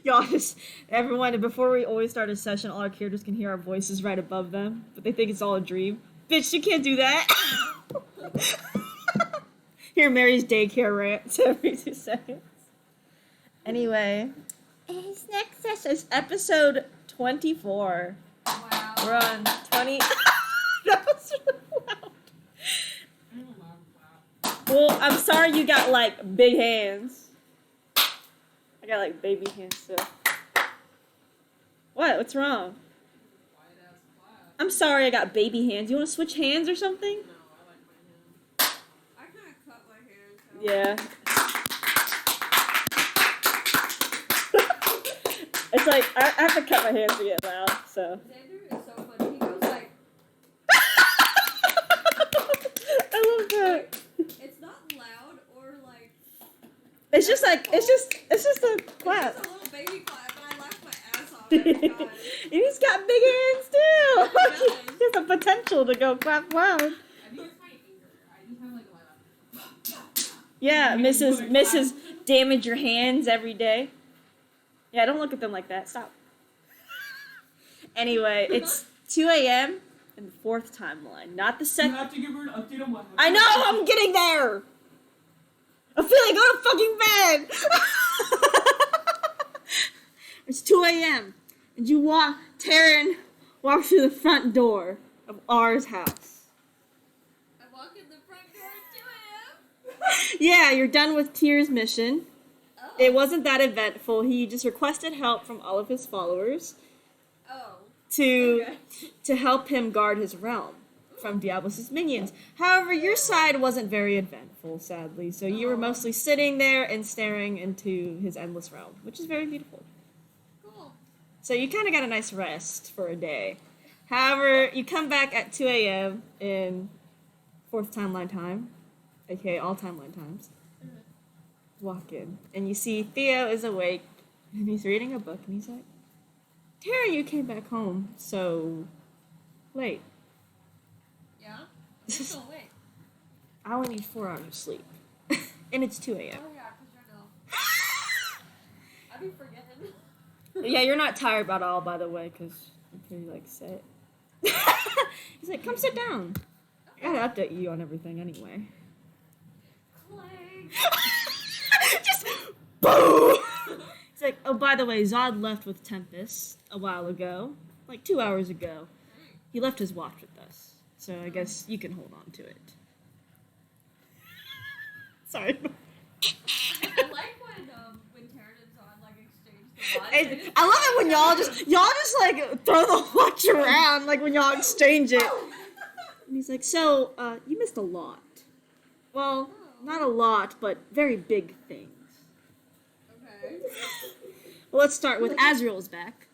Y'all just everyone before we always start a session, all our characters can hear our voices right above them, but they think it's all a dream. Bitch, you can't do that. Hear Mary's daycare rants every 2 seconds. Anyway, his next session is episode 24. Wow. We're on 20. That was really loud. Well, I'm sorry you got like big hands. I got like baby hands too. What? What's wrong? I'm sorry I got baby hands. You want to switch hands or something? No, I like my hands. I kind of cut my hands. Yeah. It's like, I have to cut my hands to get loud, so. Xander is so funny. He goes like... I love that. It's not loud or like... It's just like, it's just a clap. It's just a little baby clap, and I laugh my ass off every time. And he's got big hands too. He has the potential to go clap loud. I think it's my anger. I just have like a lot of... Yeah, Mrs. Damage your hands every day. Yeah, don't look at them like that. Stop. Anyway, it's 2 a.m. in the fourth timeline, not the second. You have to give her an update on what happened. I know, I'm getting there. I feel like go to fucking bed. It's 2 a.m. and Taryn walks through the front door of R's house. I walk in the front door at 2 a.m. Yeah, you're done with Tyr's mission. Oh. It wasn't that eventful. He just requested help from all of his followers Oh. to Okay. to help him guard his realm from Diablos' minions. However, your side wasn't very eventful, sadly, so you were mostly sitting there and staring into his endless realm, which is very beautiful. Cool. So you kind of got a nice rest for a day. However, you come back at 2 a.m. in fourth timeline time, aka all timeline times. Walk in, and you see Theo is awake, and he's reading a book, and he's like, Tara, you came back home so late. Yeah? You're still awake. I only need 4 hours of sleep. And it's 2 a.m. Oh yeah, because you're an elf. I'd be forgetting. Yeah, you're not tired at all, by the way, because you're pretty, like, set. He's like, come sit down. I gotta update you on everything anyway. Clang. Just boom! He's like, oh, by the way, Zod left with Tempest a while ago, like 2 hours ago. He left his watch with us, so I guess you can hold on to it. Sorry. I like when Taryn and Zod like exchange the watch. I love it when y'all just like throw the watch around, like when y'all exchange it. And he's like, so, you missed a lot. Well, not a lot, but very big things. Okay. Well, let's start with Azrael's back.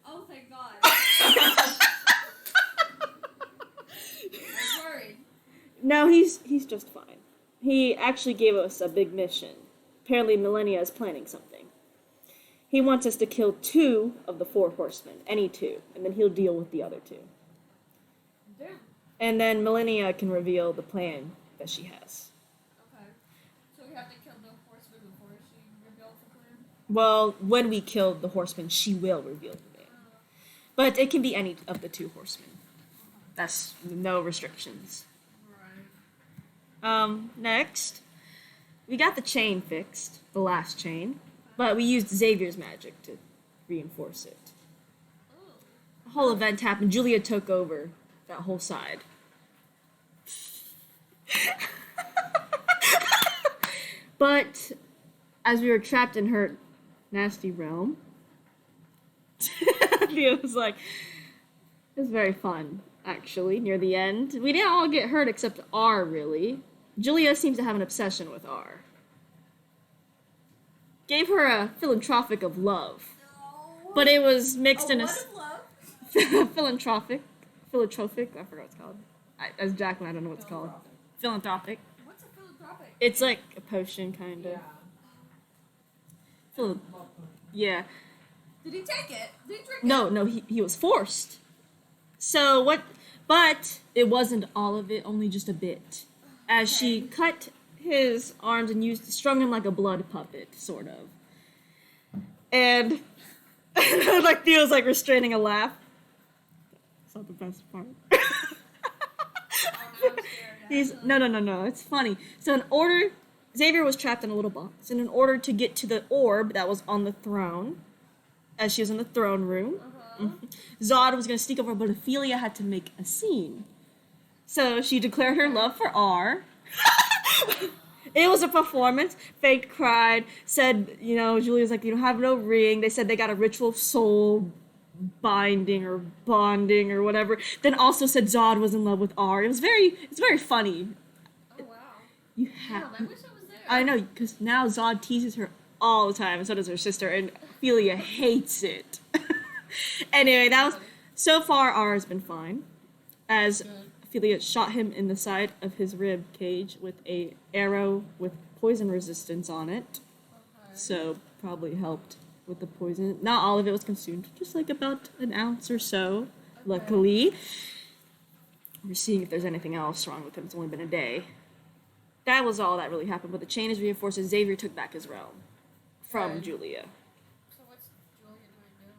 Oh, thank God. I was worried. No, he's just fine. He actually gave us a big mission. Apparently Millennia is planning something. He wants us to kill 2 of the 4 horsemen, any 2, and then he'll deal with the other 2. Damn. And then Millennia can reveal the plan that she has. Okay. So we have to kill the horseman before she reveals the plan? Well, when we kill the horseman, she will reveal the plan. But it can be any of the 2 horsemen. That's no restrictions. Right. Next, we got the chain fixed, the last chain, but we used Xavier's magic to reinforce it. Oh. The whole event happened. Julia took over that whole side. But as we were trapped in her nasty realm, it was like, it was very fun, actually, near the end. We didn't all get hurt except R, really. Julia seems to have an obsession with R. Gave her a philanthropic of love. No. But it was mixed in a... What of love? philanthropic, I forgot what it's called. As Jacqueline, I don't know what it's called. Philanthropic. What's a philanthropic? It's like a potion, kind of. Yeah. Did he take it? Did he drink it? No, he was forced. So what? But it wasn't all of it, only just a bit. as she cut his arms and strung him like a blood puppet, sort of. And like Theo's like restraining a laugh. It's not the best part. No. It's funny. So Xavier was trapped in a little box, and in order to get to the orb that was on the throne, as she was in the throne room, Zod was going to sneak over, but Ophelia had to make a scene. So she declared her love for R. It was a performance. Faked cried. Said, Julia's like, you don't have no ring. They said they got a ritual of soul binding or bonding or whatever. Then also said Zod was in love with R. It's very funny. Oh, wow. I wish I was there. I know, because now Zod teases her all the time, and so does her sister, and Ophelia hates it. Anyway, so far R has been fine. As Ophelia shot him in the side of his rib cage with a arrow with poison resistance on it. Okay. So probably helped with the poison. Not all of it was consumed, just like about an ounce or so, luckily. We're seeing if there's anything else wrong with him. It's only been a day. That was all that really happened, but the chain is reinforced as Xavier took back his realm from Julia. So what's Julia doing now?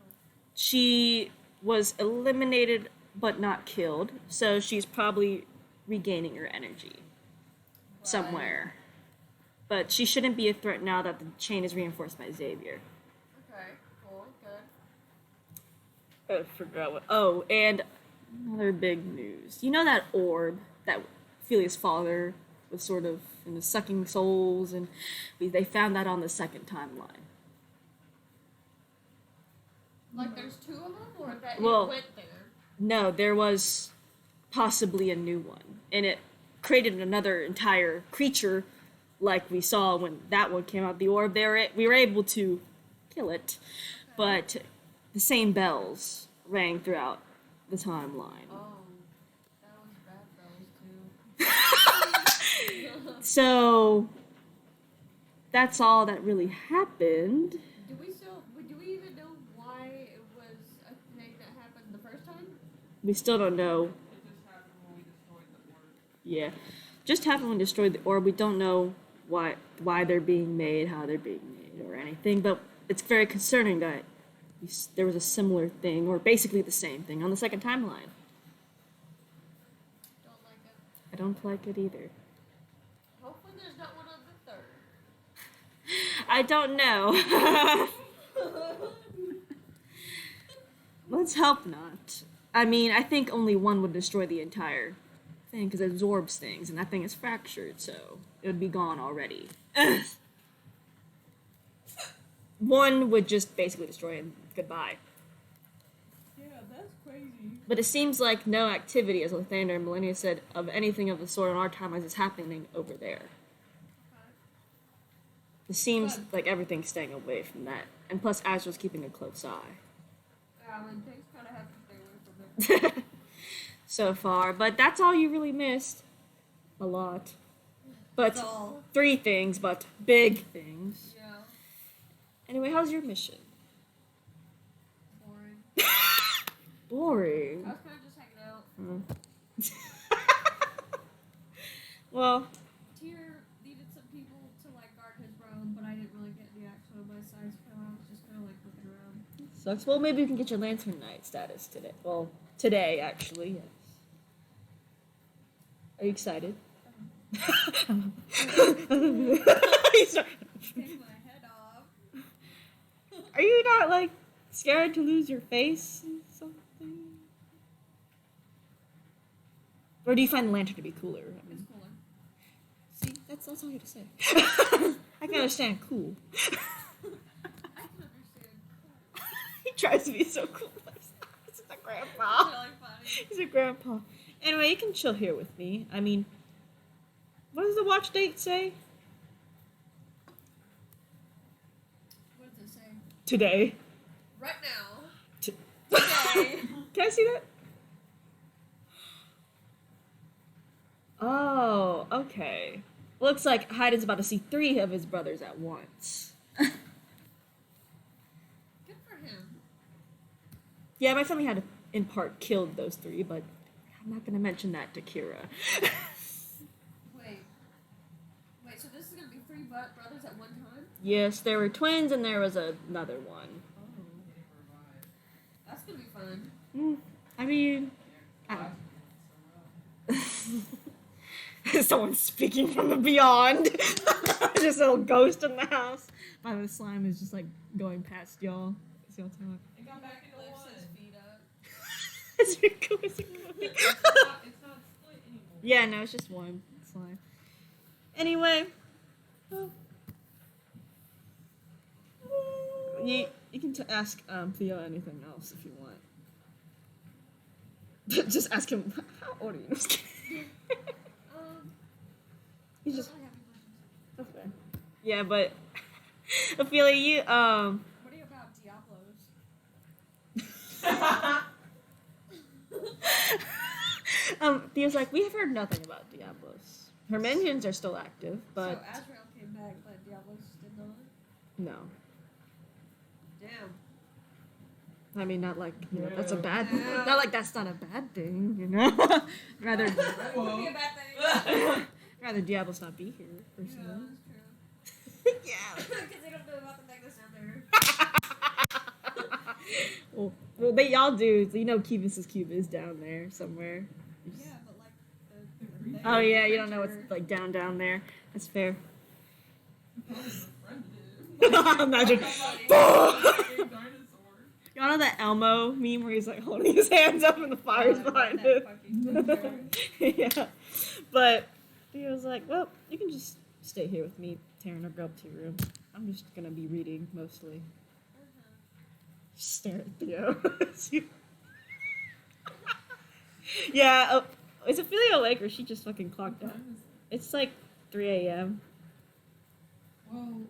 She was eliminated but not killed, so she's probably regaining her energy somewhere. But she shouldn't be a threat now that the chain is reinforced by Xavier. Okay, cool, good. I forgot what. Oh, and another big news. You know that orb that Ophelia's father was sort of in the sucking souls, and they found that on the second timeline. Like there's two of them, or that it went there? No, there was possibly a new one, and it created another entire creature, like we saw when that one came out. The orb there, we were able to kill it, but the same bells rang throughout the timeline. Oh, that was bad bells too. So that's all that really happened. Do we even know why it was a thing that happened the first time? We still don't know. It just happened when we destroyed the orb. Yeah. Just happened when we destroyed the orb. We don't know why they're being made, how they're being made, or anything, but it's very concerning that there was a similar thing, or basically the same thing, on the second timeline. Don't like it. I don't like it either. Hopefully there's not one on the third. I don't know. Let's hope not. I mean, I think only one would destroy the entire thing, because it absorbs things, and that thing is fractured, so it would be gone already. One would just basically destroy it, and goodbye. Yeah, that's crazy. But it seems like no activity, as Lathander and Millennia said, of anything of the sort in our timelines is happening over there. It seems like everything's staying away from that. And plus, Azrael's keeping a close eye. Yeah, I mean, things kind of have to stay away from it. So far. But that's all you really missed. A lot. But That's all. 3 things, but big things. Yeah. Anyway, how's your mission? Boring. Boring. I was kind of just hanging out. Well, Tyr needed some people to like guard his realm, but I didn't really get any action on my side, so I was just kind of like looking around. sucks. Well, maybe you can get your Lantern Knight status today. Well, today, actually, yes. Are you excited? Take my head off. Are you not, like, scared to lose your face or something? Or do you find the lantern to be cooler? I It's mean, cooler. see, that's all you have to say. I can understand cool. I can understand. He tries to be so cool. He's a grandpa. It's really funny. He's a grandpa. Anyway, you can chill here with me. I mean, what does the watch date say? What does it say? Today. Right now. T- Today. Can I see that? Oh, okay. Looks like Haydn's about to see 3 of his brothers at once. Good for him. Yeah, my family had, in part, killed those 3, but I'm not going to mention that to Kira. Wait, three brothers at one time? Yes, there were twins and there was another one. Oh. That's gonna be fun. I mean, someone's speaking from the beyond. Just a little ghost in the house. By the way, the slime is just like going past y'all. See what I'm It got back into Lifts one. his feet up. It's going. It's not split anymore. Yeah, no, it's just one slime. Anyway, you can ask Theo anything else if you want. Just ask him, how old are you? I'm just kidding. He's just, I don't really have any questions. that's fair. Yeah, but Ophelia, you What are you about Diablos? Theo's like, we have heard nothing about Diablos. Her minions are still active, So but Azrael came back, but Diablos did not. no. Damn. I mean, not like, you know, that's a Yeah. bad Yeah. not like that's not a bad thing, you know? rather That would be a bad thing. rather Diablos not be here, Yeah, personally. that's true. Yeah. Because they don't know about the necklace down there. well, they y'all do. You know, Cubus's cube is down there somewhere. Yeah, but like the Oh yeah, you don't know what's like down there. That's fair. Imagine. Dinosaur. Y'all know that Elmo meme where he's like holding his hands up and the fire's behind him. Yeah, but he was like, "Well, you can just stay here with me, Taryn, or go up to your room. I'm just gonna be reading mostly." Just stare at Theo. Yeah, is Ophelia awake or she just fucking clocked out? It's like 3 a.m. Well,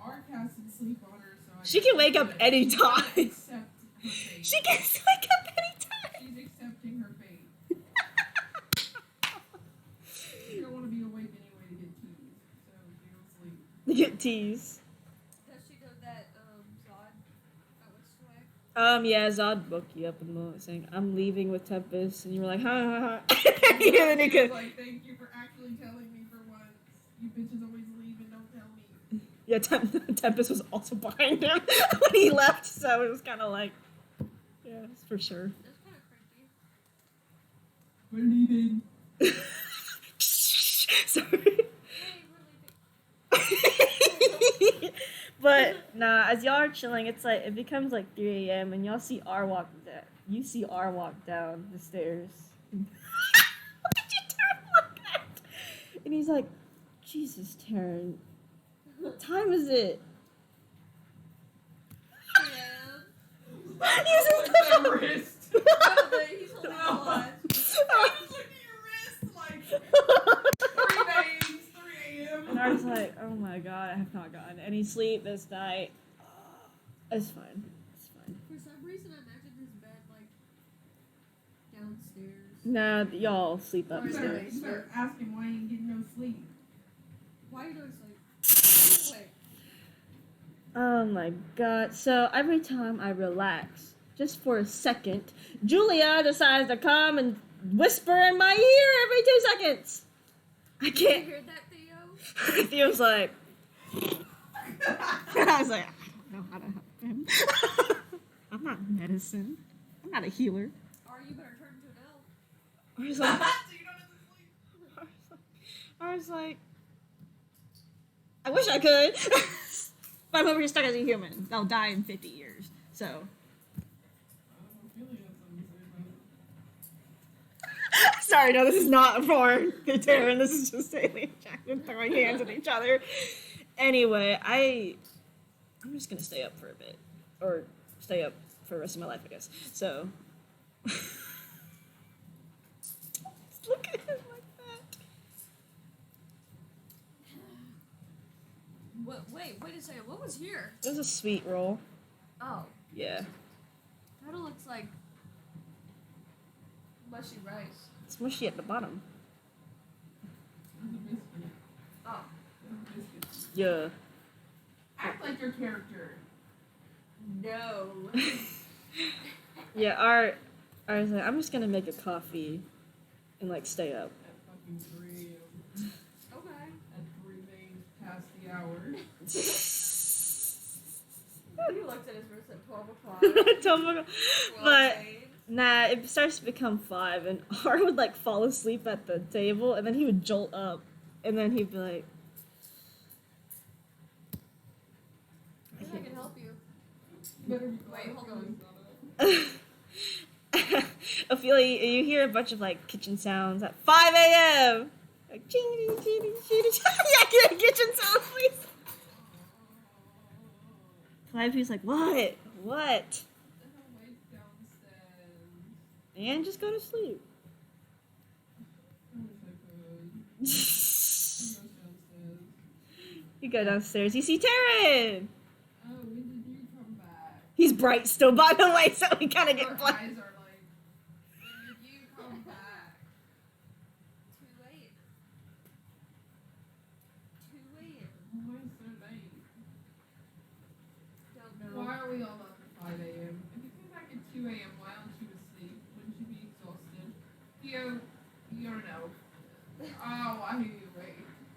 our cast can sleep on her, so She can wake up anytime. Accept her fate. She can wake up anytime. She's accepting her fate. You don't want to be awake anyway to get teased, so she don't sleep. To get teased. Does she know that Zod that was swag? Yeah, Zod booked you up in the moment saying, I'm leaving with Tempest, and you were like, ha ha ha. Yeah, then he She was could. like, thank you for actually telling me for once. You bitches always leave and don't tell me. Yeah, Tempest was also behind him when he left, so it was kind of like, yeah, it's for sure. That's kind of creepy. We're leaving. Sorry. Hey, we're leaving. But nah, as y'all are chilling, it's like it becomes like 3 a.m. and y'all see R walk down. You see R walk down the stairs. What did you turn like that? And he's like, Jesus, Taryn, what time is it? Yeah. He's Look at the wrist. No, but he's holding the watch. I just look at your wrist like 3 days, 3 a.m. And I was like, oh my god, I have not gotten any sleep this night. It's fine. It's fine. For some reason, I imagined his bed like downstairs. Nah, y'all sleep Or You is upstairs. better, you better ask him why he ain't getting no sleep. Why are you doing sleep? Wait. Oh my god. So every time I relax, just for a second, Julia decides to come and whisper in my ear every 2 seconds. I Did you can't. hear that, Theo? Theo's like, I was like, I don't know how to help him. I'm not medicine. I'm not a healer. Or you better turn into an elf. I was like, So you don't have to sleep. I was like, I wish I could. But I'm over here stuck as a human. I'll die in 50 years. So. Sorry, no, this is not for the Taryn. This is just Alien Jackson throwing hands at each other. Anyway, I'm just gonna stay up for a bit, or stay up for the rest of my life, I guess. So, look at him like that. Wait a second. What was here? It was a sweet roll. Oh, Yeah, that looks like mushy rice. it's mushy at the bottom. There's a biscuit. Oh, There's a biscuit. Yeah. Act like your character. no. Yeah, I was like, I'm just gonna make a coffee and like stay up. At fucking 3 a.m. Okay. At 3 days past the hour. He looked at his wrist at 12 o'clock. But nah, it starts to become 5, and R would like fall asleep at the table, and then he would jolt up, and then he'd be like, I think I can help you. Better be Wait, hold on. Ophelia, you hear a bunch of like kitchen sounds at 5 a.m. Like ching ching ching ching ching. Yeah, kitchen sounds, please. Calliope's like, what? What? Wait downstairs. And just go to sleep. I wish I could. You go downstairs. You see Taryn. Oh, when did you come back? He's bright still, by the way, so we kind of Your get blind. eyes are like, when did you come back? Too late. Too late. Why so late? Don't know. Why are we all up at 5 a.m.? If you came back at 2 a.m., why aren't you asleep? Wouldn't you be exhausted? Theo, you're an elf. Oh, I hear you, wait.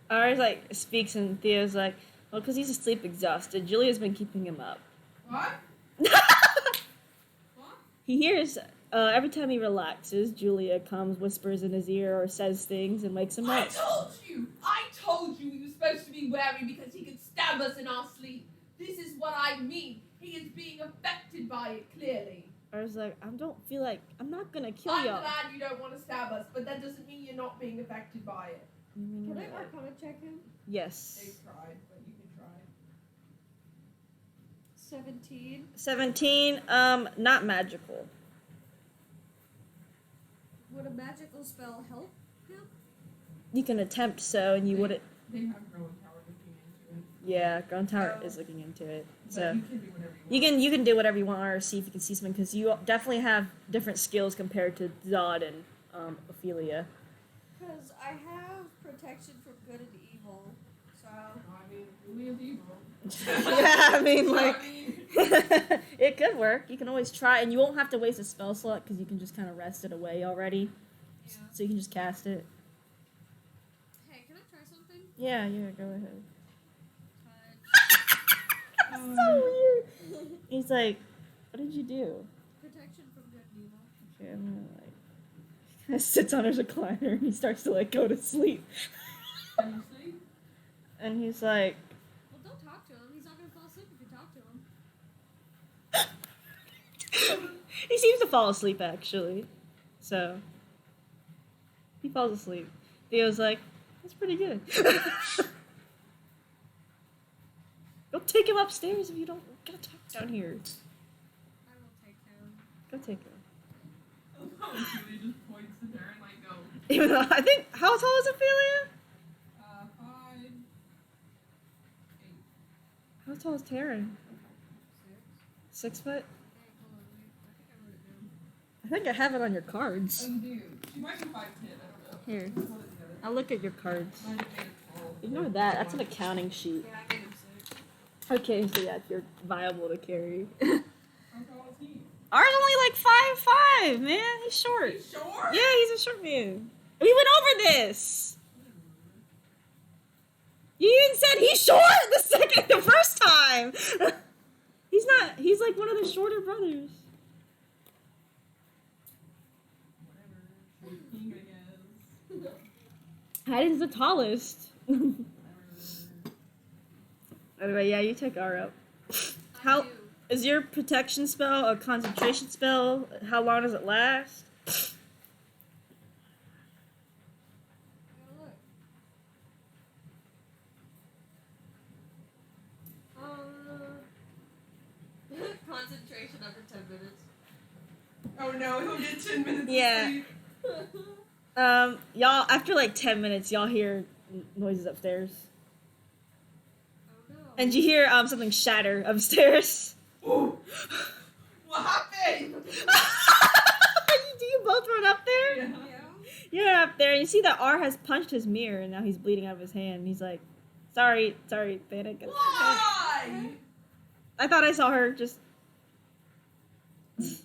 Ours like speaks, and Theo's like, well, because he's asleep exhausted. Julia's been keeping him up. What? What? He hears every time he relaxes, Julia comes, whispers in his ear, or says things and wakes him I up. told you he was supposed to be wary because he could stab us in our sleep. This is what I mean. He is being affected by it, clearly. I was like, I don't feel like I'm not gonna kill I'm y'all. glad you don't want to stab us, but that doesn't mean you're not being affected by it. Can I Arcana check him? Yes. They've tried, but you can try. 17. 17. Not magical. Would a magical spell help him? You can attempt so, and you They- wouldn't. They have growing power looking into it. Yeah, Ground Tower Oh. is looking into it. But So you can do whatever you want. you can do whatever you want, or see if you can see something, because you definitely have different skills compared to Zod and Ophelia. Because I have protection from good and evil. So. I mean, Julia's evil. Yeah, I mean, So, like, I mean, it could work. You can always try, and you won't have to waste a spell slot because you can just kind of rest it away already. Yeah. So you can just cast it. Hey, can I try something? Yeah, go ahead. Touch. So weird. He's like, what did you do? Protection from good and evil. Okay, I'm gonna like. He sits on his recliner and he starts to like go to sleep. can you sleep? And he's like, Well, don't talk to him. He's not gonna fall asleep if you talk to him. he seems to fall asleep actually. So he falls asleep. Theo's like, that's pretty good. Go take him upstairs if you don't gotta talk down here. I will take him. Go take him. Oh, Julia just points to her and like, go. Even though I think, how tall is Ophelia? 5, 8. How tall is Taryn? 6. 6 foot? Hey, hold on. Wait. I think I wrote it down. I think I have it on your cards. Oh, you do. She might be 5'10", I don't know. Here. One or the other. I'll look at your cards. Might have made it tall. Ignore that. That's an accounting sheet. Yeah, I made him 6. Okay, so yeah, you're viable to carry. How tall is he? Ours only like 5'5", man. He's short. He's short? Yeah, he's a short man. We went over this. You even said he's short the first time. He's not. He's like one of the shorter brothers. Whatever. King, I guess. Hayden's the tallest. Whatever. Anyway, yeah, you take R up. I How do. is your protection spell a concentration spell? How long does it last? Look. Concentration after 10 minutes. Oh no, he'll get 10 minutes Yeah. of sleep. Y'all, after like 10 minutes, y'all hear noises upstairs. Oh no. And you hear something shatter upstairs. Ooh. What happened? Do you both run up there? Yeah. Yeah. You're up there, and you see that R has punched his mirror, and now he's bleeding out of his hand. He's like, sorry, Panic. Why? I thought I saw her just... That's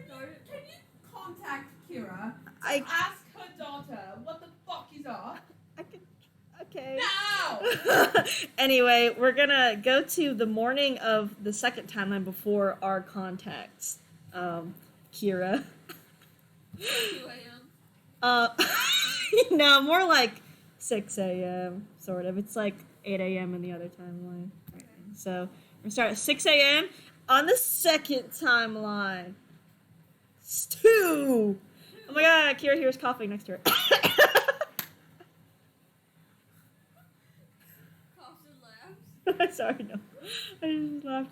darn it. Can you contact Kira? I Ask her daughter what the fuck is up? could... Okay. Now! Anyway, we're gonna go to the morning of the second timeline before our contacts. Kira. 2 a.m. Uh, no, more like 6 a.m. sort of. It's like 8 a.m. in the other timeline. Okay. So we're gonna start at 6 a.m. on the second timeline. It's 2. Oh my god, Kira here's coughing next to her. Coughs and laughs. Sorry, no. I just laughed.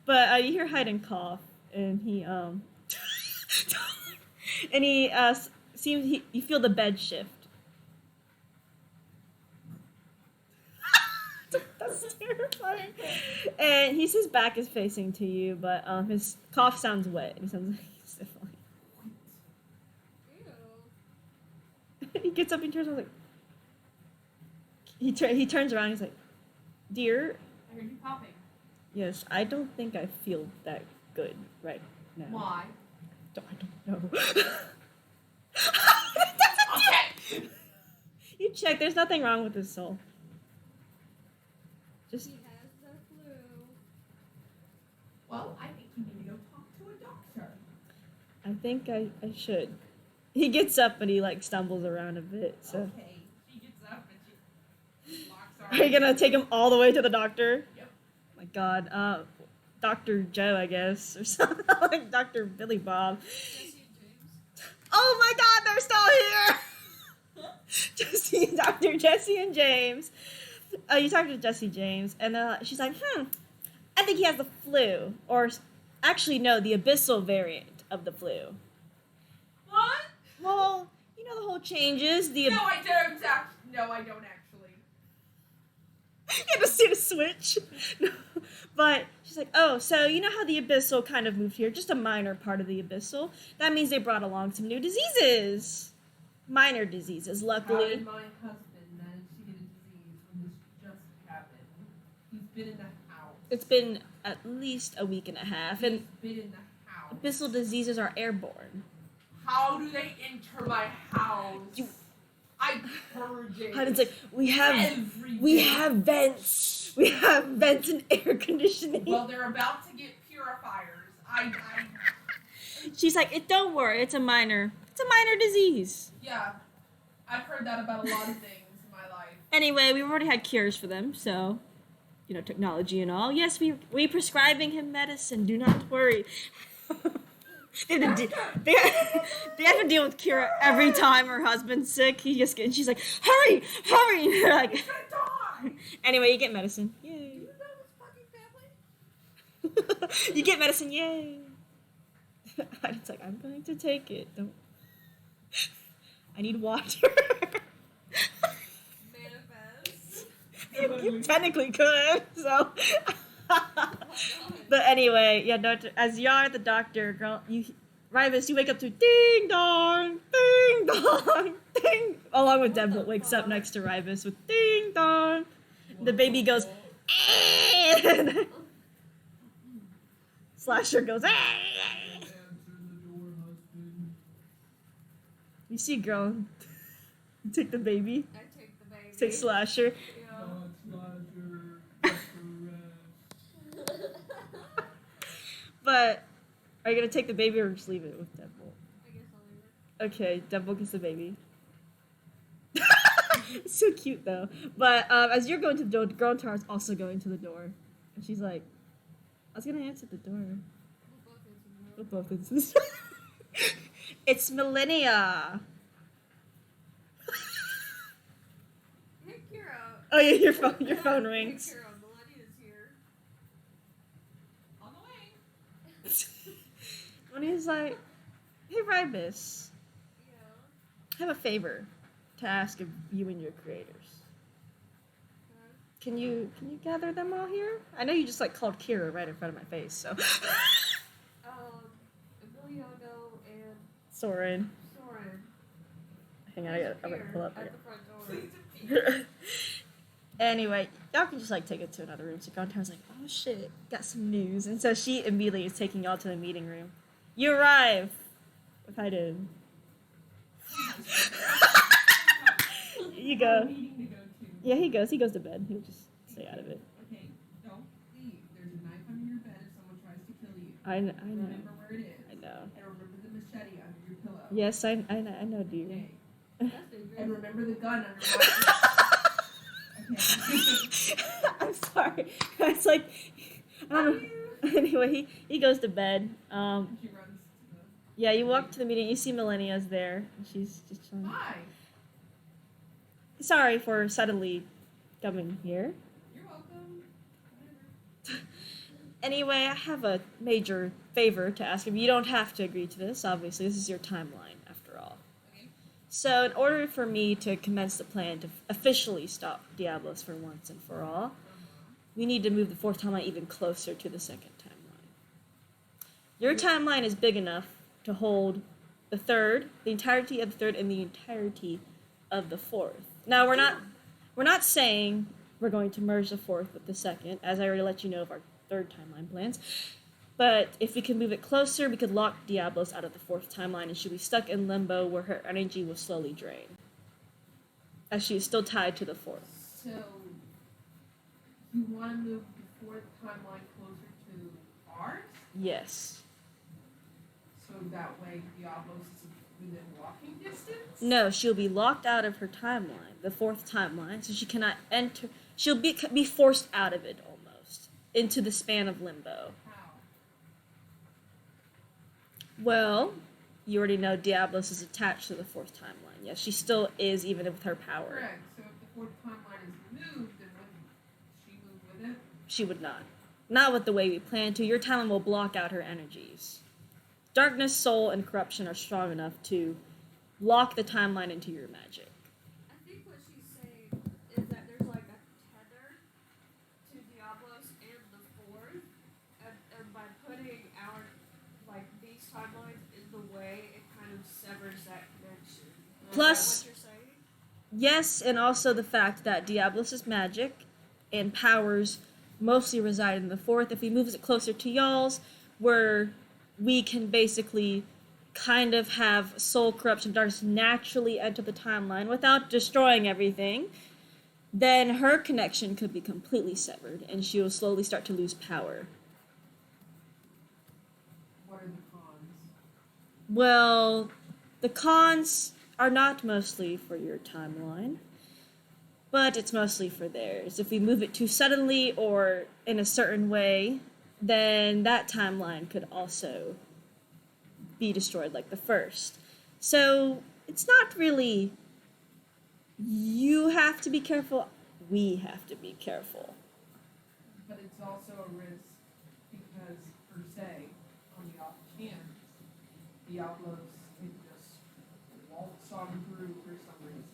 But you hear Hayden cough, and he and he seems you feel the bed shift. That's terrifying. And his back is facing to you, but his cough sounds wet. He sounds like he's sniffling. Ew. He gets up and turns around like he turns around. He's like, "Dear, I heard you popping. yes, I don't think I feel that good right now. Why? I don't know." Okay. You check. There's nothing wrong with his soul. Just He has the flu. Well, I think you need to go talk to a doctor. I think I should. He gets up and he like stumbles around a bit. So Okay. She gets up and she locks are you gonna take him all the way to the doctor? Yep. My God, Dr. Joe, I guess, or something like Dr. Billy Bob. Jesse and James. Oh my God, they're still here. Dr. Jesse and James. You talk to Jesse James, and she's like, I think he has the flu, or actually no, the abyssal variant of the flu. What? Well, you know the whole changes. No, I don't. No, I don't actually. You had to see the switch. No. But she's like, oh, so you know how the abyssal kind of moved here? Just a minor part of the abyssal. That means they brought along some new diseases. Minor diseases, How luckily. did my husband manage to get a disease when this just happened? He's been in the house. It's been at least a week and a half, and He's been in the house. abyssal diseases are airborne. How do they enter my house? You- I purge it. It's like, we have vents. We have vents and air conditioning. Well, they're about to get purifiers. She's like, don't worry, it's a minor disease. Yeah, I've heard that about a lot of things in my life. Anyway, we've already had cures for them, so, you know, technology and all. Yes, we prescribing him medicine. Do not worry. they have to deal with Kira every time her husband's sick. She's like, hurry. And they're like, He's gonna die. anyway, you get medicine. Yay. You know this fucking family? You get medicine. Yay. It's like, I'm going to take it. Don't. I need water. Manifest. You technically could, so. Oh my God. But anyway, yeah, doctor. As you are the doctor, girl, Rivas, you wake up to ding dong, ding, along with Deborah wakes up next to Rivas with ding dong. The baby goes, "Eh." Slasher goes, "Eh." Answer the door, husband. You see, girl, you take the baby, I take the baby. take Slasher. Yeah. But are you gonna take the baby or just leave it with Deborah? I guess I'll leave it. Okay, Deborah gets the baby. It's so cute though. But as you're going to the door, the girl in Tara's also going to the door, and she's like, "I was gonna answer the door." We'll We're both answer the door. both into this. It's Millennia. Hey, Kira. Oh yeah, your phone Hey, rings. Kira, Millennia's here. On the way. And he's like, "Hey, Ribus, Yeah. I have a favor to ask of you and your creators. Okay. Can you gather them all here? I know you just like called Kira right in front of my face, so." Emiliano and Soren. Soren. Hang on, I'm gonna pull up At here. the front door. Please appear. Anyway, y'all can just like take it to another room. So Gontar's like, "Oh shit, got some news," and so she immediately is taking y'all to the meeting room. You arrive with Hayden. You go. Meeting to go to. Yeah, he goes. He goes to bed. He'll just stay out of it. Okay, don't leave. There's a knife under your bed if someone tries to kill you. I know. Remember where it is. I know. And remember the machete under your pillow. Yes, I know, dear. Okay. That's dangerous. And remember the gun under my Okay. I'm sorry. It's like I don't know. Anyway, he goes to bed. She runs to the. Yeah, you walk to the meeting. You see Millennia's there. And she's just chilling. Hi. Sorry for suddenly coming here. You're welcome. Whatever. Anyway, I have a major favor to ask of you. You don't have to agree to this. Obviously, this is your timeline after all. Okay. So, in order for me to commence the plan to officially stop Diablos for once and for all, we need to move the fourth timeline even closer to the second timeline. Your timeline is big enough to hold the third, the entirety of the third, and the entirety of the fourth. Now, we're not saying we're going to merge the fourth with the second, as I already let you know of our third timeline plans. But if we can move it closer, we could lock Diablos out of the fourth timeline, and she'll be stuck in limbo where her energy will slowly drain, as she is still tied to the fourth. So you want to move the fourth timeline closer to ours, Yes. so that way Diablos is within walking distance. No, she'll be locked out of her timeline, the fourth timeline, so she cannot enter. She'll be forced out of it almost into the span of limbo. How? Well, you already know Diablos is attached to the fourth timeline. Yes, she still is, even with her power. Correct. So if the fourth timeline is moved, then wouldn't she move with it? She would not. Not with the way we plan to. Your timeline will block out her energies. Darkness, soul, and corruption are strong enough to lock the timeline into your magic. I think what she's saying is that there's like a tether to Diablos and the fourth, and by putting our like these timelines in the way, it kind of severs that connection. Plus- Is that what you're saying? Yes, and also the fact that Diablos' magic and powers mostly reside in the fourth. If he moves it closer to y'all's, where we can basically kind of have soul corruption darkness naturally enter the timeline without destroying everything, then her connection could be completely severed and she will slowly start to lose power. What are the cons? Well, the cons are not mostly for your timeline, but it's mostly for theirs. If we move it too suddenly or in a certain way, then that timeline could also be destroyed like the first. So it's not really you have to be careful, we have to be careful. But it's also a risk because, per se, on the off chance, Diablos can just waltz on through for some reason.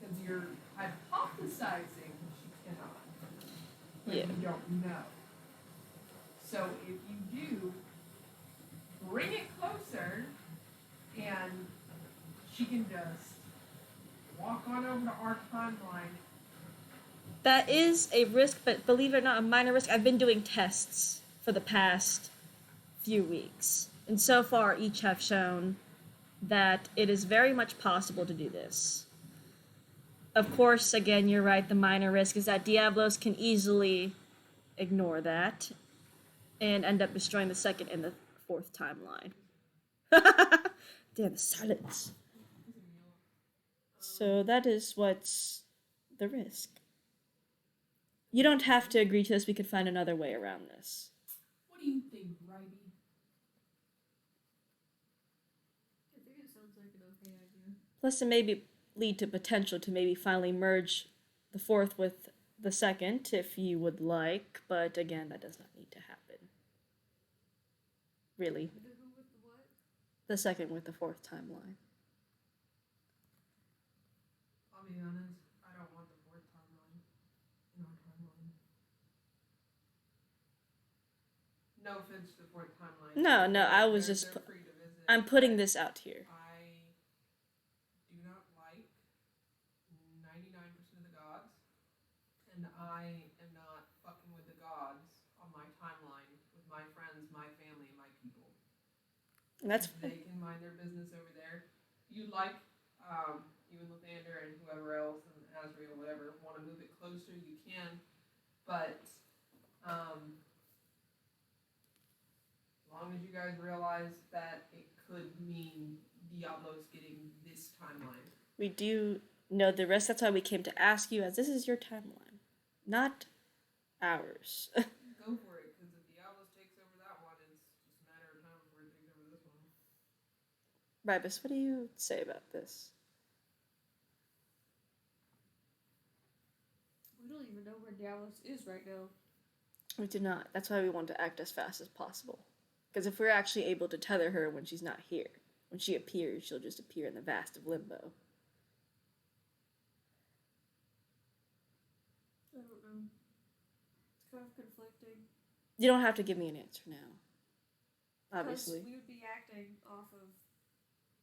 Because you're hypothesizing she cannot. But Yeah. you don't know. So if you do, bring it closer, and she can just walk on over to our timeline. That is a risk, but believe it or not, a minor risk. I've been doing tests for the past few weeks, and so far each have shown that it is very much possible to do this. Of course, again, you're right, the minor risk is that Diablos can easily ignore that and end up destroying the second and the fourth timeline. Damn, the silence. So that is what's the risk. You don't have to agree to this. We could find another way around this. What do you think, Riley? I think it sounds like an okay idea. Plus, it may lead to potential to maybe finally merge the fourth with the second, if you would like. But again, that does not need to happen. Really. The who with the what? The second with the fourth timeline. I'll be honest, I don't want the fourth timeline in our timeline. No offense to the fourth timeline. No, I was They're- just they're free to visit. I'm putting this out here. I do not like 99% of the gods, and I am not fucking with the gods on my timeline with my friends, my family, and my people. And that's They can mind their business over there. You like, you and Lathander and whoever else and Azrael, whatever, want to closer, you can. But as long as you guys realize that it could mean Diablos getting this timeline. We do know the rest. That's why we came to ask you, as this is your timeline, not ours. Go for it, because if Diablos takes over that one, it's just a matter of time before it takes over this one. Ribus, what do you say about this? We don't even know where Diablos is right now. We do not. That's why we want to act as fast as possible. Because if we're actually able to tether her when she's not here, when she appears, she'll just appear in the vast of limbo. I don't know. It's kind of conflicting. You don't have to give me an answer now. Obviously. Because we would be acting off of,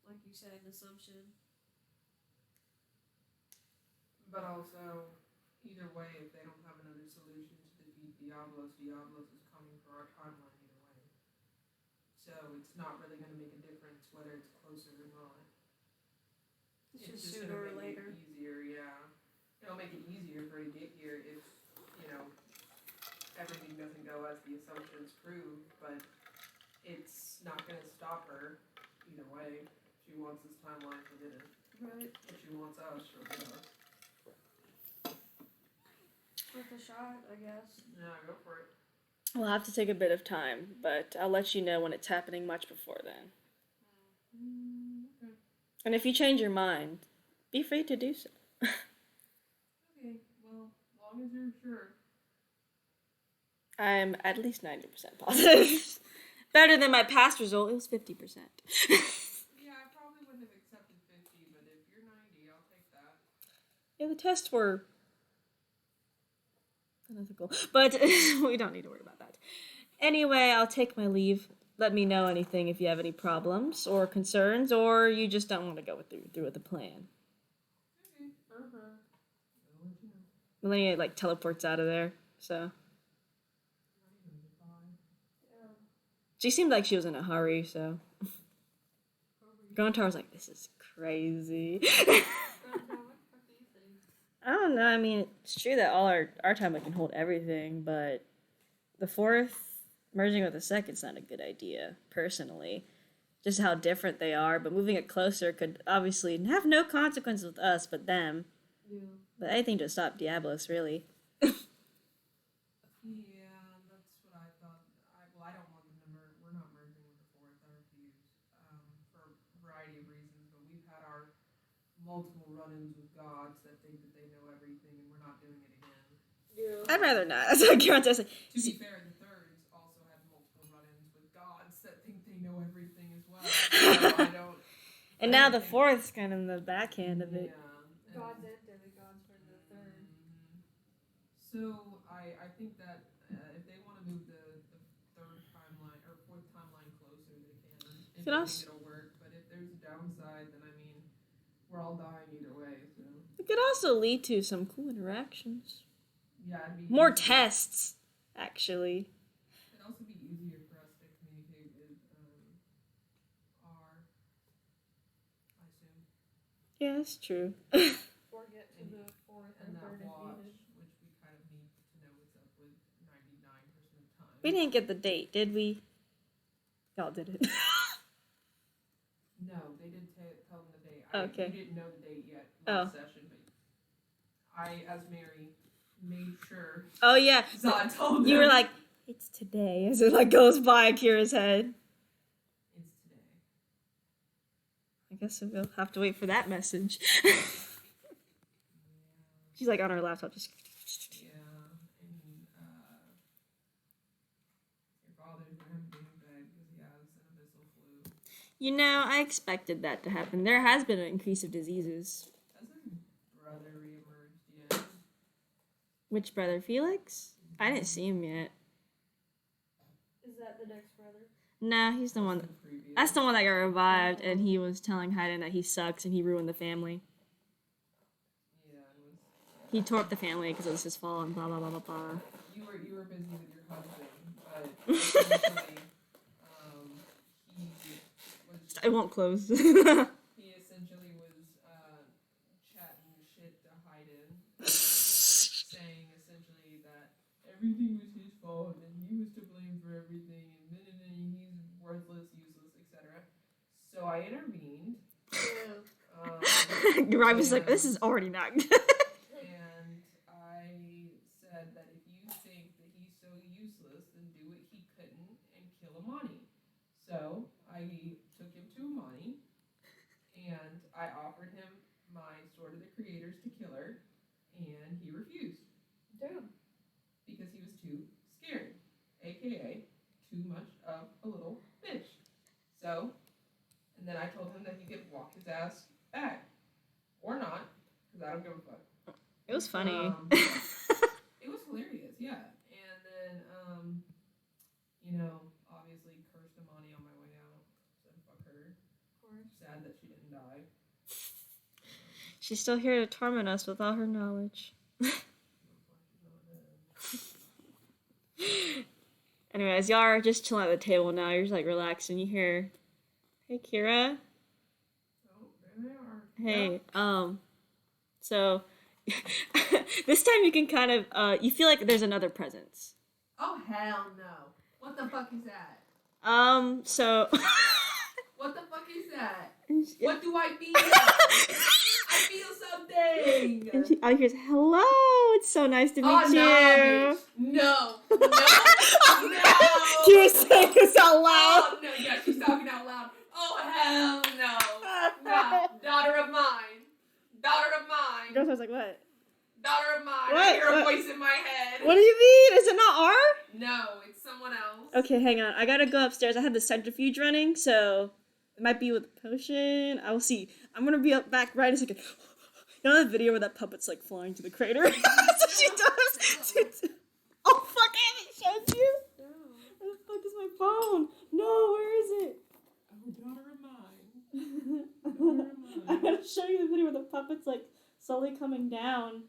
like you said, an assumption. But also, either way, if they don't have another solution to defeat Diablos, Diablos is coming for our timeline either way. So it's not really going to make a difference whether it's closer or not. It's just gonna sooner or make later. it easier, yeah. It'll make it easier for her to get here if, everything doesn't go as the assumptions prove, but it's not going to stop her either way. If she wants this timeline, she'll get it. Right. If she wants us, she'll get us. Worth a shot, I guess. Yeah, go for it. We'll have to take a bit of time, but I'll let you know when it's happening much before then. Okay. And if you change your mind, be free to do so. Okay, well, as long as you're sure. I'm at least 90% positive. Better than my past result, it was 50%. Yeah, I probably wouldn't have accepted 50, but if you're 90, I'll take that. Yeah, the tests were unethical, but we don't need to worry about that. Anyway, I'll take my leave. Let me know anything if you have any problems or concerns, or you just don't want to go through with the plan. Okay. Uh-huh. I'll let you know. Melania, teleports out of there, so. Yeah. She seemed like she was in a hurry, so. Gontar was like, this is crazy. What do you think? I don't know, I mean, it's true that all our timeline can hold everything, but the fourth merging with the second's not a good idea, personally. Just how different they are, but moving it closer could obviously have no consequence with us, but them. Yeah. But anything to stop Diablos, really. Yeah, that's what I thought. I don't want them to we're not merging with the fourth. I refuse. For a variety of reasons, but we've had our multiple run-ins with gods that think that they know everything, and we're not doing it again. Yeah. I'd rather not. That's what Karen says. To be fair, the thirds also had multiple run-ins with gods that think they know everything as well. So I don't. And now the fourth's kind of in the backhand of it. Yeah. Gods and demigods for the third. So I think that if they want to move the third timeline or fourth timeline closer, they can. If they think it'll work, but if there's a downside, then we're all dying either way. So It could also lead to some cool interactions. yeah, it'd be More easier. tests, actually. It'd also be easier for us to communicate with R. I assume. Yeah, that's true. Or get to the fourth And or that third if watch, needed. which we kind of need to know what's up with 99% of the time. We didn't get the date, did we? Y'all did it. No, they did tell them the date. Okay. We didn't know the date yet last session, but I, as Mary, made sure Oh, yeah. Zod told them. You were like, it's today, as it goes by Kira's head. It's today. I guess we'll have to wait for that message. She's like on her laptop, just. Yeah, and your father's gonna have to be in bed because he has an abyssal flu. You know, I expected that to happen. There has been an increase of diseases. Hasn't brother reemerged yet? Which brother, Felix? I didn't see him yet. Is that the next brother? Nah, he's the one. The previous. That's the one that got revived, and he was telling Hayden that he sucks and he ruined the family. Yeah, it was. He tore up the family because it was his fault and blah blah blah blah blah. You were busy with your husband, but essentially, I won't close. he essentially was chatting shit to Hayden, saying everything was his fault, and he was to blame for everything, and he's worthless, useless, etc. So I intervened. Your was like, and- this is already not good. And I said that if you think that he's so useless, then do what he couldn't and kill Amani. So I took him to Amani, and I offered him my Sword of the Creators to kill her, and he refused. Damn. Because he was too scared, aka too much of a little bitch. So, and then I told him that he could walk his ass back. Or not, because I don't give a fuck. It was funny. It was hilarious, yeah. And then, obviously cursed Amani on my way out. Said fuck her. Of course. Sad that she didn't die. She's still here to torment us with all her knowledge. Anyways, y'all are just chilling at the table now. You're just like relaxing. You hear, "Hey, Kira." Oh, there they are. Hey, so this time you can kind of you feel like there's another presence. Oh, hell no. What the fuck is that? So What the fuck is that? What do I feel? I feel something. and she hears, "Hello, it's so nice to meet Oh, you." no, bitch. No. Kira's saying this out loud. Oh, no, yeah, she's talking out loud. Oh, hell no. Nah, daughter of mine. Daughter of mine. Girl, I was like, "What? Daughter of mine. What? I hear a What? voice in my head. What do you mean? Is it not R?" No, it's someone else. Okay, hang on. I gotta go upstairs. I have the centrifuge running, so it might be with the potion. I will see. I'm gonna be up back right in a second. You know that video where that puppet's like flying to the crater? That's what she does. Oh fuck! I haven't showed you. No. Where the fuck is my phone? No, where is it? Oh, daughter of mine. I'm gonna show you the video where the puppet's like slowly coming down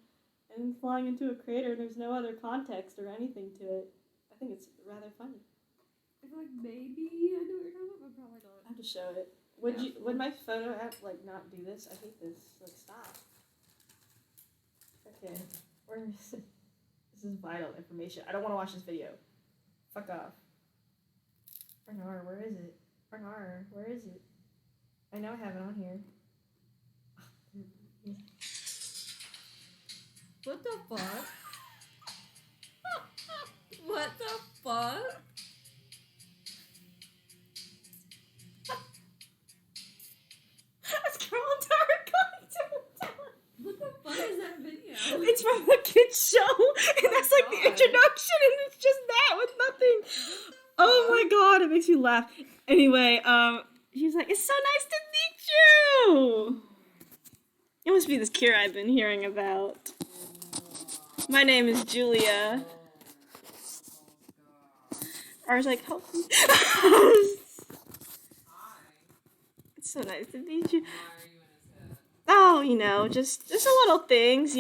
and flying into a crater. There's no other context or anything to it. I think it's rather funny. I feel like maybe I know what you're talking about, but probably I not. have to show it. Would my photo app like not do this? I hate this. Like stop. Okay. Where is it? This is vital information. I don't want to watch this video. Fuck off. Bernard, where is it? Bernard, where is it? I know I have it on here. What the fuck? What the fuck? It's Girl and Tara going to the tower. What the fuck is that video? It's from the kids show, and that's like the God. introduction, and it's just that with nothing. Oh my god, it makes me laugh. Anyway, she's like, "It's so nice to meet you." It must be this Kira I've been hearing about. My name is Julia. I was like, help me. It's so nice to meet you. Oh, just the little things,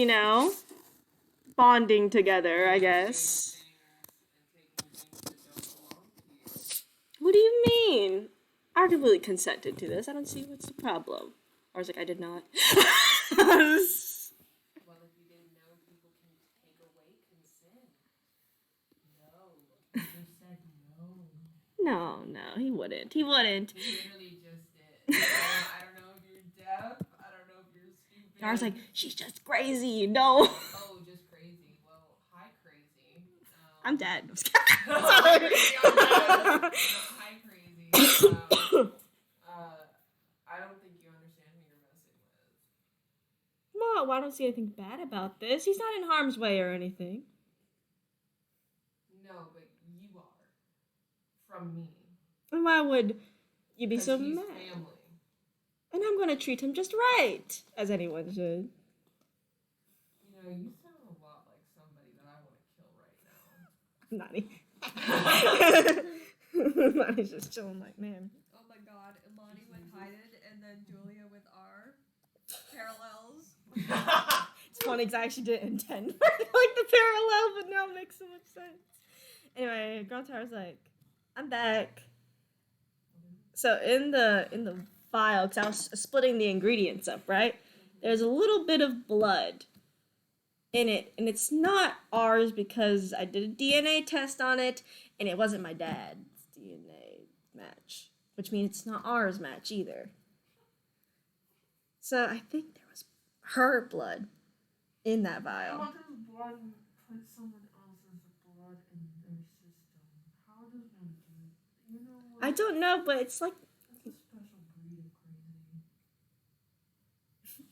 bonding together, I guess. What do you mean? I completely consented to this. I don't see what's the problem. I was like, I did not. Well, if you didn't know, people can take away consent. No. You just said no. No, he wouldn't. He wouldn't. You literally just did. I don't know if you're deaf. I don't know if you're stupid. I was like, she's just crazy. No. Oh, just crazy. Well, hi, crazy. I'm dead. Sorry. Hi, crazy. I don't think you understand who you're messing with. Mom, I don't see anything bad about this. He's not in harm's way or anything. No, but you are. From me. And why would you be 'Cause so he's mad? family. And I'm gonna treat him just right, as anyone should. You sound a lot like somebody that I want to kill right now. Nani. Nani's just chilling like, man. Oh my god, Imani with Hyden and then Julia with R. Parallels. It's funny because I actually didn't intend for like the parallel, but now it makes so much sense. Anyway, Girl Tara's like, I'm back. So in the file, because I was splitting the ingredients up, right? There's a little bit of blood. in it, and it's not ours because I did a DNA test on it, and it wasn't my dad's DNA match, which means it's not ours match either. So I think there was her blood in that vial. How does blood put someone else's blood in their system? How does one do? You know what? I don't know, but it's like That's a special breed of crazy.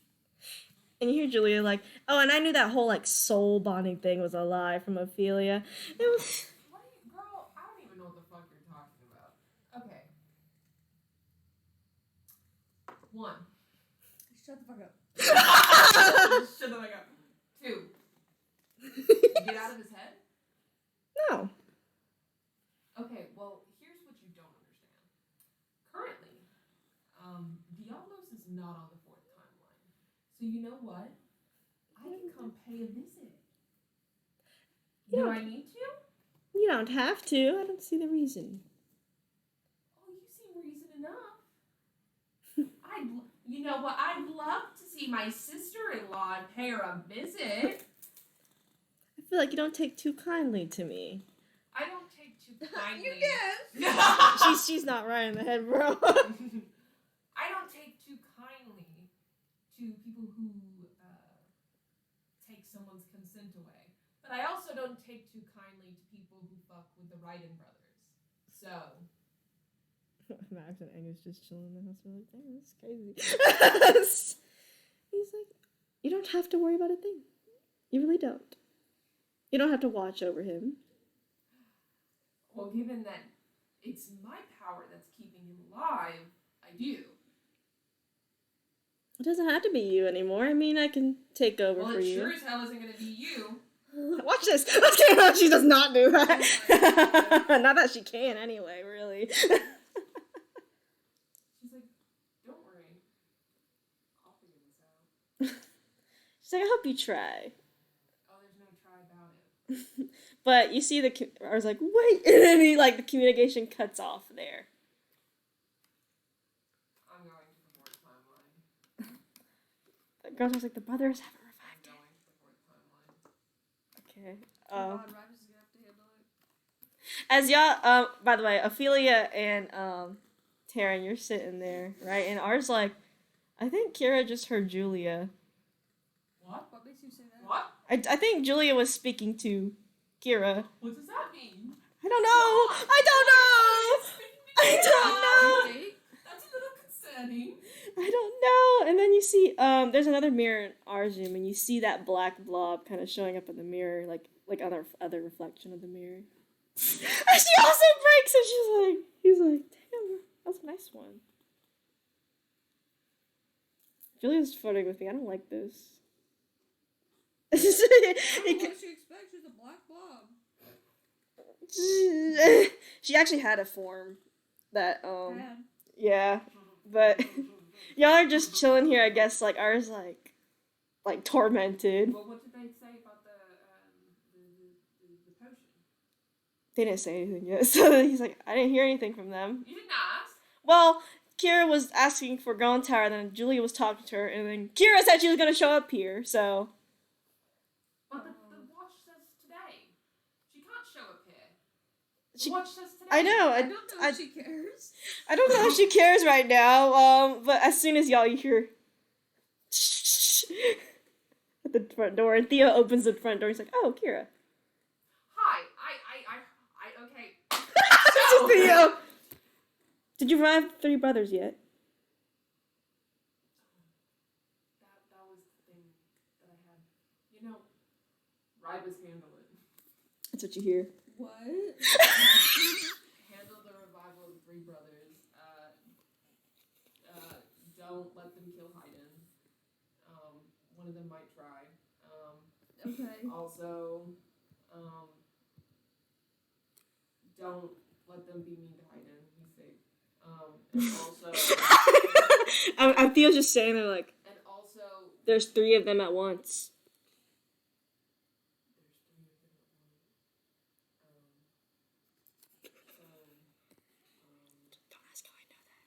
and you hear Julia like, oh, and I knew that whole like soul bonding thing was a lie from Ophelia. It was What are you, girl? I don't even know what the fuck you're talking about. Okay. One. Shut the fuck up. Shut the fuck up. Two. Get out of his head? no. Okay, well, here's what you don't understand. Currently, Diablos is not on the fourth timeline. So you know what? I can come pay a visit. Do I need to? You don't have to. I don't see the reason. Oh, you seem reason enough. You know what? I'd love to see my sister-in-law and pay her a visit. I feel like you don't take too kindly to me. I don't take too kindly. You guess. She's not right in the head, bro. I don't take too kindly to people who take someone's consent away. But I also don't take too kindly to people who fuck with the Ryden brothers. So... Max and Angus just chilling in the house. We're like, dang, that's crazy. He's like, you don't have to worry about a thing. You really don't. You don't have to watch over him. Well, given that it's my power that's keeping him alive, I do. It doesn't have to be you anymore. I mean, I can take over Well, for it you. sure as hell isn't going to be you. Watch this. She does not do that. Not that she can, anyway, really. She's like, don't worry. I'll figure this out. She's like, I hope you try. Oh, there's no try about it. But you see I was like, wait, and then the communication cuts off there. I'm going to the fourth timeline. The girl was like, the brothers haven't I'm revived going to the fourth timeline. yet. Okay. God, Rivals is gonna have to handle it. As y'all, by the way, Ophelia and Taryn, you're sitting there, right? And ours like, I think Kira just heard Julia. What? What makes you say that? What? I think Julia was speaking to Kira. What does that mean? I don't know. I don't know. That's a little concerning. I don't know. And then you see, there's another mirror in our Zoom, and you see that black blob kind of showing up in the mirror, like on our other reflection of the mirror. And she also breaks, and he's like, damn, that's a nice one. Julia's flirting with me. I don't like this. What did she expect? She's a black blob. She actually had a form that, Man. yeah, but y'all are just chilling here, I guess, like, ours, like tormented. Well, what did they say about the potion? They didn't say anything yet, so he's like, I didn't hear anything from them. You didn't ask. Well, Kira was asking for Golden Tower, and then Julia was talking to her, and then Kira said she was gonna show up here, so... But the watch says today. She can't show up here. The She- watch says today. I know, I don't know if she cares. I don't know if she cares right now, but as soon as y'all you hear at the front door, and Theo opens the front door, he's like, oh, Kira. Hi, I okay. This is Theo! Did you revive 3 brothers yet? That was the thing that I had. You know, Ribas handle it. That's what you hear. What? Handle the revival of the 3 brothers. Don't let them kill Hayden. One of them might try. Okay. Also, don't let them be mean to Hayden. He's safe. And also, Theo's just saying there like, and also, there's 3 of them at once. Don't ask how I know that.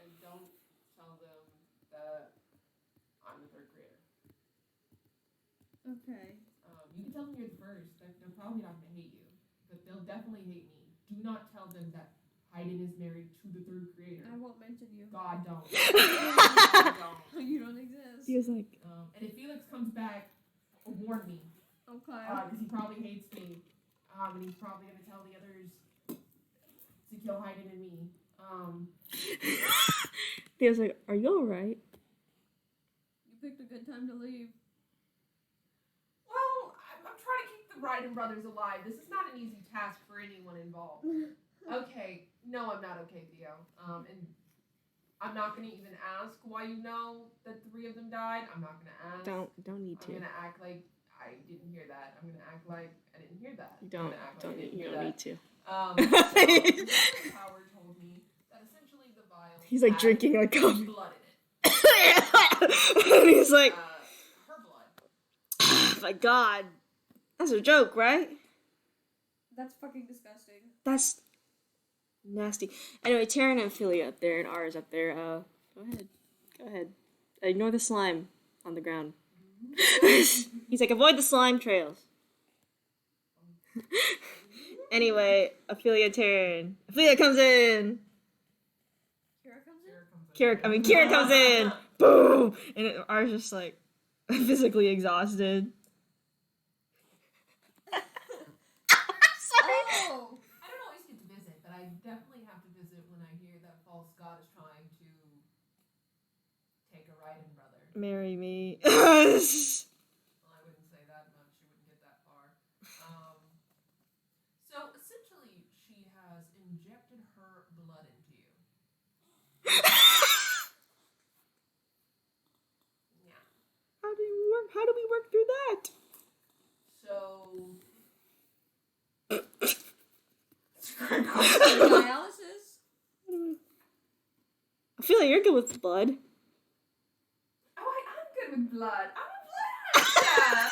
and Okay. You can tell them you're the first. They're probably not gonna hate you, but they'll definitely hate me. Do not tell them that Hayden is married to the third creator. I won't mention you. God don't. You don't exist. He was like, And if Felix comes back, warn me. Okay. Because he probably hates me. And he's probably gonna tell the others to kill Hayden and me. he was like, are you alright? You picked a good time to leave. Well, I'm trying to keep the Ryden brothers alive. This is not an easy task for anyone involved. Okay, no, I'm not okay, Theo. And I'm not gonna even ask why you know that 3 of them died. I'm not gonna ask. Don't need to. I'm gonna act like I didn't hear that. I'm gonna act like I didn't hear that. You don't need to. So, Howard told me that essentially the vial. He's like had drinking like coffee. blood in it. And he's like, Her blood. oh my god. That's a joke, right? That's fucking disgusting. That's nasty. Anyway, Taryn and Ophelia up there and ours up there. Go ahead. Ignore the slime on the ground. He's like, avoid the slime trails. Anyway, Ophelia, Taryn. Ophelia comes in. Kira comes in. Boom! And ours just like physically exhausted. Sorry. Oh! I don't always get to visit, but I definitely have to visit when I hear that false god is trying to take a Ryden brother. Marry me. Well, I wouldn't say that much. She wouldn't get that far. So essentially, she has injected her blood into you. Yeah. How do we work through that? So. Dialysis? Ophelia, you're good with blood. Oh, I'm good with blood. I'm a blood actor.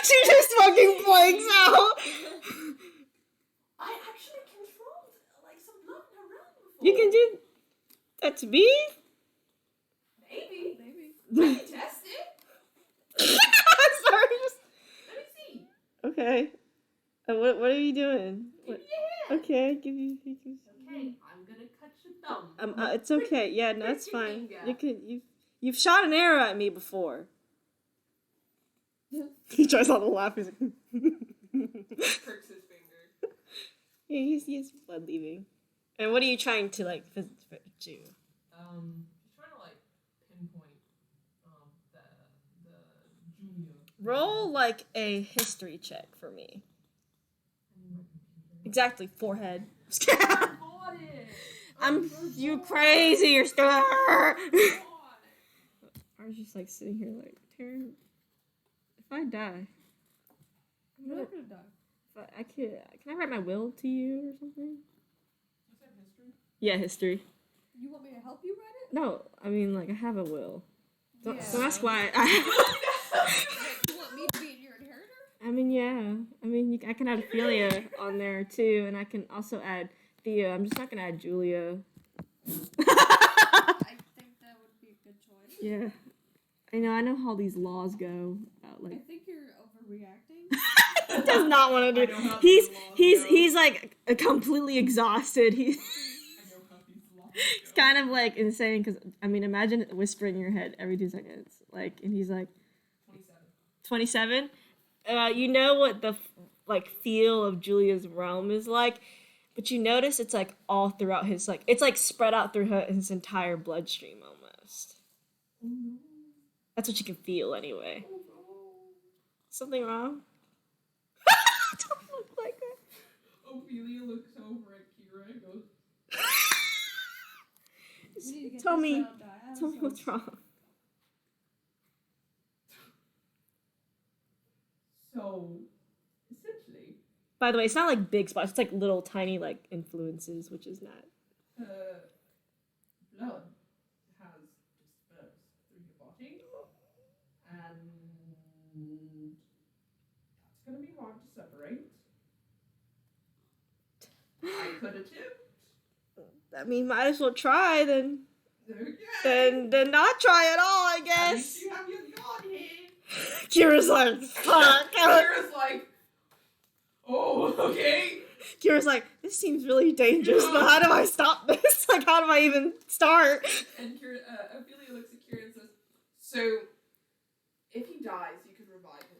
She just fucking blanks out. I actually controlled like some blood in her realm before. You can do that to me? Maybe. Maybe. I can test it. Sorry, just... Let me see. Okay. What are you doing? Give me a hand. Okay, give you. Okay, I'm gonna cut your thumb. It's okay. Yeah, no, it's fine. Prick your You've shot an arrow at me before. He tries not to laugh. He's like, Perks his finger. yeah, he has blood leaving. And what are you trying to like do? He's trying to like pinpoint the Julia. Roll like a history check for me. Exactly, forehead. You crazy, you're scared. I was just like sitting here like, Taryn, if I die, You're not gonna die. can I write my will to you or something? You said history? Yeah, history. You want me to help you write it? No, I mean like I have a will. Don't ask why. You want me to be your inheritor? I mean, yeah. I mean, I can add Ophelia on there too, and I can also add Theo. I'm just not gonna add Julia. I think that would be a good choice. Yeah. I know how these laws go. About, I like, think you're overreacting. he does not want to do. I know how He's these laws he's go. he's like completely exhausted. He's I know how these laws go. it's kind of like insane because I mean, imagine whispering in your head every 2 seconds. Like, and he's like 27. You know what the like feel of Julia's realm is like, but you notice it's like all throughout his like it's like spread out through his entire bloodstream almost. Oh no. That's what you can feel anyway. Oh no. Something wrong? Don't look like that. Ophelia looks over at Kira and goes, We need to get Tell this me out of Tell me what's wrong. so, essentially, By the way, it's not like big spots. It's like little tiny like influences, which is not. blood has dispersed through your body, and that's going to be hard to separate. I could attempt. I mean, might as well try then. Okay. Then not try at all, I At guess. least you have your god here. Kira's like, fuck. Kira's like, oh, okay. Kira's like, this seems really dangerous, but how do I stop this? Like, how do I even start? And Kira, Ophelia looks at Kira and says, so, if he dies, you can revive him,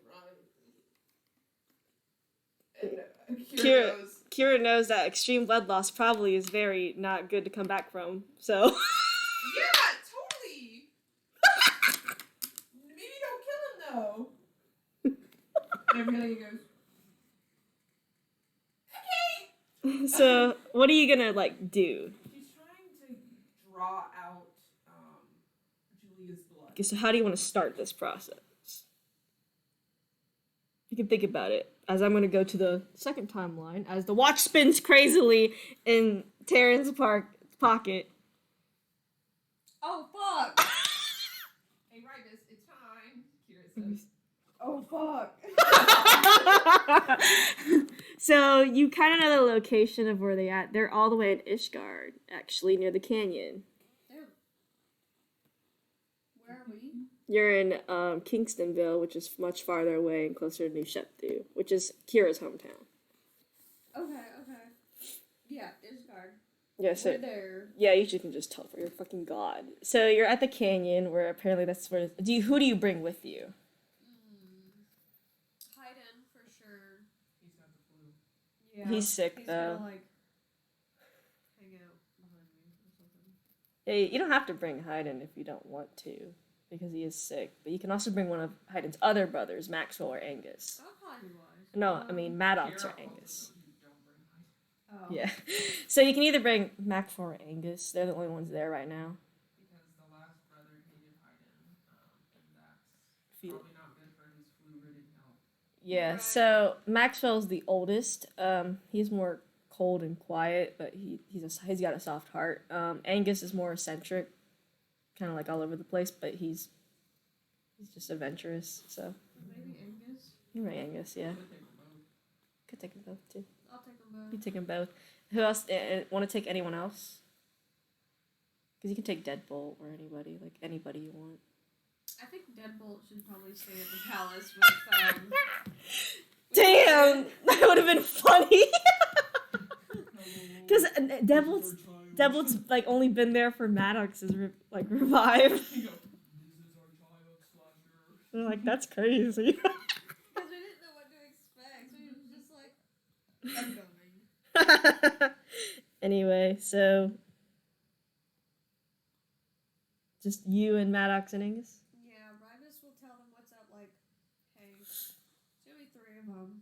right? And Kira goes, Kira knows that extreme blood loss probably is very not good to come back from, so. yeah, totally. Maybe don't kill him, though. And Ophelia goes, okay. So, what are you gonna, like, do? She's trying to draw out Julia's blood. Okay, so how do you want to start this process? You can think about it. As I'm gonna go to the second timeline, as the watch spins crazily in Taryn's pocket. Oh fuck! Hey, Ribus, it's time. Kira says, Oh fuck! So you kind of know the location of where they're at. They're all the way in Ishgard, actually, near the canyon. Damn. Where are we? You're in Kingstonville, which is much farther away and closer to New Sheptu, which is Kira's hometown. Okay. Yeah, Isgard. Yeah, so We're there. yeah, you can just tell for your fucking god. So you're at the canyon, where apparently that's where. Who do you bring with you? Hayden for sure. he's got the flu. Yeah. He's sick, He's though. gonna like hang out behind me or something. Hey, you don't have to bring Hayden if you don't want to, because he is sick. But you can also bring one of Hayden's other brothers, Maxwell or Angus. I'll probably be wise. No, I mean Maddox or Kira Angus. also knows you don't bring Hyde. Oh. Yeah. So you can either bring Maxwell or Angus. They're the only ones there right now. Because the last brother hated Hyden, and that's Feel- probably not good for his flu-ridden health. Yeah. Right. So Maxwell's the oldest. He's more cold and quiet, but he's got a soft heart. Angus is more eccentric, kind of like all over the place, but he's just adventurous. So Maybe Angus. you're right, Angus. Yeah, Could take them both. could take them both too. I'll take them both. You take them both. Who else? Want to take anyone else? Because you can take Deadbolt or anybody you want. I think Deadbolt should probably stay at the palace with Damn, that would have been funny. Because Devil's like only been there for Maddox's revive. This is our child slasher. They're like, that's crazy. Because we didn't know what to expect, so he was just like, I'm going. Anyway, so just you and Maddox and Angus. Yeah, Ribus will tell them what's up, like, hey, it's gonna be 3 of them.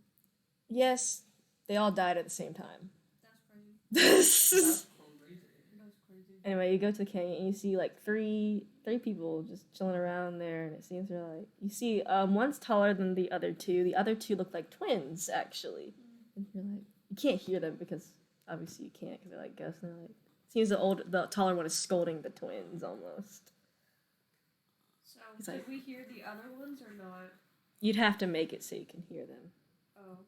Yes, they all died at the same time. That's crazy. That's crazy. That's crazy. Anyway, you go to the canyon and you see like three people just chilling around there, and it seems they're like you see one's taller than the other two. The other two look like twins actually, and you're like you can't hear them because obviously you can't because they're like ghosts. And they're like seems the taller one is scolding the twins almost. So, He's did like- we hear the other ones or not? You'd have to make it so you can hear them. Oh.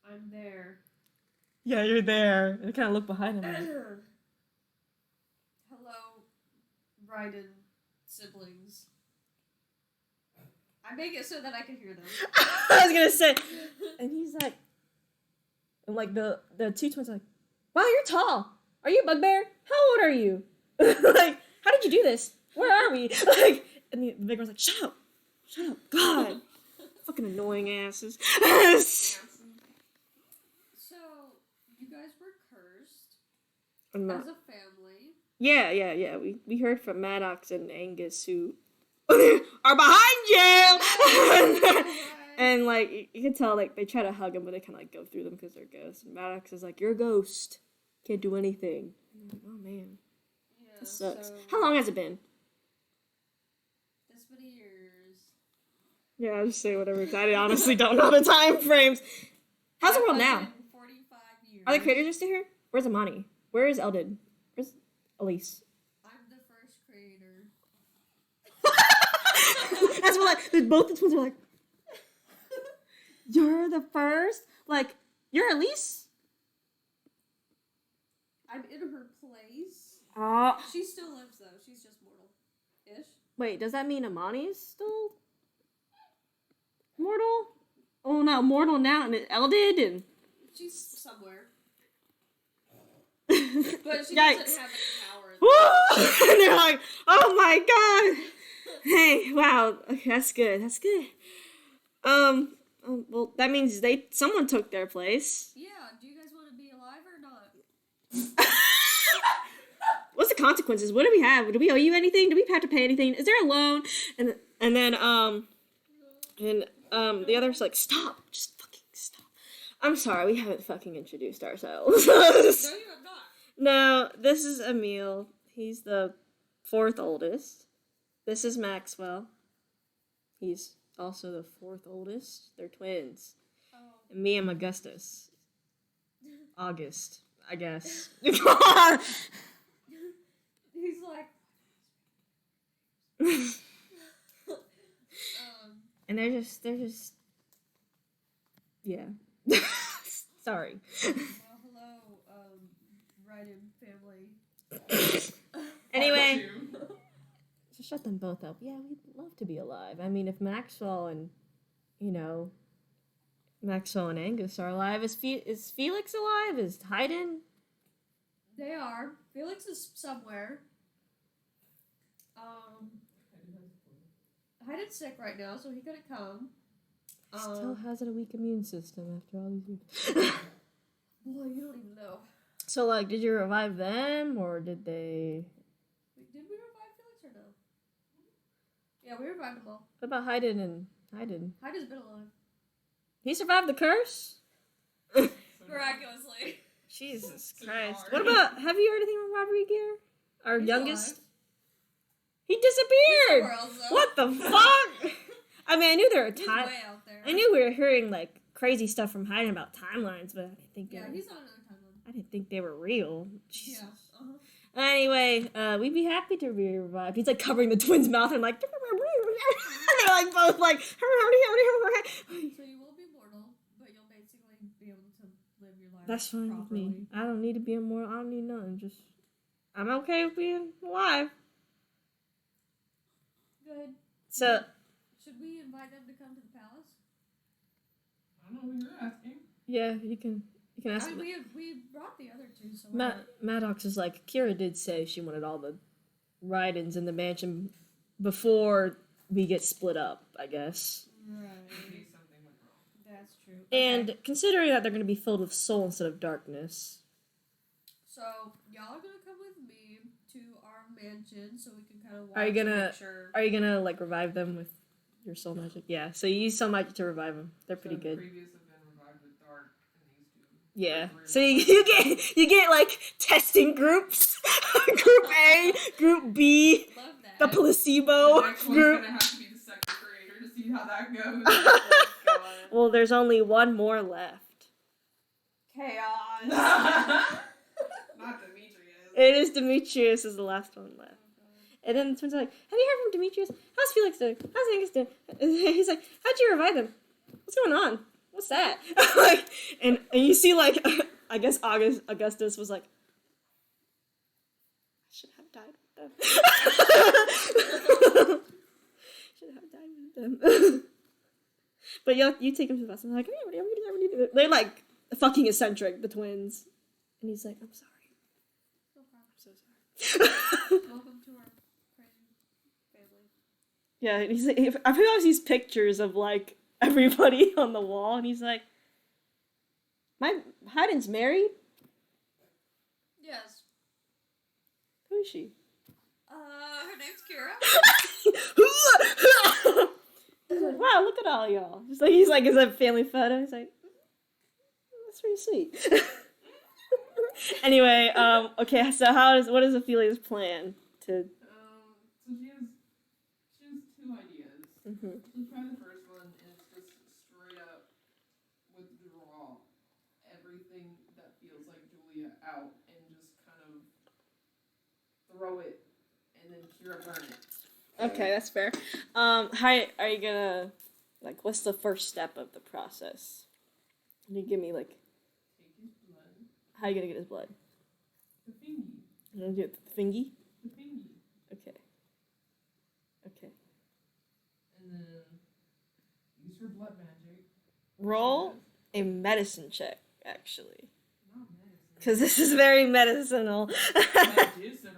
I'm there. Yeah, you're there. They kind of look behind him. Hello, Ryden siblings. I make it so that I can hear them. I was gonna say, and he's like, and like the two twins are like, wow, you're tall. Are you a bugbear? How old are you? Like, how did you do this? Where are we? Like, and the big one's like, shut up, God, fucking annoying asses. So, you guys were cursed I'm not- as a family. Yeah. We heard from Maddox and Angus who are behind you. And like you can tell, like they try to hug him, but they kind of like go through them because they're ghosts. And Maddox is like, "You're a ghost, can't do anything." And I'm like, oh man, Yeah, that sucks. so How long has it been? this many years. Yeah, I'll just say whatever. 'Cause I honestly don't know the time frames. How's the world now? 45 years. Are the creators still here? Where's Amani? Where is Eldon? Where's Elise? I'm the first creator. That's what like both the twins are like. You're the first? Like, you're Elise? I'm in her place. Oh. She still lives though. She's just mortal. Ish. Wait, does that mean Amani is still mortal? Oh no, mortal now and Eldid and She's somewhere. but But she doesn't have any power. and they're like, oh my god. Hey, wow. Okay, that's good. That's good. Well, that means someone took their place. Yeah, do you guys want to be alive or not? What's the consequences? What do we have? Do we owe you anything? Do we have to pay anything? Is there a loan? And then the other's like, stop, just fucking stop. I'm sorry, we haven't fucking introduced ourselves. No, you have not. No, this is Emil. He's the 4th oldest. This is Maxwell. He's also the 4th oldest. They're twins. Oh. And me, I'm Augustus. August, I guess. He's like. And they're just, yeah. Sorry. Well, hello, Ryden family. Anyway, so shut them both up. Yeah, we'd love to be alive. I mean, if Maxwell and Angus are alive, is Felix alive? Is Hayden? They are. Felix is somewhere. Hayden's sick right now, so he couldn't come. Still has a weak immune system after all these years. Boy, you don't even know. So, like, did you revive them, or did they... Wait, did we revive Felix or no? Yeah, we revived them all. What about Hayden and Hayden? Hayden's been alive. He survived the curse? Miraculously. Jesus So Christ. hard. What about... Have you heard anything from Rodriguez? Our He's youngest? alive. He disappeared! Somewhere else, though. What the fuck? I mean, I knew there were He's time. way out there. I knew we were hearing like crazy stuff from Hayden about timelines, but I didn't think Yeah, he's on another timeline. I didn't think they were real. Jesus. Yeah. Uh-huh. Anyway, we'd be happy to be revived. He's like covering the twins' mouth and like, and they're like both like. So you will be mortal, but you'll basically be able to live your life. That's fine properly. with me. I don't need to be immortal. I don't need nothing. Just I'm okay with being alive. Good. So Should we invite them to come to the palace? I don't know what you're asking. yeah, you can ask. I mean, we brought the other two, so Maddox is like, Kira did say she wanted all the Rydens in the mansion before we get split up, I guess. Right. Maybe something went wrong. That's true. And considering that they're going to be filled with soul instead of darkness. So y'all are gonna come with me to our mansion, so we can kind of watch. Are you and gonna- make sure. Are you going to like revive them with your soul magic? Yeah, so you use soul magic to revive them. They're pretty So good. Previous have been revived with dark, and these two. Yeah. Three So revived. you get like testing groups. Group A, Group B, Love that. the placebo The next one's group. gonna have to be the second creator to see how that goes. Well, there's only one more left. Chaos. Not Demetrius. It is Demetrius is the last one left. And then the twins are like, have you heard from Demetrius? How's Felix doing? How's Angus doing? And he's like, how'd you revive him? What's going on? What's that? Like, and you see, like, I guess Augustus was like, I should have died with them. Should have died with them. But you take him to the bus and they're like, they're like fucking eccentric, the twins. And he's like, I'm sorry. No problem. I'm so sorry. Welcome to our crazy family. Yeah, and he's like, I always these pictures of like everybody on the wall, and he's like, "My Hayden's married. Yes. Who is she?" Her name's Kira. He's like, wow, look at all y'all. Just like he's like, it's a family photo. He's like, that's pretty sweet. Anyway, okay, so what is Ophelia's plan to? So she has two ideas. Mm-hmm. So try the first one, and it's just straight up withdraw everything that feels like Julia out, and just kind of throw it, and then Kira burn it. Okay, that's fair. How are you gonna, like, what's the first step of the process? Can you give me like, Take his blood. how are you gonna get his blood? The thingy. You gonna do it with the thingy? The thingy. Okay. use her blood magic. Roll a medicine check, actually. Not medicine. Because this is very medicinal. Medicinal.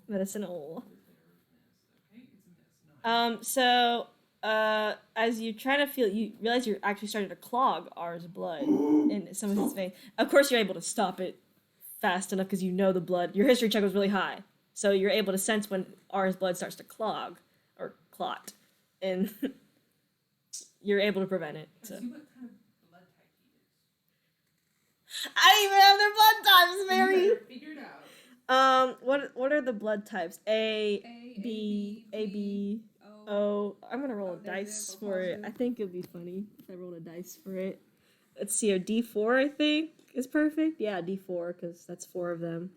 Medicinal. Okay, it's a miss. 9. So, as you try to feel, you realize you're actually starting to clog R's blood in some of his veins. Of course, you're able to stop it fast enough because you know the blood. Your history check was really high, so you're able to sense when R's blood starts to clog or clot, and you're able to prevent it. So. See what kind of blood type he is. I don't even have their blood types, Mary. You better figure it out. What are the blood types? A, A, B, A, A, B, B. O. Oh, I'm gonna roll Oh, a dice negative or for it. positive? I think it'd be funny if I rolled a dice for it. Let's see, a D4 I think is perfect. Yeah, D4 because that's 4 of them.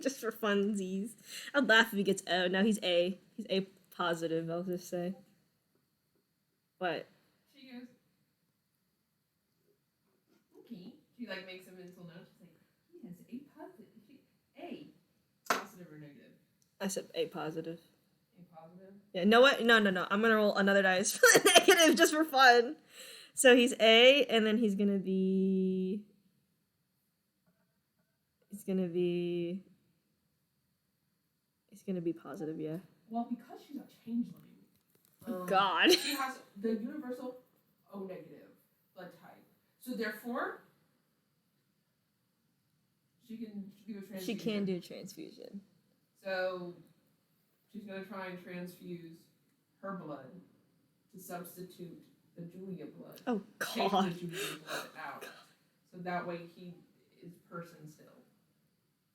Just for funsies. I'd laugh if he gets O. Now he's A. He's A positive, I'll just say. What? She goes, okay. She like makes a mental note. She's like, he has A positive. A positive or negative? I said A positive. A positive. Yeah, know what? No. I'm gonna roll another dice for the negative just for fun. So he's A, and then he's gonna be. He's gonna be positive, yeah. Well, because she's a changeling. God. She has the universal O negative blood type. So therefore, she can do a transfusion. She can do transfusion. So she's going to try and transfuse her blood to substitute the Julia blood. Oh Take God. the Julia blood out. So that way he is person still.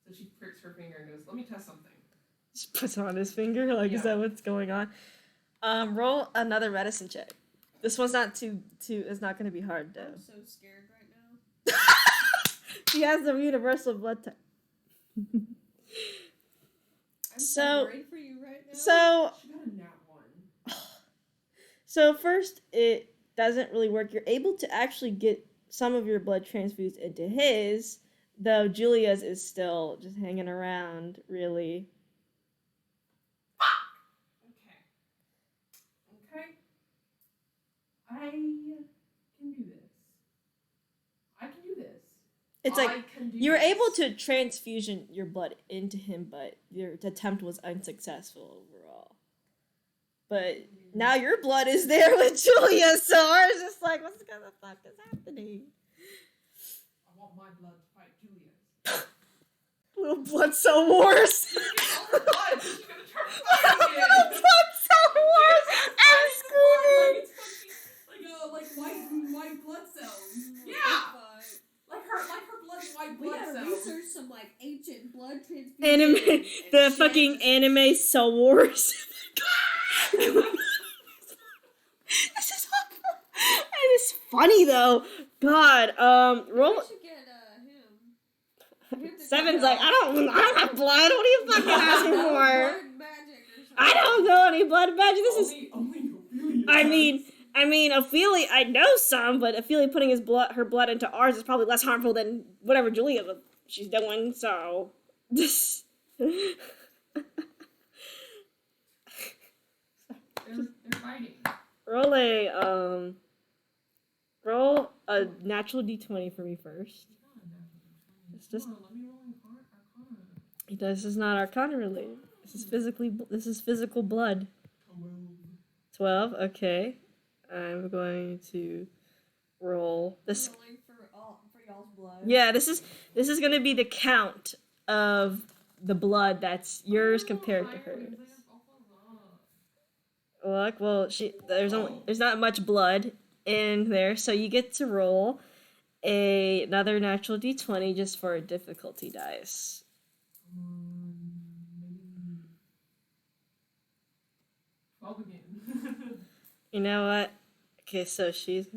So she pricks her finger and goes, let me test something. Just puts it on his finger. Like, is that what's going on? Roll another medicine check. This one's not too. It's not gonna be hard though. I'm so scared right now. She has the universal blood type. I'm so worried for you right now. So She got a nat 1. So first, it doesn't really work. You're able to actually get some of your blood transfused into his, though Julia's is still just hanging around, really. Okay. I can do this. It's I like, can do you were this. able to transfusion your blood into him, but your attempt was unsuccessful overall. But now your blood is there with Julia, so I was just like, what the fuck is happening? I want my blood to fight Julia's. Little blood cell wars. Blood, she's gonna turn black again. Blood cell wars. I'm screaming. Like white blood cells. Yeah. Fuck. Like her blood's white We blood gotta cells. research some like ancient blood transfusion. Anime, the fucking anime cell wars. This is awful. It is funny though. God, roll. We should get him. Seven's like, I don't have blood. What are you fucking asking for? Blood magic or something. I don't know any blood magic. This is. Only Ophelia I mean, Ophelia. I know some, but Ophelia putting her blood into ours is probably less harmful than whatever Julia she's doing. So, this. They're fighting. Roll a natural d20 for me first. It's just. Let me roll Arcana. This is not Arcana related. This is physical blood. 12. Okay. I'm going to roll this. Rolling for y'all's blood. Yeah, this is gonna be the count of the blood that's yours compared to hers. Look, well, there's not much blood in there, so you get to roll another natural d20 just for a difficulty dice. 12 again. You know what? Okay, so she's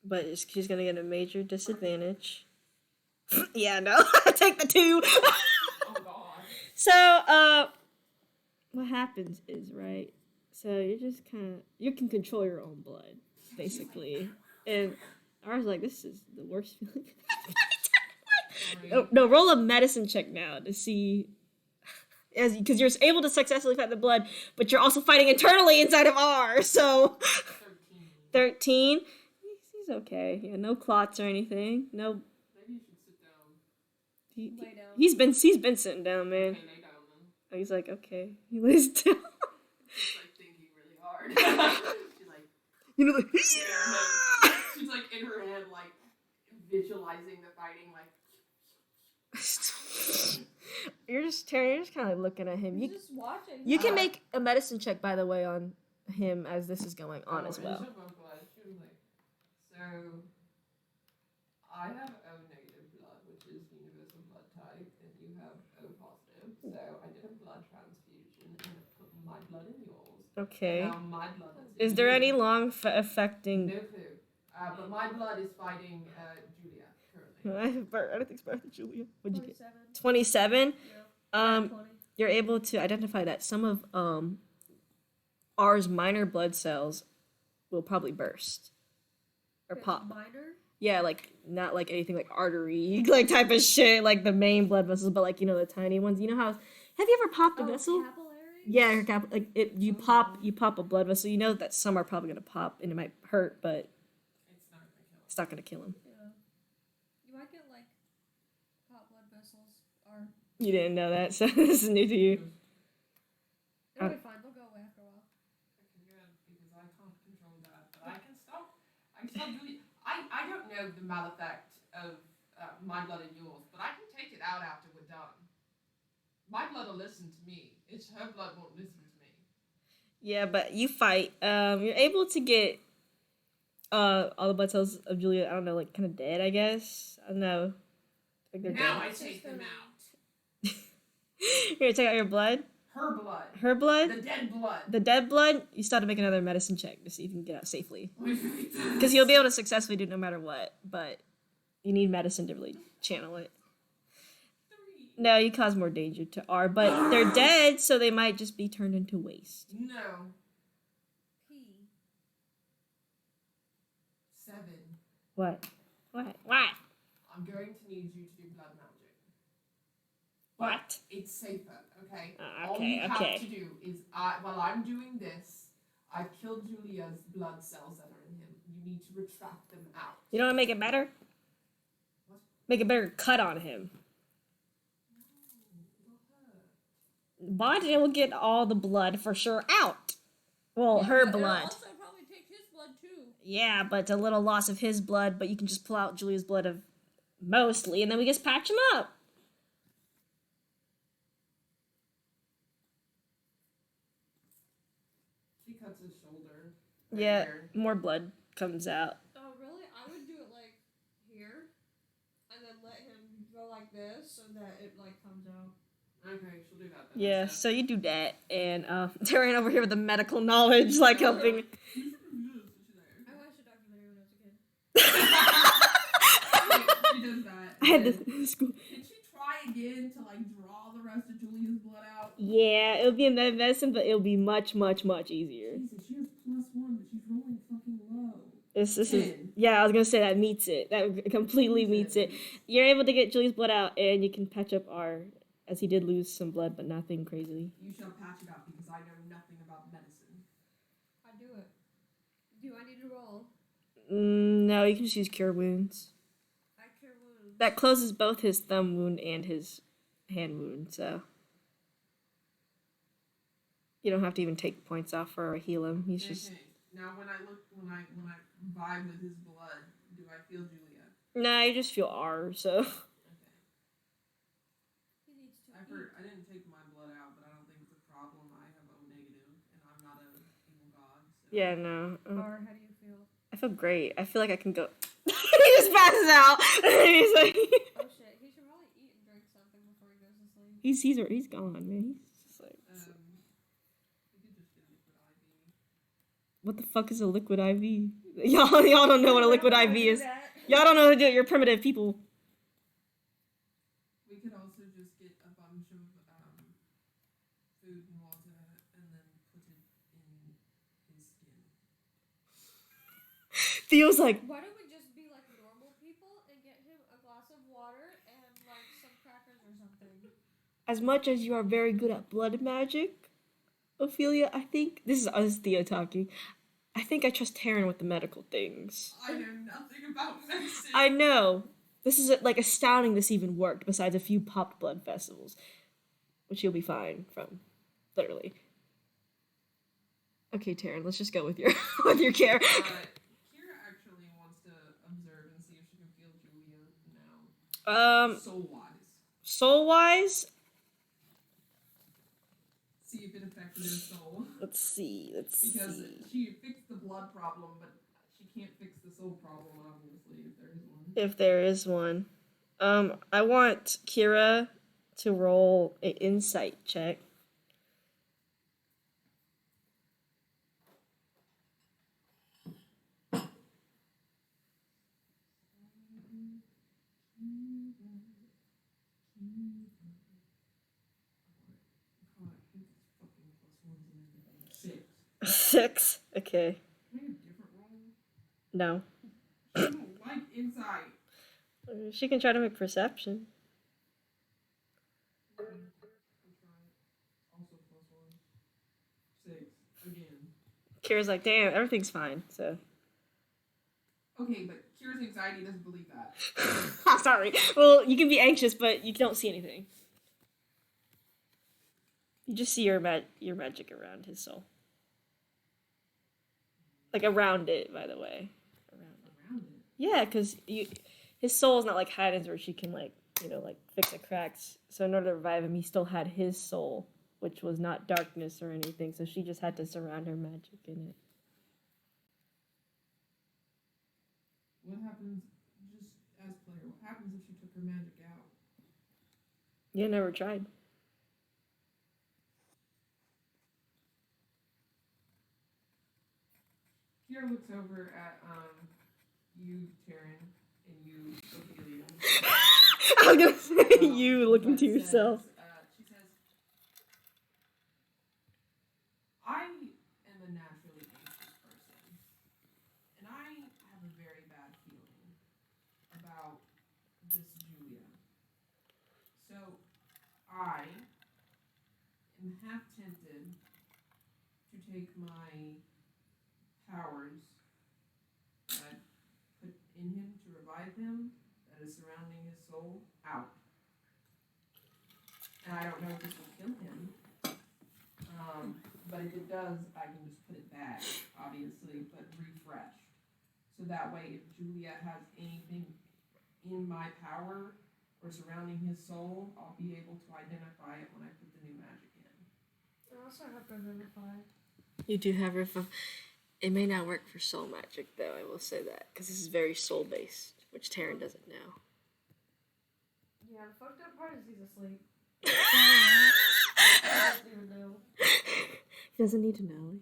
gonna get a major disadvantage. Yeah, no, take the 2. Oh God. So, what happens is, right, so you're just you can control your own blood, basically. And I was like, this is the worst feeling. Oh, no, roll a medicine check now to see as because you're able to successfully fight the blood, but you're also fighting internally inside of R. So 13. He's okay. Yeah, no clots or anything. No. Maybe you should sit down. Lay down. He's been sitting down, man. Okay, lay down then. Oh, he's like, okay. He lays down. She's like thinking really hard. She's like, You know, like, she's like in her head, like visualizing the fighting, like. you're just kind of like looking at him. He's just watching. You can make a medicine check, by the way, on him as this is going on as well. So, I have O negative blood, which is universal blood type, and you have O positive. So I did a blood transfusion and I put my blood in yours. Okay. Now my blood Is there any long affecting? No clue. But my blood is fighting Julia currently. I don't think it's better than Julia. What'd you get? 27. 27. Yeah. 20. You're able to identify that some of R's minor blood cells will probably burst or pop. Minor? Yeah, like not like anything like artery like type of shit, like the main blood vessels, but like the tiny ones. You know how? Have you ever popped a vessel? Capillaries? Yeah, her like it. You pop a blood vessel. You know that some are probably gonna pop and it might hurt, but It's not gonna kill him. it's not gonna kill him. Yeah. You might get like hot blood vessels or. You didn't know that, so this is new to you. It'll be fine. They'll go away after a while. Okay, good, because I can't control that, but I can stop Julia. I don't know the maleffect of my blood and yours, but I can take it out after we're done. My blood will listen to me. It's her blood won't listen to me. Yeah, but you fight. You're able to get all the blood cells of Julia. I don't know, like kind of dead. I guess I don't know. Like they're Now dead. I take them out. You're gonna take out your blood. Her blood. Her blood. The dead blood. The dead blood. You still have to make another medicine check to see if you can get out safely. Because you'll be able to successfully do it no matter what, but you need medicine to really channel it. 3. No, you cause more danger to R, but they're dead, so they might just be turned into waste. No. P. 7. What? What? I'm going to need you to do blood magic. What? It's safer, okay? Okay, All you have okay. to do is, while I'm doing this, I've killed Julia's blood cells that are in him. You need to retract them out. You don't want to make it better? What? Make a better cut on him. Bonded will get all the blood for sure out. Well, her blood. Also, probably take his blood too. Yeah, but it's a little loss of his blood, but you can just pull out Julia's blood of mostly, and then we just patch him up. She cuts his shoulder. Yeah, Here. more blood comes out. Oh, really? I would do it like here, and then let him go like this so that it like comes out. Okay, she'll do that then. Yeah, instead. so you do that, and Tyrion over here with the medical knowledge, like helping. You should do this, I watched a documentary when I was a kid. She does that. I had this And in school. Did she try again to like draw the rest of Julia's blood out? Yeah, it'll be in that medicine, but it'll be much, much, much easier. Jesus, she has +1, but she's rolling fucking low. This is 10. yeah. I was gonna say that meets it. That completely meets it. You're able to get Julia's blood out, and you can patch up R, as he did lose some blood, but nothing crazy. You shall patch it up because I know nothing about medicine. I do it. Do I need to roll? No, you can just use cure wounds. I cure wounds. That closes both his thumb wound and his hand wound, so you don't have to even take points off or heal him. He's just Okay. Now when I vibe with his blood, do I feel Julia? nah. You just feel R, so Okay. He needs to I've heard, I didn't take my blood out, but I don't think it's a problem. I have O negative, and I'm not a evil god. So. yeah, no. Or how do you feel? I feel great. I feel like I can go. He just passes out. He's like, Oh shit, he should probably eat and drink something before he goes to sleep. he's gone, man. He's just like, You could just get liquid IV. what the fuck is a liquid IV? Y'all don't know what a liquid IV is. Y'all don't know how to do it. You're primitive people. We could also just get a bunch of food and water and then put it in his skin. Feels like Why don't we just be like normal people and get him a glass of water and like some crackers or something? as much as you are very good at blood magic, Ophelia, I think this is us Theo talking. I think I trust Taryn with the medical things. I know nothing about medicine. I know. This is like astounding this even worked, besides a few popped blood festivals, which you'll be fine from, literally. Okay, Taryn, let's just go with your with your care. Kira actually wants to observe and see if she can feel Julia now. Soul wise. Soul wise. See if it affected her soul. Let's see. Because she fixed the blood problem, but she can't fix the soul problem, obviously, if there is one. If there is one. I want Kira to roll an insight check. Six. Okay. Can I get a different roll? No. She don't like insight. She can try to make perception. Also plus 1. 6. Again. Kira's like, damn, everything's fine, so. Okay, but Kira's anxiety doesn't believe that. Sorry. Well, you can be anxious, but you don't see anything. You just see your magic around his soul. Like around it, by the way. Around it? Yeah, because his soul is not like Haddon's where she can like fix the cracks. So in order to revive him, he still had his soul, which was not darkness or anything. So she just had to surround her magic in it. What happens, just as player, what happens if she took her magic out? You never tried. Kira looks over at you, Taryn, and you, Ophelia. I was gonna say you looking to yourself. She says, I am a naturally anxious person, and I have a very bad feeling about this Julia. So I am half tempted to take my powers that I put in him to revive him, that is surrounding his soul, out. And I don't know if this will kill him, but if it does, I can just put it back, obviously, but refreshed. So that way, if Julia has anything in my power or surrounding his soul, I'll be able to identify it when I put the new magic in. I also have Revivify. You do have Revivify. It may not work for soul magic, though, I will say that, because this is very soul-based, which Taryn doesn't know. Yeah, the fucked up part is he's asleep. He doesn't even know. He doesn't need to know.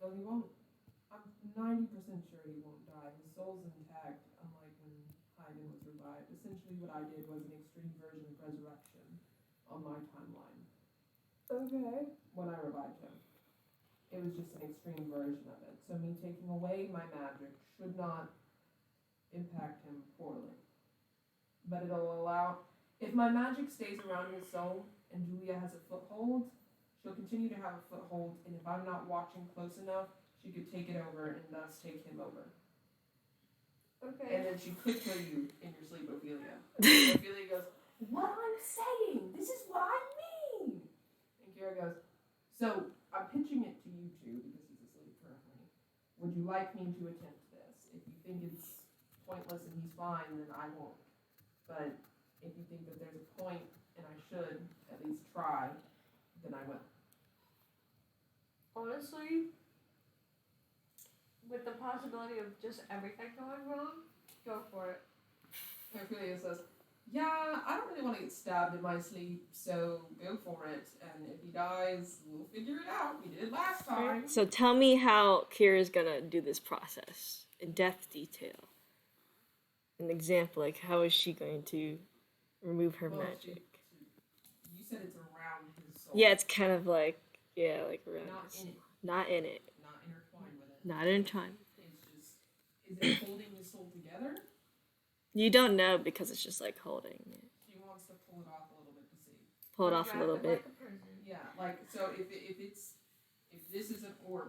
Well, he won't. I'm 90% sure he won't die. His soul's intact, unlike when Haydn was revived. Essentially, what I did was an extreme version of resurrection on my timeline. Okay. When I revived him. It was just an extreme version of it. So me taking away my magic should not impact him poorly. But it'll allow, if my magic stays around his soul and Julia has a foothold, she'll continue to have a foothold, and if I'm not watching close enough, she could take it over and thus take him over. Okay. And then she could kill you in your sleep, Ophelia. And Ophelia goes, what I'm saying, this is what I mean. And Kira goes, so I'm pitching it to you two because he's asleep currently. Would you like me to attempt this? If you think it's pointless and he's fine, then I won't. But if you think that there's a point and I should at least try, then I will. Honestly, with the possibility of just everything going wrong, go for it. And Ophelia says, yeah, I don't really want to get stabbed in my sleep, so go for it. And if he dies, we'll figure it out. We did last time. So tell me how Kira's gonna do this process in depth detail. An example, like how is she going to remove her magic? You said it's around his soul. Yeah, it's kind of like, like around Not his in it. Not in it. Not intertwined with it. Not intertwined. It's just, is it holding his soul together? You don't know because it's just like holding it. She wants to to pull it off a little bit to see. Pull it off a little bit. Like a prison. Yeah, like so if this is an orb,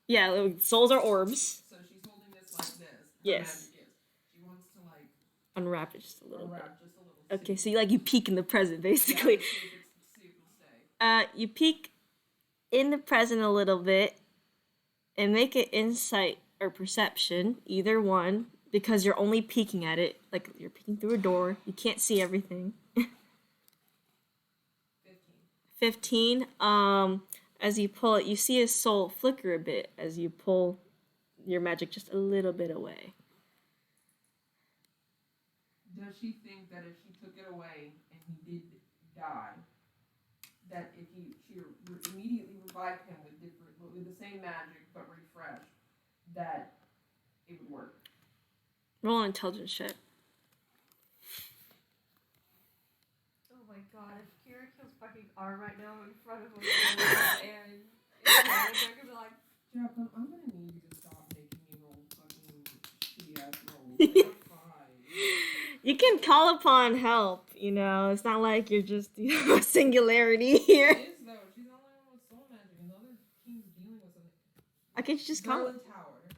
Yeah, souls are orbs. so she's holding this like this. Her Yes. magic is. She wants to like Unwrap it just a little bit. unwrap just a little. Okay, so you peek in the present, basically. Yeah, see if it'll stay. You peek in the present a little bit and make it insight or perception, either one, because you're only peeking at it. Like, you're peeking through a door. You can't see everything. 15. As you pull it, you see his soul flicker a bit as you pull your magic just a little bit away. Does she think that if she took it away and he did die, that if she immediately revived him with the same magic but refreshed, that it would work? Roll an intelligence check. Oh my god, if Kira kills fucking R right now in front of him and they're gonna be like, Jeff, I'm gonna need you to stop making me roll fucking shitty ass rolls. Like, I'm fine. You can call upon help, It's not like you're just, a singularity here. It is though. She's the only one with soul magic, and the other team's dealing with something. I can just call it. Garland Tower.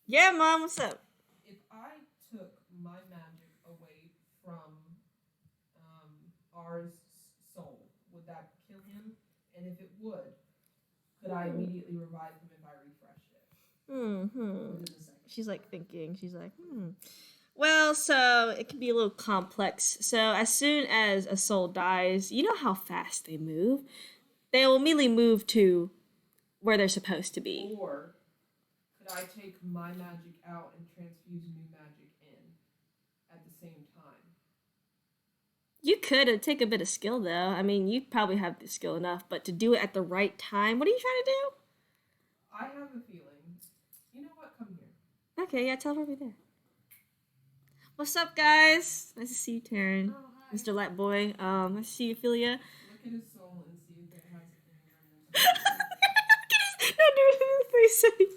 Yeah, Mom, what's up? If I took my magic away from R's soul, would that kill him? And if it would, could I immediately revive him if I refreshed it? Within a second. She's like thinking. She's like, Well, so it can be a little complex. So as soon as a soul dies, you know how fast they move. They will immediately move to where they're supposed to be. Or could I take my magic out and transfuse new magic in at the same time? You could. It'd take a bit of skill, though. I mean, you probably have the skill enough, but to do it at the right time, what are you trying to do? I have a feeling. You know what? Come here. Okay, yeah, teleport me there. What's up, guys? Nice to see you, Taryn. oh, hi. Mr. Lightboy. Nice to see you, Ophelia. Look at his soul and see if it has any Don't do it in his face.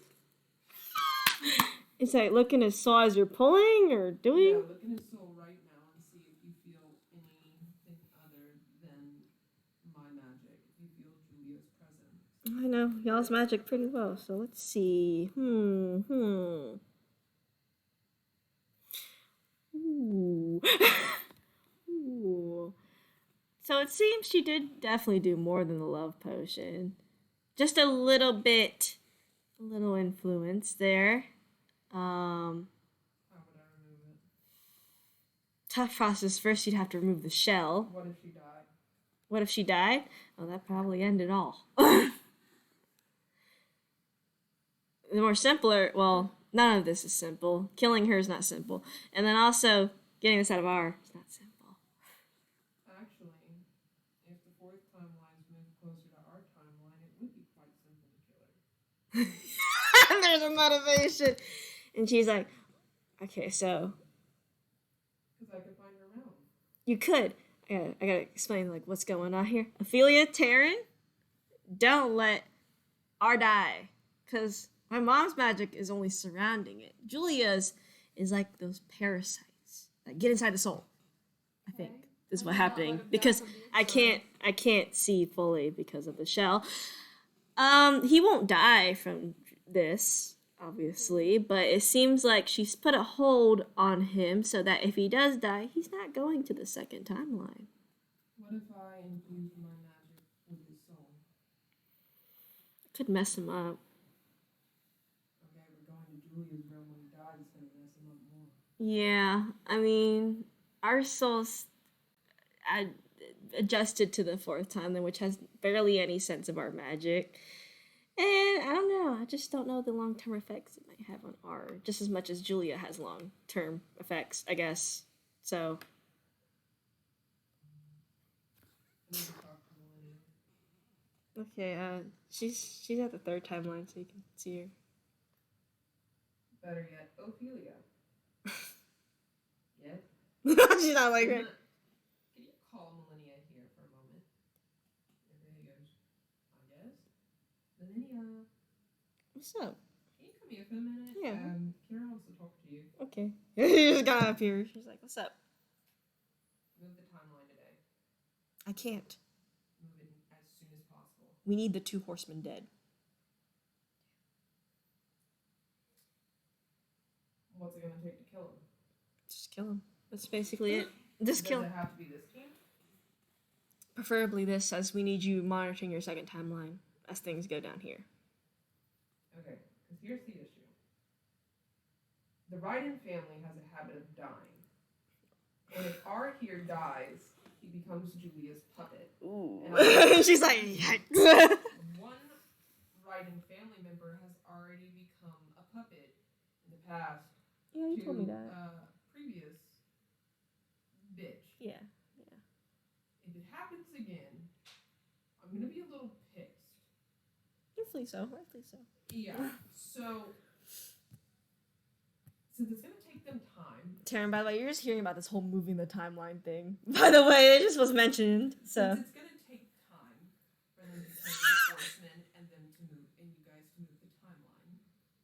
It's like looking as saw as you're pulling or doing. Yeah, look at his soul right now and see if you feel anything other than my magic. If you feel Julia's presence. I know y'all's magic pretty well, so let's see. Ooh. Ooh. So it seems she did definitely do more than the love potion. Just a little bit, a little influence there. How would I remove it? Tough process. First, you'd have to remove the shell. What if she died? What if she died? Oh, that probably ended all. The more simpler, well, none of this is simple. Killing her is not simple. And then also, getting this out of R is not simple. Actually, if the fourth timeline's moved closer to our timeline, it would be quite simple to kill her. There's a motivation. And she's like, okay, so Because I could find her mouth. you could. I gotta explain like what's going on here. Ophelia, Taryn, don't let R die. Because my mom's magic is only surrounding it. Julia's is like those parasites that get inside the soul. I think is what's happening. Because I can't see fully because of the shell. He won't die from this, obviously, but it seems like she's put a hold on him so that if he does die, he's not going to the second timeline. What if I infused my magic with his soul? Could mess him up. Okay, we're going to Julia's realm when he dies, it's going to mess him up more. Yeah, I mean, our souls adjusted to the fourth timeline, which has barely any sense of our magic. And I don't know. I just don't know the long-term effects it might have on R, just as much as Julia has long-term effects, I guess. So, I need to talk to Millennium. okay. She's at the third timeline, so you can see her. Better yet, Ophelia. Yes? She's not like her. Can you call Millennia here for a moment? And then he goes, yes? Millennia, What's up? can you come here for a minute? Yeah. Kira wants to talk to you. Okay. You just got up here. She's like, "What's up?" Move the timeline to I can't. Move it as soon as possible. We need the 2 horsemen dead. What's it gonna take to kill him? Just kill him. That's basically it. Just Does kill it him. have to be this team? Preferably this, as we need you monitoring your second timeline as things go down here. Okay, because here's the issue. The Raiden family has a habit of dying. And if R here dies, he becomes Julia's puppet. Ooh. And She's like, yikes. one Raiden family member has already become a puppet in the past Yeah, you to told me that. previous bitch. Yeah. If it happens again, I'm gonna be a little pissed. Rightfully so. Yeah. So since it's gonna take them time. Taryn, by the way, you're just hearing about this whole moving the timeline thing. By the way, it just was mentioned. So. Since it's gonna take time for them to kill the horsemen and them to move and you guys to move the timeline.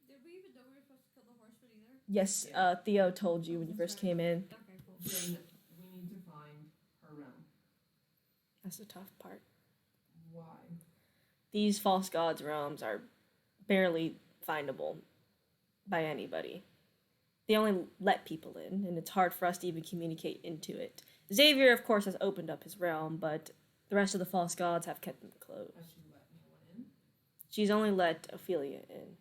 Did we even know we were supposed to kill the horseman either? Yes, Theo told you when you first came in. Okay, cool. Then we need to find her realm. That's the tough part. Why? These false gods' realms are barely findable by anybody. They only let people in, and it's hard for us to even communicate into it. Xavier, of course, has opened up his realm, but the rest of the false gods have kept them closed. Has she let anyone in? She's only let Ophelia in.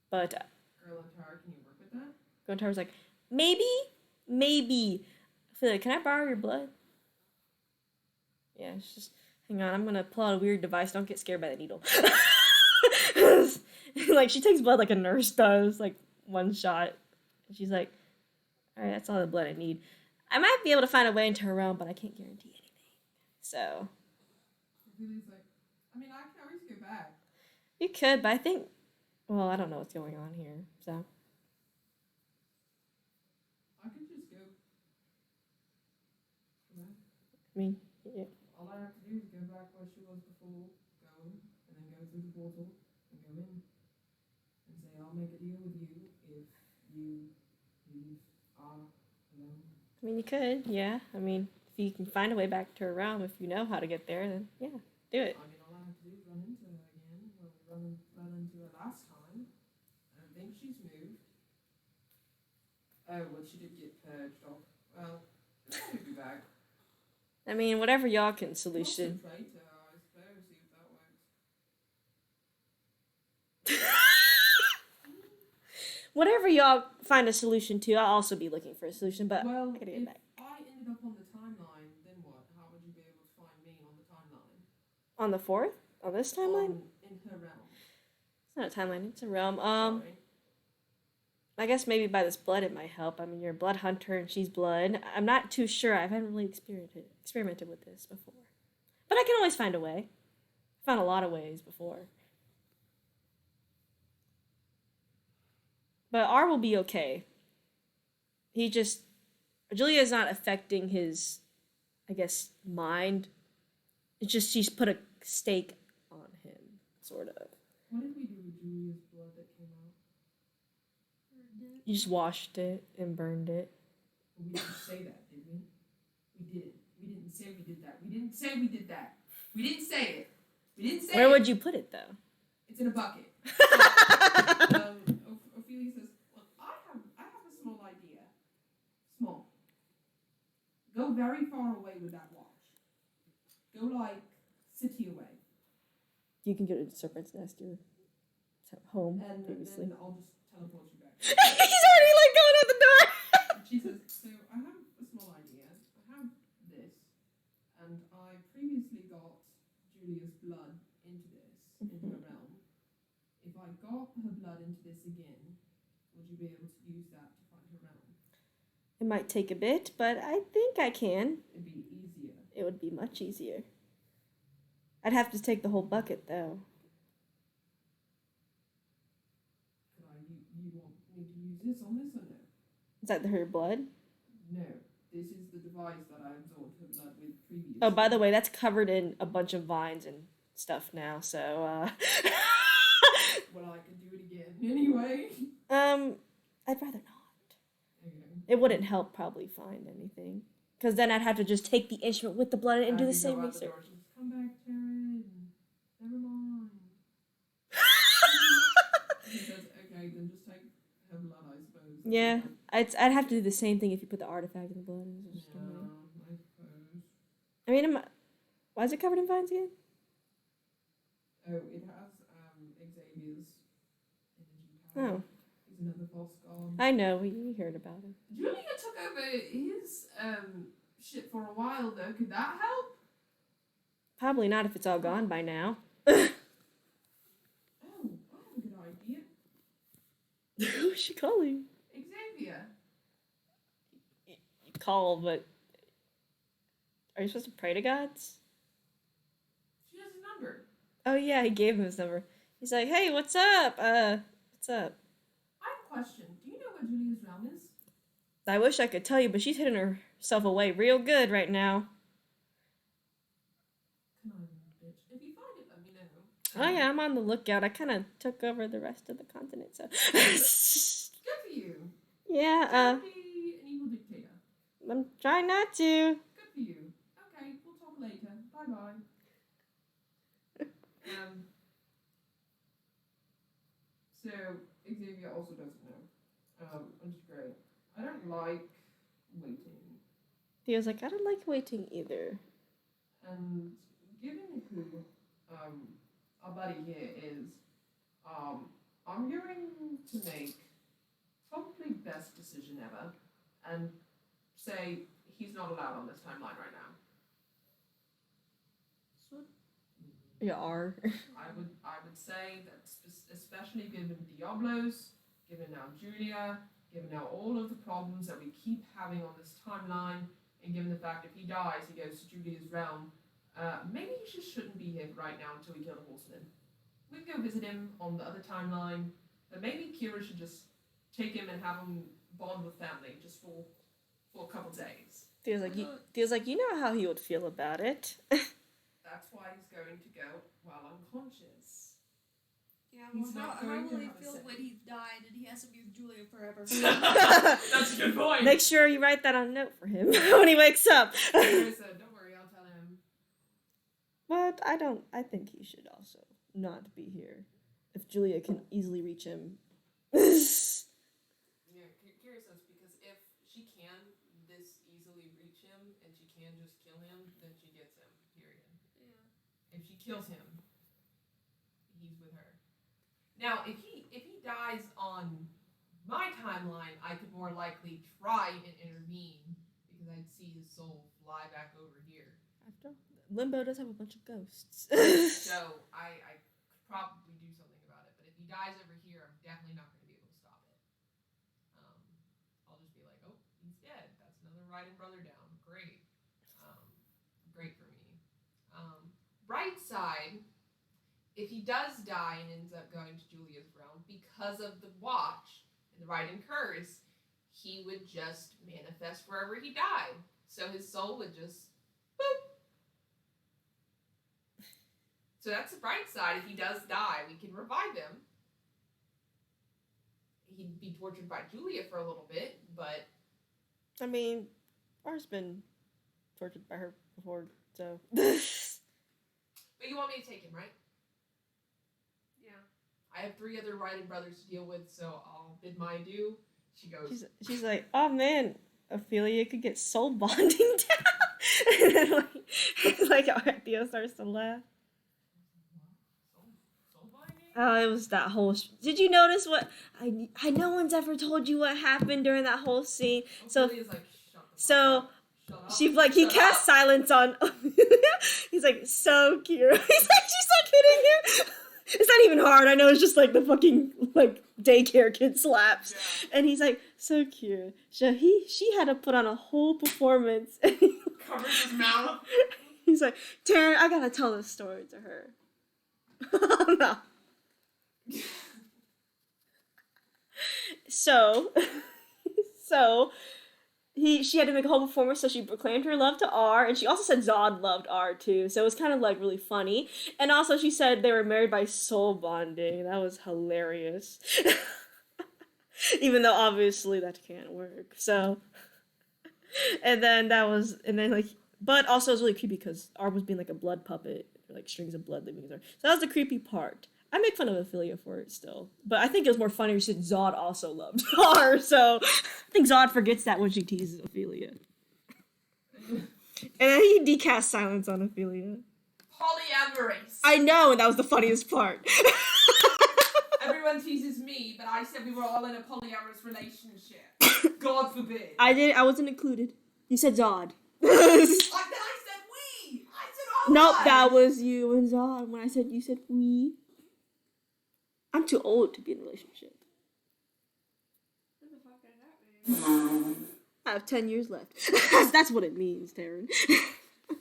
But Girl and Tara, can you work with that? Gontar was like, maybe. Ophelia, can I borrow your blood? Yeah, it's just, hang on, I'm gonna pull out a weird device. Don't get scared by the needle. Like, she takes blood like a nurse does, like, one shot. And she's like, alright, that's all the blood I need. I might be able to find a way into her realm, but I can't guarantee anything. So. Lily's like, I mean, I can always go back. You could, but I think, well, I don't know what's going on here, so. I could just go. Yeah. I mean, yeah. All I have to do is go back where she was before, go, and then go through the portal, and go in. And say, I'll make a deal with you if you leave alone. I mean, you could, yeah. I mean, if you can find a way back to her realm, if you know how to get there, then yeah, do it. I mean, all I have to do is run into her again. Well, run into her last time. I don't think she's moved. Oh, well, she did get purged off. Well, she'll be back. I mean, whatever y'all can solution. Traitor, I suppose, see if that works. Whatever y'all find a solution to, I'll also be looking for a solution, but Well, I gotta get if back. I ended up on the timeline, then what? How would you be able to find me on the timeline? On the 4th? On this timeline? In her realm. It's not a timeline, it's a realm. Sorry. I guess maybe by this blood it might help. I mean, you're a blood hunter and she's blood. I'm not too sure. I haven't really experimented with this before. But I can always find a way. I found a lot of ways before. But R will be okay. Julia is not affecting his, I guess, mind. It's just she's put a stake on him, sort of. What did we do with Julia's blood that came out? You just washed it and burned it. We didn't say that, did we? We didn't. We didn't say we did that. We didn't say we did that. We didn't say it. We didn't say Where it. would you put it, though? It's in a bucket. Ophelia says, "Look, I have a small idea. Small. Go very far away with that watch. Go like city away, You can go to the Serpent's Nest, your home and previously. then I'll just teleport you back." He's already like going out the door. And she says, "So I have a small idea. I have this, and I previously got Julia's blood into this in her realm. If I got her blood into this again, would you be able to use that to find her realm? It might take a bit, but I think I can. It'd be easier." It would be much easier. I'd have to take the whole bucket, though. You want me to use this on this or no? Is that her blood? No. This is the device that I absorbed her blood with previously. Oh, by the way, that's covered in a bunch of vines and stuff now, so, Well, I could do it again anyway. I'd rather not. Okay. It wouldn't help probably find anything. Because then I'd have to just take the instrument with the blood and do the same research. research. Come back, Taryn. Never mind. He says, okay, then just take her blood, I suppose. Yeah, I'd have to do the same thing if you put the artifact in the blood. Yeah, I suppose. I mean, why is it covered in vines again? Oh, it has Xavier's energy power. Oh, He's another false god. I know. We heard about it. Julia took over his shit for a while though. Could that help? Probably not if it's all gone by now. Oh, good idea. Who should call you? Xavier. You call, but are you supposed to pray to gods? She has his number. Oh yeah, he gave him his number. He's like, hey, what's up? What's up? I have a question. Do you know where Julia's realm is? I wish I could tell you, but she's hidden herself away real good right now. Come on, bitch. If you find it, let me know. Oh yeah, I'm on the lookout. I kind of took over the rest of the continent, so. Good for you. Yeah, Don't be an evil dictator. I'm trying not to. Good for you. Okay, we'll talk later. Bye bye. So Xavier also doesn't know, which is great. I don't like waiting, He was like, I don't like waiting either. and given who our buddy here is, I'm going to make probably best decision ever, and say he's not allowed on this timeline right now. You are. I would say that especially given Diablos, given now Julia, given now all of the problems that we keep having on this timeline, and given the fact if he dies, he goes to Julia's realm, maybe he just shouldn't be here right now until we kill the horseman. We can go visit him on the other timeline, but maybe Kira should just take him and have him bond with family just for a couple days. Feels like you know how he would feel about it. That's why he's going to go while unconscious. Yeah, He's well, not how going to will he have a feel say. when he's died and he has to be with Julia forever? That's a good point. Make sure you write that on a note for him when he wakes up. Marissa, don't worry, I'll tell him. But I think he should also not be here. If Julia can easily reach him. Yeah, curious us because if she can this easily reach him and she can just kill him, then she gets him. Period. Yeah. If she kills him, he's with her. Now, if he dies on my timeline, I could more likely try and intervene because I'd see his soul fly back over here. After all, Limbo does have a bunch of ghosts. So I could probably do something about it. But if he dies over here, I'm definitely not going to be able to stop it. I'll just be like, oh, he's dead. That's another riding brother down. Great. Great for me. Right side, if he does die and ends up going to Julia's realm because of the watch and the riding curse, he would just manifest wherever he died. So his soul would just boop. So that's the bright side. If he does die, we can revive him. He'd be tortured by Julia for a little bit, but I mean, Bar's been tortured by her before, so. But you want me to take him, right? Yeah. I have 3 other riding brothers to deal with, so I'll bid my adieu. She goes, She's like, oh man, Ophelia could get soul bonding down. And then like Theo starts to laugh. soul binding? Oh, it was that whole. Did you notice what? I no one's ever told you what happened during that whole scene. So Ophelia's like, shut the fuck so up. Shut up. she like he Shut cast up. silence on. He's like so cute. He's like she's like hitting him. It's not even hard. I know it's just like the fucking like daycare kid slaps. Yeah. And he's like so cute. So she had to put on a whole performance. Covers his mouth. He's like, Taryn, I gotta tell this story to her. No. So she had to make a whole performance, so she proclaimed her love to R, and she also said Zod loved R too, so it was kind of like really funny. And also she said they were married by soul bonding. That was hilarious. Even though obviously that can't work. So And then like, but also it was really creepy because R was being like a blood puppet, like strings of blood leaving his arm. So that was the creepy part. I make fun of Ophelia for it still, but I think it was more funny since Zod also loved R. So I think Zod forgets that when she teases Ophelia, and then he decasts silence on Ophelia. Polyamorous. I know, and that was the funniest part. Everyone teases me, but I said we were all in a polyamorous relationship. God forbid. I wasn't included. You said Zod. Like then I said we. I said all. Nope, guys. that was you and Zod. When I said you said we. I'm too old to be in a relationship. What the fuck did that mean? I have 10 years left. That's what it means, Taryn. Fun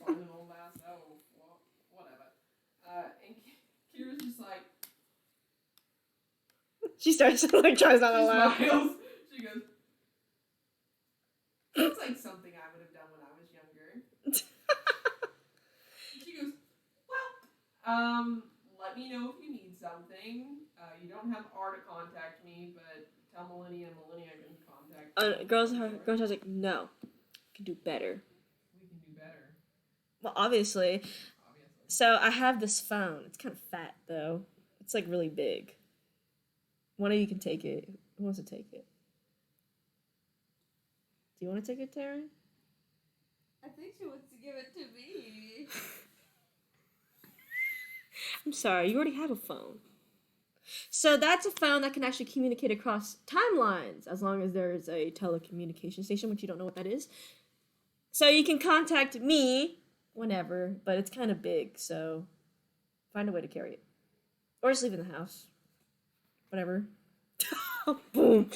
and all that. Oh, well, whatever. And Kira's just like. She starts to like tries not to She laugh. smiles. She goes. Sounds like something I would have done when I was younger. She goes, well, let me know if you need something. You don't have R to contact me, but tell Millennia can contact me. Girls are like, no, we can do better. We can do better. Well, obviously. So I have this phone. It's kind of fat though. It's like really big. One of you can take it. Who wants to take it? Do you want to take it, Taryn? I think she wants to give it to me. I'm sorry, you already have a phone. So that's a phone that can actually communicate across timelines as long as there is a telecommunication station, which you don't know what that is. So you can contact me whenever, but it's kind of big, so find a way to carry it. Or just leave it in the house. Whatever. Boom.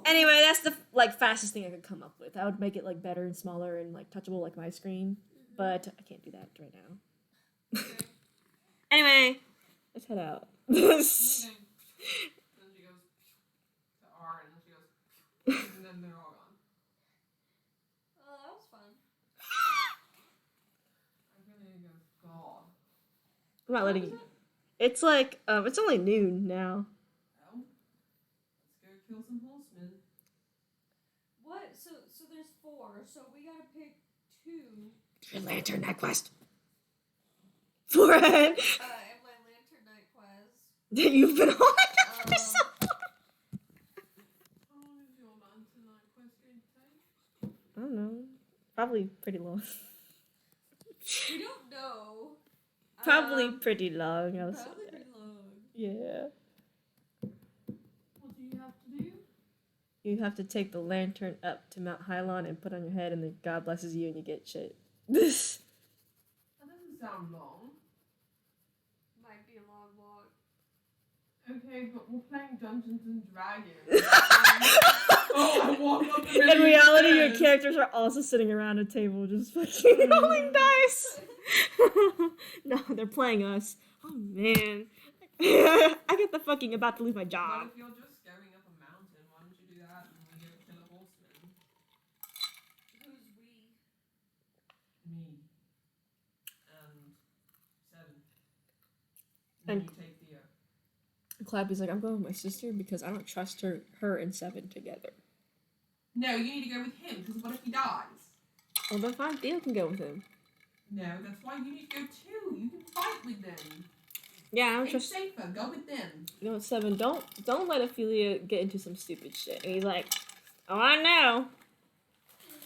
Anyway, that's the fastest thing I could come up with. I would make it like better and smaller and like touchable like my screen, but I can't do that right now. Anyway, let's head out. Then she goes to R, and then she goes, and then they're all gone. Oh, that was fun. I'm gonna go, God. I'm not letting you. It's like it's only noon now. Well, let's go kill some horsemen. What? So there's 4. So we gotta pick 2. Lantern Night Quest. Forehead. And my Lantern Night Quest. That you've been on episode. How long is your Lantern Night Quest going to take? I don't know. Probably pretty long. We don't know. Probably pretty long. I'll say Probably that. pretty long. Yeah. What do you have to do? You have to take the lantern up to Mount Hylon and put on your head, and then God blesses you, and you get shit. This. That doesn't sound long. Might be a long walk. Okay, but we're playing Dungeons and Dragons. Oh, I walk up the In reality, your characters are also sitting around a table just fucking rolling dice. No, they're playing us. Oh man. I get the fucking about to lose my What job. if you're just going up a mountain? Why don't you do that and we get to kill a horseman? Who's we? Me. And 7. And- you take the Clappy's like, I'm going with my sister because I don't trust her and Seven together. No, you need to go with him, because what if he dies? Well, then fine, Theo can go with him. No, that's why you need to go too. You can fight with them. Yeah, I don't It's trust. safer. Go with them. You know what, Seven? Don't let Ophelia get into some stupid shit. And he's like, oh, I know.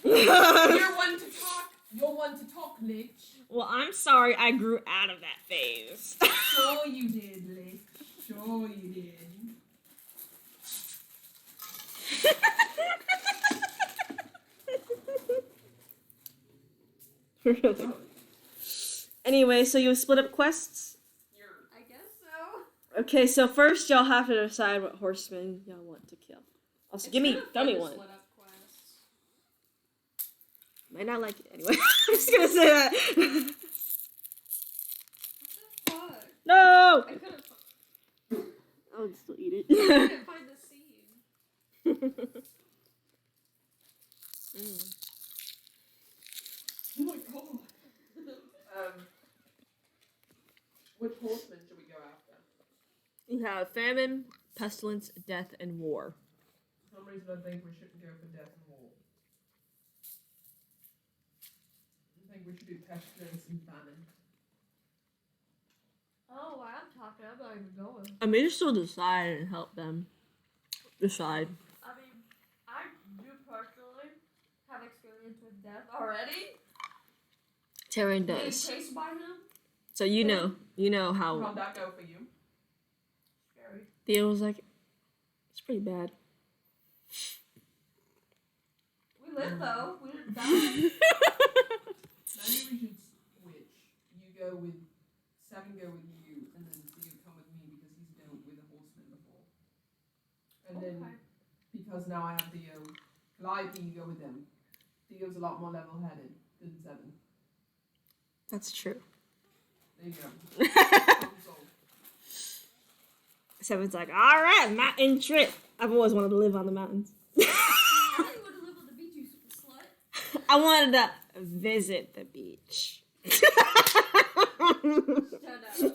You're one to talk. You're one to talk, Lich. Well, I'm sorry I grew out of that phase. Sure you did, Lich. Sure you did. Anyway, so you split up quests? I guess so. Okay, so first y'all have to decide what horseman y'all want to kill. Also, It's tell me kinda one. split up quests. Might not like it anyway. I'm just gonna say that. What the fuck? No! I couldn't, I'll still eat I it. couldn't find the scene. Mm. Oh my god. Which horseman should we go after? You have famine, pestilence, death, and war. For some reason I think we shouldn't go for death and war. think we should do pestilence and famine. Oh, I'm talking. I'm not even going. I mean, just still decide and help them decide. I mean, I do personally have experience with death already. Taryn Being does. chased by him. So you know How'd how that go for you? Scary. Theo was like, it's pretty bad. We live though. We didn't die. Maybe we should switch. You go with Seven, go with you, and then Theo come with me because he's dealt with a horseman before. And then Okay. because now I have Theo, Calliope, you go with them. Theo's a lot more level-headed than Seven. That's true. There you go. Problem solved. Seven's like, all right, mountain trip. I've always wanted to live on the mountains. I thought you wanted to live on the beach, you slut. I wanted to visit the beach. Shut up.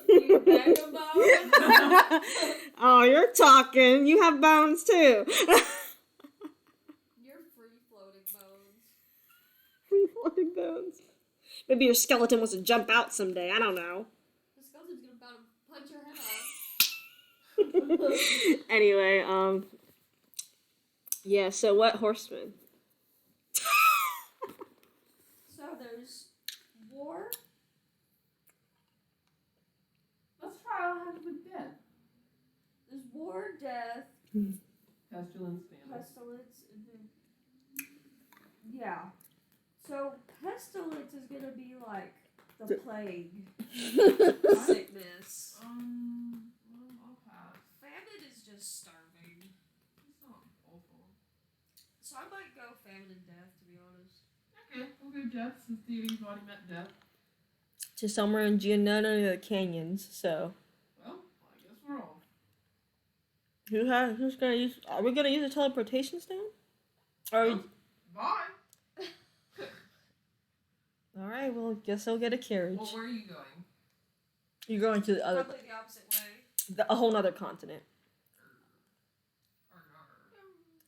You vagabond. Oh, you're talking. You have bones too. You're free floating bones. Free floating bones. Maybe your skeleton wants to jump out someday. I don't know. The skeleton's gonna about to punch your head off. Anyway, yeah. So what horseman? So there's war. Let's try our hand with death. There's war, death, Pestilence, famine. pestilence, and then yeah. So pestilence is gonna be like the plague, sickness. I'll pass. Famine is just starving. It's not awful. So I might go famine and death, to be honest. Okay, we'll go death since Theo's already met death. To somewhere in none of the canyons. So Well, I guess we're off. who's gonna use? Are we gonna use a teleportation stone? Or Well, bye. all right. Well, guess I'll get a carriage. Well, where are you going? You're going to the other, Probably the opposite way. a whole other continent.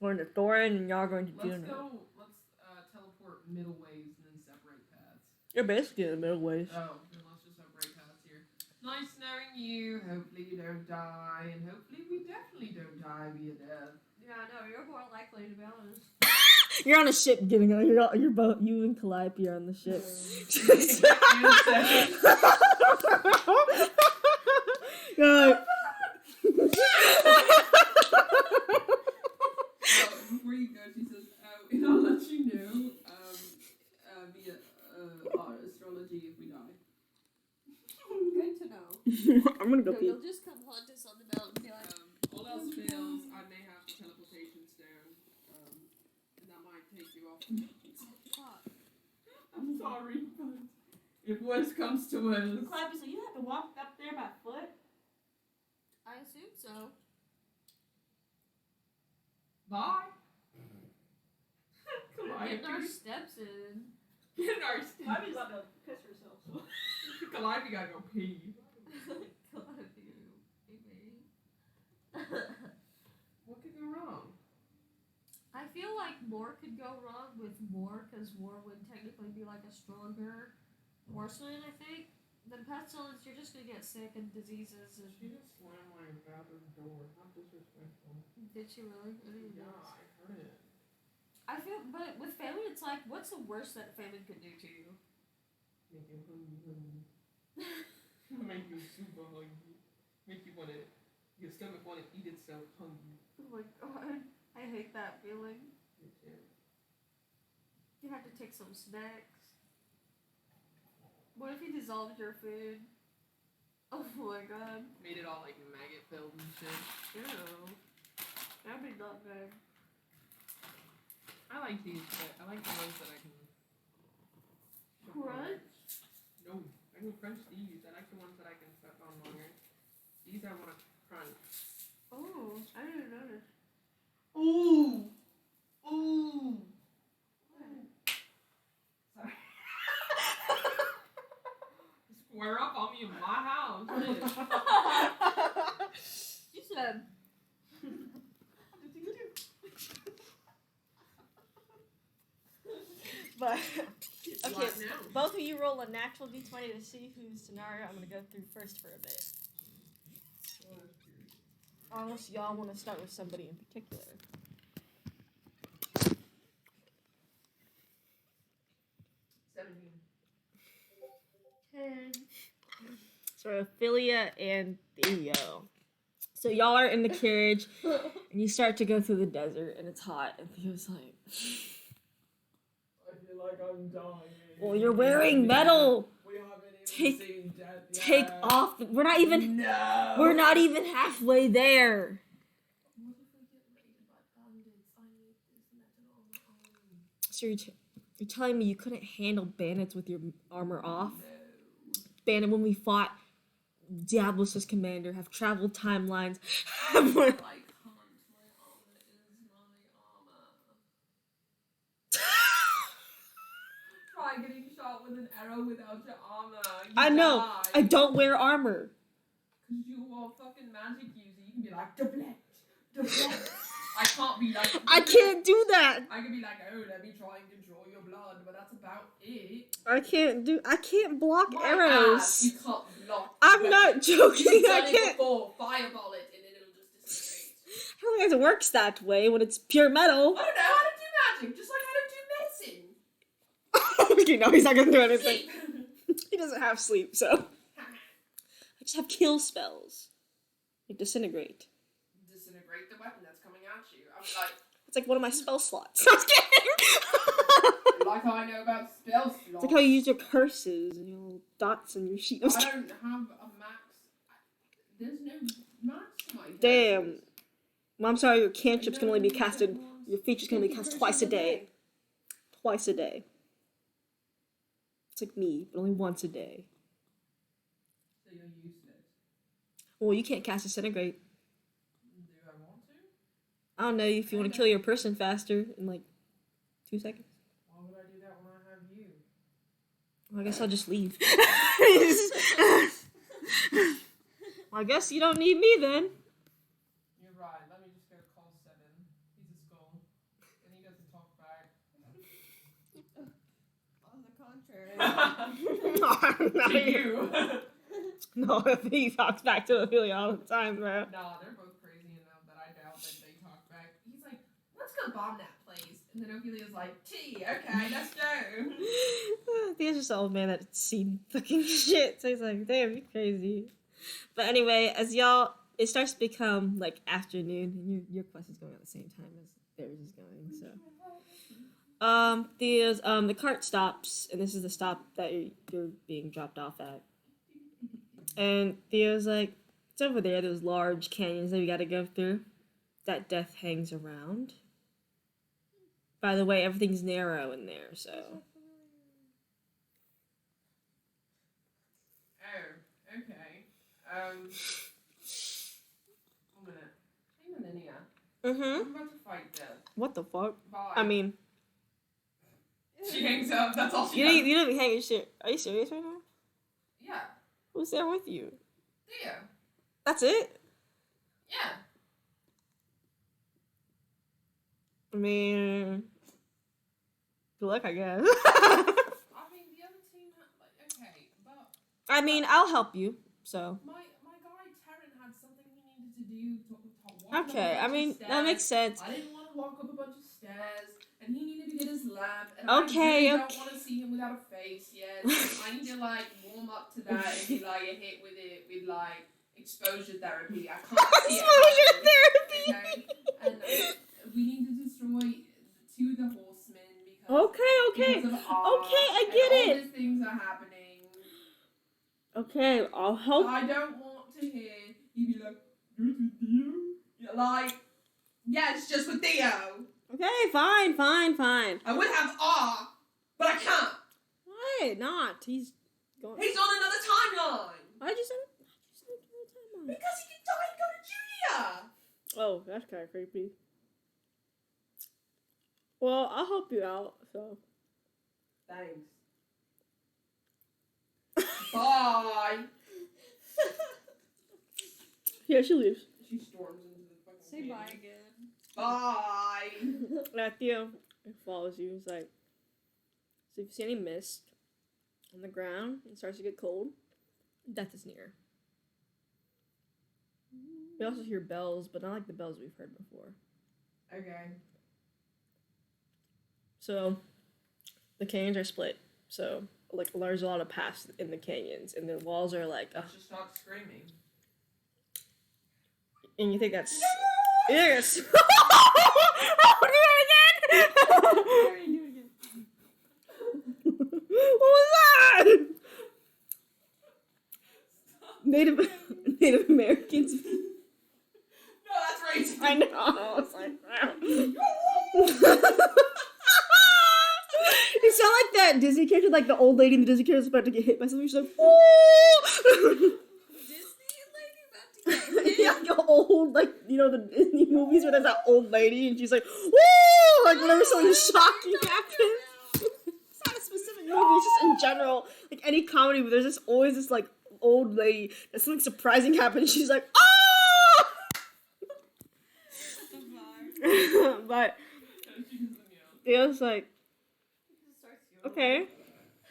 We're in the Thorin, and y'all are going to do Let's it. go. Let's teleport middle ways and then separate paths. You're basically in the middle ways. Oh, then let's just separate paths here. Nice knowing you. Hopefully you don't die, and hopefully we definitely don't die via death. Yeah, I know. You're more likely, to be honest. You're on a ship getting on your boat. You and Calliope are on the ship. You're like, Before you go, she says, and I'll let you know via astrology if we die. Good to know. I'm gonna go No, pee. you'll just come haunt us on the mountain and be like, All else fails, I may have the teleportation stone, and that might take you off the mountains. fuck. I'm sorry, but if worse comes to worse. Calliope, so you have to walk up there by foot? I assume so. Bye. Getting our Calliope. steps in. Get our steps. Calliope's about to piss herself. So. Calliope gotta go pee. What could go wrong? I feel like more could go wrong with war, because war would technically be like a stronger horseman, I think. Than pestilence, you're just gonna get sick and diseases. And She just slammed my bathroom door. How disrespectful. did she really? I didn't Yeah, know. I heard it. I feel, but with famine, it's like, what's the worst that famine could do to you? Make you hungry. Make you super hungry. Make you wanna, your stomach wanna eat itself hungry. Oh my god, I hate that feeling. Me too. You have to take some snacks. What if you dissolved your food? Oh my god. Made it all like maggot filled and shit. Ew. That'd be not good. I like these, but I like the ones that I can Crunch? No, I can crunch these. I like the ones that I can suck on longer. These I want to crunch. Oh, I didn't notice. Ooh! Ooh! Sorry. Square up on me in my house. You said. But Okay, What now? both of you roll a natural d20 to see whose scenario I'm gonna go through first for a bit. Unless y'all want to start with somebody in particular. 17. 10. So Ophelia and Theo. So y'all are in the carriage, and you start to go through the desert, and it's hot, and Theo's like, I feel like I'm dying. well, you're wearing metal! We haven't even Take- seen death yet. Take off! We're not even halfway there! What if we get raided by bandits? I need this metal on my arm. So you're telling me you couldn't handle bandits with your armor off? No. Bandit, when we fought Diablos' commander, have traveled timelines, I can't. My armor is my armor. Try getting shot with an arrow without your armor. You I know. die. I don't wear armor. Cause you are fucking magic user. You can be like, deflect. I can't be like. I can't do that. I can be like, oh, let me try and control your blood, but that's about it. I can't block My arrows. ass, you can't block. I'm weapons. not joking. You've I done it can't. before. Fireball it, and then it'll just disintegrate. I don't think it works that way when it's pure metal. I don't know how to do magic, just like how to do medicine. Okay, no, he's not gonna do anything. Sleep. He doesn't have sleep, so I just have kill spells, like disintegrate. Disintegrate the weapon that's coming at you. I'm like, It's like one of my spell slots. I'm just kidding. like how I know about spell slots. It's like how you use your curses and your little dots and your sheet. I don't have a max. There's no max to my Damn. curses. Well, I'm sorry, your cantrips I can only be know, casted. but once. Your features can only be Can't cast curse twice a every day. Twice a day. It's like me, but only once a day. So you're useless. Well, you can't cast disintegrate. Do I want to? I don't know if you want to kill your person faster in like 2 seconds. Why would I do that when I have you? Well, I guess I'll just leave. Well, I guess you don't need me then. You're right. Let me just go call 7. He's a skull. And he doesn't talk back. On the contrary. To you. No, he talks back to Ophelia all the time, bro. Nah, they're both crazy enough that I doubt that they talk back. He's like, let's go bomb that place. And then Ophelia's like, gee, okay, let's go. He's just an old man that's seen fucking shit. So he's like, damn, you crazy. But anyway, as y'all, it starts to become like afternoon, and your quest is going at the same time as theirs is going. So, Theo's the cart stops, and this is the stop that you're being dropped off at. And Theo's like, it's over there. Those large canyons that we got to go through. That death hangs around. By the way, everything's narrow in there, so. Oh, okay. A minute. Hang on in here. Mm-hmm. I'm about to fight death. What the fuck? Bye. I mean, she hangs up. That's all she you does. didn't even hang your shit. Are you serious right now? Yeah. Who's there with you? Theo. That's it? Yeah. I mean, good luck, I guess. I mean, the other team had, like, okay, but I mean, I'll help you, so. my guy Taryn had something he needed to do to walk up a Okay, I bunch of mean, stairs. that makes sense. I didn't want to walk up a bunch of stairs, and he needed to get his lamp, and Okay, I really okay. don't want to see him without a face yet. I need to, like, warm up to that and be, like, a hit with it with, like, exposure therapy. I can't see it Exposure happen, therapy! okay? And we need to destroy two of the horsemen because Okay. because of R, Okay, I and get all it. these things are happening. Okay, I'll help. I don't want to hear you be like, "You're with Theo?" You're like, yeah, it's just with Theo. Okay, fine. I would have R, but I can't. Why not? He's going. He's on another timeline. Why'd you send him to the timeline? Because he can die and go to Junior. Oh, that's kind of creepy. Well, I'll help you out, so. Thanks. Bye. Yeah, she leaves. She storms into the fucking Say cave. bye again. Bye. Theo follows you. He's like, So if you see any mist on the ground, it starts to get cold, death is near. We also hear bells, but not like the bells we've heard before. Okay. So the canyons are split. So like there's a lot of paths in the canyons, and the walls are like. Let's just start screaming. And you think that's yes. Oh, do it again. What was that? Native Americans. No, that's racist. I know. It's like, you sound like that Disney character, like the old lady in the Disney character is about to get hit by something. She's like, "Oh!" Yeah, like the old, like, you know, the Disney movies where there's that old lady and she's like, "Woo!" Like whenever something shocking happens. It's not a specific movie, it's just in general. Like any comedy, but there's just always this like old lady that something surprising happens. She's like, "Oh!" But Theo's like, okay.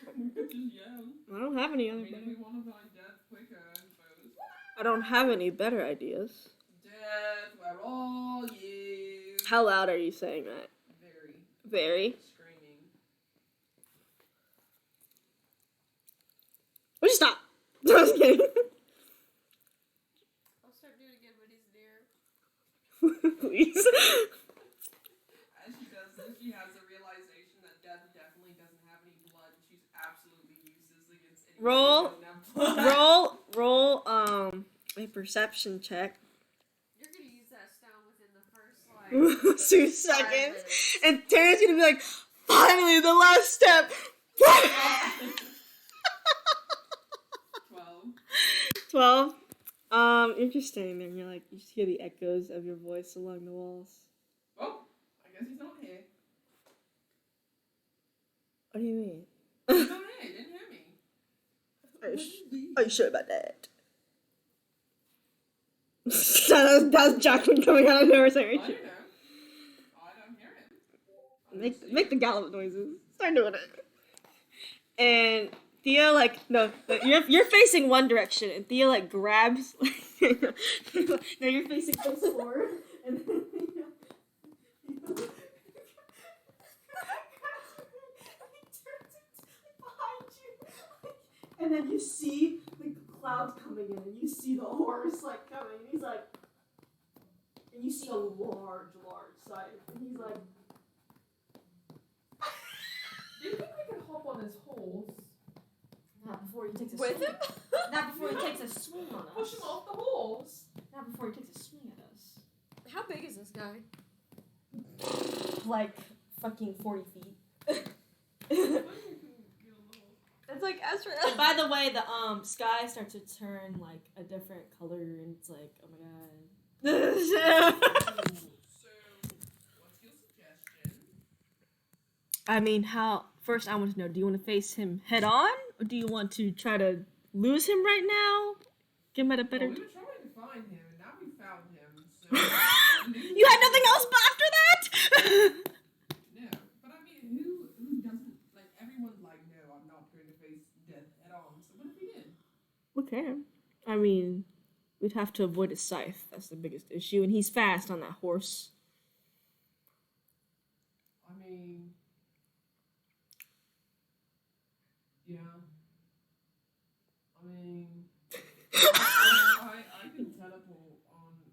I don't have any other. If we want to find death quicker, I suppose. I don't have any better ideas. Death, where are you? How loud are you saying that? Very. Screaming. Would you stop? I was kidding. I'll start doing it again when he's near. Please. As she does this, she has a realization that death definitely doesn't have any blood. She's absolutely useless against anyone Roll. who doesn't have blood. roll, a perception check. You're gonna use that stone within the first, 2 5 seconds. minutes. And Tara's gonna be like, finally, the last step. 12. 12. You're just standing there and you're like, you just hear the echoes of your voice along the walls. Oh, I guess he's not here. What do you mean? He's not here. He didn't hear me. Are you sure about that? that was Jacqueline coming out of nowhere saying, I don't know. I don't hear him. Make the gallop noises. Start doing it. And Thea, like, no, you're facing one direction, and Thea, like, grabs, no, you're facing face forward, and then, and then you see the clouds coming in, and you see the horse, like, coming, and he's like, and you see a large sight, and he's like, Do you think we can hop on his horse? not before he takes a With swing. him? Not before he takes a swing on us. Push him off the horse. Not before he takes a swing at us. How big is this guy? Like, fucking 40 feet. It's like Ezra. And by the way, the sky starts to turn like a different color, and it's like, oh my god. So, what's your suggestion? I mean, first I want to know, do you want to face him head on, or do you want to try to lose him right now? Give him at a better. Well, we were trying to find him, and now we found him. So You had nothing else but after that. No, but I mean, who doesn't like everyone? Like, no, I'm not going to face death head on. So what if we did? Okay. I mean, we'd have to avoid his scythe. That's the biggest issue, and he's fast on that horse. I mean, yeah. I mean, I can teleport onto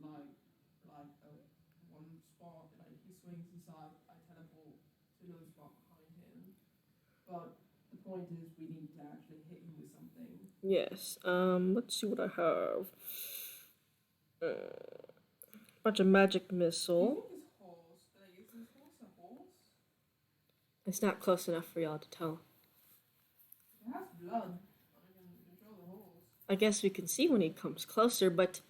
like one spot. Like he swings aside, I teleport to another spot behind him. But the point is, we need to actually hit him with something. Yes. Let's see what I have. Bunch of magic Do missile. you think his horse? Is his horse a horse? It's not close enough for y'all to tell. It has blood. I can control the horse. I guess we can see when he comes closer, but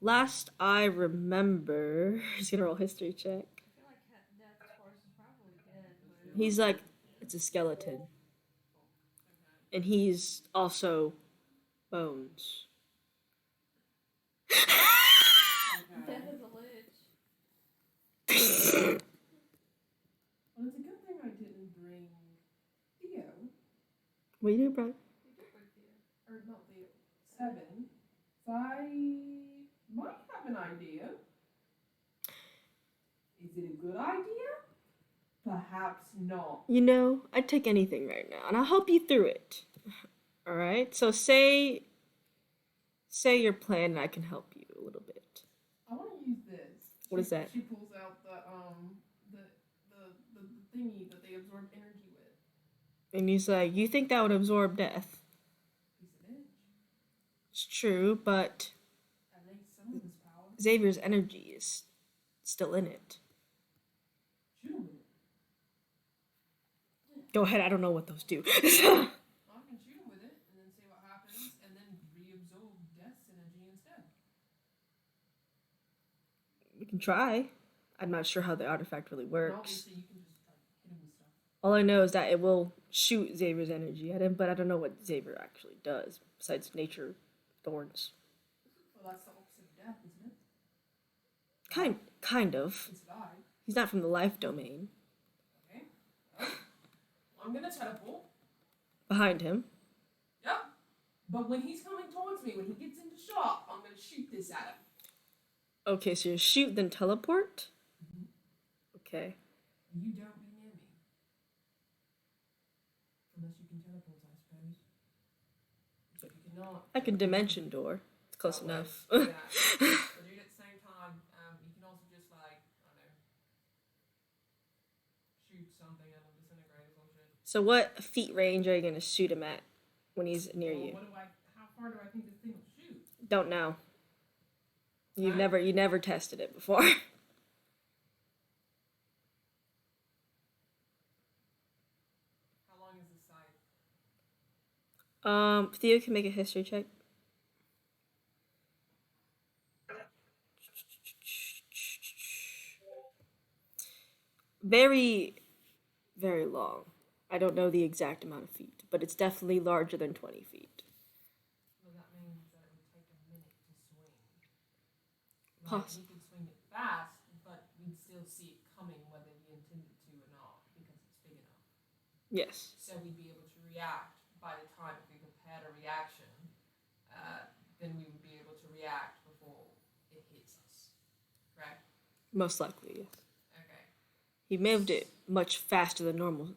last I remember, he's gonna roll history check. I feel like Death's horse is probably dead. But He's like, it's a skeleton. And he's also bones. Death is a lich. Well, it's a good thing I didn't bring What do you do, bro? Or not Theo. 7. So I might have an idea. Is it a good idea? Perhaps not. You know, I'd take anything right now, and I'll help you through it. All right. So say your plan, and I can help you a little bit. I want to use this. What is that? She pulls out the thingy that they absorb energy with. And he's like, "You think that would absorb death?" Piece of edge. It's true, but At least some of this power. Xavier's energy is still in it. Shoot him with it. Go ahead. I don't know what those do. I can shoot him with it and then see what happens and then reabsorb death's energy instead. We can try. I'm not sure how the artifact really And works. obviously you can just like hit him with stuff. All I know is that it will shoot Xavier's energy at him, but I don't know what Xavier actually does besides nature thorns. Well, that's the opposite of death, isn't it? Kind of. It's die. He's not from the life domain. Okay. Well, I'm gonna teleport. Behind him. Yep. But when he's coming towards me, when he gets into shot, I'm gonna shoot this at him. Okay, so you shoot then teleport. Okay. You don't be near me. Unless you can teleport, I suppose. Except you cannot. I can dimension door. It's close That way. enough. Yeah. But do it at the same time. You can also just like, I don't know, shoot something at him, disintegrate or shit. So what feet range are you gonna shoot him at when he's near Well, you? how far do I think this thing will shoot? Don't know. You Huh? never tested it before. How long is this sight? Theo can make a history check. Very, very long. I don't know the exact amount of feet, but it's definitely larger than 20 feet. Well, that means that it would take a minute to swing. Poss- He could swing it fast, but we'd still see it coming whether we intended to or not, because it's big enough. Yes. So we'd be able to react by the time if we prepared a reaction, then we would be able to react before it hits us. Correct? Most likely, yes. Okay. He moved it much faster than normal,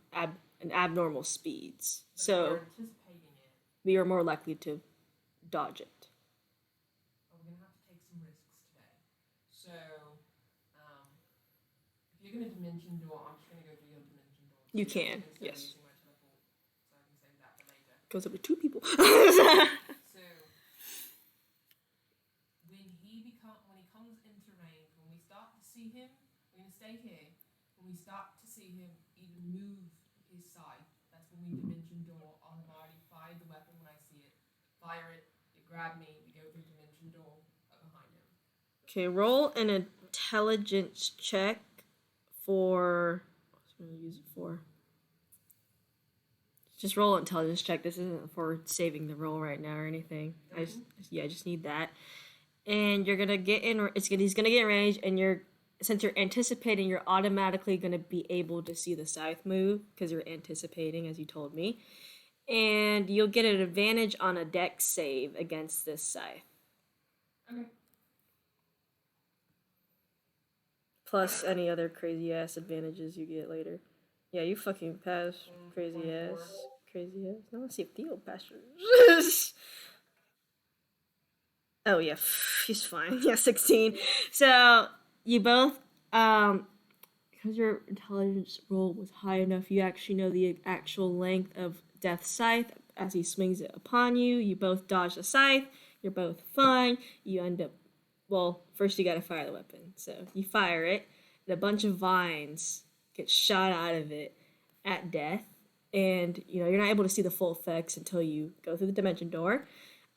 abnormal speeds. But if So we're anticipating it, we are more likely to dodge it. well, we're going to have to take some risks today. So, if you're going to dimension door, I'm just going to go through your dimension door. You can, Instead of yes. using my teleport, so I can save that for later. Goes up to 2 people. So, when he comes into range, when we start to see him, we're going to stay here. When we start to see him even move his side, that's when we dimension door. I've already fired the weapon when I see it. Fire it, it grabbed me, we go through dimension door behind him. Okay, roll an intelligence check for. What's I'm gonna use it for? Just roll an intelligence check. This isn't for saving the roll right now or anything. I just need that. And you're gonna get in. He's gonna get in range, and since you're anticipating, you're automatically gonna be able to see the scythe move because you're anticipating, as you told me. And you'll get an advantage on a dex save against this scythe. Okay. Plus any other crazy ass advantages you get later. Yeah, you fucking pass. Crazy 24. ass. Crazy ass. Now let's see if Theo passes. Oh yeah, he's fine. Yeah, 16. So you both, because your intelligence roll was high enough, you actually know the actual length of Death's scythe as he swings it upon you. You both dodge the scythe. You're both fine. You end up, well, first you gotta fire the weapon. So you fire it, and a bunch of vines get shot out of it at Death. And, you're not able to see the full effects until you go through the dimension door.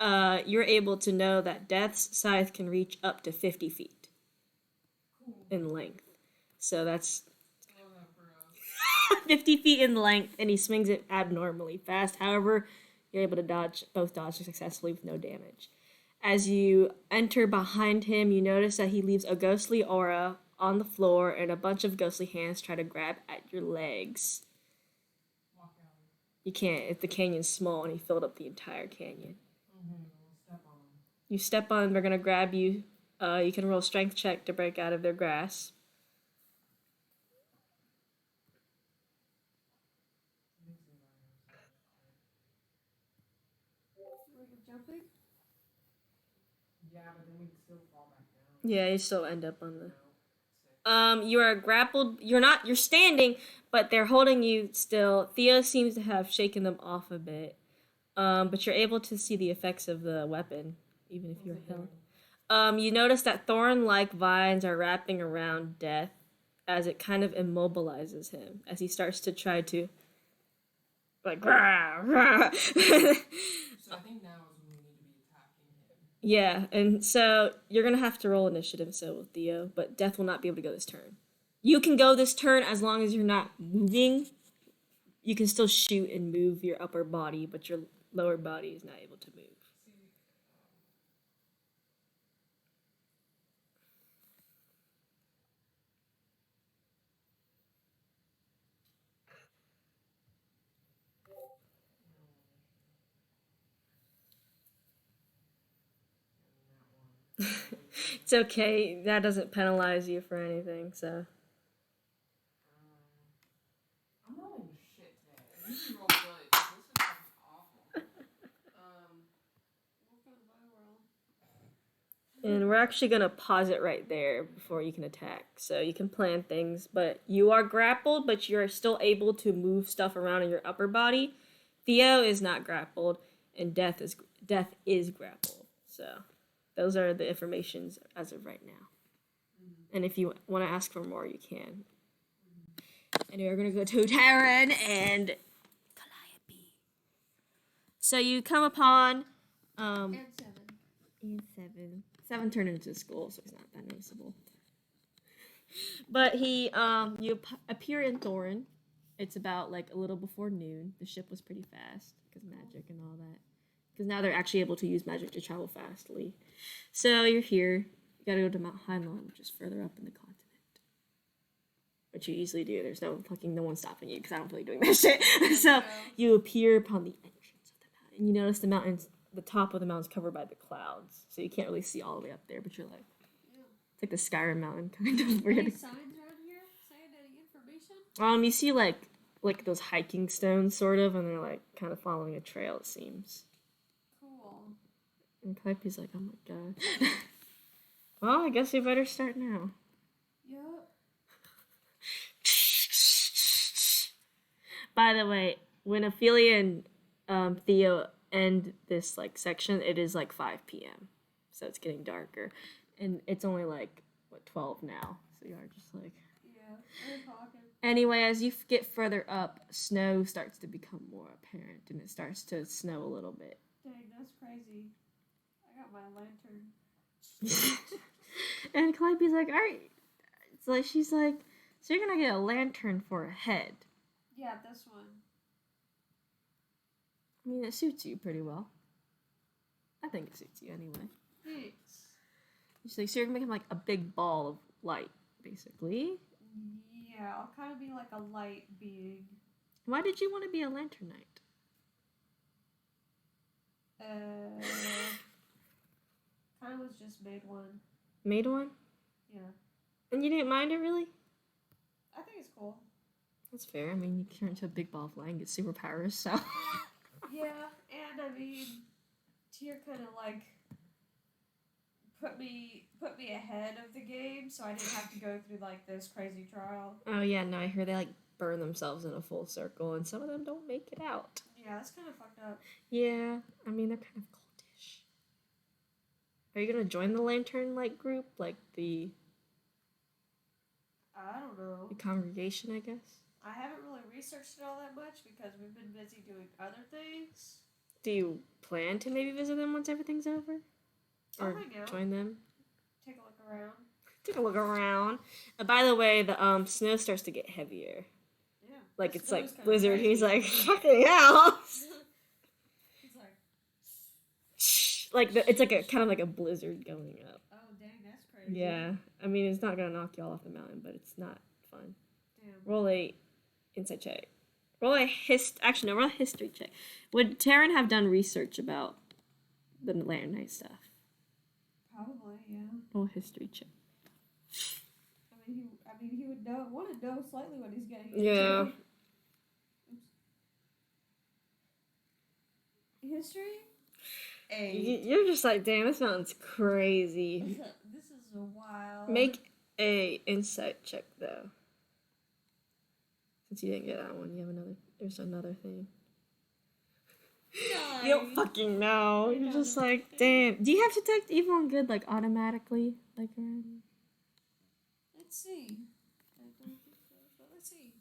You're able to know that Death's scythe can reach up to 50 feet in length. So that's 50 feet in length, and he swings it abnormally fast. However, you're able to both dodge successfully with no damage. As you enter behind him, you notice that he leaves a ghostly aura on the floor, and a bunch of ghostly hands try to grab at your legs. Walk out. You can't if the canyon's small and he filled up the entire canyon. Mm-hmm. Step on 'em. You step on, they're gonna grab you. You can roll a strength check to break out of their grasp. Were you jumping? Yeah, but then we'd still fall back down. Yeah, you still end up on the. No. You are grappled. You're standing, but they're holding you still. Theo seems to have shaken them off a bit. But you're able to see the effects of the weapon, even if What's you're it held. doing? You notice that thorn-like vines are wrapping around Death as it kind of immobilizes him as he starts to try to like rah, rah. So I think now is when we need to be attacking him. Yeah, and so you're gonna have to roll initiative, so Theo, but Death will not be able to go this turn. You can go this turn as long as you're not moving. You can still shoot and move your upper body, but your lower body is not able to move. It's okay. That doesn't penalize you for anything, so. I'm rolling shit today. I usually roll good, but this is fucking awful. Welcome to my world. And we're actually going to pause it right there before you can attack. So you can plan things, but you are grappled, but you're still able to move stuff around in your upper body. Theo is not grappled, and Death is grappled. So those are the informations as of right now. And if you want to ask for more, you can. And we're going to go to Tyron and Calliope. So you come upon... And 7. And 7. 7 turned into school, so it's not that noticeable. But you appear in Thorin. It's about like a little before noon. The ship was pretty fast because magic and all that. Because now they're actually able to use magic to travel fastly. So you're here. You gotta go to Mount Heinlein, which is further up in the continent. Which you easily do. There's no one stopping you because I don't feel like doing that shit. So you appear upon the entrance of the mountain. You notice the top of the mountain's covered by the clouds, so you can't really see all the way up there. But you're like, it's like the Skyrim mountain kind of Any weird. signs around here saying any information? You see like those hiking stones, sort of, and they're like kind of following a trail. It seems. Cool. And Calliope's like, oh my god. Well, I guess we better start now. Yup. By the way, when Ophelia and Theo end this like section, it is like 5 p.m. So it's getting darker. And it's only like 12 now. So you are just like Yeah, we're talking. Anyway, as you get further up, snow starts to become more apparent and it starts to snow a little bit. Dang, that's crazy. I got my lantern. And Calliope's like, alright. It's like she's like, so you're gonna get a lantern for a head. Yeah, this one. I mean, it suits you pretty well. I think it suits you anyway. Thanks. She's like, so you're gonna make him like a big ball of light, basically. Yeah, I'll kind of be like a light being. Why did you want to be a lantern knight? Kind of was just made one. Made one? Yeah. And you didn't mind it, really? I think it's cool. That's fair. I mean, you turn into a big ball of light and get superpowers, so. Yeah, and I mean, Tyr kind of like put me ahead of the game, so I didn't have to go through like this crazy trial. Oh, yeah, no, I heard they like burn themselves in a full circle, and some of them don't make it out. Yeah, that's kind of fucked up. Yeah, I mean, they're kind of cultish. Are you gonna join the lantern like group, like the I don't know. congregation, I guess? I haven't really researched it all that much because we've been busy doing other things. Do you plan to maybe visit them once everything's over? I'll Or hang out. join them? Take a look around. Take a look around. By the way, the snow starts to get heavier. Yeah. Like The it's snow's like kinda blizzard. crazy. He's like, fucking hell. He's like, It's like a kind of like a blizzard going up. oh dang, that's crazy. Yeah, I mean it's not gonna knock you all off the mountain, but it's not fun. Damn. Roll a insight check. Roll a roll a history check. Would Taryn have done research about the Lantern Knight stuff? Probably, yeah. Roll a history check. He would want to know slightly what he's getting into. Yeah. History? You're just like, damn, this mountain's crazy. This is a wild. Make a insight check though. Since you didn't get that one, you have another. There's another thing. Nice. You don't fucking know. You're just like, damn. Do you have detect evil and good like automatically? Like already? Let's see. I don't think so, but let's see.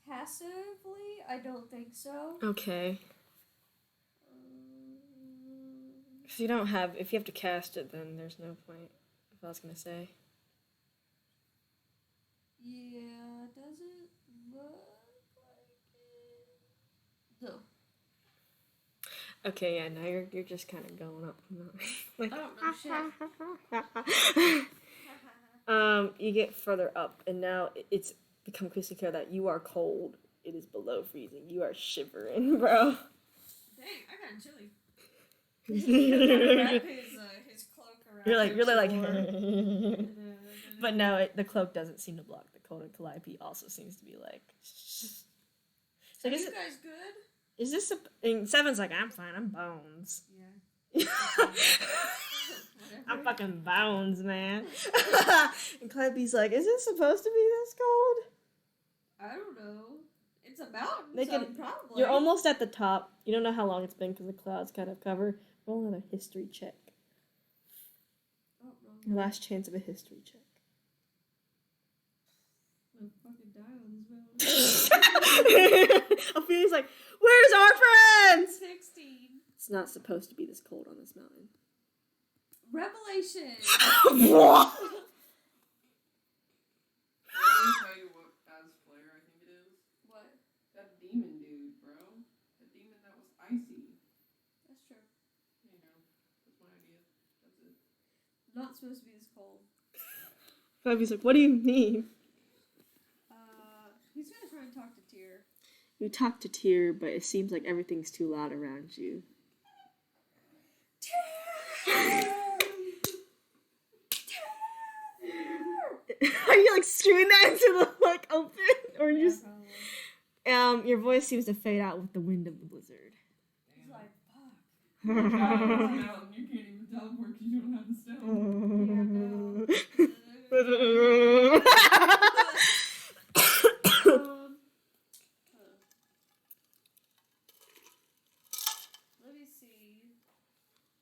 Passively, I don't think so. Okay. If you don't have, if you have to cast it, then there's no point. If I was gonna say. Yeah, doesn't look like it. No. Okay, yeah, now you're just kind of going up. Like, I don't know shit. You get further up, and now it's become crystal clear that you are cold. It is below freezing. You are shivering, bro. Dang, I got chilly. Wrap his cloak around. You're him like, some more. but no, the cloak doesn't seem to block the cold, and Calliope also seems to be like. So Are is you guys good? Is this and Seven's like, I'm fine, I'm bones. Yeah. I'm fucking bones, man. And Calliope's like, is it supposed to be this cold? I don't know. It's a mountain, They so could- probably. You're almost at the top. You don't know how long it's been because the clouds kind of cover. Roll another history check. Oh, no. Your last chance of a history check. I'm gonna fucking die on this mountain. Ophelia's like, where's our friends? 16. It's not supposed to be this cold on this mountain. Revelation. What? Let me tell you what as player I think it is. What? That demon dude, bro. The demon that was icy. That's true. There you go. That's my idea. That's it. Not supposed to be this cold. Calliope's like, what do you mean? He's gonna try and talk to Tyr. You talk to Tyr, but it seems like everything's too loud around you. Are you like screaming that into the like open, or Yeah, just your voice seems to fade out with the wind of the blizzard. He's like, fuck. Mountain, you can't even teleport because you don't have the stone. Let me see.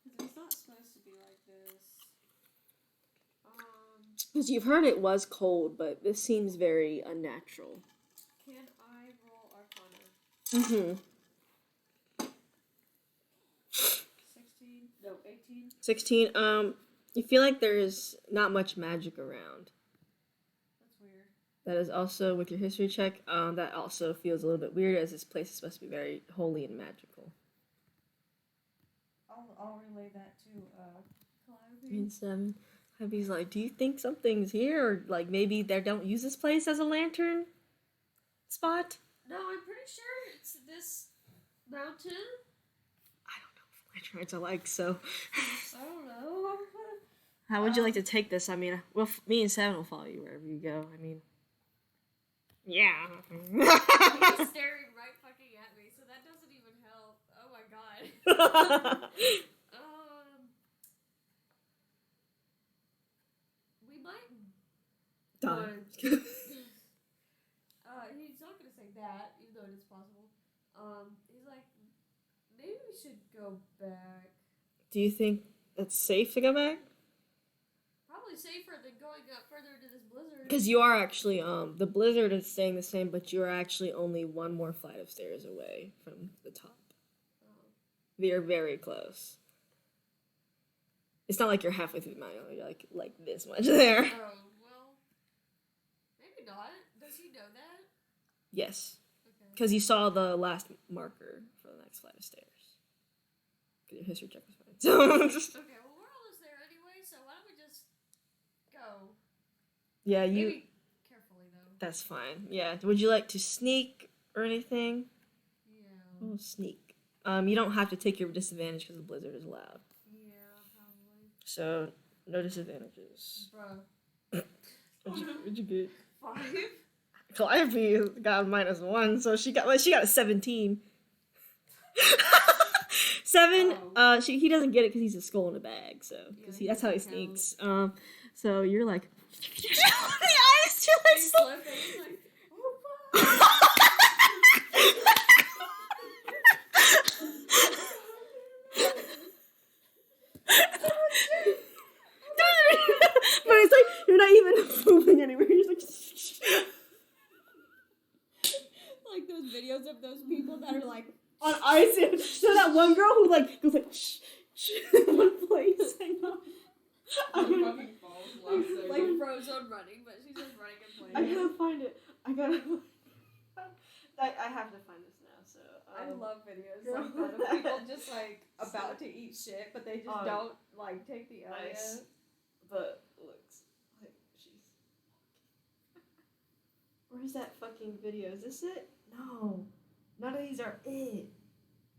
Because it's not supposed to be like this. Because you've heard it was cold, but this seems very unnatural. Can I roll Arcana? Mm-hmm. 16? No, 18? 16. You feel like there's not much magic around. That's weird. That is also with your history check. That also feels a little bit weird, as this place is supposed to be very holy and magical. I'll relay that to Calliope. Green 7. Hubby's like, do you think something's here? Or like maybe they don't use this place as a lantern spot? No, I'm pretty sure it's this mountain. I don't know what lanterns are like, so. I don't know. How would you like to take this? I mean, me and Seven will follow you wherever you go. I mean, yeah. He's staring right fucking at me, so that doesn't even help. Oh my god. We might. Done. He's not gonna say that, even though it is possible. He's like, maybe we should go back. Do you think it's safe to go back? Probably safer than going up further into this blizzard. Because you are actually, the blizzard is staying the same, but you are actually only one more flight of stairs away from the top. You're very close. It's not like you're halfway through the mountain. You're like this much there. Oh, well, maybe not. Does he know that? Yes. Okay. Because you saw the last marker for the next flight of stairs. Because your history check was fine. So just... Okay, well, we're almost there anyway, so why don't we just go? Yeah, you. Maybe carefully though. That's fine. Yeah. Would you like to sneak or anything? Yeah. Oh, sneak. You don't have to take your disadvantage because the blizzard is loud. Yeah, probably. So no disadvantages. Bruh. What'd you get? 5? Calliope got -1, so she got a 17. 7. Oh. He doesn't get it because he's a skull in a bag. So because Yeah, that's how he doesn't count. sneaks. So you're like the eyes. You're like He's so. slipping. He's like, But it's like you're not even moving anywhere. You're just like. Like those videos of those people that are like On ice, and so that one girl who like goes like shh, shh, in one place. I know. She fucking falls last second. like Frozone running, but she's just running in I place. gotta find it. I have to find this now. So I love videos girl. like that of people just like about to eat shit, but they just Oh. don't like take the area. Nice. But looks like she's. Where's that fucking video? Is this it? No, none of these are it.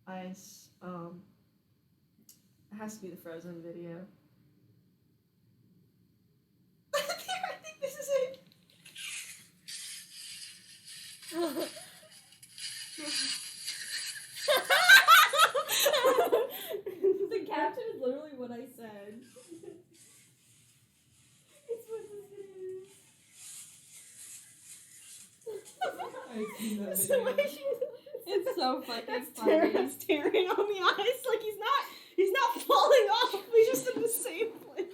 Ice. It has to be the Frozen video. I think this is it. the caption is literally what I said. It's what this is. I've seen that It's the way video. It's so fucking That's funny. staring on the ice like he's not falling off. He's just in the same place.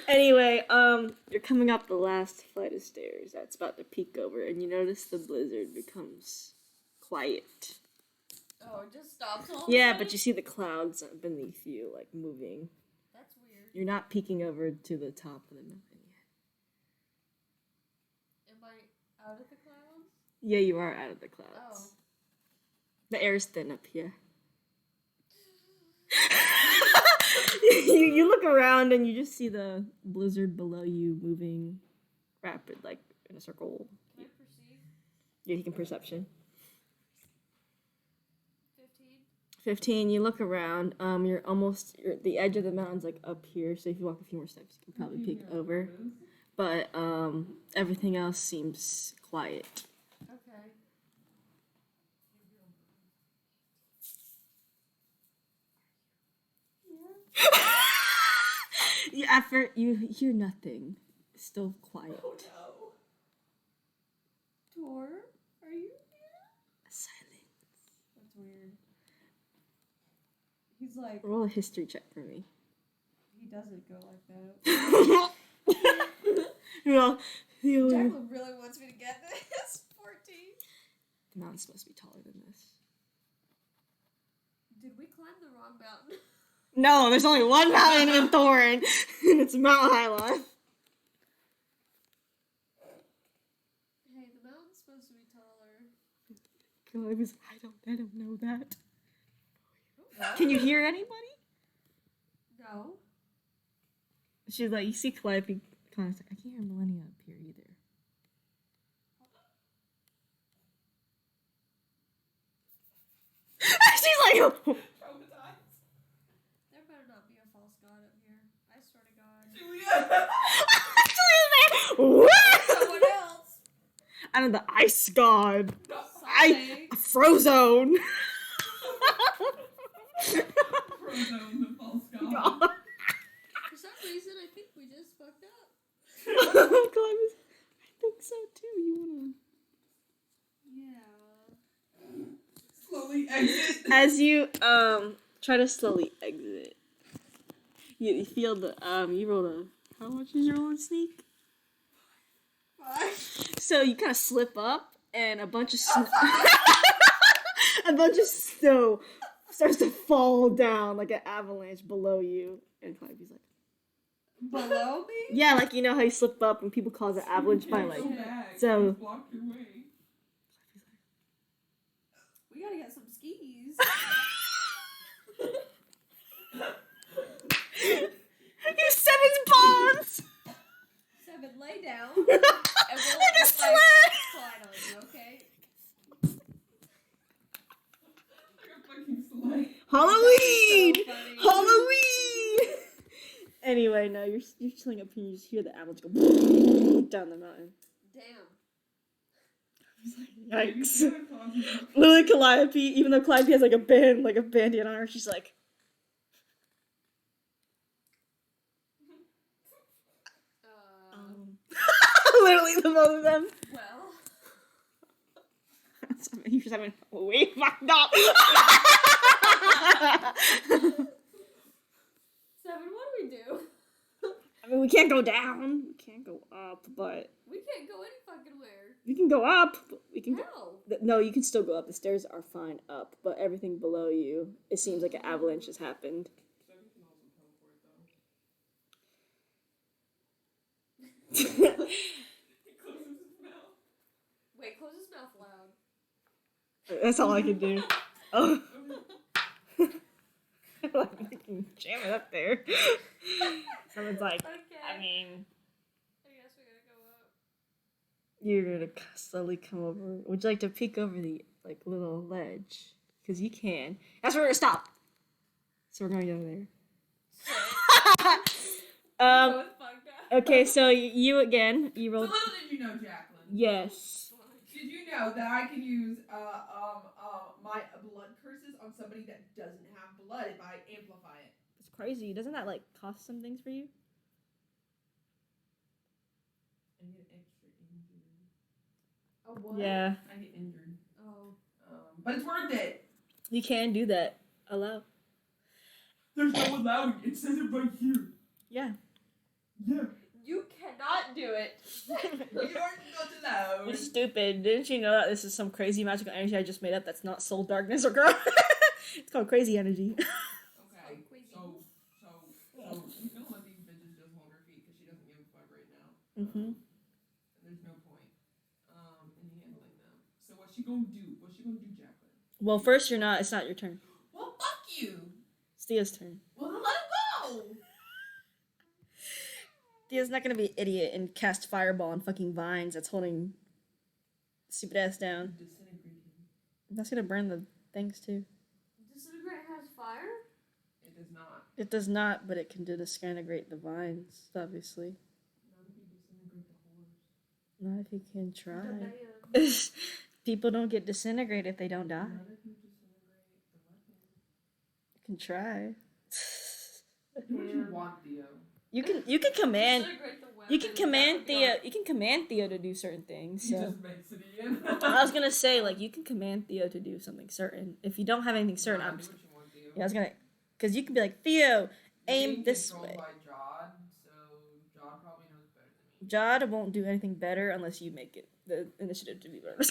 Anyway, you're coming up the last flight of stairs that's about to peek over, and you notice the blizzard becomes quiet. Oh, it just stops all Yeah, of a but you see the clouds beneath you, like moving. That's weird. You're not peeking over to the top of the mountain yet. Am I out of the clouds? Yeah, you are out of the Oh. clouds. The air's thin up here. you look around and you just see the blizzard below you moving rapid, like in a circle. Can I perceive? Yeah, you can perception. 15? 15, you look around, you're the edge of the mountain's like up here, so if you walk a few more steps you can probably peek over. But everything else seems quiet. Okay. You hear nothing. It's still quiet. Oh no. Tor, are you here? Silence. That's weird. He's like, Roll a history check for me. he doesn't go like that. Well, Jacqueline really wants me to get this. 14. the mountain's supposed to be taller than this. Did we climb the wrong mountain? No, there's only one mountain in Thorin, and it's Mount Hylon. Hey, the mountain's supposed to be taller. I don't know that. Can you hear anybody? No. She's like, you see Calliope kind of like, I can't hear Millennia up here either. She's like, Traumatized. There better not be a false god up here. I swear to God. Julia. what? Someone else. I know the ice god. Someday. Frozone. Frozone, the false god. For some reason, I think we just fucked up. I think so too. You wanna? Yeah. Slowly exit. As you try to slowly exit, you feel the you rolled a how much is your rolling sneak? 5. So you kind of slip up, and a bunch of a bunch of snow starts to fall down like an avalanche below you, and Calliope's like, Below me? yeah, like you know how you slip up and people cause an avalanche by like. Go back. so- You blocked your way. We gotta get some skis. You 7 bonds. 7 down. Like And a we'll sled. slide on you, okay? Like a fucking slide. Halloween! So funny. Halloween! Anyway, no, you're chilling up here and you just hear the avalanche go down the mountain. Damn. Yikes. Literally Calliope, even though Calliope has like a band-aid on her, she's like, literally the both of them. Well. You're just having way fucked up. 7, what do we do? I mean, we can't go down. We can't go up, but We can't go any fucking where. we can go up. But we can go. How? No, you can still go up. The stairs are fine up, but everything below you, it seems like an avalanche has happened. Wait, close his mouth loud. That's all I can do. Oh. Like, jam it up there. Someone's like, Okay. I mean, I guess we gotta go up. you're gonna slowly come over. Would you like to peek over the like little ledge? Because you can. That's where we're gonna stop. So we're going over there. So it's fucked up. Okay, so you again. You So rolled. little did you know, Jacqueline. Yes. Did you know that I can use my blood curses on somebody that doesn't have blood if I amplify it? It's crazy. Doesn't that like cost some things for you? I get extra injured. Oh, what? Yeah. I get injured. Oh. But it's worth it. You can do that. Allow. There's no allowing. It says it right here. Yeah. Yeah. You cannot do it. You are not allowed. You're stupid. Didn't you know that this is some crazy magical energy I just made up that's not soul darkness or girl? It's called crazy energy. Okay. Crazy. So you gonna let these bitches just hold her feet because she doesn't give a fuck right now. Mm-hmm. And there's no point in handling them. So what's she gonna do? What's she gonna do, Jacqueline? Well, first you're not. It's not your turn. Well, fuck you. It's Thea's turn. Well, then let him go. Thea's not gonna be an idiot and cast fireball on fucking vines that's holding stupid ass down. Disintegrate him. That's gonna burn the things too. Disintegrate has fire? It does not. It does not, but it can disintegrate the vines, obviously. Not if you disintegrate the horse. Not if you can The try. man. People don't get disintegrated if they don't die. Not if you disintegrate the weapon. You can try. Do what you want, Theo. You can command Disintegrate the weapon. you can command That would be Theo you can command Theo to do certain things. He So just makes it in. I was gonna say like you can command Theo to do something certain. If you don't have anything certain, Nah, I'm do just what you want, Theo. yeah, I was gonna because you can be like Theo, You're aim being this controlled way. by Jod, so Jod probably knows better than me. Jod won't do anything better unless you make it the initiative to be better. Let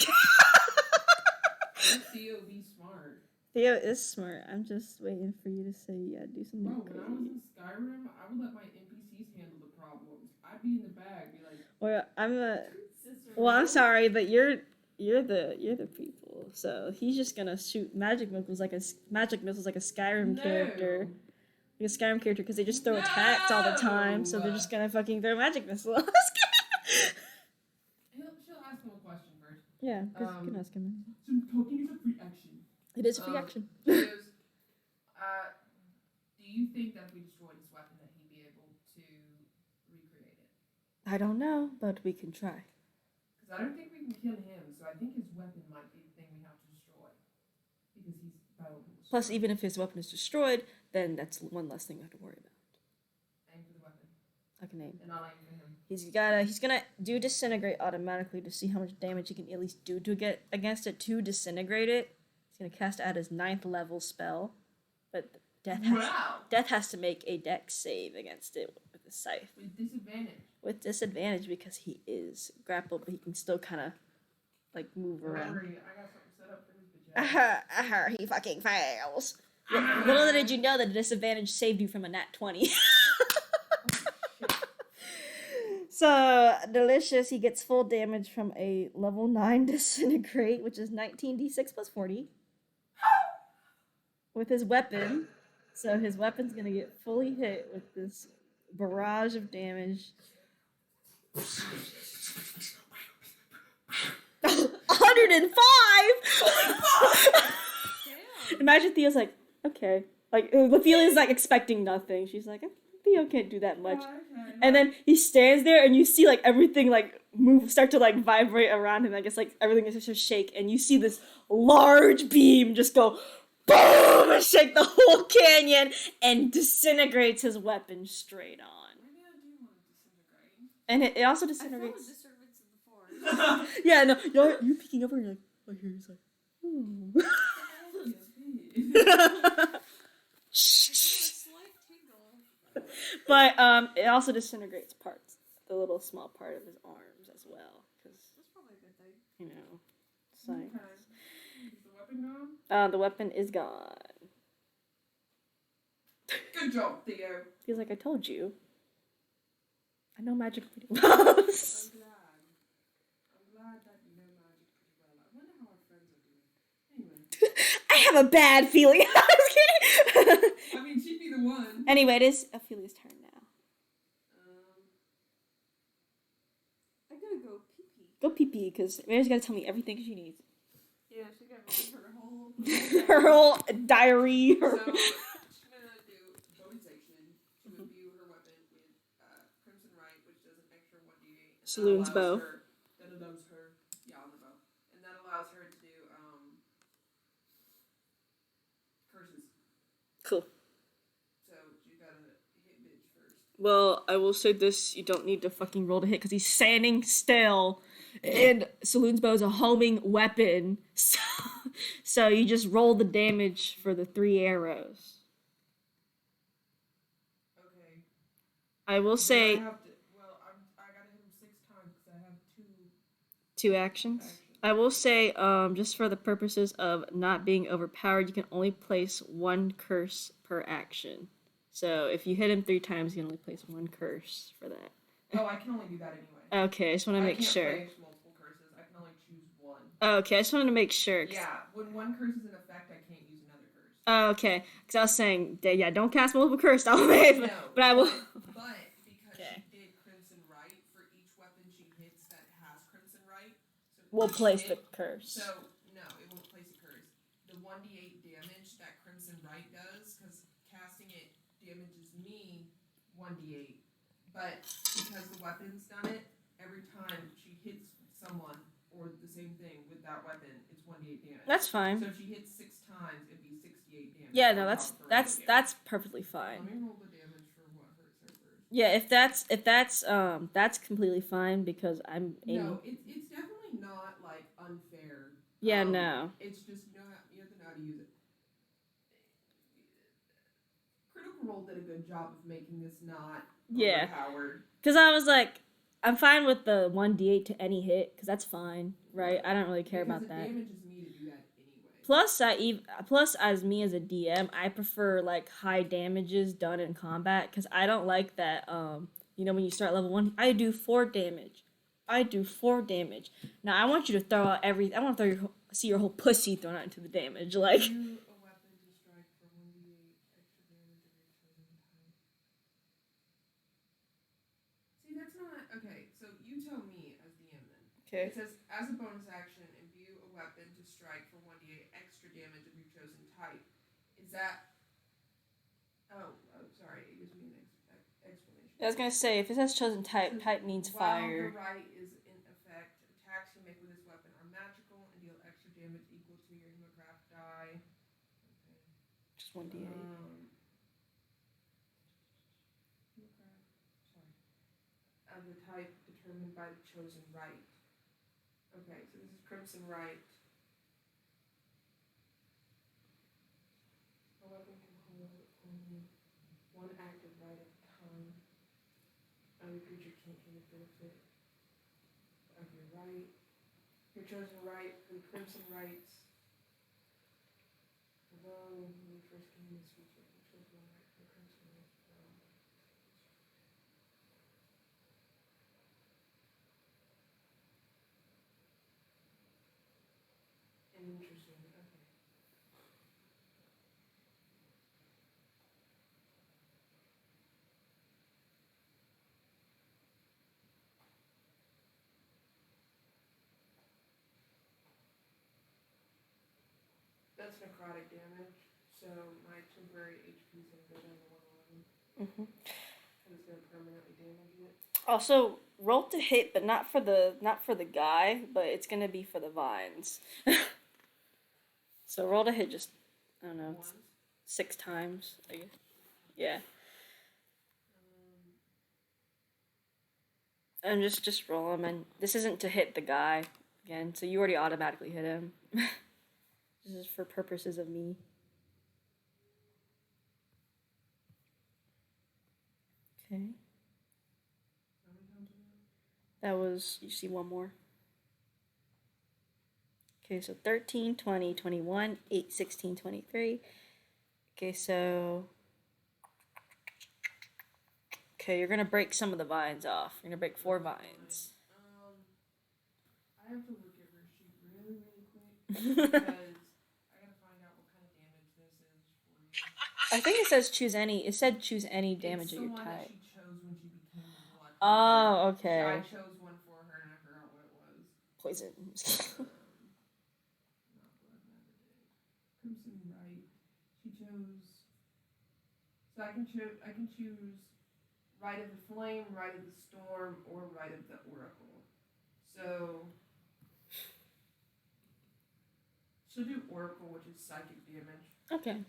Theo be smart. Theo is smart. I'm just waiting for you to say yeah, do something Bro, when I was crazy. in Skyrim, I would let my NPCs handle the problems. I'd be in the bag, be like, Or I'm a Cicero. well, I'm sorry, but you're the people. So he's just gonna shoot magic missiles like a Skyrim no. character. Like a Skyrim character because they just throw attacks all the time, so they're just gonna fucking throw magic missiles. She'll ask him a question first. Yeah, because you can ask him. So talking is a free action. It is a free action. She goes, do you think that if we destroyed this weapon that he'd be able to recreate it? I don't know, but we can try. Because I don't think we can kill him, so I think his weapon might be the thing we have to destroy. Because he's valuable. Plus, even if his weapon is destroyed, then that's one less thing we have to worry about. Aim for the weapon. I can aim. And I'll aim for him. He's gonna do disintegrate automatically to see how much damage he can at least do to get against it to disintegrate it. He's gonna cast it at his 9th level spell, but Death has to make a dex save against it with a scythe. With disadvantage. With disadvantage because he is grappled, but he can still kind of like move around. Remember, I got something set up for his bitch. He fucking fails. Little did you know that disadvantage saved you from a nat 20. So, delicious. He gets full damage from a level 9 disintegrate, which is 19d6 plus 40. With his weapon. So his weapon's gonna get fully hit with this barrage of damage. $105. Damn. Imagine Theo's like, okay, like Ophelia's like expecting nothing. She's like, Theo can't do that much. And then he stands there, and you see like everything like move, start to like vibrate around him. I guess like everything is just to shake, and you see this large beam just go boom and shake the whole canyon and disintegrates his weapon straight on. Maybe I do want to disintegrate. And it also I felt disintegrates. disturbance in the forest. Yeah, no, you're peeking over, and you're like, oh, here he's like, ooh. I feel a slight tingle. But it also disintegrates parts, the little small part of his arms as well, because That's probably a good thing. you know, science. Okay. Is the weapon gone? The weapon is gone. Good job, Theo. He's like, I told you. I know magic pretty well. I'm glad. I'm glad that you know magic pretty well. I wonder how our friends are doing. Anyway. I have a bad feeling. I was kidding. I mean, she'd be the one. Anyway, it is Ophelia's turn now. I'm gonna go pee pee. Go pee pee, because Mary's got to tell me everything she needs. Yeah, she's gonna read her whole. Her whole diary. So, Her... she's gonna do bonus action to imbue her weapon with Crimson Right, which does an extra 1d8. Saloon's bow. That allows her, yeah, on the bow. And that allows her to do curses. Cool. So, you gotta hit bitch first. Well, I will say this, you don't need to fucking roll to hit, because he's standing still, and Saloon's bow is a homing weapon, so you just roll the damage for the 3 arrows. Okay. I will say I gotta hit him 6 times because I have 2 actions. I will say, just for the purposes of not being overpowered, you can only place 1 curse per action. So if you hit him 3 times, you can only place 1 curse for that. Oh, I can only do that anyway. Okay, I just want to make sure. I can't place multiple curses. I can only choose 1. Okay, I just wanted to make sure. Yeah, when 1 curse is in effect, I can't use another curse. Okay, because I was saying, yeah, don't cast multiple curse always, No, but I will. But because Okay. she did Crimson Right, for each weapon she hits that has Crimson Right, so We'll each place hit- the curse. So, no, it won't place a curse. The 1d8 damage that Crimson Right does, because casting it damages me 1d8. But because the weapon's done it, every time she hits someone or the same thing with that weapon, it's 1d8 damage. That's fine. So if she hits 6 times, it'd be 68 damage. Yeah, on no, top of her that's regular damage. that's perfectly Let fine. me roll the damage for what hurts her first. Yeah, if that's completely fine because I'm aiming. No, it's definitely not like unfair. Yeah, no. It's just you have to know how to use it. Critical Role did a good job of making this not Yeah. overpowered. Because I was like, I'm fine with the 1d8 to any hit, because that's fine, right? I don't really care Because about it that. damages me to do that anyway. Plus, as me as a DM, I prefer like high damages done in combat, because I don't like that. When you start level 1, I do 4 damage. Now I want you to throw out I want to see your whole pussy thrown out into the damage, like. Use a weapon to strike for 1d8 extra damage of your chosen type. See, that's not okay. So you tell me as DM then. Okay. It says, as a bonus action, imbue a weapon to strike for 1d8 extra damage of your chosen type. Is that... Oh, sorry. It gives me an explanation. I was gonna say, if it says chosen type, type means fire. While the right is in effect, attacks you make with this weapon are magical and deal extra damage equal to your hemograph die. Okay. Just 1d8. Of the type determined by the chosen right. Okay, so this is Crimson Right. A weapon can hold only 1 active right at a time. Other creature can't gain a benefit of your right. Your chosen right, the Crimson Rights. Although when you first gain this feature, you chose 1 right for the Crimson Rights. Interesting. Okay. That's necrotic damage, so my temporary HP is gonna go down to 111. Mm-hmm. And it's gonna permanently damage it. Also, roll to hit, but not for the guy, but it's gonna be for the vines. So roll to hit just I don't know, Once. 6 times, I guess. Yeah. And just roll him, and this isn't to hit the guy again, so you already automatically hit him. This is for purposes of me. Okay. How many times is That was, you see one more. Okay, so 13, 20, 21, 8, 16, 23. Okay, so. Okay, you're gonna break some of the vines off. You're gonna break 4 vines. I have to look at her sheet really, really quick because I gotta find out what kind of damage this is for you. I think it says choose any. It said choose any damage It's at the your one that type. she chose when she became a blood hunter. Oh, I okay. chose one for her and I forgot what it was. Poison. Not blood magic. Crimson right. She chose. So I can choose Rite of the Flame, Rite of the Storm, or Rite of the Oracle. So she'll do Oracle, which is psychic damage. Okay.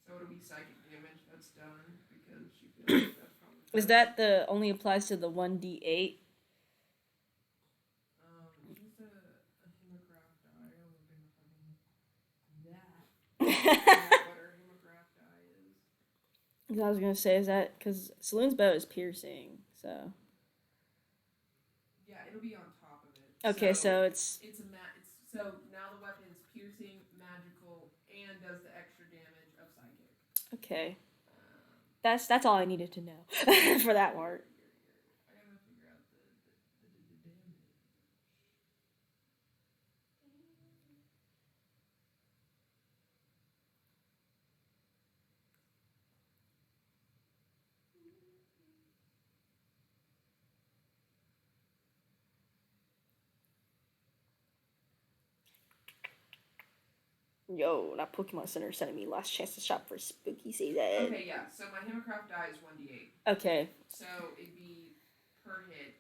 So it'll be psychic damage. That's done because she feels like that's probably. Is that the only applies to the 1d8? Just a hemograph die. I don't know that. What her hemograph die is. I was gonna say, is that because Saloon's bow is piercing, so. Yeah, it'll be on top of it. Okay, so it's. It's so now the weapon's piercing, magical, and does the extra damage of psychic. Okay. That's all I needed to know for that part. I gotta figure out the damage. Yo, that Pokemon Center sending me last chance to shop for spooky season. Okay, yeah. So my hemocraft die is 1d8. Okay. So it'd be per hit.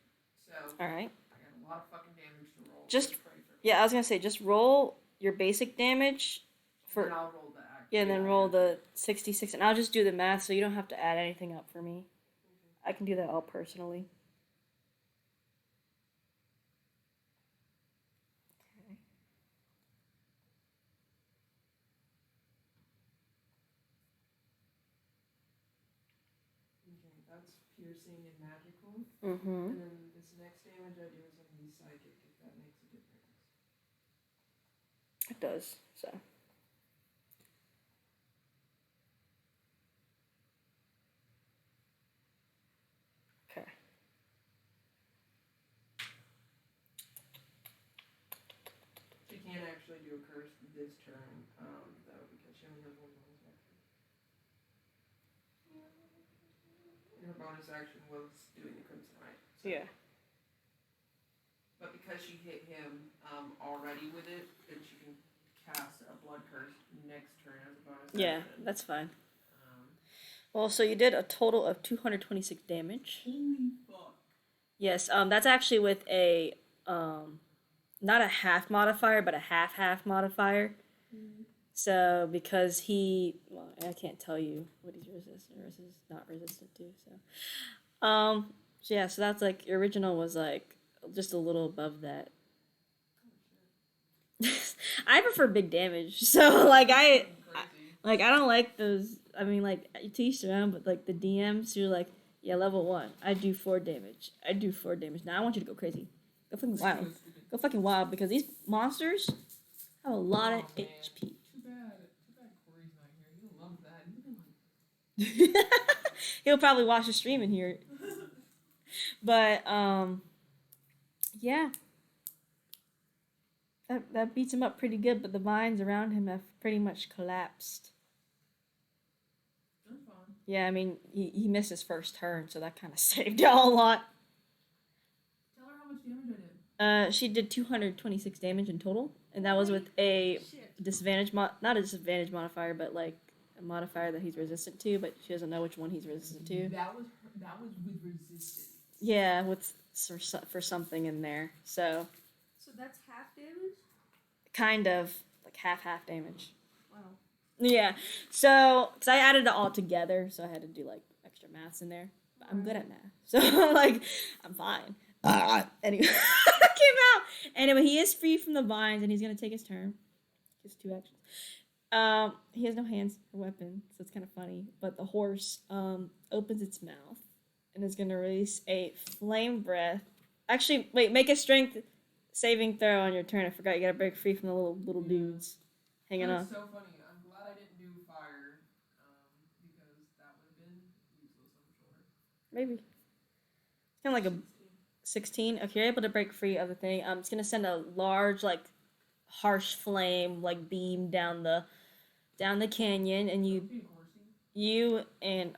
So. All right. I got a lot of fucking damage to roll. Yeah, I was gonna say just roll your basic damage. Then I'll roll the act. Yeah, and then roll the 66, and I'll just do the math, so you don't have to add anything up for me. Okay. I can do that all personally. Okay, that's piercing and magical. Mm-hmm. And then this next damage I do is going to be psychic, if that makes a difference. It does, so. Okay. She can't actually do a curse this turn, though, because she only has one bonus action. And her bonus action was doing the Crimson Right. So. Yeah. But because she hit him already with it, then she can cast a blood curse next turn as a bonus Yeah, action. that's fine. Well, so you did a total of 226 damage. Holy fuck. Yes, that's actually with a, not a half modifier, but a half modifier. Mm-hmm. So, because well, I can't tell you what he's resistant or is not resistant to, so. So yeah, so that's like, your original was like, just a little above that. I prefer big damage, so like I don't like those. I mean, like you teach around, but like the DMs, you're like, yeah, level 1. I do 4 damage. Now I want you to go crazy, go fucking wild, because these monsters have a lot of HP. Too bad Corey's not here. He'll love that. He'll probably watch the stream and hear it. But yeah. That beats him up pretty good, but the vines around him have pretty much collapsed. That's fine. Yeah, I mean, he missed his first turn, so that kind of saved y'all a lot. Tell her how much damage I did. She did 226 damage in total, and that was with a Shit. disadvantage not a disadvantage modifier, but like a modifier that he's resistant to, but she doesn't know which one he's resistant to. That was with resistance. Yeah, with for something in there. So So that's half damage? kind of like half damage. Wow. Yeah. So because I added it all together, so I had to do like extra maths in there. But I'm good at math, so like I'm fine. Anyway, that came out. Anyway, he is free from the vines, and he's gonna take his turn. His 2 actions. He has no hands or weapon, so it's kind of funny. But the horse opens its mouth and is gonna release a flame breath. Actually, wait, make a strength saving throw on your turn. I forgot you gotta break free from the little dudes hanging That's on. so funny. I'm glad I didn't do fire, because that would have been useless, I'm sure. Maybe it's kind of like a 16. Okay, you're able to break free of the thing. It's gonna send a large, like, harsh flame, like, beam down the canyon, and you and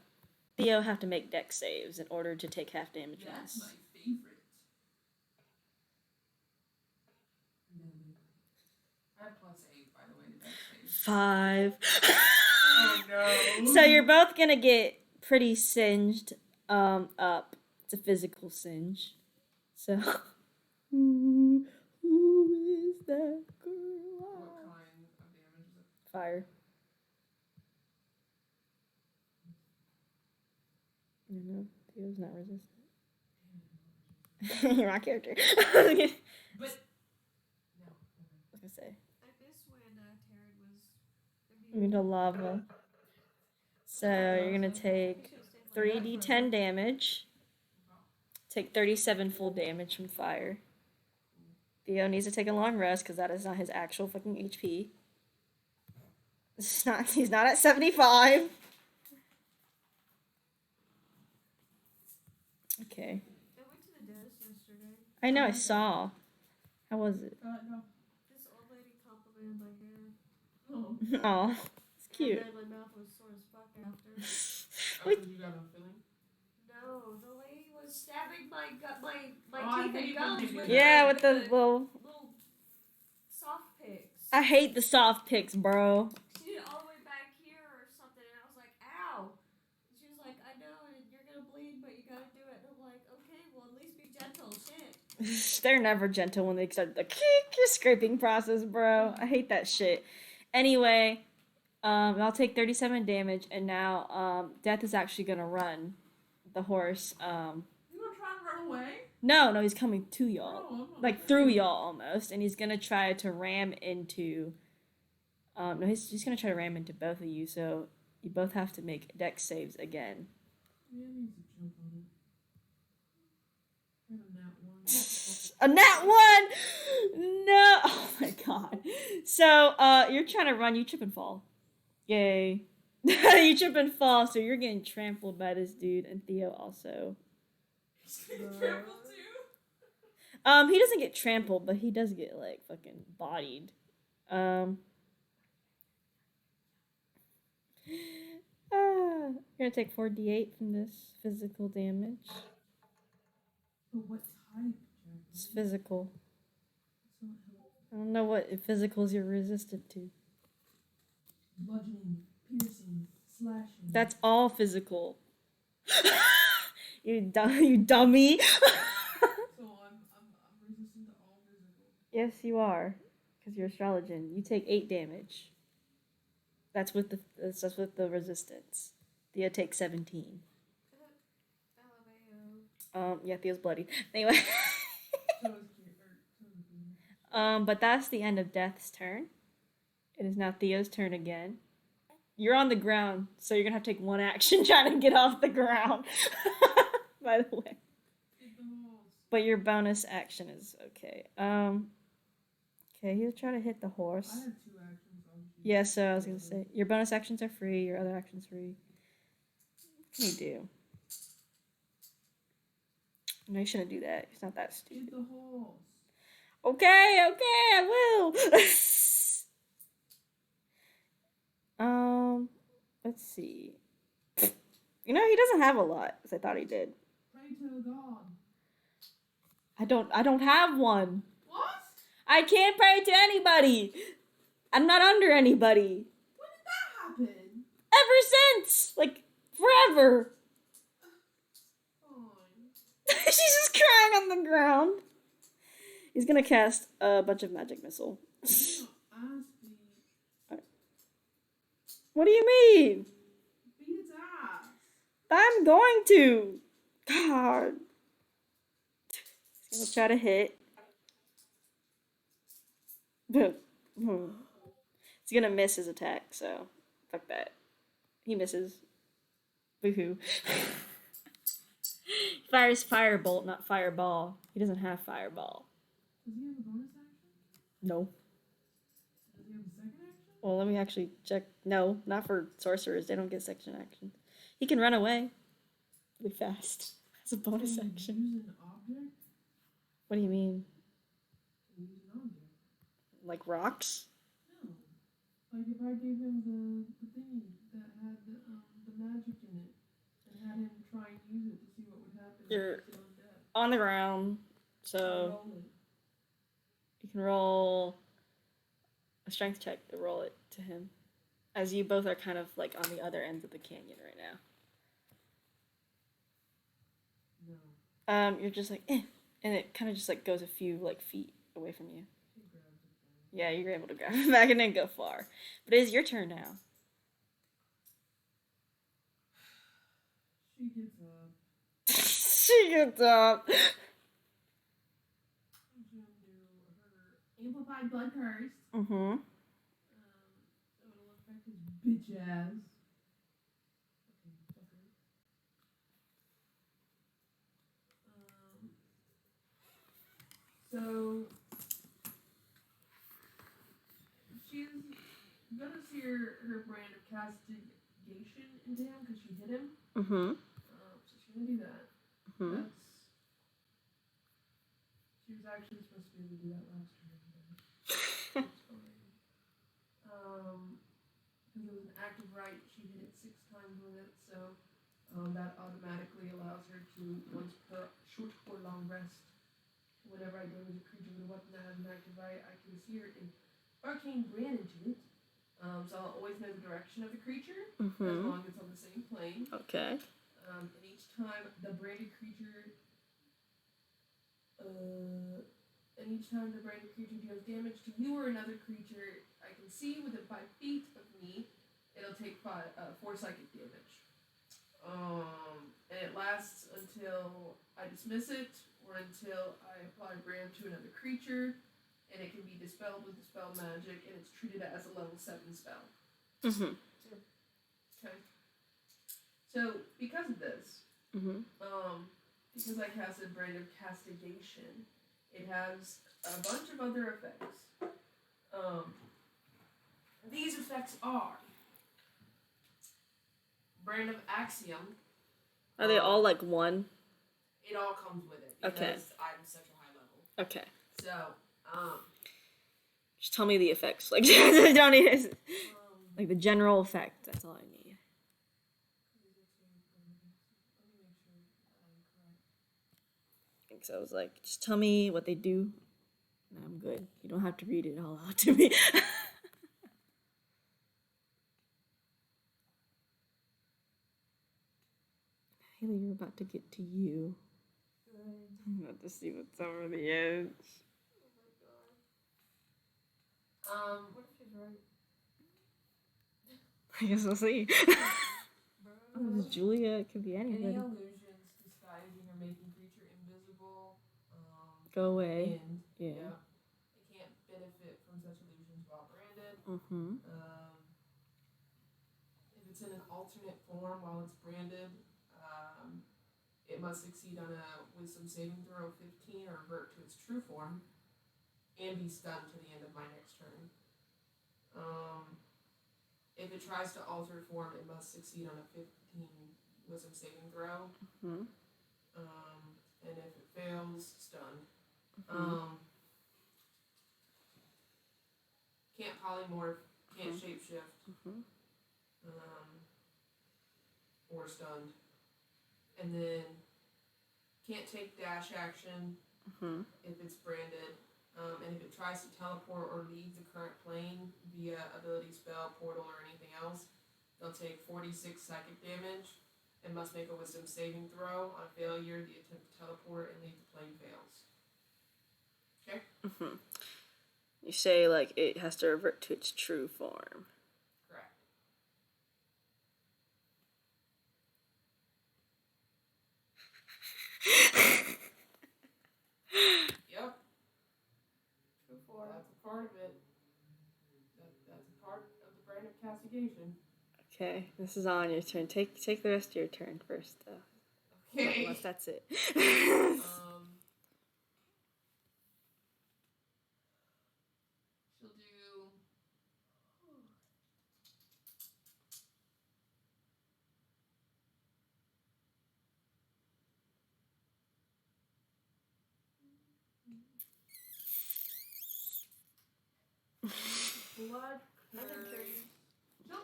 Theo have to make dex saves in order to take half damage on That's this. my favorite. I have +8, by the way, to dex save. 5. Oh no. So you're both gonna get pretty singed up. It's a physical singe. So who is that girl? What kind of damage is it? Fire. You know, Theo's not resistant. You're my character. But no. I was gonna say. I miss when Taryn was. You're into lava. So you're gonna take 3d10 damage. Take 37 full damage from fire. Theo needs to take a long rest because that is not his actual fucking HP. He's not at 75. Okay. I went to the dentist yesterday. I know, I saw. How was it? No. This old lady complimented my hair. Oh. Aw, it's cute. And then my mouth was sore as fuck after. Because you got a filling? No, the lady was stabbing my Oh, I teeth and hate gums when they with do Yeah, the, with the little... little soft picks. I hate the soft picks, bro. She did it all the way back here or something, and I was like, ow. And she was like, I know, and you're gonna bleed, but you gotta do it. And I'm like, okay, well, at least be gentle. Shit. They're never gentle when they start the scraping process, bro. I hate that shit. Anyway, I'll take 37 damage, and now Death is actually gonna run the horse. You gonna try and run away? No, he's coming to y'all, Oh, like through y'all almost, and he's gonna try to ram into. No, he's gonna try to ram into both of you. So you both have to make dex saves again. Yeah, he needs to jump on it. A nat one! No! Oh my god. So, you're trying to run, you trip and fall. Yay. You trip and fall, so you're getting trampled by this dude, and Theo also. He's getting trampled too? He doesn't get trampled, but he does get, like, fucking bodied. You're gonna take 4d8 from this physical damage. But what type, Jack? It's physical. It's not helpful. I don't know what physicals you're resistant to. Bludgeoning, piercing, slashing. That's all physical. you dummy. So I'm resistant to all physical. Yes, you are, because you're astrologian. You take 8 damage. That's with the resistance. Theo takes 17. Yeah, Theo's bloody. Anyway. So is But that's the end of Death's turn. It is now Theo's turn again. You're on the ground, so you're gonna have to take one action trying to get off the ground. By the way. But your bonus action is okay. Okay, he'll try to hit the horse. I had 2 actions. Yeah, so I was gonna say your bonus actions are free, your other actions free. What can you do? No, you shouldn't do that. It's not that stupid. Hit the horse. Okay, I will. Let's see. You know, he doesn't have a lot, as I thought he did. Pray to God. I don't have one. What? I can't pray to anybody. I'm not under anybody. When did that happen? Ever since. Like, forever. Fine. She's just crying on the ground. He's gonna cast a bunch of magic missile. Ask me. What do you mean? Beat its ass. I'm going to. God. He's gonna try to hit. He's gonna miss his attack, so fuck that. He misses. Woohoo. Fires firebolt, not fireball. He doesn't have fireball. Does he have a bonus action? No. Does he have a second action? Well, let me actually check. No, not for sorcerers. They don't get section actions. He can run away really fast. That's a bonus Can you action. Use an object? What do you mean? Can you use an object? Like rocks? No. Like if I gave him the thingy that had the magic in it and had him try and use it to see what would happen if You're- it's still undead. On the ground. So Roll it. you can roll a strength check to roll it to him. As you both are kind of like on the other ends of the canyon right now. No. You're just like, eh. And it kind of just like goes a few like feet away from you. He grabs it then. Yeah, you're able to grab it back and then go far. But it is your turn now. She gets up. She gets up. She's gonna do her amplified blood curse. Mm-hmm. So it'll affect his bitch ass. Okay, fucker. So she's gonna sear her brand of castigation into him because she hit him. Mm-hmm. So she's gonna do that. Mm-hmm. That's. She was actually supposed to be able to do that last turn. But it's fine. Because it was an active right, she hit it 6 times with it, so that automatically allows her to, once per short or long rest, whenever I damage a creature with a weapon that has an active right, I can sear an arcane brand into it. So I'll always know the direction of the creature, as Mm-hmm. long as it's on the same plane. Okay. And each time the branded creature deals damage to you or another creature I can see within 5 feet of me, it'll take 4 psychic damage. And it lasts until I dismiss it or until I apply brand to another creature, and it can be dispelled with dispel magic, and it's treated as a level 7 spell. Mm-hmm. Okay. So because of this, Mm-hmm. because I casted Brand of Castigation, it has a bunch of other effects. These effects are Brand of Axiom. Are they all like one? It all comes with it because Okay. I'm such a high level. Okay. So, Just tell me the effects. Like, I don't need like the general effect. That's all I need. So I was like, just tell me what they do, and I'm good. You don't have to read it all out to me. Haley, you're about to get to you. I'm about to see what's over the edge. What if she's right? I guess we'll see. Oh, it's Julia. It could be Any anybody. illusions disguising or making creature invisible, Go away. and Yeah. it can't benefit from such illusions while branded. Mm-hmm. If it's in an alternate form while it's branded, it must succeed on a wisdom saving throw of 15 or revert to its true form, and be stunned to the end of my next turn. If it tries to alter form, it must succeed on a 15 wisdom saving throw. Mm-hmm. And if it fails, stunned. Mm-hmm. Can't polymorph, can't shapeshift, Mm-hmm. or stunned. And then can't take dash action Mm-hmm. if it's branded. And if it tries to teleport or leave the current plane via ability, spell, portal, or anything else, they'll take 46 psychic damage and must make a wisdom saving throw. On failure, the attempt to teleport and leave the plane fails. Okay? Mm-hmm. You say, like, it has to revert to its true form. Correct. Yep. True form. That's a part of it. That's a part of the brand of castigation. Okay, this is on your turn. Take the rest of your turn first, though. Okay. Unless that's it. She'll do. Blood curse.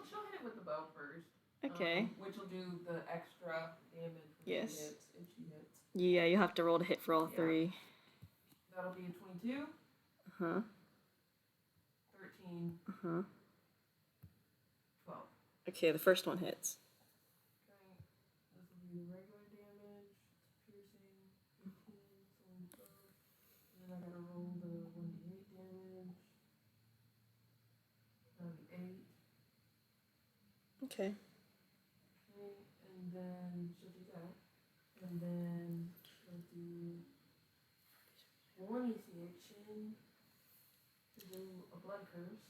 She'll hit it with the bow first. Okay. Which will do the extra damage when Yes. she hits, if she hits. Yeah, you have to roll to hit for all three. That'll be a 22, Uh-huh. 13, Uh-huh. 12. Okay, the first one hits. Okay. This will be the regular damage, piercing, 15, swing bow. And then I gotta roll the 1d8 damage. That'll be 8. Okay. Okay, and then she'll do that. And then she'll do bonus action to do a blood curse.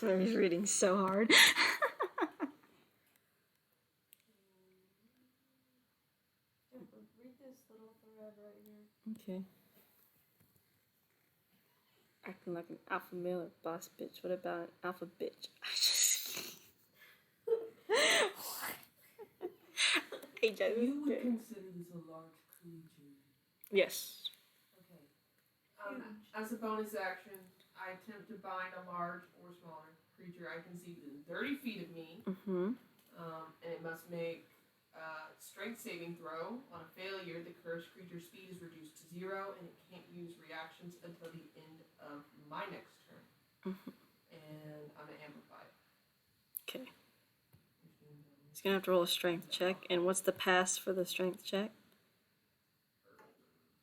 He's reading so hard. Read this little thread right here. Okay. Acting like an alpha male or boss bitch. What about an alpha bitch? I just You would consider this a large creature. Yes. Okay. As a bonus action, I attempt to bind a large or smaller creature I can see within 30 feet of me. Mm-hmm. And it must make a strength saving throw. On a failure, the cursed creature's speed is reduced to 0, and it can't use reactions until the end of my next turn. Mm-hmm. And I'm gonna amplify it. Okay. He's gonna have to roll a strength check. And what's the pass for the strength check?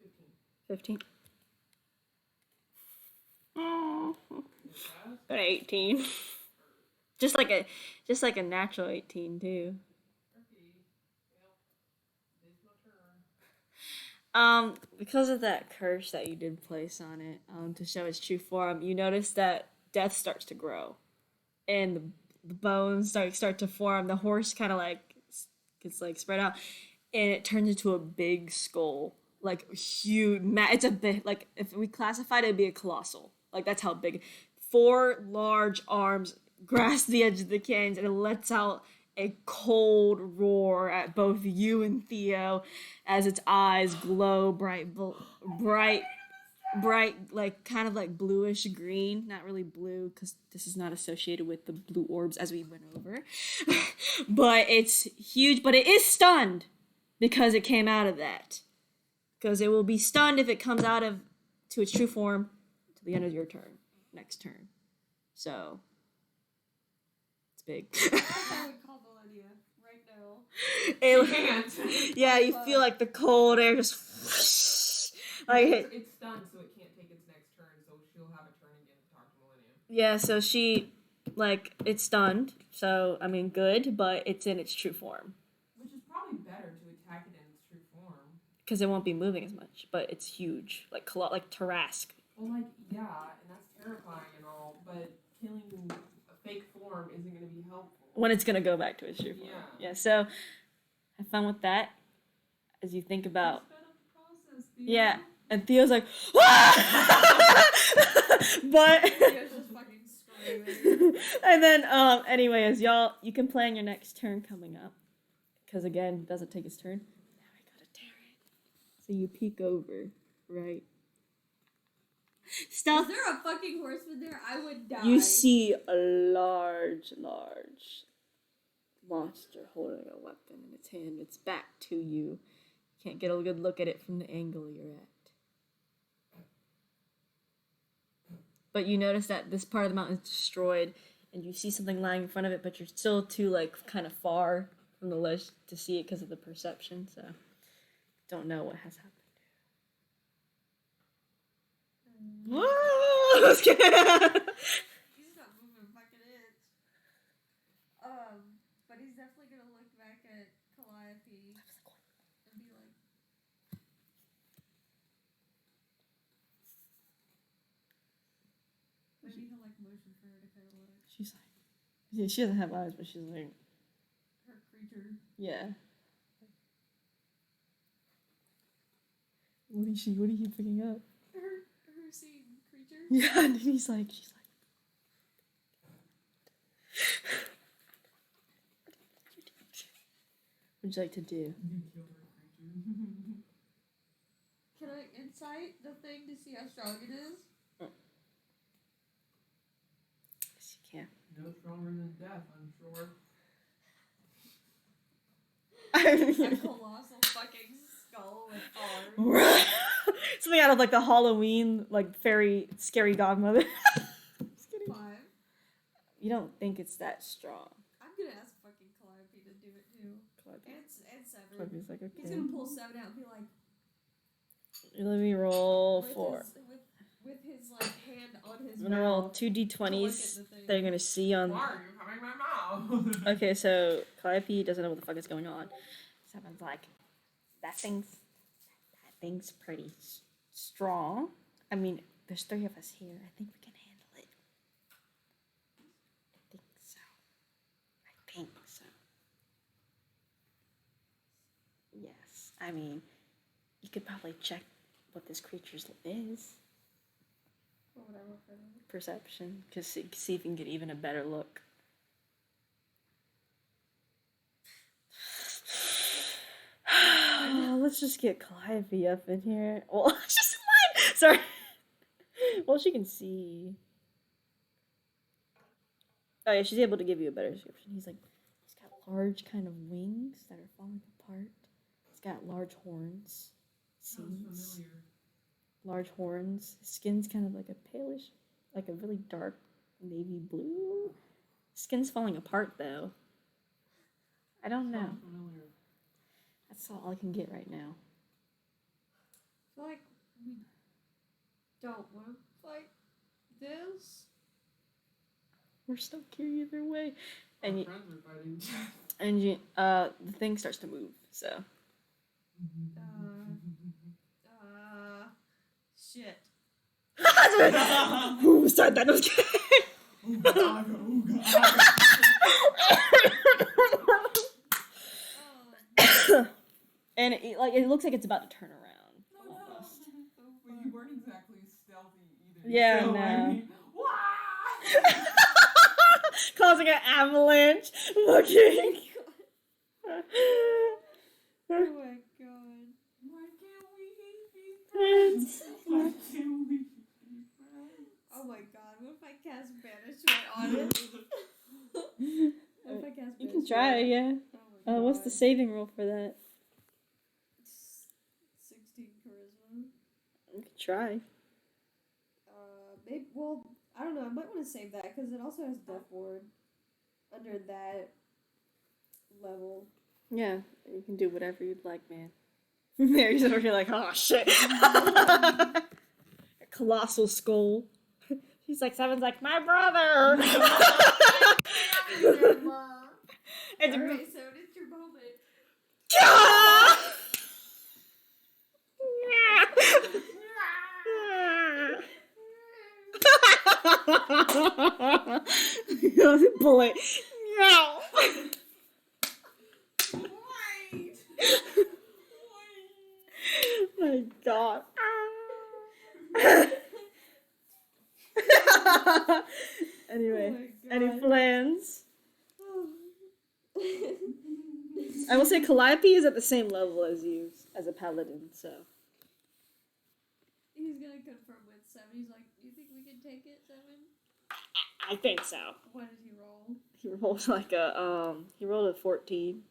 15. 15. Oh. Got an 18. just like a natural 18 too. Because of that curse that you did place on it, to show its true form, you notice that death starts to grow, and the bones start to form. The horse kind of like gets like spread out, and it turns into a big skull, like huge. It's a bit like if we classified it, it'd be a colossal. Like that's how big. 4 large arms grasp the edge of the canyons, and it lets out a cold roar at both you and Theo as its eyes glow bright, like kind of like bluish green. Not really blue because this is not associated with the blue orbs as we went over. But it's huge, but it is stunned because it came out of that. Because it will be stunned if it comes out of to its true form to the end of your turn, next turn. So it's big. I would call Millennia right now. Yeah, you feel like the cold air just like it's stunned, so it can't take its next turn, so she'll have a turn again to talk to Millennium. Yeah, so she it's stunned, so I mean good, but it's in its true form. Which is probably better to attack it in its true form. Because it won't be moving as much, but it's huge, like Tarask. Well, and that's terrifying and all, but killing a fake form isn't going to be helpful. When it's gonna go back to its true form. Yeah, so have fun with that as you think about. Yeah, and Theo's like, but Theo's just fucking screaming. And then, anyways, y'all, you can plan your next turn coming up. Because, again, it doesn't take his turn. Now I gotta tear it. So you peek over, right? Stealth. Is there a fucking horseman there? I would die. You see a large monster holding a weapon in its hand. It's back to you. Can't get a good look at it from the angle you're at. But you notice that this part of the mountain is destroyed, and you see something lying in front of it, but you're still too, like, kind of far from the ledge to see it because of the perception, so don't know what has happened. Whoa! He's not moving a fucking inch. But he's definitely gonna look back at Calliope and be like, maybe he'll like motion for her to kind of look. She's like, yeah, she doesn't have eyes, but she's like, Her creature. yeah. What is he picking up? Her seeing creature. Yeah, and then she's like, what would you like to do? You kill her creature. Can I insight the thing to see how strong it is? Yes, you can. No stronger than death, I'm sure. A colossal fucking skull with arms. Something out of like the Halloween, like fairy, scary godmother. Just kidding. 5. You don't think it's that strong? I'm gonna ask fucking Calliope to do it too. And 7. Calliope's like, He's okay. gonna pull 7 out and be like, Let me roll with 4. with his like hand on his I'm gonna roll mouth 2 d20s to look at the thing. that you're gonna see on. Why are you covering my mouth? Okay, so Calliope doesn't know what the fuck is going on. Seven's like, that thing's pretty strong. I mean, there's 3 of us here. I think we can handle it. I think so. Yes, I mean, you could probably check what this creature's is. What would I roll for that? Perception, because see if you can get even a better look. Let's just get Calliope up in here. Well, she's mine. Sorry. Well, she can see. Oh yeah, she's able to give you a better description. He's got large kind of wings that are falling apart. He's got large horns. Sounds Seams. familiar. Large horns. His skin's kind of like a palish, like a really dark navy blue. Skin's falling apart though. I don't know. Sounds familiar. That's all I can get right now. I feel like we don't want to fight this. We're stuck here either way. Our And friends are fighting. the thing starts to move. So Shit. who started that? Was Ooga, ooga, ooga. and it looks like it's about to turn around. No, no. Almost. Well, you weren't exactly stealthy either. Yeah, so, no. I mean, wah! Causing an avalanche. Looking. Oh my god. Why can't we be Friends. friends? Why can't we be friends? Oh my god. What if I cast banishment on it? What if I cast You can banishment? try, yeah. Oh my What's the God. saving roll for that? 16 charisma. You can try. Maybe, well, I don't know. I might want to save that because it also has Death Ward under that level. Yeah, you can do whatever you'd like, man. Mary's over here like, oh shit. A colossal skull. She's like, Seven's like, my brother. And Alright, so it's your moment. Bullet. No. Wait! My God. Anyway, Oh any my God. plans? I will say Calliope is at the same level as you as a paladin, so. He's gonna confirm with 7. He's like, "You think we can take it, 7?" I think so. What did he roll? He rolled like he rolled a 14.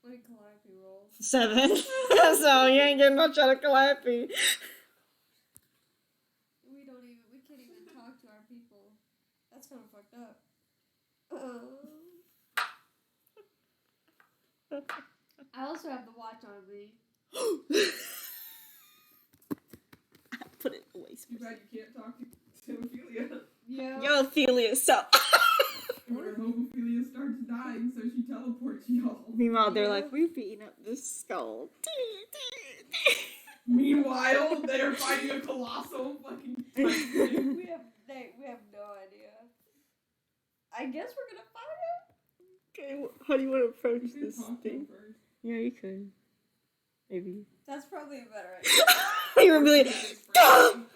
What did Calliope roll? 7. So you ain't getting much out of Calliope. We can't even talk to our people. That's kind of fucked up. I also have the watch on me. Put it away. Too bad you can't talk to Ophelia. Yeah. Yo, Ophelia, so. Or hope Ophelia starts dying, so she teleports y'all. Meanwhile, they're Yeah. like, we're beating up this skull. Meanwhile, they're fighting a colossal fucking titan. we have no idea. I guess we're gonna fight it. Okay, how do you want to approach You can this talk to thing? him first. Yeah, you could. Maybe. That's probably a better idea. You're really. Turning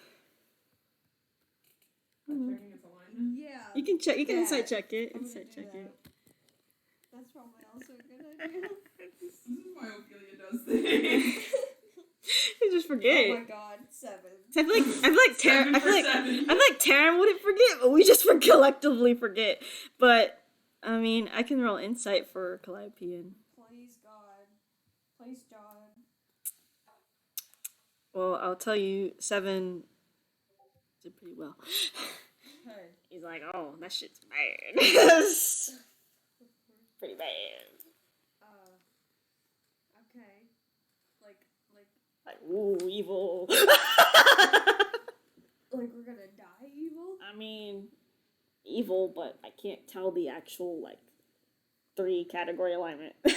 its alignment. Yeah. You can check. You can Yeah. insight check it. I'm gonna Insight do check that. it. That's probably also a good idea. This is why Ophelia does things. You just forget. Oh my god, 7. I feel like Tara. 7 I for feel like 7. Taryn wouldn't forget, but we just collectively forget. But I mean, I can roll insight for Calliope and. Please God. Please God. Well, I'll tell you, 7 did pretty well. Okay. He's like, oh, that shit's bad. Pretty bad. Okay. Like, ooh, evil. Like we're gonna die evil? I mean, evil, but I can't tell the actual, like, 3 category alignment. This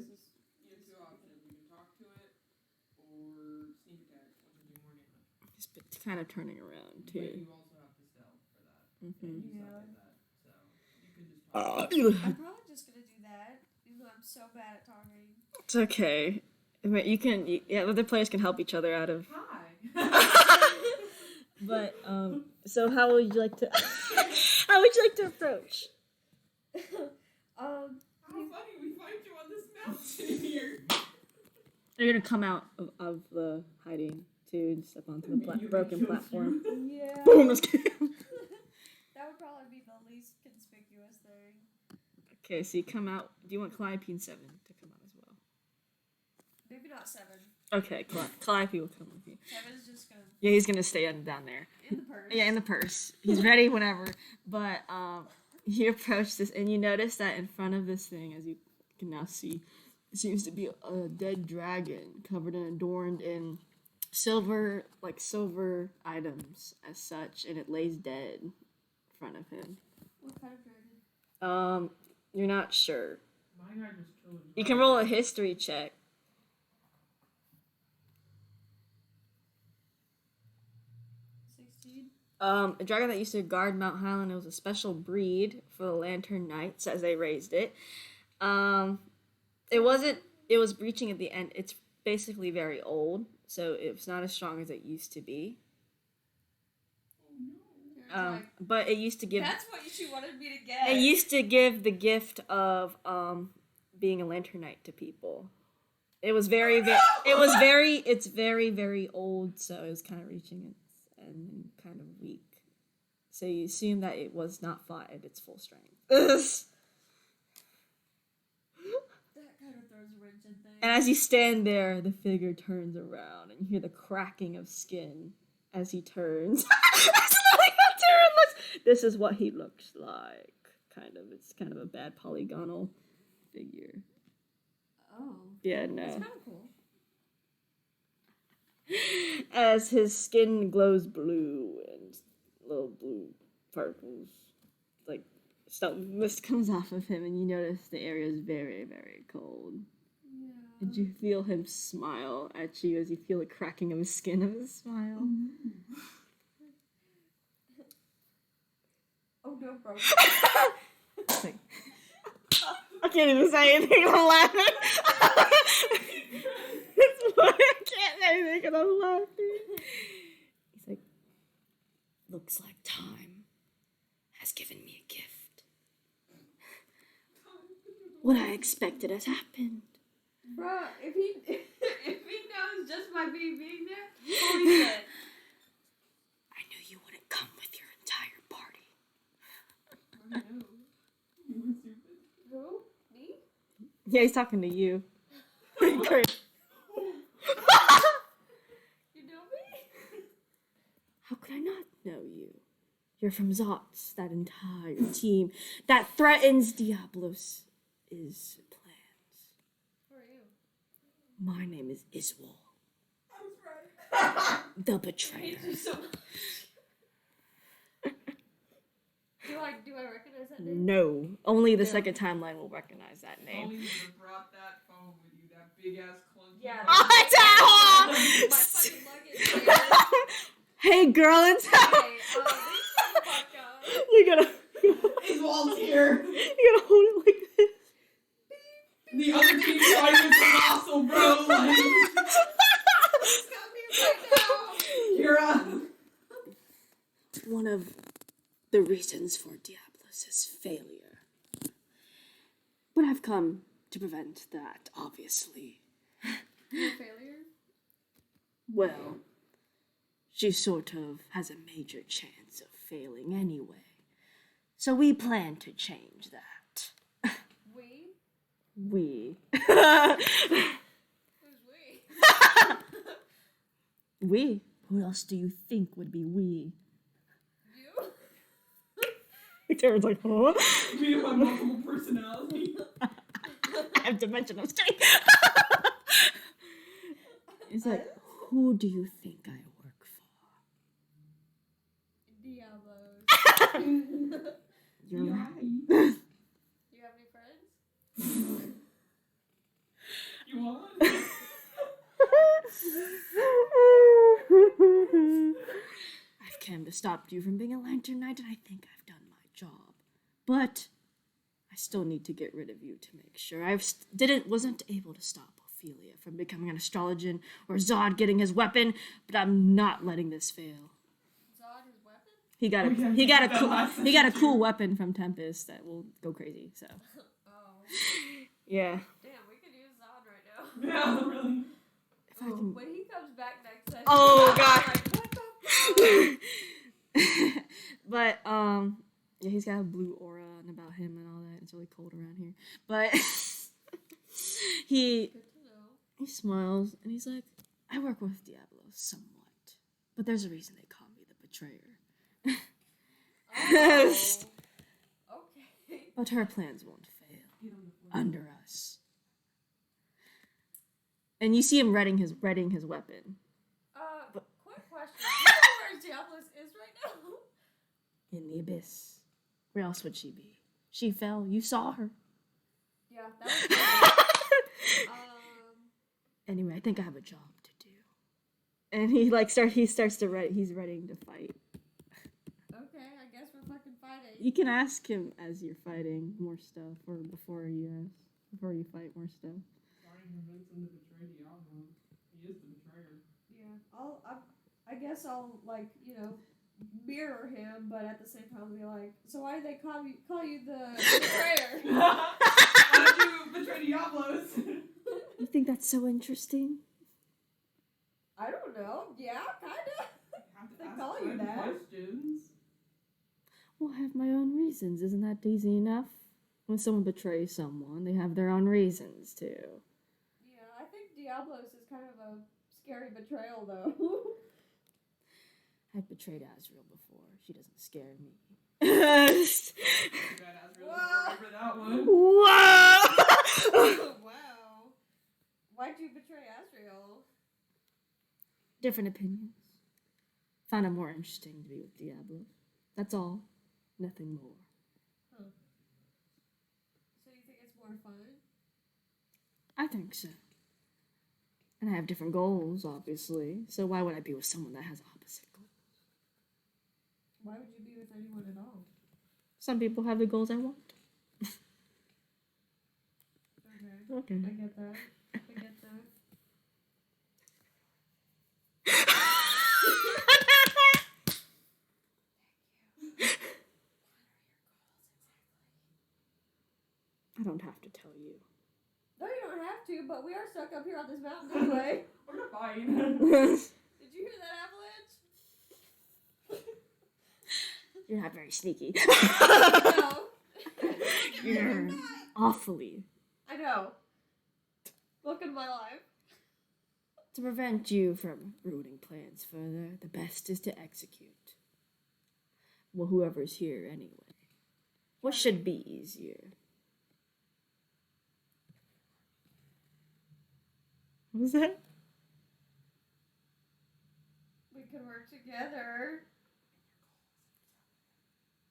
is. You have 2 options. We can talk to it, or sneak attack, which will do more damage. It's kind of turning around, But too. you also have to stealth for that. Mm-hmm. You Yeah. suck at that, so you can just talk. I'm probably just gonna do that, even though I'm so bad at talking. It's okay. I mean, yeah, other players can help each other out of. Hi. But, so how would you like to. How would you like to approach? How funny, we find you on this mountain here. You're gonna come out of the hiding, too, and step onto the Immediately broken kills platform. you. Yeah. Boom! Just kidding. That would probably be the least conspicuous thing. Okay, so you come out. Do you want Calliope and 7 to come out as well? Maybe not 7. Okay, Calliope will come with you. 7's just gonna Yeah, he's gonna stay down there. in the purse. Yeah, in the purse. He's ready whenever. But you approach this, and you notice that in front of this thing, as you can now see, seems to be a dead dragon covered and adorned in silver items as such, and it lays dead in front of him. What kind of dragon? You're not sure. My guy just killed his You can roll a history check. 16. A dragon that used to guard Mount Highland. It was a special breed for the Lantern Knights as they raised it. It was breaching at the end. It's basically very old, so it's not as strong as it used to be. But it used to give. That's what she wanted me to get. It used to give the gift of being a Lantern Knight to people. It was very, it's very, very old, so it was kind of reaching its end and kind of weak. So you assume that it was not fought at its full strength. That kind of throws a wrench in things. And as you stand there, the figure turns around, and you hear the cracking of skin as he turns. That's literally how Tyrion looks. This is what he looks like. Kind of. It's kind of a bad polygonal figure. Oh. Yeah, That's no. kind of cool. As his skin glows blue and little blue particles, like stuff mist comes off of him, and you notice the area is very, very cold. Yeah. And you feel him smile at you as you feel the cracking of his skin of his smile. Oh no, bro. It's like, I can't even say anything, I'm laughing. It's why I can't say anything because I'm laughing. Looks like time has given me a gift. What I expected has happened. Bruh, if he knows just by me being there, holy shit. I knew you wouldn't come with your entire party. I know. You were stupid. Who? Me? Yeah, he's talking to you. Kurt. You know me? How could I not know you? You're from Zots, that entire team that threatens Diablos is plans. Who are you? My name is Iswal, I was right. the I betrayer. hate you so much. Do I recognize that name? No, only the No. second timeline will recognize that name. Only you would have brought that phone with you, that big ass clunky. Yeah. phone. Oh, My fucking luggage. Hey, girl, it's Hey, shut the fuck up. you gotta Iswald's here. you gotta hold it like this. The other team's not even colossal, bro. Like, He's got me right now. Kira. One of the reasons for Diablos' failure. But I've come to prevent that, obviously. You a failure? Well, she sort of has a major chance of failing anyway. So we plan to change that. We? We. Who's we? We? Who else do you think would be we? You? Karen's like, huh? Me and my multiple personality. I have dimension of strength. He's like, who do you think I work for? Diablos. You're right. Do you have any friends? You want? I've come to stop you from being a lantern knight, and I think I've done my job. But I still need to get rid of you to make sure. Wasn't able to stop Ophelia from becoming an astrologian or Zod getting his weapon, but I'm not letting this fail. Zod, his weapon? He got Oh, yeah, he got a that cool last he got a session cool too. weapon from Tempest that will go crazy. So Oh. yeah, Damn, we could use Zod right now. Yeah, really. if I can. When he comes back next session, Oh, I'm God. like, what the fuck? But yeah, he's got a blue aura and about him and all that. It's really cold around here. But he Good to know. he smiles and he's like, I work with Diablos somewhat, but there's a reason they call me the betrayer. Oh. Okay. But her plans won't fail under us. And you see him readying his weapon Quick question. Do you know where Diablos is right now? in the abyss. Where else would she be? She fell. You saw her. Yeah, that was cool. Anyway, I think I have a job to do. And he's ready to fight. Okay, I guess we're fucking fighting. You can ask him as you're fighting more stuff, or before you fight more stuff. Trying to convince him to betray Diablo. He is the betrayer. Yeah, I guess I'll mirror him, but at the same time be like, so why do they call you the betrayer? Why did you betray Diablos? You think that's so interesting? I don't know. Yeah, kinda. Have to They ask call you hard that. questions. Well, I have my own reasons. Isn't that easy enough? When someone betrays someone, they have their own reasons too. Yeah, I think Diablos is kind of a scary betrayal, though. I've betrayed Azrael before. She doesn't scare me. Too bad Azrael doesn't remember that one. Whoa! Wow. Why'd you betray Azrael? Different opinions. Found it more interesting to be with Diablo. That's all. Nothing more. So you think it's more fun? I think so. And I have different goals, obviously. So why would I be with someone that has opposite goals? Why would you be with anyone at all? Some people have the goals I want. Okay. Okay. I get that. I get that. don't have to tell you. No, you don't have to, but we are stuck up here on this mountain anyway. We're fine. Did you hear that avalanche? You're not very sneaky. No. You're awfully. I know. Look at my life. To prevent you from ruining plans further, the best is to execute. Well, whoever's here anyway. What should be easier? What was that? We can work together.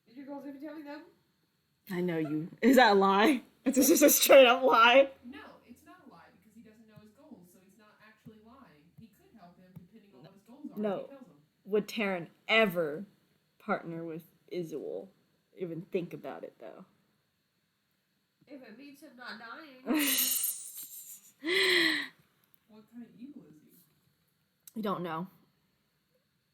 Did your goals even telling them? I know you. Is that a lie? It's just a straight up lie. No, it's not a lie because he doesn't know his goals, so he's not actually lying. He could help him depending on what his goals are. No. He tells him. Would Taryn ever partner with Izuel? Even think about it, though. If it means him not dying. What kind of evil is he? We don't know.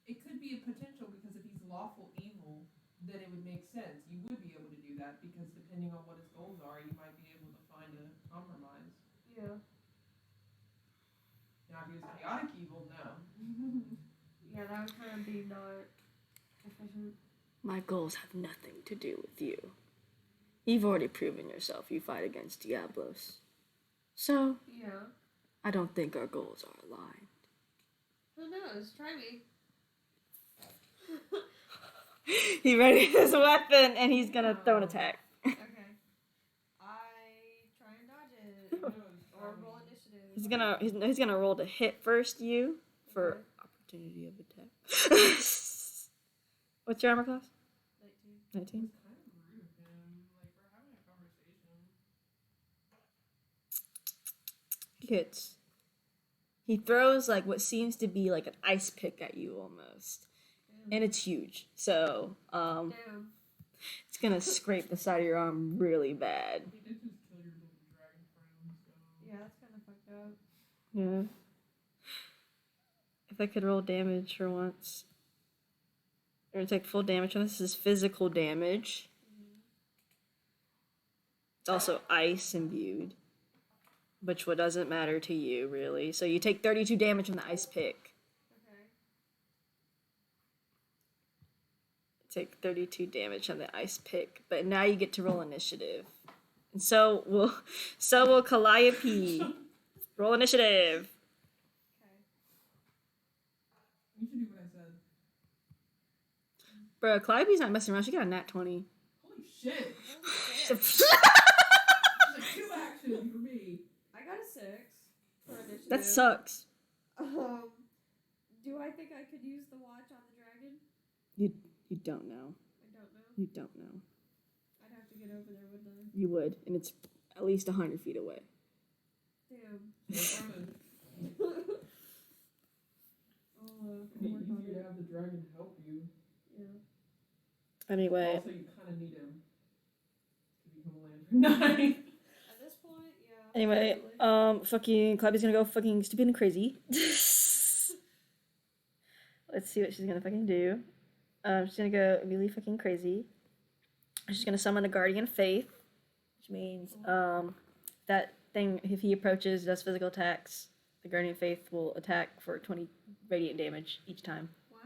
It could be a potential because if he's lawful evil, then it would make sense. You would be able to do that because depending on what his goals are, you might be able to find a compromise. Yeah. Now, if he was chaotic evil, no. Yeah, that would kind of be not efficient. My goals have nothing to do with you. You've already proven yourself you fight against Diablos. So, Yeah. I don't think our goals are aligned. Who knows? Try me. He readied his weapon and he's gonna throw an attack. Okay. I try and dodge it. Or roll initiative. He's gonna roll to hit first you for Okay. opportunity of attack. What's your armor class? 19. 19. It's kind of rude of him. Like, we're having a conversation. He hits. He throws like what seems to be like an ice pick at you almost. And it's huge. So, Damn. it's gonna scrape the side of your arm really bad. He did just kill your little dragon friend, so... Yeah, that's kind of fucked up. Yeah. If I could roll damage for once. We're gonna take full damage on this. This is physical damage. It's also ice imbued. Which what doesn't matter to you, really. So you take 32 damage from the ice pick. Okay. Take 32 damage on the ice pick. But now you get to roll initiative. And so will Calliope. Roll initiative. Okay. You should do what I said. Bro, Calliope's not messing around. She got a nat 20. Holy shit! Oh, shit. It's a 2 action for me. I got a 6 for initiative. That sucks. Do I think I could use the watch on the dragon? You don't know. I don't know. You don't know. I'd have to get over there, wouldn't I? You would, and it's at least 100 feet away. Damn. It's kind of I'll be work on easier to it. have the dragon help you. Yeah. Anyway, Also, you kind of need him to become a lantern knight. At this point, yeah. anyway, probably. fucking Calliope's gonna go fucking stupid and crazy. Let's see what she's gonna fucking do. She's gonna go really fucking crazy. She's gonna summon the Guardian Faith, which means that thing, if he approaches, does physical attacks, the Guardian Faith will attack for 20 radiant damage each time. Wow.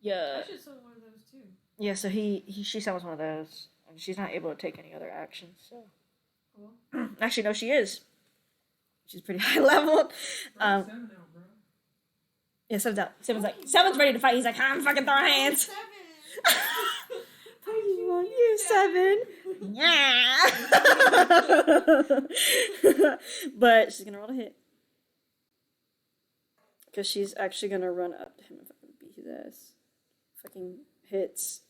Yeah. I should summon one of those too. Yeah, so she summons one of those, and she's not able to take any other actions. So Cool. actually, no, she is. She's pretty high level. 7 out, bro. Yeah, Seven's out. Seven's ready to fight. He's like, I'm fucking throwing hands. 7! Fighting on you, Seven. Yeah. But she's gonna roll a hit. Because she's actually gonna run up to him and fucking beat his ass. Fucking hits.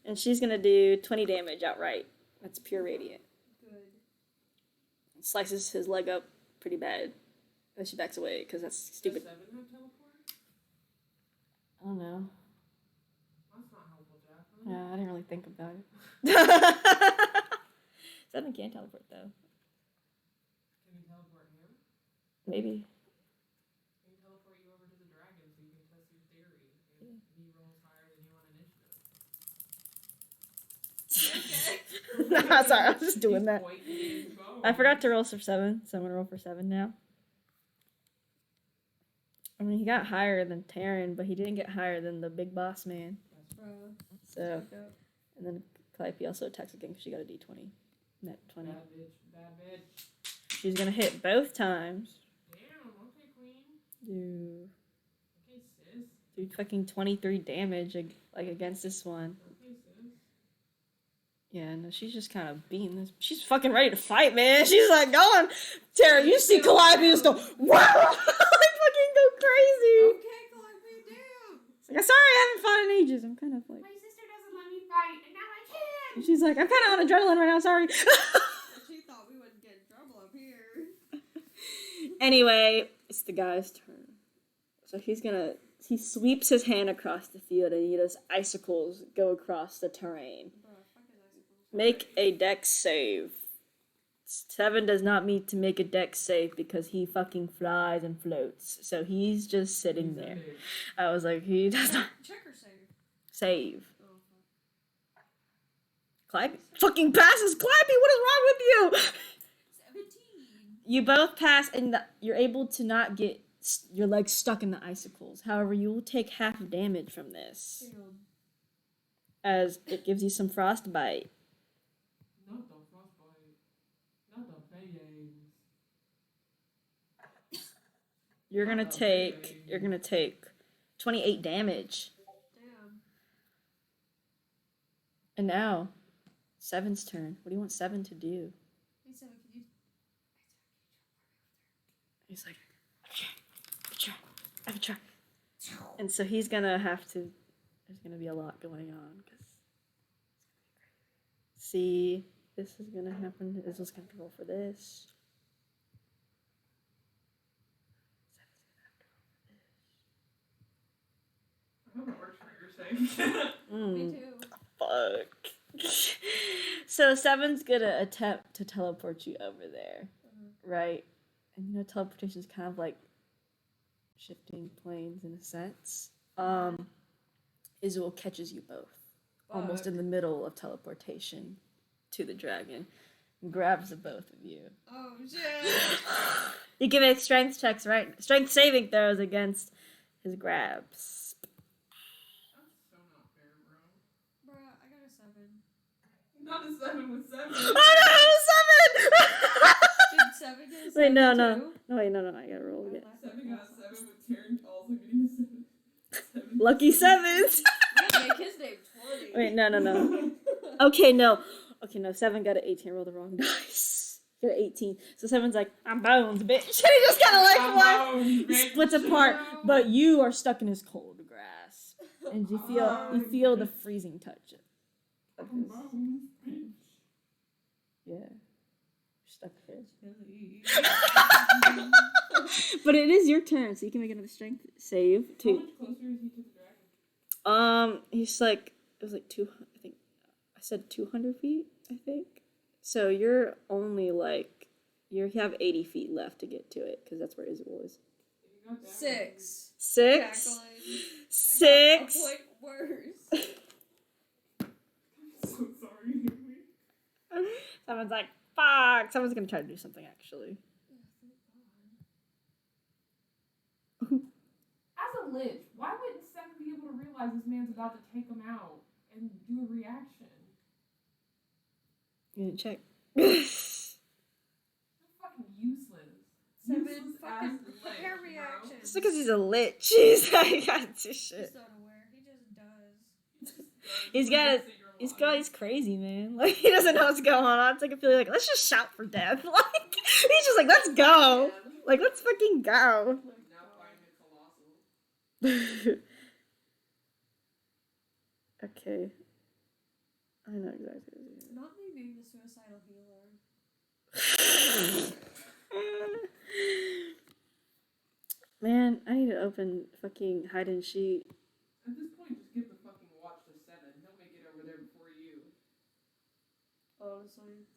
And she's gonna do 20 damage outright. That's pure radiant. Good. Slices his leg up pretty bad. Then she backs away because that's stupid. Does 7 have teleport? I don't know. That's not helpful, Jack. Yeah, I didn't really think about it. Seven can't teleport though. Can you teleport him? Maybe. Can you teleport you over to the dragon so you can test your theory? If he rolls higher than you on initiative. Okay. Nah, sorry, I was just doing He's that. pointing his bow. I forgot to roll for 7, so I'm gonna roll for 7 now. I mean, he got higher than Taryn, but he didn't get higher than the big boss man. Bro. So, and then Calliope also attacks again because she got a d20. Net 20. Bad bitch. She's gonna hit both times. Damn, okay, queen. Do Okay, sis. fucking 23 damage like against this one. Okay, sis. Yeah, no, she's just kind of beating this. She's fucking ready to fight, man. She's like going. Tara, you see Calliope just go, wow, like fucking go crazy. Okay, Calliope, damn. It's like, sorry, I haven't fought in ages. I'm kind of like. My sister doesn't let me fight, and now I can. She's like, I'm kind of on adrenaline right now. Sorry. She thought we wouldn't get in trouble up here. Anyway, it's the guy's turn. So he sweeps his hand across the field and he does icicles go across the terrain. Bro, fucking icicles. Make a dex save. 7 does not need to make a dex save because he fucking flies and floats. So he's just sitting He's a there. bitch. I was like, he does not Check or save? save. Oh, fuck. Calliope fucking passes. Calliope, what is wrong with you? 17. You both pass and you're able to not get your legs stuck in the icicles. However, you will take half damage from this, Damn. as it gives you some frostbite. Not the frostbite. Not the bayes. You're gonna take 28 damage. Damn. And now, 7's turn. What do you want 7 to do? Hey, Seven, can you... He's like, I can try. And so he's gonna have to. There's gonna be a lot going on because. See, this is gonna happen. Is just gonna roll for this. I hope it works for your sake. Me Mm, too. fuck. So 7's gonna attempt to teleport you over there, right? And you know, teleportation is kind of like shifting planes in a sense. Israel catches you both, almost in the middle of teleportation to the dragon, and grabs the both of you. Oh, shit. You can make strength checks, right? Strength saving throws against his grabs. That's so not fair, bro. Bro, I got a 7. Not a 7 with 7. Oh no, 7! Did 7 get a 7 Wait, no, too? no, wait, no, I gotta roll again. 7 got a 7 with Taryn also getting a 7. 7. Lucky 7s! You gotta make his name 20. Wait, no. Okay, no, 7 got an 18. Roll the wrong dice. You're 18. So 7's like, I'm bones, bitch. And he just kind of like splits apart. But you are stuck in his cold grasp, and you feel the freezing touch of his. Yeah, you're stuck there. But it is your turn, so you can make another strength save How too. much closer is he to the dragon? He's like, it was like 200. I think I said 200 feet. I think. So you're only like you have 80 feet left to get to it because that's where Isabel is. If you got that 6. 6. Jacqueline. 6. A point worse. I'm so sorry. Someone's like, fuck. Someone's gonna try to do something actually. As a lich, why wouldn't 7 be able to realize this man's about to take him out and do a reaction? You didn't check. That's fucking useless. 7 Useless fucking ass lich, prepare bro. reactions. It's because he's a lich. He's like, I gotta do He's shit. not aware. He just does. He's got he's crazy, man. Like he doesn't know what's going on. It's like a feeling like let's just shout for death. Like he's just like let's go. Like let's fucking go. Now find it colossal. Okay. I know exactly what it is. Not me being the suicidal healer. Man, I need to open fucking hide and sheet. At this point, just give the fucking watch to 7. He'll make it over there before you. Honestly.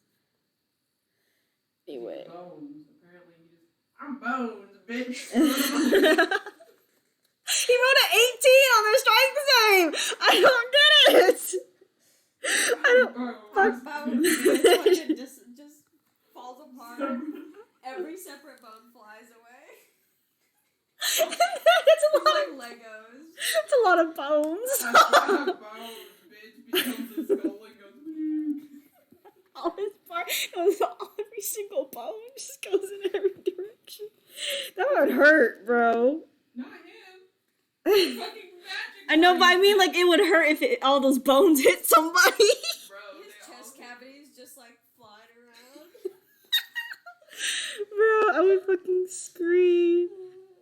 Anyway. Bones. Apparently, he just. I'm bones, bitch. He wrote an 18 on their strength save! I don't get it! I don't. Bones. Bones. Legos. It's a lot of bones. Bones, bitch, becomes a skull and goes. All his part, every single bone just goes in every direction. That would hurt, bro. Not him. Fucking magic. I know, but I mean, like, it would hurt if all those bones hit somebody. Bro, His chest cavities just like flying around. Bro, I would fucking scream.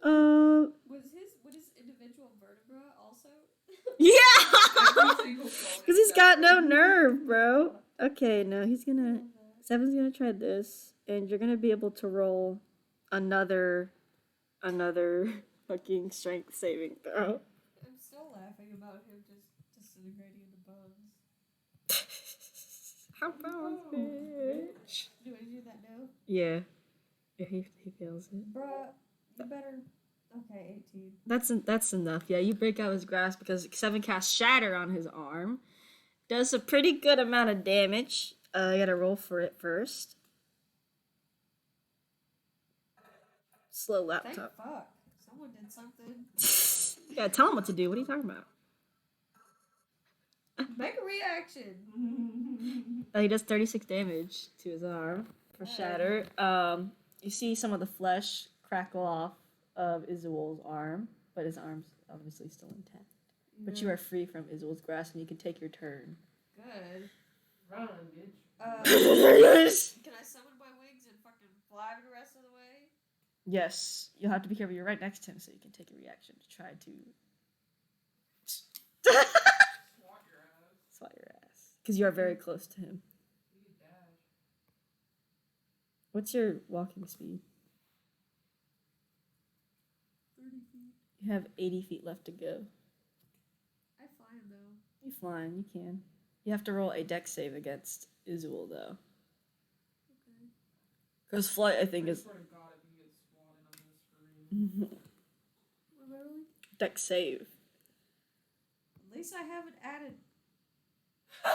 Would his individual vertebra also? Yeah! Because he's got no nerve, bro. Okay, no, Seven's gonna try this, and you're gonna be able to roll another fucking strength saving throw. I'm still laughing about him just disintegrating into bones. How bones, bitch. Do I do that now? Yeah. Yeah, he fails it. Bruh, you better. Okay, 18. That's enough. Yeah, you break out his grasp because Seven casts Shatter on his arm. Does a pretty good amount of damage. I gotta roll for it first. Slow Thank laptop. fuck. Someone did something. Yeah, tell him what to do. What are you talking about? Make a reaction. He does 36 damage to his arm for Shatter. You see some of the flesh crackle off of Izuul's arm, but his arm's obviously still intact. But you are free from Izuul's grasp, and you can take your turn. Good. Run, bitch. Can I summon my wings and fucking fly the rest of the way? Yes, you'll have to be careful. You're right next to him, so you can take a reaction to try to Swat your ass. swat your ass. Because you are very close to him. You can dash. What's your walking speed? 30 feet. You have 80 feet left to go. I fly him though. You're flying, you can. You have to roll a dex save against Izuul, though. Okay. Because flight, I think, I is swear to God, if you get swatted on this screen. What am I rolling? dex save. At least I haven't added.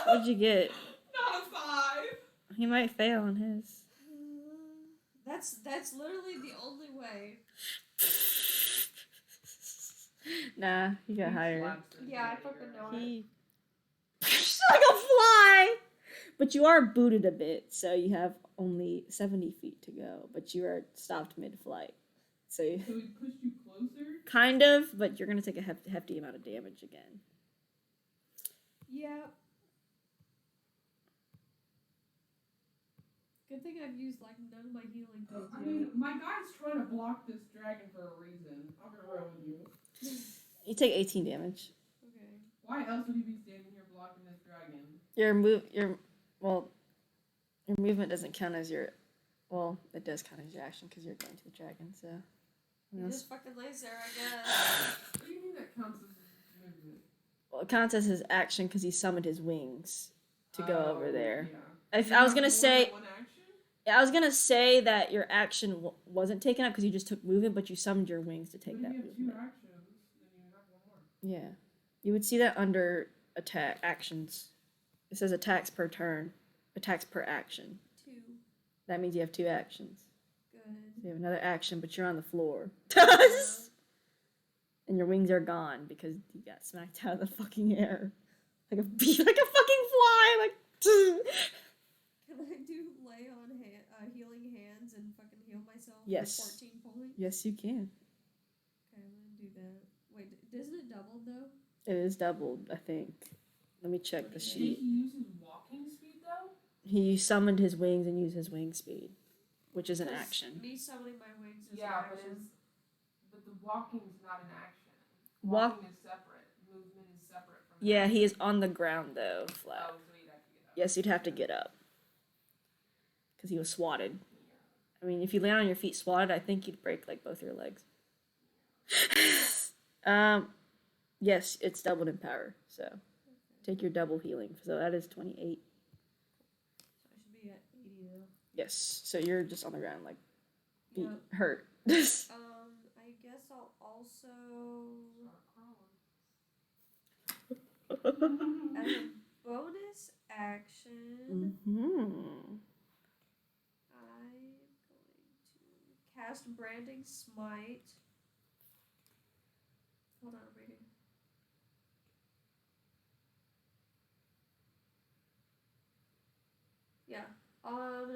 What'd you get? Not a 5. He might fail on his. That's literally the only way. Nah, he got higher. Yeah, I fucking know it. He like a fly. But you are booted a bit, so you have only 70 feet to go. But you are stopped mid-flight, so So he pushed you closer? kind of. But you're gonna take a hefty amount of damage again. Yeah. Good thing I've used like none of my healing things I yet. mean, my guy's trying to block this dragon for a reason. I'm gonna roll with you. You take 18 damage. Okay. Why else would he be standing here blocking this dragon? Your movement doesn't count as your. Well, it does count as your action because you're going to the dragon. So. He just fucking lays there, I guess. What do you mean that counts as movement? Well, it counts as his action because he summoned his wings to go over there. Yeah. If I was gonna say, One action? I was gonna say that your action wasn't taken up because you just took movement, but you summoned your wings to take But that if you have 2 movement. actions, then you have 1 more. Yeah, you would see that under attack actions. It says attacks per turn, attacks per action. 2. That means you have 2 actions. Good. So you have another action, but you're on the floor. Yeah. And your wings are gone because you got smacked out of the fucking air. Like a fucking fly, like Can I do lay on healing hands and fucking heal myself Yes. for 14 points? Yes, you can. Okay, I'm gonna do that. Wait, isn't it doubled though? It is doubled, I think. Let me check the Did sheet. he use his walking speed though? He summoned his wings and used his wing speed, which is an 'Cause action. Me summoning my wings is Yeah, an but action. but the walking's not an action. Walk- Walking is separate. Movement is separate from. Yeah, he is on the ground though, Oh, flat. so he'd have to get up. Yes, you'd have to get up. Because he was swatted. I mean, if you land on your feet swatted, I think you'd break like both your legs. Yes, it's doubled in power. So take your double healing. So that is 28. So I should be at 80 now. Yes. So you're just on the ground, like Yeah. hurt. I guess I'll also, Start crawling. as a bonus action, Mm-hmm. I'm going to cast Branding Smite Hold on, I'm reading. Yeah. I'm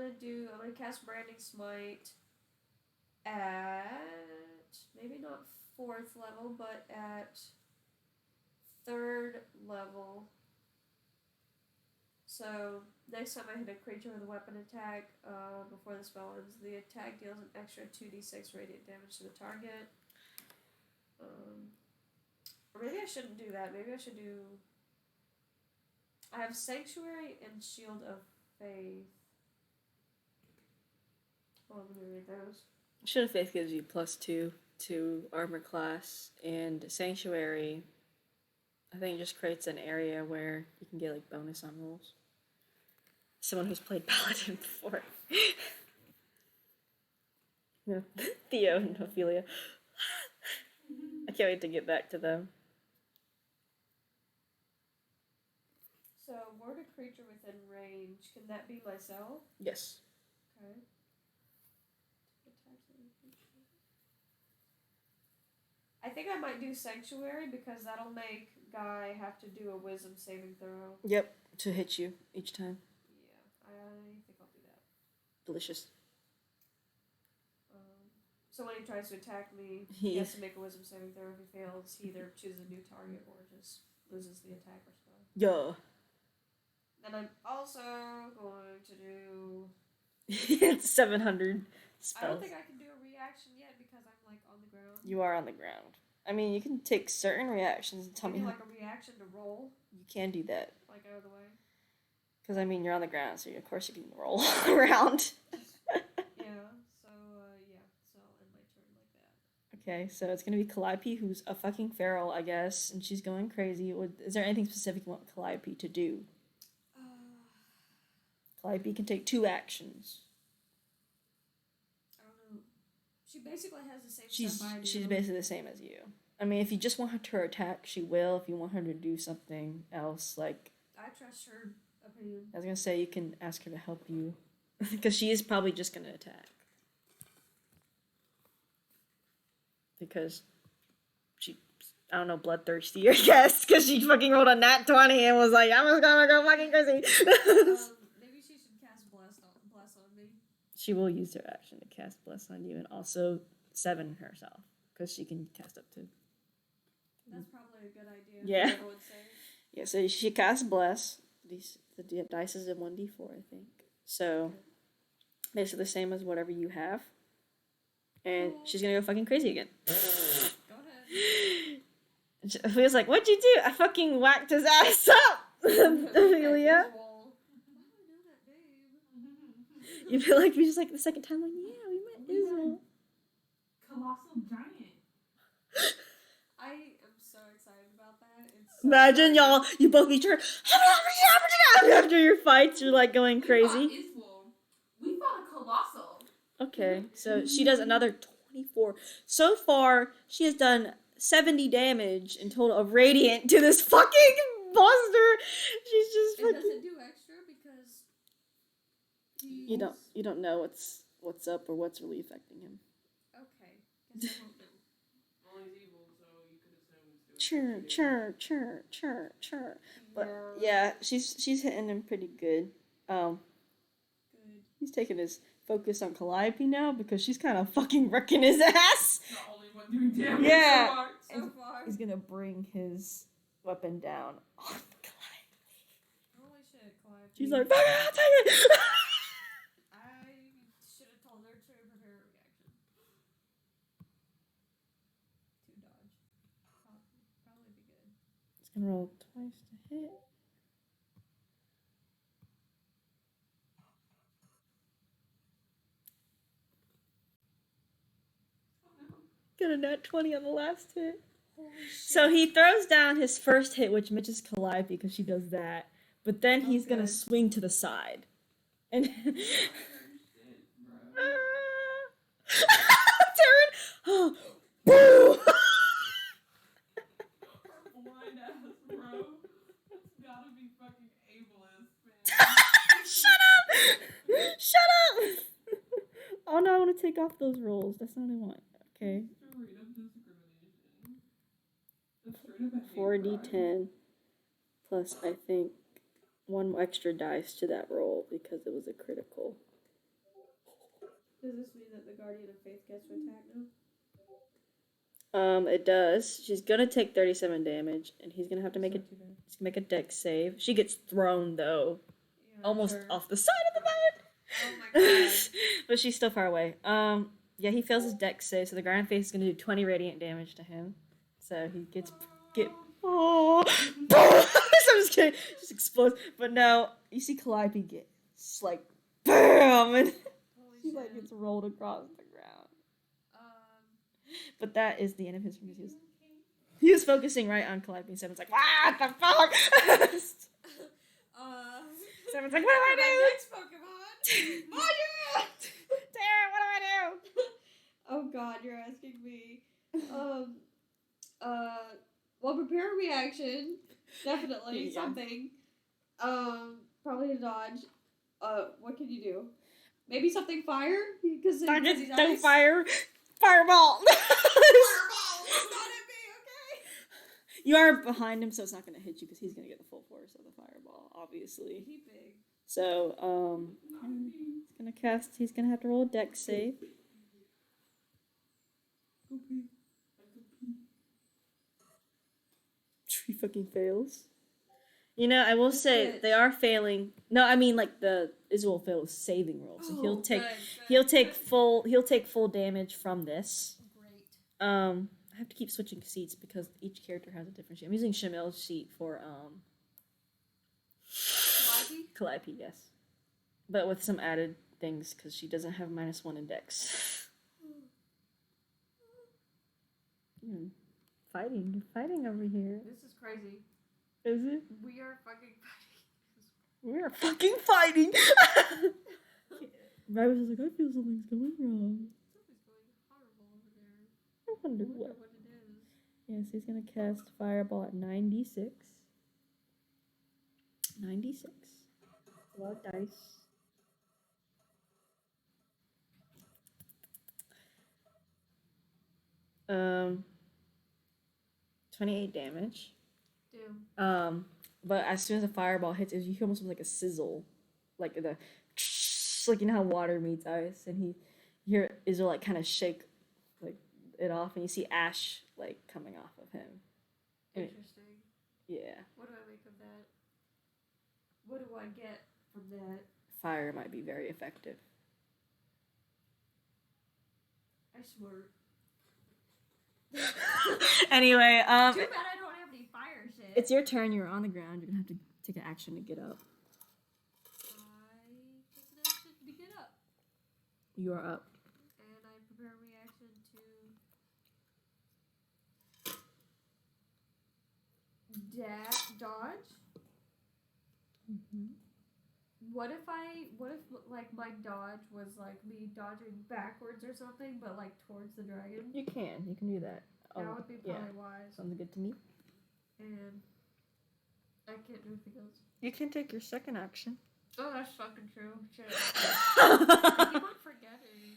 gonna cast Branding Smite at maybe not 4th level, but at 3rd level. So next time I hit a creature with a weapon attack, before the spell ends, the attack deals an extra 2d6 radiant damage to the target. Or maybe I shouldn't do that. Maybe I should do. I have Sanctuary and Shield of Faith. Well, I'm gonna read those. Shield of Faith gives you +2 to armor class, and Sanctuary, I think, just creates an area where you can get like bonus on rolls. Someone who's played Paladin before. Yeah. Theo and Ophelia. I can't wait to get back to them. So, ward a creature within range. Can that be myself? Yes. Okay. I think I might do Sanctuary because that'll make Guy have to do a Wisdom saving throw. Yep, to hit you each time. Yeah, I think I'll do that. Delicious. So when he tries to attack me, he has to make a Wisdom saving throw. If he fails, he either chooses a new target or just loses the attack or spell. Yeah. Then I'm also going to do. It's 700 spells. I don't think I can do a reaction yet because I'm like on the ground. You are on the ground. I mean, you can take certain reactions and tell me how. Like a reaction to roll. You can do that. Like out of the way. Because I mean, you're on the ground, so of course you can roll around. So I'll end my turn like that. Okay, so it's gonna be Calliope, who's a fucking feral, I guess, and she's going crazy. Is there anything specific you want Calliope to do? Calliope can take 2 actions. I don't know. She basically has the same She's stuff I do. she's basically the same as you. I mean, if you just want her to attack, she will. If you want her to do something else, like I trust her opinion. I was gonna say, you can ask her to help you, because she is probably just gonna attack. Because she, I don't know, bloodthirsty, I guess, because she fucking rolled a nat 20 and was like, I'm just gonna go fucking crazy. Maybe she should cast bless on me. She will use her action to cast Bless on you, and also 7 herself, because she can cast up to. That's probably a good idea. Yeah. I would say. Yeah, so she casts Bless. The dice is a 1d4, I think. So, basically the same as whatever you have. And she's gonna go fucking crazy again. Go ahead. Ophelia's like, what'd you do? I fucking whacked his ass up! Ophelia. You feel like we just like the second time, like, yeah, we met Israel. Colossal giant. I am so excited about that. It's so Imagine fun. y'all, you both each other. After your fights, you're like going crazy. We fought a colossal. Okay, so she does another 24. So far, she has done 70 damage in total of radiant to this fucking monster. She's just It fucking. doesn't do extra because You don't know what's up or what's really affecting him. Okay. Guess I won't know. Well, he's evil, so you could assume it's doing Chur. But yeah, she's hitting him pretty good. Good. He's taking his focus on Calliope now because she's kind of fucking wrecking his ass. the only one doing damage Yeah. so far. So far. He's gonna bring his weapon down on Calliope. Holy shit, Clive. She's like, fuck it, I'll take it. I should have told her to prepare a reaction. To dodge. Probably be good. It's gonna roll twice to hit. Got a nat 20 on the last hit. Holy shit. So he throws down his first hit, which misses Calliope because she does that. But then he's gonna good. swing to the side. And Taryn, oh, boo! Blind ass, bro. That's gotta be fucking ableist, man. Shut up! Oh no, I want to take off those rolls. That's not what I want. Okay. Freedom discrimination. rid of a hate 4d10 plus, I think, 1 extra dice to that roll because it was a critical. Does this mean that the Guardian of Faith gets to attack now? It does. She's gonna take 37 damage, and he's gonna have to make a dex save. She gets thrown though, Yeah, almost sure. off the side of the bed. Oh my god. But she's still far away. Yeah, he fails his dex save, so the Guardian Face is gonna do 20 radiant damage to him. So he gets oh, so I'm just kidding. Just explodes. But no, you see Calliope get just like bam, and Holy she shit. like gets rolled across the ground. Um, But that is the end of his turn. He was focusing right on Calliope. Seven's like, what the fuck? Seven's like, what do I my do? next Pokemon. Maya! Tara, what do I do? Oh god, you're asking me. Well, prepare a reaction. Definitely Yeah. something. Probably a dodge. What can you do? Maybe something fire? Because Don't he's ice? fire. Fireball. Fireball! It's not at me, okay? You are behind him, so it's not going to hit you because he's going to get the full force of the fireball, obviously. He big. So, he's going to have to roll a dex save. He fucking fails. You know, I will say Good. they are failing. No, I mean like the Israel fails saving roll, so he'll take he'll take full damage from this. Great. I have to keep switching seats because each character has a different sheet. I'm using Shamil's sheet for Calliope, yes, but with some added things because she doesn't have -1 in Dex. You're fighting over here. This is crazy. Is it? We are fucking fighting. We're fucking fighting. Rabbit's just like, I feel something's going wrong. Something's going horrible over there. I wonder I wonder what. what it is. Yes, he's gonna cast Fireball at 96. 96. A lot of dice. 28 damage. Damn. But as soon as the fireball hits, you hear almost like a sizzle, like the, like you know how water meets ice, and you hear Israel like kind of shake, like it off, and you see ash like coming off of him. Interesting. Yeah. What do I make of that? What do I get from that? Fire might be very effective. I swear. Anyway, Too bad I don't have any fire shit. it's your turn. You're on the ground. You're gonna have to take an action to get up. I take an action to get up. You are up. And I prepare a reaction to dodge. Mm-hmm. What if like my dodge was like me dodging backwards or something, but like towards the dragon? You can do that. That would be yeah. probably wise. Sounds good to me. And I can't do anything else. You can take your second action. Oh, that's fucking true. Shit. I keep on forgetting.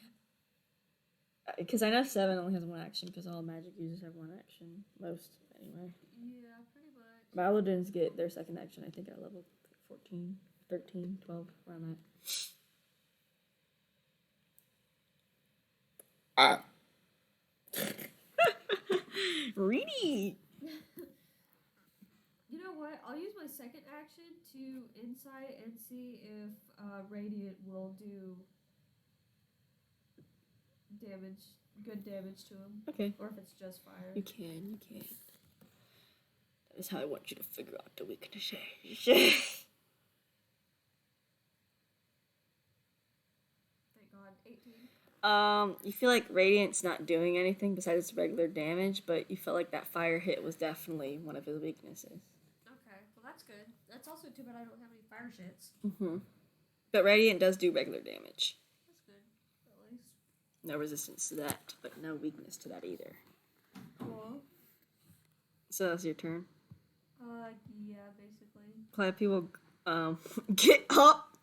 Because I know 7 only has 1 action, because all magic users have 1 action. Most, anyway. Yeah, pretty much. Paladins get their second action, I think, at level 14, 13, 12, around that. Reedy! You know what? I'll use my second action to insight and see if Radiant will do good damage to him. Okay. Or if it's just fire. You can. That is how I want you to figure out the weaknesses. Thank God. 18. You feel like Radiant's not doing anything besides its regular damage, but you felt like that fire hit was definitely one of his weaknesses. Okay, well that's good. That's also too bad I don't have any fire shits. Mm-hmm. But Radiant does do regular damage. That's good, at least. No resistance to that, but no weakness to that either. Cool. So that's your turn. Yeah, basically. Calliope will get up.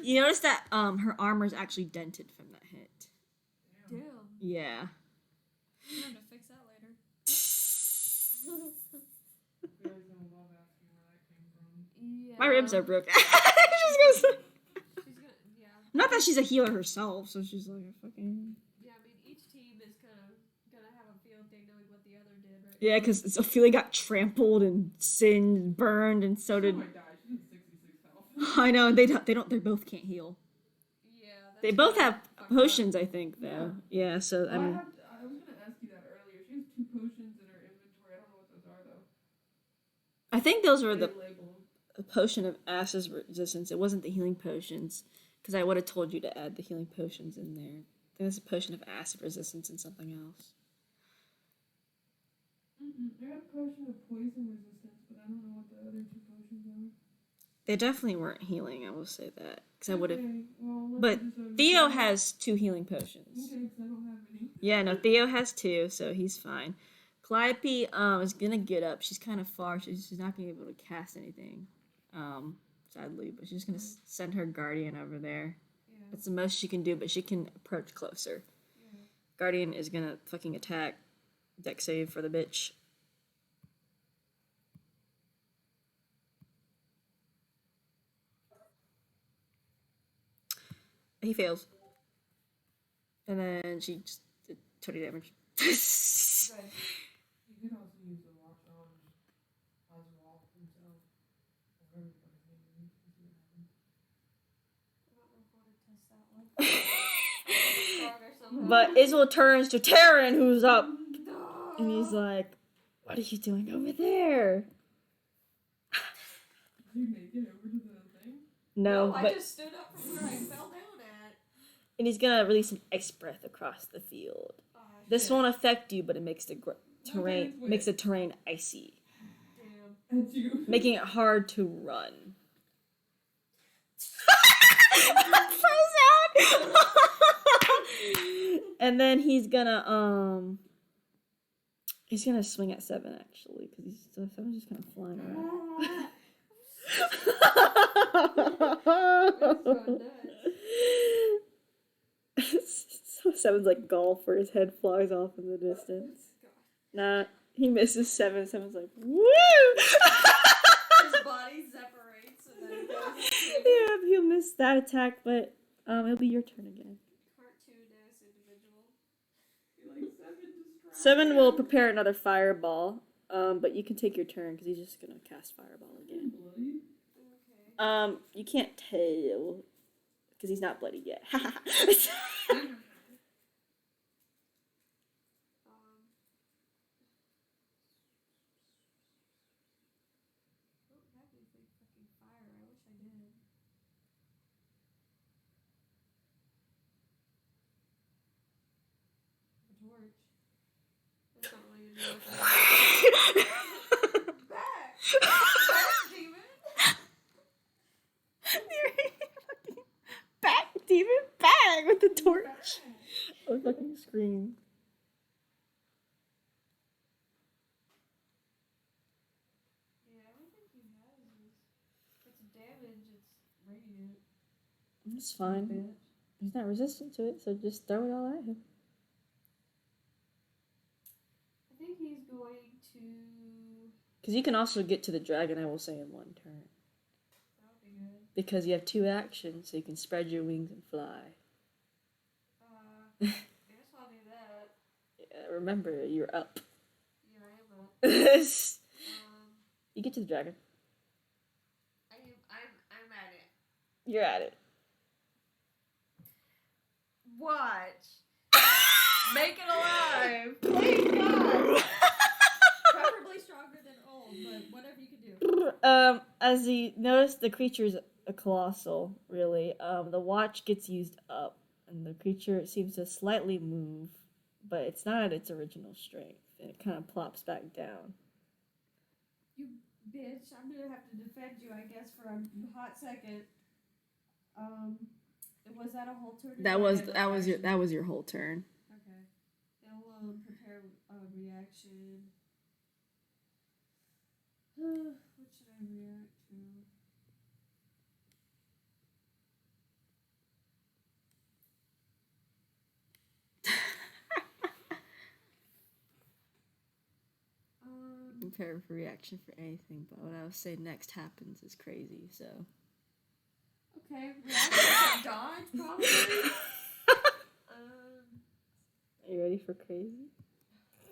You notice that her armor's actually dented from that hit. Damn. Yeah. I'm gonna fix that later. My ribs are broken. She's gonna say. She's gonna, yeah. Not that she's a healer herself, so she's like a fucking. Yeah, I mean, each team is kind of gonna have a field thing knowing what the other did, right? Yeah, because Ophelia got trampled and sinned and burned, and so Oh did. my gosh, she's at 66 health. I know they don't. They both can't heal. Yeah. That's They both kinda have fucked up. potions, I think, though. Yeah. So I Well, mean, I was gonna ask you that earlier. She has 2 potions in her inventory. I don't know what those are though. I think those were They the label them. a potion of acid resistance. It wasn't the healing potions, because I would have told you to add the healing potions in there. There's a potion of acid resistance and something else. I got a potion of poison resistance, but I don't know what the other 2 potions are. They definitely weren't healing. I will say that, because I would have. Okay, well, let's But just Theo okay, has 2 healing potions. because I don't have any. Yeah, no, Theo has 2, so he's fine. Calliope is gonna get up. She's kind of far. She's not gonna be able to cast anything, sadly. But she's gonna send her guardian over there. Yeah. That's the most she can do, but she can approach closer. Yeah. Guardian is gonna fucking attack. Deck save for the bitch. He fails. And then she just did 20 damage. Good. You could also use the watch on Oswald himself. Or everybody maybe. I don't know how to test that one. Stronger somehow. But Iswell turns to Taryn, who's up, and he's like, "What are you doing over there?" Did you make it over to the thing? No, I but just stood up from where I fell down at. and he's gonna release an ice breath across the field. Oh, This shit. won't affect you, but it makes the terrain wait. makes the terrain icy, Damn. At you. making it hard to run. So sad. And then he's gonna swing at 7 actually, because he's 7's just kind of flying around. So 7's like golf, where his head flies off in the distance. Nah, he misses 7. 7's like, woo! His body separates and then goes into Yeah, he'll miss that attack, but it'll be your turn again. cartoon-ass individual. Like 7 distracted. 7 will prepare another fireball, but you can take your turn because he's just gonna cast fireball again. Bloody? Okay. You can't tell because he's not bloody yet. I don't have anything fucking fire. I wish I did. A torch. That's not really gonna do anything. Back! Back, demon! Back, demon, back with the torch. I fucking scream. Yeah, I don't think he has this. It's damage, it's radiant. It's fine. Bitch. He's not resistant to it, so just throw it all at him. I think he's going to. Because you can also get to the dragon, I will say, in 1 turn. That would be good. Because you have 2 actions, so you can spread your wings and fly. I guess I'll do that. Yeah, remember, you're up. Yeah, I am up. You get to the dragon. I'm at it. You're at it. Watch. Make it alive. Please God. Preferably stronger than old, but whatever you can do. As you notice, the creature's a colossal, really. The watch gets used up, and the creature seems to slightly move, but it's not at its original strength, and it kind of plops back down. You bitch, I'm gonna have to defend you, I guess, for a hot second. Was that a whole turn? or That did I was get a that was your reaction? that was your whole turn. Okay. It'll prepare a reaction. What should I react to? prepare for reaction for anything, but what I would say next happens is crazy, so. Okay, reaction to dodge, probably. Are you ready for crazy?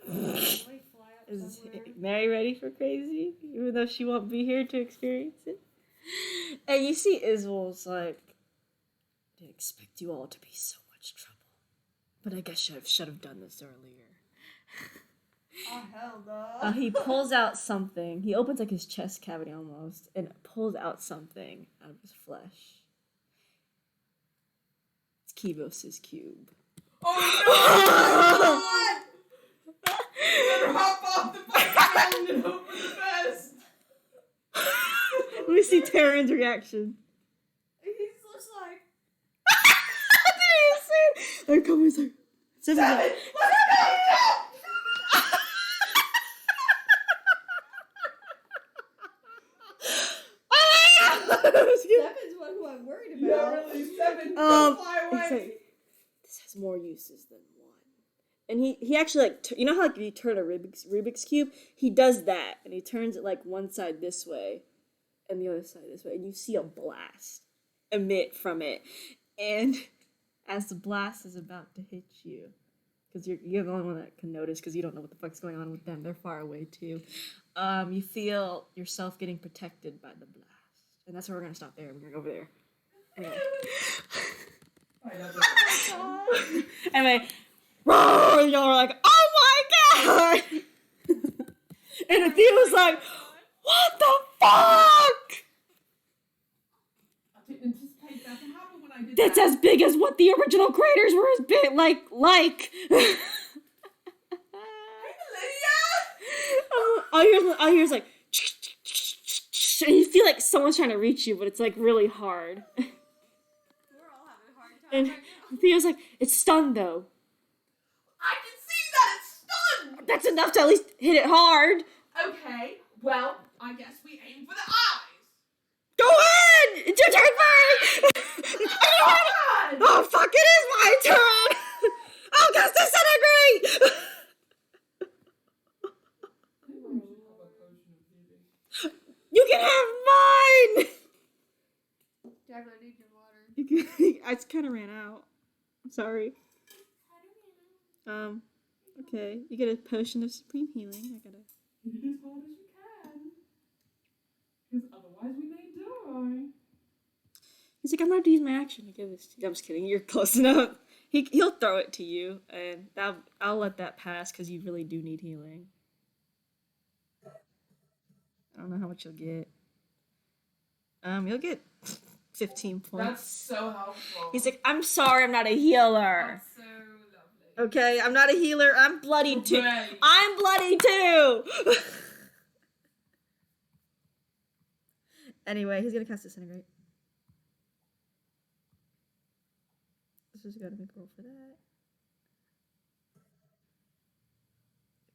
Probably fly up Is somewhere. Mary ready for crazy? Even though she won't be here to experience it? And you see Iswell's like, I didn't expect you all to be so much trouble. But I guess should have done this earlier. Oh, hell no. He pulls out something. He opens like his chest cavity almost and pulls out something out of his flesh. It's Kivos' cube. Oh no! Better hop off the fucking mountain and hope for the best. We see Taryn's reaction. He's just like, What did he say? Like, come on, he's like, Seven's like, Let's go! Seven's one who I'm worried Yeah, about. really, 7. Don't fly away. It's like, this has more uses than one. And he actually, like, you know how, like, you turn a Rubik's Cube? He does that, and he turns it, like, one side this way, and the other side this way, and you see a blast emit from it. And as the blast is about to hit you, because you're the only one that can notice, because you don't know what the fuck's going on with them. They're far away, too. You feel yourself getting protected by the blast. And that's where we're going to stop there. We're going to go over there. Anyway. Anyway, roar, y'all are like, oh my god! And Athena was like, what the fuck? I didn't anticipate that to happen when I did That's that. as big as what the original craters were as big, like. All you hear is like, and you feel like someone's trying to reach you, but it's like really hard. We're all having a hard time And right now. Theo's like, it's stunned though. I can see that it's stunned! That's enough to at least hit it hard. Okay, well, I guess we aim for the eyes. Go ahead! It's your turn first! God! Oh, fuck, it is my turn! I'll cast disintegrate! You can have mine! Jack, I need your water. I kind of ran out. I'm sorry. Okay. You get a potion of supreme healing. I gotta. Hit it as hard as you can. Because otherwise we may die. He's like, I'm gonna have to use my action to give this to you. I'm just kidding. You're close enough. He'll throw it to you, and I'll let that pass because you really do need healing. I don't know how much you'll get. You'll get 15 points. That's so helpful. He's like, I'm sorry, I'm not a healer. That's so lovely. Okay, I'm not a healer. I'm bloody too. Hooray. I'm bloody too. Anyway, he's gonna cast disintegrate. This is gotta make a roll for that.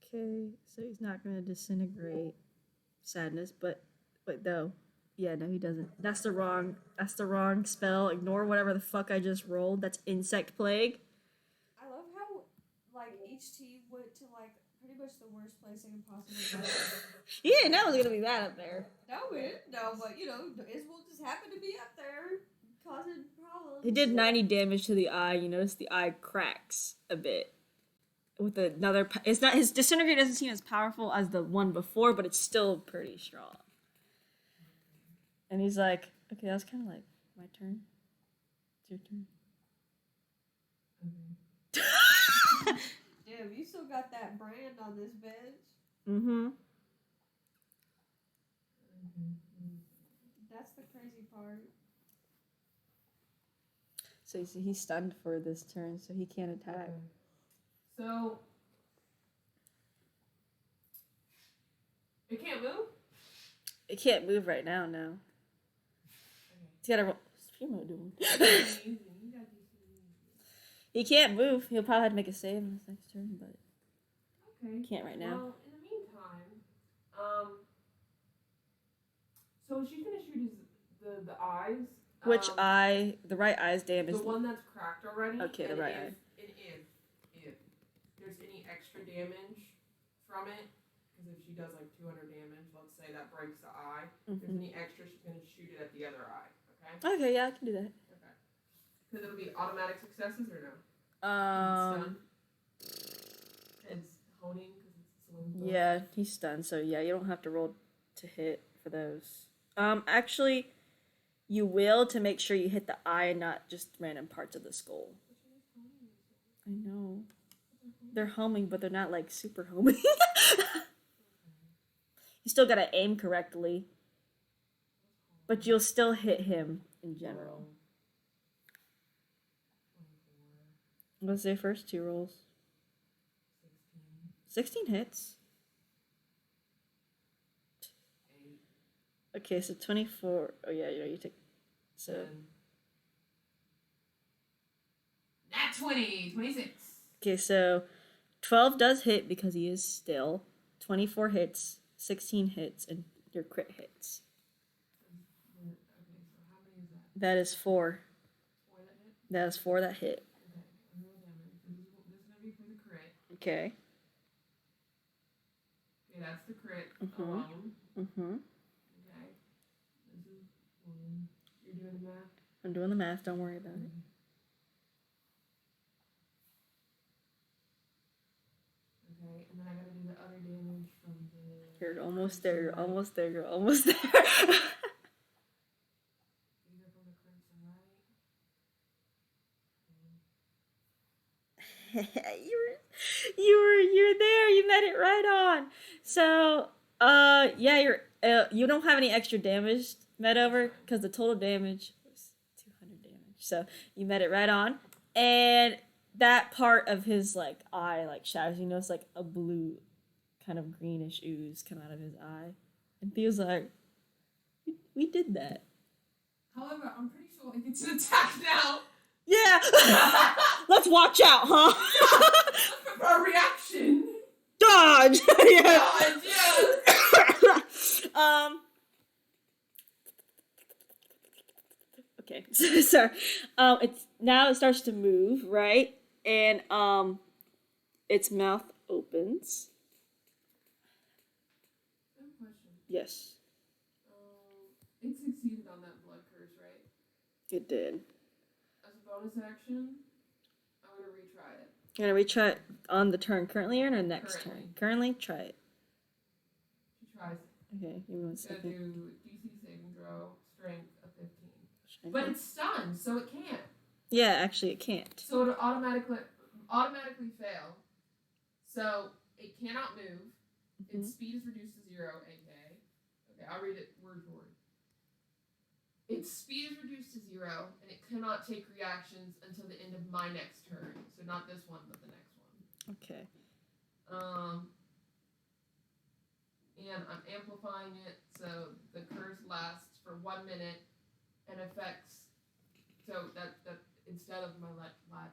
Okay, so he's not gonna disintegrate sadness, but wait though. Yeah, no, he doesn't. That's the wrong spell. Ignore whatever the fuck I just rolled. That's insect plague. I love how, like, each team went to, like, pretty much the worst place they could possibly go. He didn't know it was gonna be that up there. No, we didn't know, but, you know, Isabel just happened to be up there causing problems. He did 90 damage to the eye. You notice the eye cracks a bit. With another, it's not, his disintegrate doesn't seem as powerful as the one before, but it's still pretty strong. And he's like, okay, that was kind of like my turn. It's your turn. Damn, you still got that brand on this bench. Mm-hmm. That's the crazy part. So he's stunned for this turn, so he can't attack. Okay. So it can't move? It can't move right now, no. He's gotta roll. What's Primo doing? Amazing. You got these things. He can't move. He'll probably have to make a save in his next turn, but Okay. can't right now. Well, in the meantime, so she's gonna shoot his the eyes. Which eye? The right eye's damaged. The one that's cracked already. Okay, the and right if there's any extra damage from it, because if she does like 200 damage, let's say that breaks the eye. If there's any extra, she's gonna shoot it at the other eye. Okay. Okay, yeah, I can do that. Okay. Because it'll be automatic successes or no? Um, It's honing because it's sling. yeah, he's stunned, so yeah, you don't have to roll to hit for those. Actually, you will to make sure you hit the eye and not just random parts of the skull. I know. They're homing, but they're not like super homing. You still gotta aim correctly. But you'll still hit him in general. What's their first two rolls? 16 hits. Okay, so 24. Oh, yeah, you take. So. Nat 20, 26. Okay, so 12 does hit because he is still. 24 hits, 16 hits, and your crit hits. Okay, so how many is that? That is 4. 4 that hit? That is 4 that hit. Okay, unreal damage. This is gonna be for the crit. Okay. Okay, that's the crit Mhm. alone. Mm-hmm. Okay. This is 1. You're doing the math? I'm doing the math, don't worry about it. Okay, and then I gotta do the other damage from the... You're almost there, you're almost there, you're almost there. These are from the crimson, right? you're there, you met it right on. So, yeah, you don't have any extra damage met over, because the total damage was 200 damage. So, you met it right on. And that part of his, like, eye, like, shatters. You notice, like, a blue, kind of greenish ooze come out of his eye. And Theo's like, we did that. However, I'm pretty sure it gets an attack now. Yeah! Let's watch out, huh? For a reaction. Dodge! Yeah. God, yes. Okay, so it's now it starts to move, right? And its mouth opens. I have a question. Yes, It succeeded on that blood curse, right? it did. As a bonus action, I'm gonna retry it. You're gonna retry it on the turn currently or next Currently. turn? Currently, try it. She tries it. Okay, give me 1 It's gonna second. do DC saving throw, strength of 15. Strength. But it's stunned, so it can't. Yeah, actually, it can't. So it'll automatically fail. So it cannot move. Its speed is reduced to 0, aka. Okay, I'll read it word for word. Its speed is reduced to 0, and it cannot take reactions until the end of my next turn. So not this one, but the next one. Okay. And I'm amplifying it so the curse lasts for 1 minute and affects. So that instead of my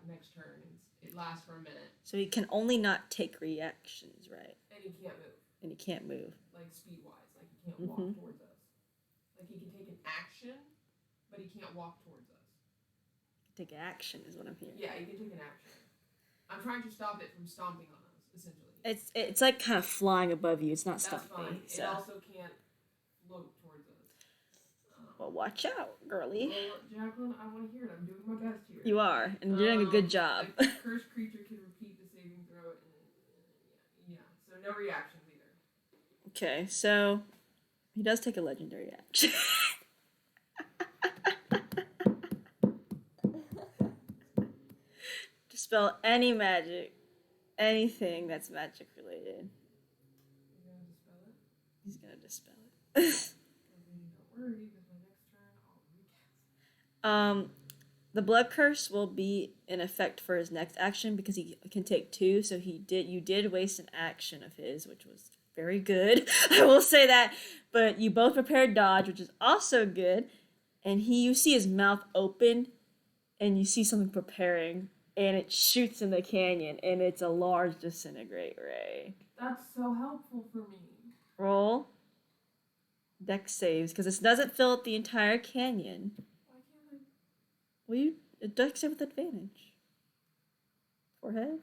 next turn, it lasts for a minute. So he can only not take reactions, right? And he can't move, And he can't move. like speed wise. Like he can't walk towards us. Like he can take an action, but he can't walk towards us. Take action is what I'm hearing. Yeah, he can take an action. I'm trying to stop it from stomping on us, essentially. It's like kind of flying above you. It's not That's stopping. fine. So. It also can't float towards us. Well, watch out, girly. Well, Jacqueline, I want to hear it. I'm doing my best here. You are, and you're doing a good job. The cursed creature can repeat the saving throw. Yeah, so no reactions either. Okay, so he does take a legendary action. Dispel any magic, anything that's magic related. You're going to dispel it? He's gonna dispel it. Okay, don't worry, because my next turn I'll recast. The blood curse will be in effect for his next action because he can take 2. So you did waste an action of his, which was very good. I will say that. But you both prepared dodge, which is also good. And you see his mouth open, and you see something preparing, and it shoots in the canyon, and it's a large disintegrate ray. That's so helpful for me. Roll dex saves because this doesn't fill up the entire canyon. Why can't I? Well, you dex save with advantage. Forehead.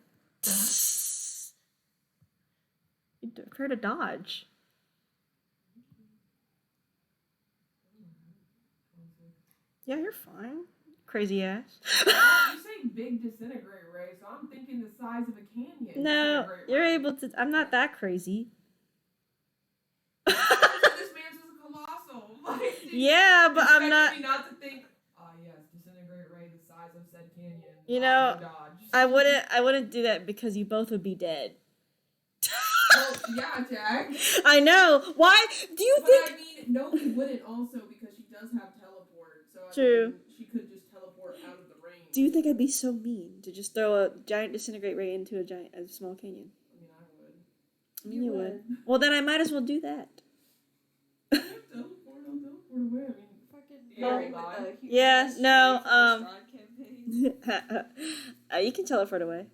You prefer to dodge. Yeah, you're fine. Crazy ass. Well, you say big disintegrate ray, so I'm thinking the size of a canyon. No, disintegrate you're ray. able to. I'm not that crazy. So this man's was a colossal. Like, Yeah, but I'm not. Me not to think. Yes, disintegrate ray, the size of said canyon. You know, no dodge. I wouldn't do that because you both would be dead. Well, yeah, Jack. I know. Why do you But think? I mean, no, we wouldn't also because she does have teleport. So I True. mean, she could just teleport out of the range. Do you think I'd be so mean to just throw a giant disintegrate ray into a small canyon? I mean, I would. I mean, you would. Well, then I might as well do that. Teleport, I'll teleport away. I mean, Fucking Very with God. the huge Yeah, ass no, tree for the Strahd campaign. You can teleport away.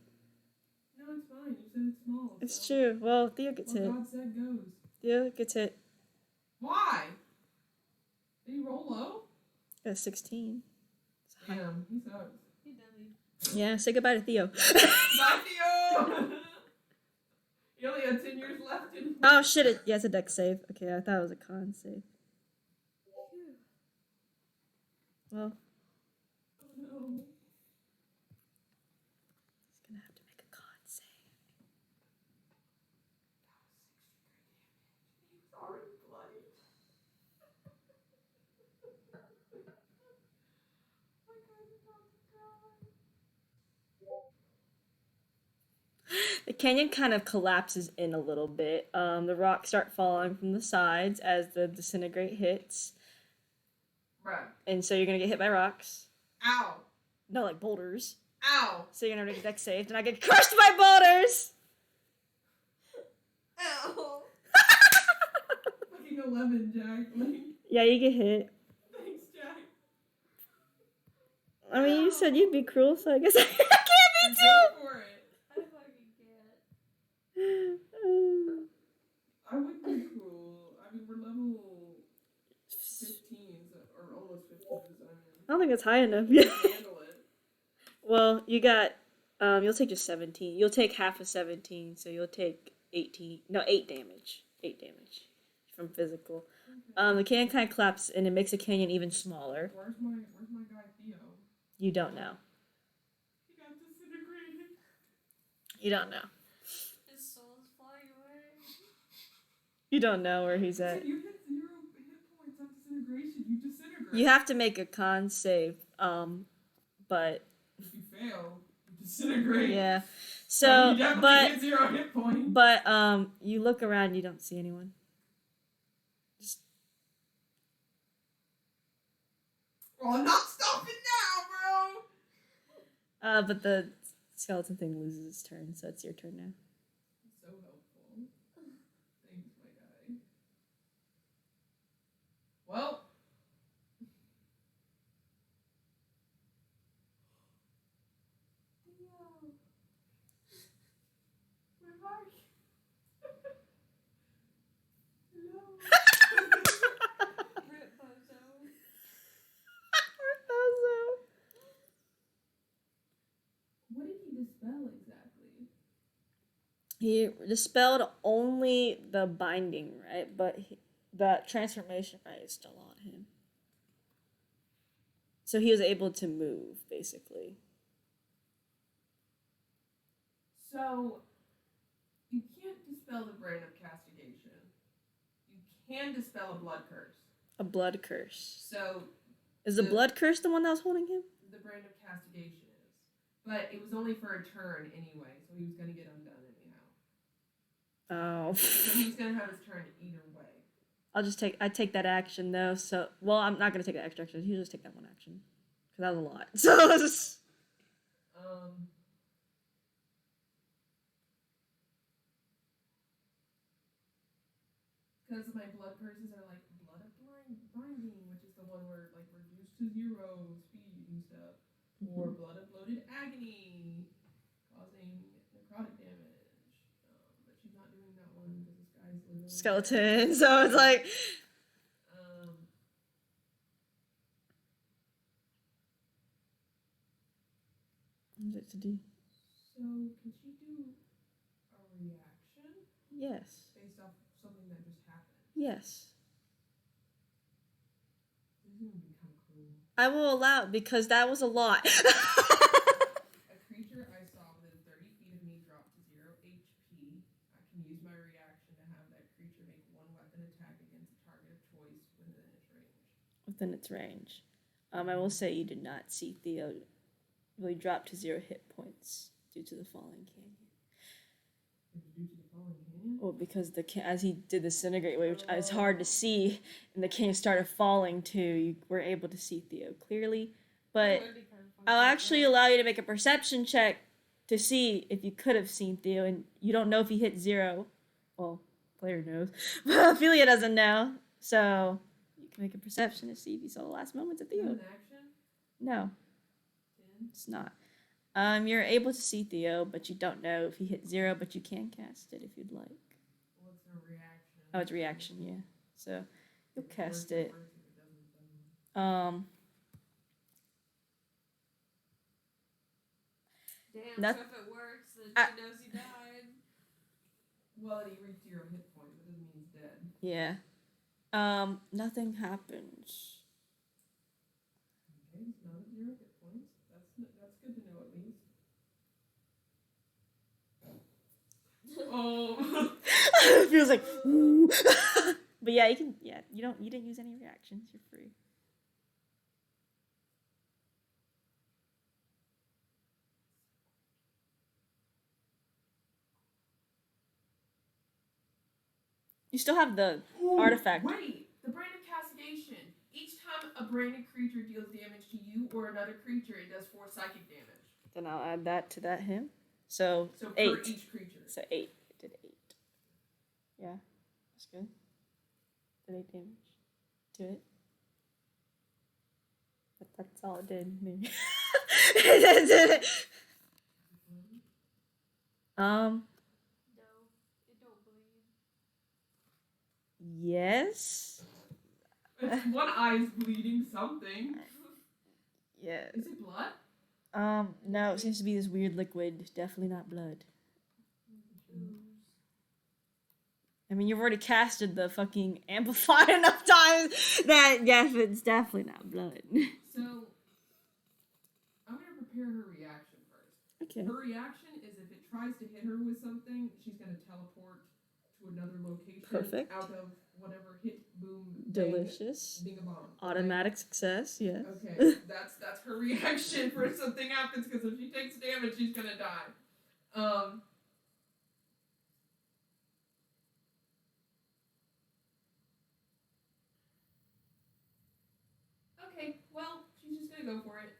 no, it's fine. You said it's small. It's so true. Well, Theo gets What hit. God said goes. Theo gets hit. Why? Did he roll low? At 16. Damn, he sucks. He deadly. Yeah, say goodbye to Theo. Bye, Theo! You only had 10 years left in. Oh shit! Yeah, it's a deck save. Okay, I thought it was a con save. Well, Oh, no. he's gonna have to make a con save. He's already bloody. My God, he's about to die. The canyon kind of collapses in a little bit. The rocks start falling from the sides as the disintegrate hits, Bruh. and so you're gonna get hit by rocks. Ow. No, like boulders. Ow. So you're gonna make a deck save, and I get crushed by boulders. Ow. Fucking 11, Jack. Like, Yeah, you get hit. thanks, Jack. I mean, you said you'd be cruel, so I guess I can't be Go for it. I fucking can't. too. I would be cool. I mean, we're level 15, or almost 15, so I don't think it's high enough. I mean, we can handle it. Well, you got, you'll take just 17. You'll take half of 17, so you'll take 18. No, 8 damage. 8 damage from physical. The canyon kind of collapses, and it makes the canyon even smaller. Where's my guy Theo? You don't know. He got disintegrated. You don't know. His soul's flying away. You don't know where he's at. You hit 0 hit points on disintegration. You disintegrate. You have to make a con save, but If you fail, you disintegrate. yeah. So So, you definitely but get 0 hit points. you look around, you don't see anyone. Just Well, I'm not stopping now, bro. but the skeleton thing loses its turn, so it's your turn now. So helpful. Thanks, my guy. Well. Theo. Where are you? Hello. Rip Bozo. What did he dispel exactly? He dispelled only the binding, right? But the transformation right is still on him. So he was able to move, basically. So, you can't dispel the brain of castigation. You can dispel a blood curse. A blood curse. So, Is the The- blood curse the one that was holding him? the brain of castigation is. But it was only for a turn anyway, so he was going to get undone anyhow. Oh. So he was going to have his turn either way. I take that action though, so well I'm not gonna take that extra action, he'll just take that one action. Cause that was a lot. So it's just Because my blood curses are like blood of binding, which is the one where like reduced to 0 speed and stuff, or blood of bloated agony, causing necrotic damage. But she's not doing that one because this guy's literally skeleton. So it's like what to do? So can she do a reaction? Yes. based off something that just happened. Yes. This is gonna become cruel. I will allow it because that was a lot. A creature I saw within 30 feet of me dropped to 0 HP. I can use my reaction to have that creature make one weapon attack against a target of choice within its range. Within its range. I will say you did not see Theo really drop to 0 hit points due to the falling canyon. It was due to the falling canyon? Well, because as he did the disintegrate way, which is hard to see, and the canyon started falling too, you were able to see Theo clearly. But That would be kind of fun I'll to actually try. allow you to make a perception check to see if you could have seen Theo, and you don't know if he hit 0. Well, player knows, but Ophelia doesn't know, so you can make a perception to see if you saw the last moments of Is that Theo. an action? No, 10? it's not. You're able to see Theo, but you don't know if he hit 0, but you can cast it if you'd like. What's a reaction? Oh, it's reaction, yeah. So you'll If it cast works, it it. works. If it doesn't, it doesn't. Damn, Not- so if it works, then I- she knows he died. Well, he reached 0 hit points. That doesn't mean he's dead. Yeah. Nothing happens. Okay, he's not at 0 hit points. That's good to know at least. Oh. Feels like ooh. But yeah, you can you didn't use any reactions, you're free. You still have the Ooh, artifact. Wait, the brand of castigation. Each time a branded creature deals damage to you or another creature, it does 4 psychic damage. Then I'll add that to that him. So So per 8. each creature. So 8. It did 8. Yeah, that's good. Did 8 damage to it. But that's all it did. Maybe. That's it. No, it don't bleed. Yes. It's one eye is bleeding something. Yes. Is it blood? No, it seems to be this weird liquid. Definitely not blood. Ooze. I mean, you've already casted the fucking amplify enough times that, yes, it's definitely not blood. So, I'm gonna prepare her reaction first. Okay. Her reaction is if it tries to hit her with something, she's gonna teleport to another location. Perfect. Out of whatever hit, boom, Delicious. bing a bomb. Automatic success, yes. Okay, that's her reaction for if something happens, because if she takes damage, she's gonna die. Okay, well, she's just gonna go for it.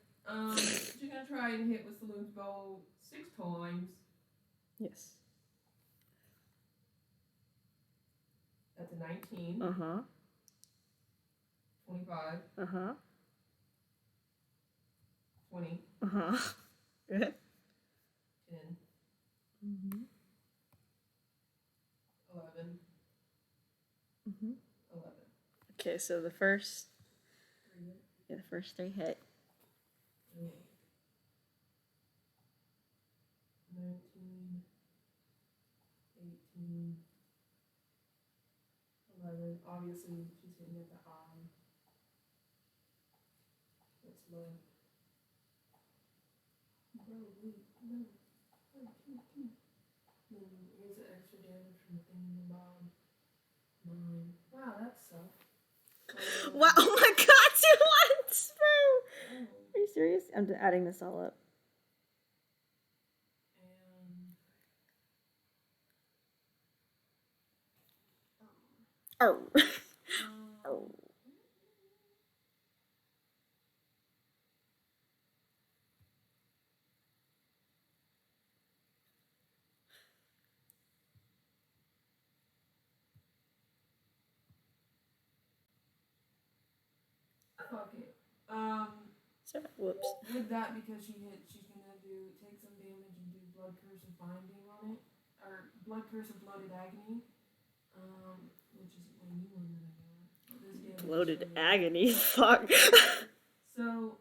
She's gonna try and hit with Saloon's bow 6 times. Yes. That's a 19, Uh-huh. 25, Uh-huh. 20, Uh-huh. Good. 10, Mm-hmm. 11, Mm-hmm. 11. Okay, so the first 3, the first 3 hit. 8, 19, 18, 11. Obviously, she's hitting at the eye. That's low. Bro, wait, no. Here's the extra damage from the thing in the bomb. 9. Wow, that sucked. Wow, oh my god, 2 months, bro! Oh, Are you serious? I'm adding this all up. and Oh. um, Oh. fuck it. Sorry, whoops. With that, because she hit, she's gonna take some damage and do Blood Curse of Binding on it, or Blood Curse of Bloated Agony, which is a new one that I got. This damage is Bloated from the- agony, fuck. So,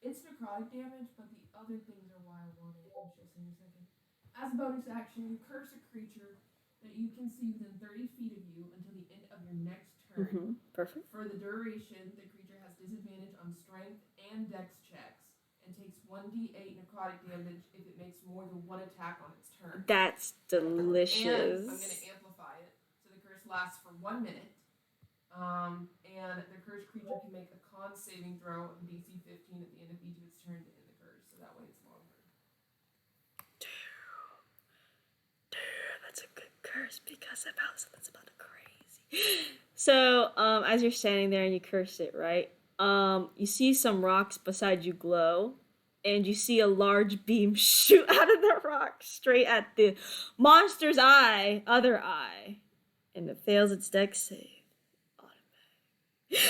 it's necrotic damage, but the other things are why I want it, which you'll see in a second. As a bonus action, you curse a creature that you can see within 30 feet of you until the end of your next turn. Mm-hmm. Perfect. For the duration, the creature has disadvantage on strength and dex checks and takes 1d8 necrotic damage if it makes more than one attack on its turn. That's delicious. And I'm going to amplify it. So the curse lasts for 1 minute. And the cursed creature can make a con saving throw of DC 15 at the end of each of its turn to end the curse. So that way it's longer. That's a good curse because that's about crazy. So, as you're standing there and you curse it, right? You see some rocks beside you glow, and you see a large beam shoot out of the rock straight at the monster's other eye, and it fails its dex save.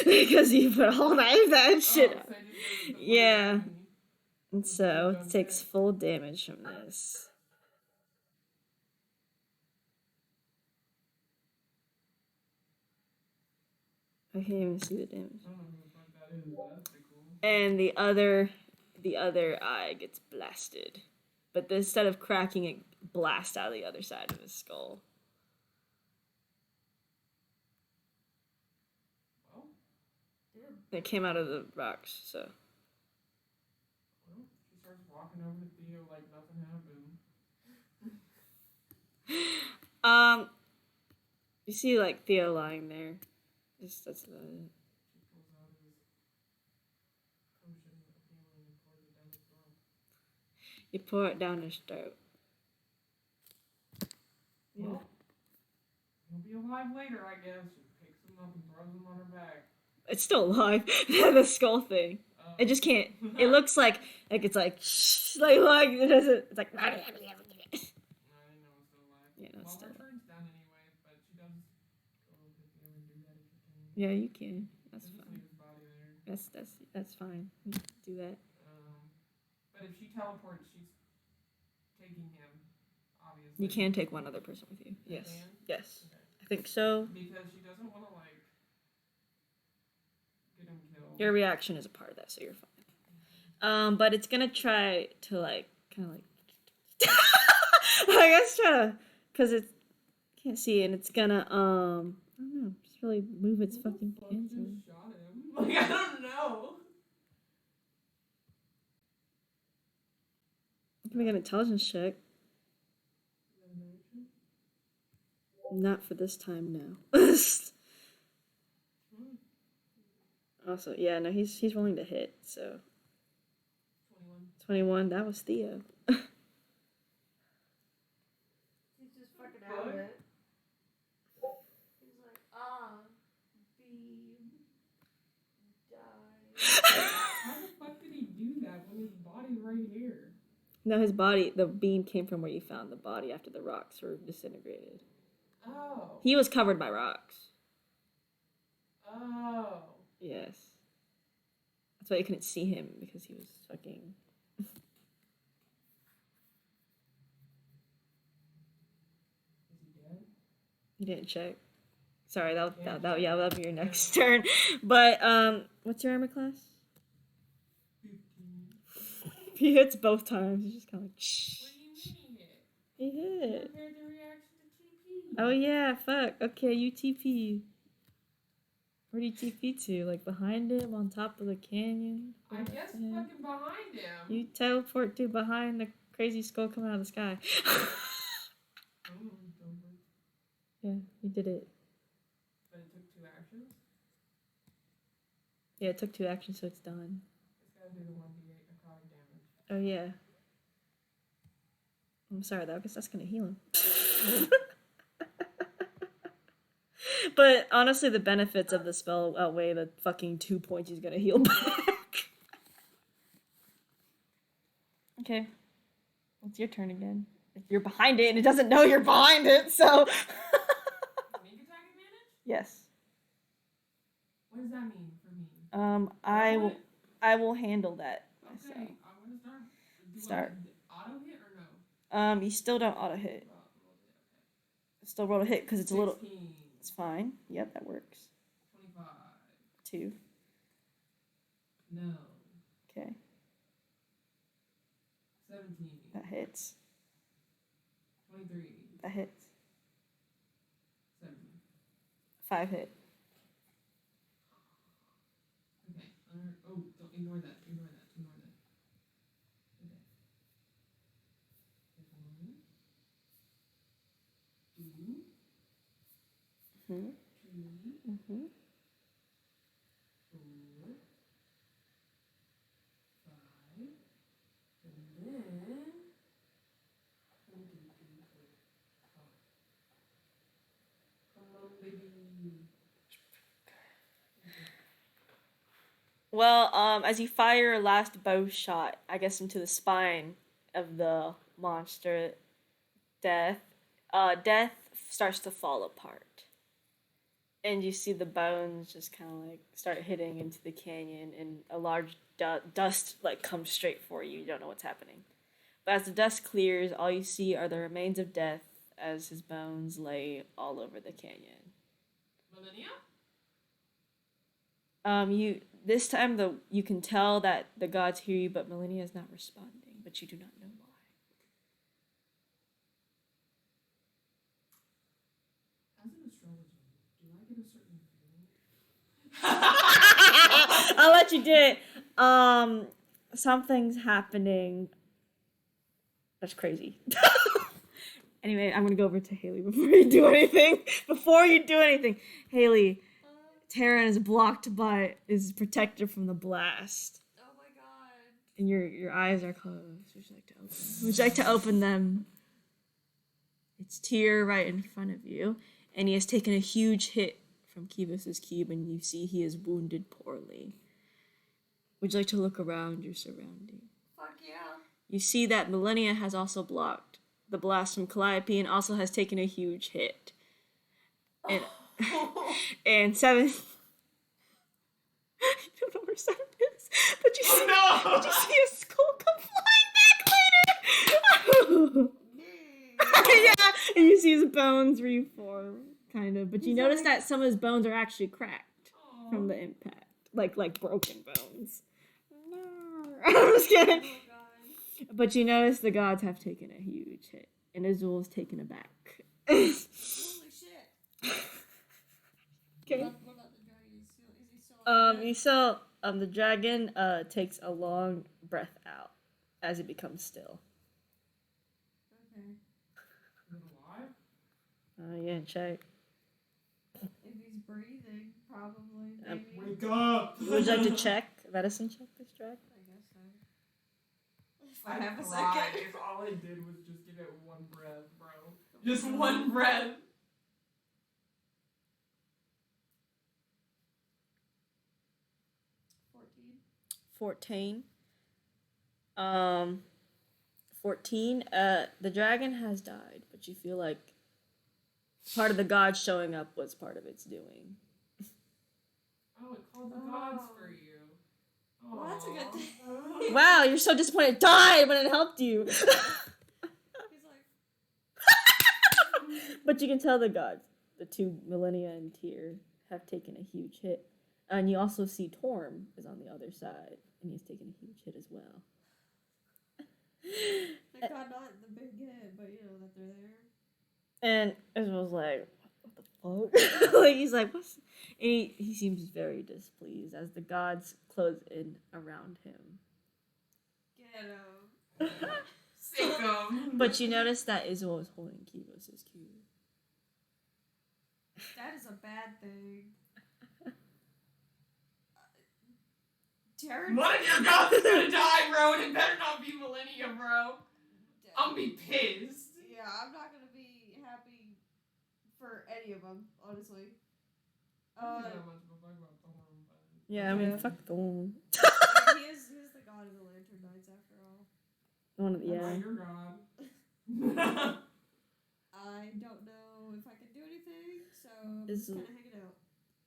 Because you put a whole knife that shit up. Yeah. And so it takes full damage from this. I can't even see the damage. And the other eye gets blasted. But instead of cracking, it blasts out of the other side of his skull. It came out of the rocks, so. Well, she starts walking over to Theo like nothing happened. You see like Theo lying there. Just that's about it. She pulls out his potion of healing and pours it down his throat. You pour it down his throat. Yeah. Well, he'll be alive later, I guess. She picks him up and throws him on her back. It's still alive. The skull thing. It just can't. It looks like it's like it doesn't. It's like. I know it's still alive. Yeah, no, it's Well, still her turn's done anyway, but she does go hit Theo and do that if she can. Yeah, you can. That's Just fine. leave his body there. That's fine. You can do that. But if she teleports, she's taking him. Obviously. You can take one other person with you. Yes. Can? Yes. Okay. I think so. Because she doesn't want to like get him killed. Your reaction is a part of that, so you're fine. But it's gonna try to like kind of like. I guess try to, cause it can't see, and it's gonna I don't know, just really move its fucking hands. Just shot him. Like I don't know. Can make an intelligence check. Not for this time now. Also, yeah, no, he's willing to hit, so 21, that was Theo. He's just fucking out of it. He's like, beam, die. How the fuck did he do that when his body's right here? No, the beam came from where you found the body after the rocks were disintegrated. Oh. He was covered by rocks. Oh. Yes. That's why you couldn't see him, because he was fucking... Is he dead? You didn't check. Sorry, that'll be your next turn. But, what's your armor class? 15. He hits both times. He's just kind of like, shh. What do you mean He he hit. compared the reaction to TP? Oh yeah, fuck. Okay, you TP. Where do you TP to? Like behind him, on top of the canyon? I guess Yeah. fucking behind him. You teleport to behind the crazy skull coming out of the sky. Yeah, you did it. But it took 2 actions? Yeah, it took 2 actions, so it's done. It's gotta do the 1d8 necrotic damage. Oh yeah. I'm sorry though, because that's gonna heal him. But honestly, the benefits of the spell outweigh the fucking 2 points he's gonna heal back. Okay. It's your turn again. If you're behind it and it doesn't know you're behind it, so. Sneak attack advantage? Yes. What does that mean for me? I will handle that myself. Okay, I'm gonna start. Start. Auto hit or no? You still don't auto hit. Still roll a hit because it's a little. 16. It's fine. Yep, that works. 25. 2. No. Okay, 17. that hits. 23. That hits. 5 hit. Okay. Oh, don't ignore that. Ignore that. Ignore that. Okay. One, two, Mm-hmm. 3, Mm-hmm. 4, 5, and then 1, 2, 3, 4, 5. Come on, baby. Well, as you fire your last bow shot, I guess into the spine of the monster, Death starts to fall apart. And you see the bones just kind of like start hitting into the canyon, and a large dust like comes straight for you. You don't know what's happening. But as the dust clears, all you see are the remains of Death as his bones lay all over the canyon. Millennia? You this time you can tell that the gods hear you, but Millennia is not responding. But you do not know why. As an astrologer, do I get a certain feeling? I'll let you do it. Something's happening. That's crazy. Anyway, I'm gonna go over to Haley before you do anything. Haley, Terran is protected from the blast, Oh my god. and your eyes are closed. Would you like to open them? It's Tyr right in front of you, and he has taken a huge hit from Kivos' cube, and you see he is wounded poorly. Would you like to look around your surroundings? Fuck yeah. You see that Millennia has also blocked the blast from Calliope and also has taken a huge hit. And, and 7... I don't know where 7 is, but you see, but you see a skull come flying back later. Yeah, and you see his bones reform, kind of. But you notice that some of his bones are actually cracked from the impact, like broken bones. I'm just kidding. Oh my god. But you notice the gods have taken a huge hit, and Azul is taken aback. Holy shit. Okay. What about the dragon? Is he still alive? You saw the dragon takes a long breath out as it becomes still. Okay. Is it alive? Yeah, check. If he's breathing, probably. Maybe. Wake up! Would you like to check medicine check this dragon? I guess so. If I have a second. If all I did was just give it one breath, bro. Just one breath. 14. 14. The dragon has died, but you feel like part of the gods showing up was part of its doing. Oh, it called the gods for you. Well, that's a good Aw. thing. Wow, you're so disappointed it died when it helped you. He's like, But you can tell the gods, the two Millennia and Tyr, have taken a huge hit. And you also see Torm is on the other side, and he's taken a huge hit as well. thank God not the big hit, but you know that they're there. And Israel's like, what the fuck? Like, he's like, what's... And he seems very displeased as the gods close in around him. Get him. Sick 'em. But you notice that Israel is holding Kivos' cube. That is a bad thing. Jared. One of your gods is gonna die, bro, and it better not be Millennia, bro. I'm gonna be pissed. Yeah, I'm not gonna be happy for any of them, honestly. Yeah, I mean, Yeah. fuck the one. he is the god of the Lantern Knights after all. One of the, I'm yeah. not your god. I don't know if I can do anything, so I'm Is- just kind of hanging out.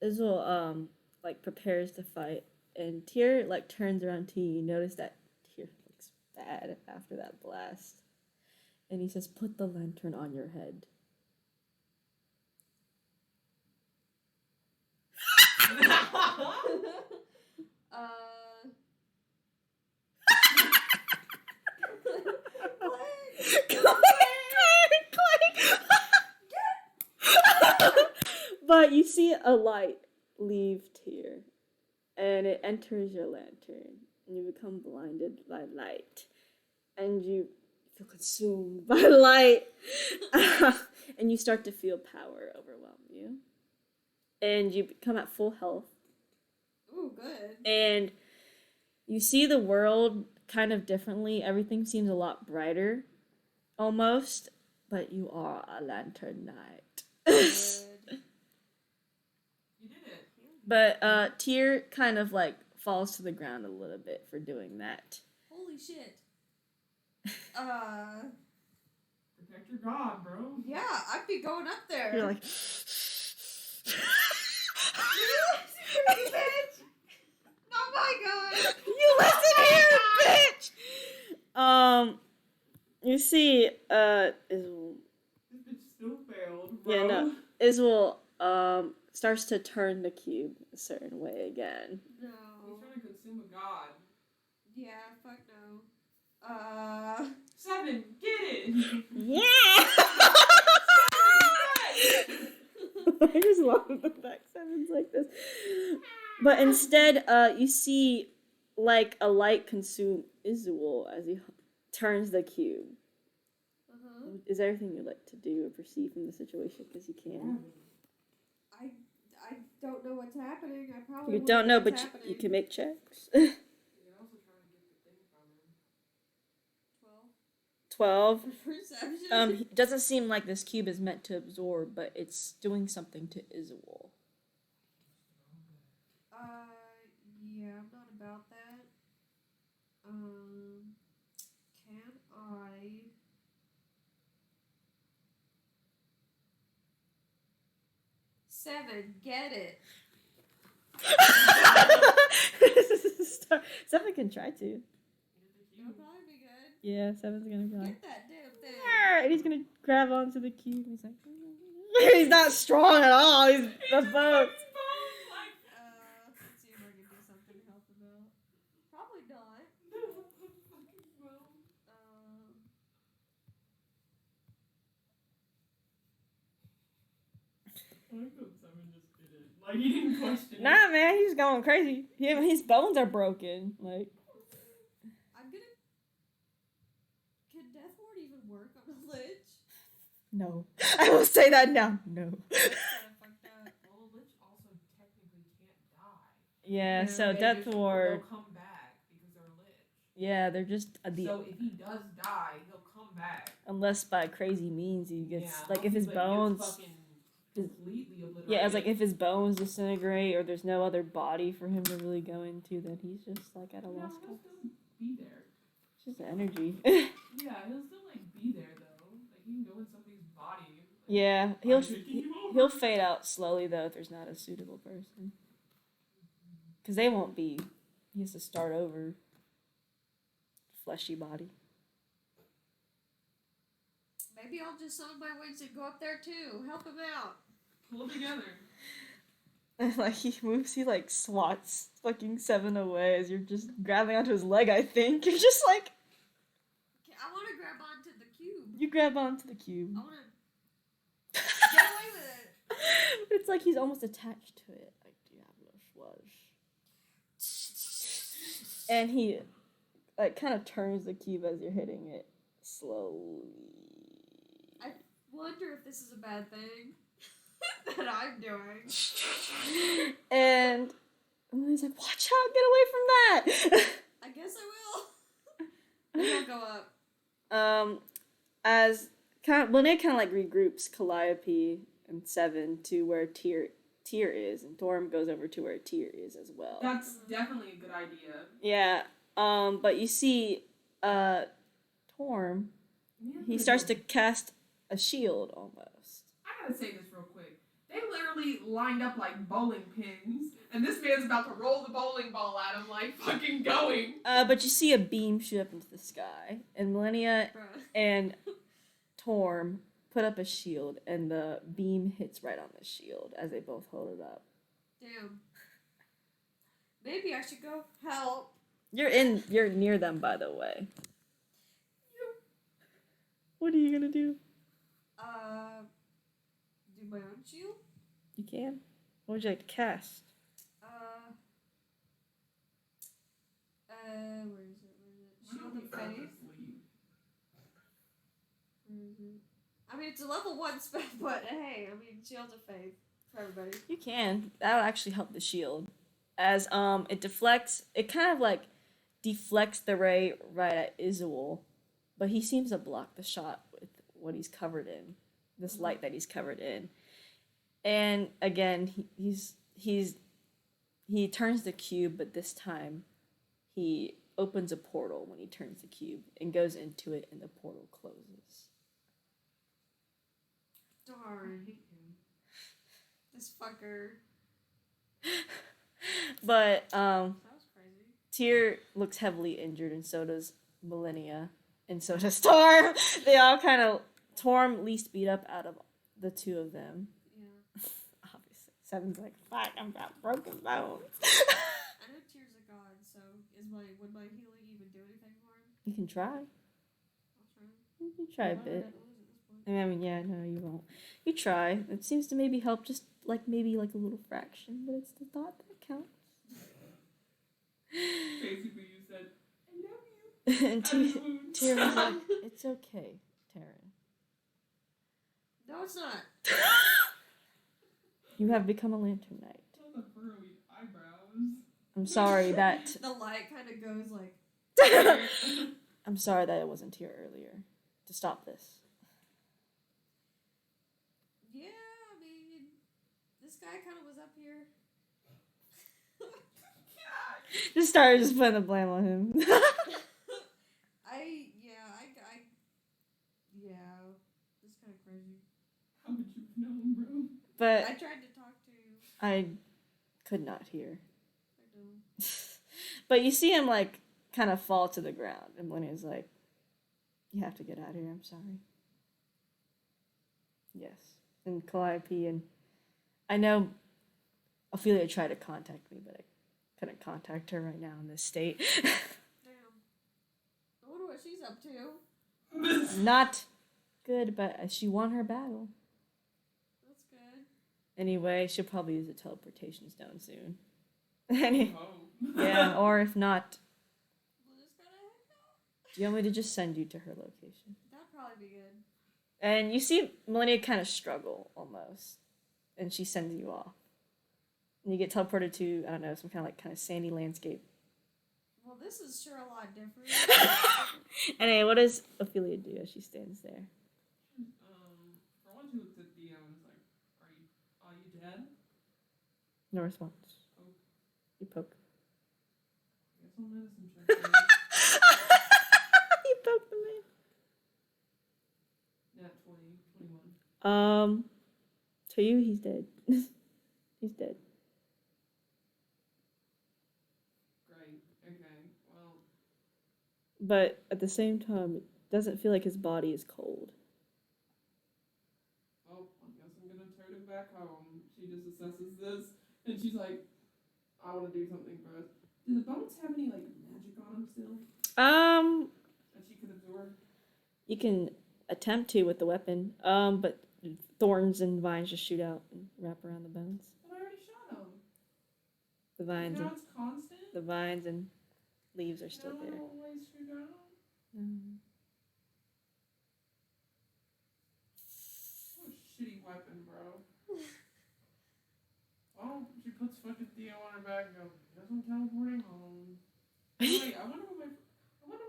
Israel, like, prepares to fight, and Tyr, like, turns around to you. You notice that Tyr looks bad after that blast. And he says, put the lantern on your head. But you see a light leave Tyr, and it enters your lantern, and you become blinded by light, and you feel consumed by light, and you start to feel power overwhelm you, and you become at full health, Ooh, good. and you see the world kind of differently. Everything seems a lot brighter, almost, but you are a lantern knight. Good. You did it. But Tyr kind of like falls to the ground a little bit for doing that. Holy shit. Protect your god, bro. Yeah, I'd be going up there. You're like, You bitch! Oh my god! you listen here, bitch. You see, This bitch still failed, bro. yeah, no, Iswell starts to turn the cube a certain way again. No. He's trying to consume a god. Yeah, fuck no. 7, get it! Yeah. Yes! I just love the fact Seven's like this. But instead, you see like a light consume Iswell as he turns the cube. Uh-huh. Is there anything you'd like to do or perceive from the situation? Because you can. I don't know what's happening. I probably You wouldn't don't know, what's but you happening. can make checks. You can also try to get the thing from him. 12. For perception. It doesn't seem like this cube is meant to absorb, but it's doing something to Iswell. Yeah, I'm not about that. Can I? Seven, get it. Seven can try to. That'll probably be good. Yeah, Seven's gonna try. Get that damn thing. And he's gonna grab onto the cube. He's like, he's not strong at all. He's a boat. Let's see if I can do something to help him out. Probably not. I like that Simon just did it. Like, he didn't question it. Nah, man, he's going crazy. His bones are broken. Like, I'm gonna. Can Death Ward even work on a lich? no. I will say that now. No. That's kinda fucked up. Well, a lich also technically can't die. Yeah, so They Death just- Ward. They'll come back because they're lich. Yeah, they're just So if he does die, he'll come back. unless by crazy means he gets Yeah, like if his but he gets bones. fucking completely obliterated. Yeah, it's like if his bones disintegrate or there's no other body for him to really go into, then he's just like at a No, loss. he'll still be there. It's just energy. Yeah, he'll still like be there though. Like he can go in somebody's body. Like, Yeah, I'm taking you over. he'll fade out slowly though if there's not a suitable person. Because they won't be. He has to start over. Fleshy body. Maybe I'll just summon my wings and go up there too. Help him out. Pull together. And like he moves, he like swats fucking Seven away as you're just grabbing onto his leg, I think. You're just like, Okay, I want to grab onto the cube. you grab onto the cube. I want to get away with it. It's like he's almost attached to it, like Diablos was. And he like kind of turns the cube as you're hitting it slowly. I wonder if this is a bad thing that I'm doing. And he's like, watch out, get away from that. I guess I will. Maybe I'll go up. As when it kind of like regroups Calliope and Seven to where Tyr is, and Thorm goes over to where Tyr is as well. That's definitely a good idea. Yeah. But you see, Torm, he starts to cast a shield almost. I gotta say this real quick. They literally lined up like bowling pins, and this man's about to roll the bowling ball at him, like fucking going. But you see a beam shoot up into the sky, and Millennia Bruh. and Torm put up a shield, and the beam hits right on the shield as they both hold it up. Damn. Maybe I should go help. You're near them, by the way. What are you gonna do? Do my own shield? You can. What would you like to cast? Where is it? Shield of Faith. Where is it? I mean, it's a level 1 spell, but hey, I mean, Shield of Faith for everybody. You can. That would actually help the shield. As it deflects, it kind of like deflects the ray right at Izuel, but he seems to block the shot with what he's covered in, this light that he's covered in. And again, he turns the cube, but this time he opens a portal when he turns the cube and goes into it, and the portal closes. Darn. This fucker. But That was crazy. Tyr looks heavily injured, and so does Millennia, and so does Torm. They all kind of Torm least beat up out of the two of them. Yeah. Obviously, Seven's like, "Fuck, I'm got broken bones." I know Tyr's a god, so would my healing even do anything for him? You can try. I'll try. You can try a Why would bit. I lose at this point? I mean, yeah, no, you won't. You try. It seems to maybe help, just like maybe like a little fraction, but it's the thought that counts. Basically, you said, I love you. And Tyr was like, "It's okay, Taryn. No, it's not. You have become a lantern knight. All the furry eyebrows. I'm sorry that The light kind of goes like. I'm sorry that it wasn't here earlier to stop this." Yeah, I mean, this guy kind of was up here. Just started just putting the blame on him. Yeah, this kind of crazy. How would you have known, bro? But I tried to talk to. I could not hear. I don't. But you see him like kind of fall to the ground, and Millennia's like, "You have to get out of here. I'm sorry." Yes, and Calliope, and I know Ophelia tried to contact me, but I couldn't contact her right now in this state. Damn. I wonder what she's up to. Not good, but she won her battle. That's good. Anyway, she'll probably use the teleportation stone soon. Any- Oh. yeah, or if not, We'll just gotta head out. do you want me to just send you to her location? That'd probably be good. And you see Millennia kind of struggle almost, and she sends you off. And you get teleported to, I don't know, some kind of sandy landscape. Well, this is sure a lot different. Anyway, what does Ophelia do as she stands there? For once he looked at Theo and was like, are you dead? No response. Oh. You poke. I guess I'll medicine check you. You poke the Nat 20, 21. man. To you, he's dead. He's dead. Great. Okay. Well, But at the same time, it doesn't feel like his body is cold. well, I guess I'm gonna turn him back home. She just assesses this, and she's like, I want to do something first. Do the bones have any, like, magic on them still? That she could absorb? You can attempt to with the weapon. But thorns and vines just shoot out and wrap around the bones. But I already shot him. The vines Now and it's constant? the vines and leaves are still Now there. it'll always shoot out? Mm. What a shitty weapon, bro. Well, she puts fucking Theo on her back and goes, guess I'm teleporting home. Wait, I wonder what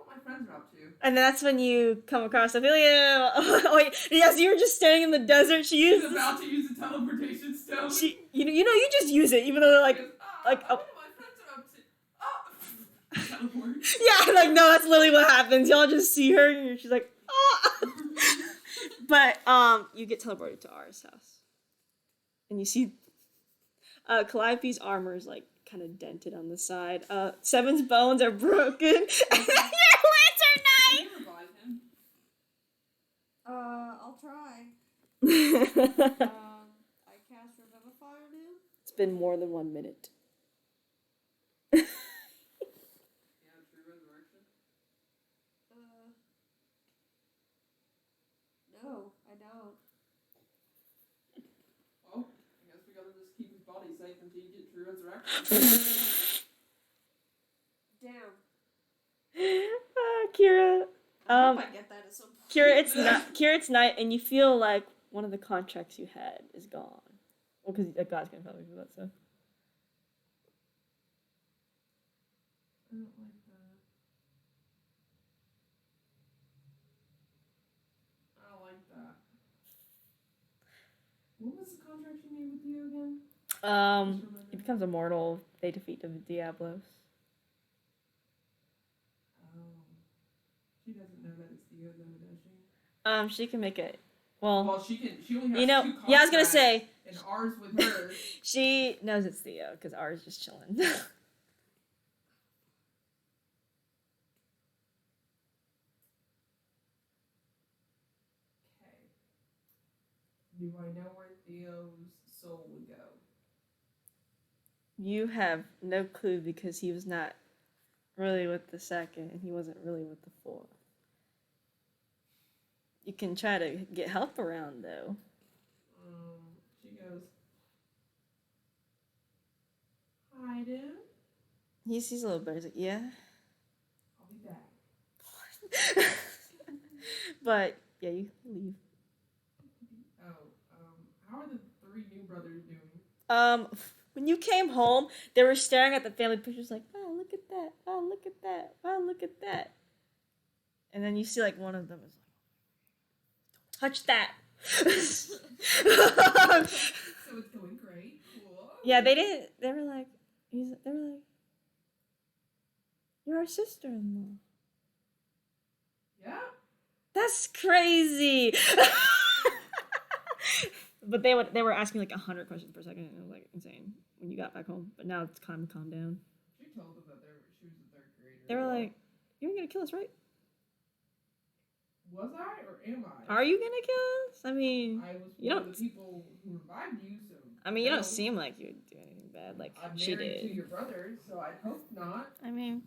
my friends are up to. And that's when you come across Ophelia. Wait, yes, you were just standing in the desert. She She's used about to use the teleportation stone. you just use it, even though they're like, She goes, like, I wonder what my friends are up to. Teleport. yeah, like no, that's literally what happens. Y'all just see her, and she's like, ah. But you get teleported to Ara's house, and you see, Calliope's armor is like kind of dented on the side. Seven's bones are broken, and then your lantern Can you revive him? I'll try. knife. I cast Revivify on him. It's been more than 1 minute. Yeah, true resurrection. No, I don't. Well, I guess we got safe until you get true resurrection. Damn. Kira. I hope I get that at some point. Kira, it's night, and you feel like one of the contracts you had is gone. Well, because God's gonna probably do that stuff. I don't like that. I don't like that. What was the contract you made with you again? He becomes immortal. They defeat the Diablos. She doesn't know that it's Theo though, does she? She can make it. Well, Well, she only has you know, two yeah, I was gonna contracts, say and ours with her. she knows it's Theo because ours just chilling. Okay. Do I know where Theo's soul would go? You have no clue because he was not really with the second, and he wasn't really with the fourth. You can try to get help around though. She goes, "Hi, dude. He sees a little bit. He's like, yeah. I'll be back." But yeah, you can leave. How are the three new brothers doing? When you came home, they were staring at the family pictures like, wow, look at that. Wow, look at that. Wow, look at that. And then you see like one of them is like, touch that. So it's going great. Cool. Yeah, they didn't. They were like, you're our sister-in-law. Yeah. That's crazy. But they were asking like 100 questions per second. It was like insane when you got back home. But now it's kind of calmed down. She told them that she was the third grader. They were like, "You're gonna kill us, right? Was I or am I? Are you gonna kill us? I mean, I was you one don't. of the people who revived you, so. I mean, you no. don't seem like you would do anything bad. Like I'm she married to did. your brother, so I hope not. I mean,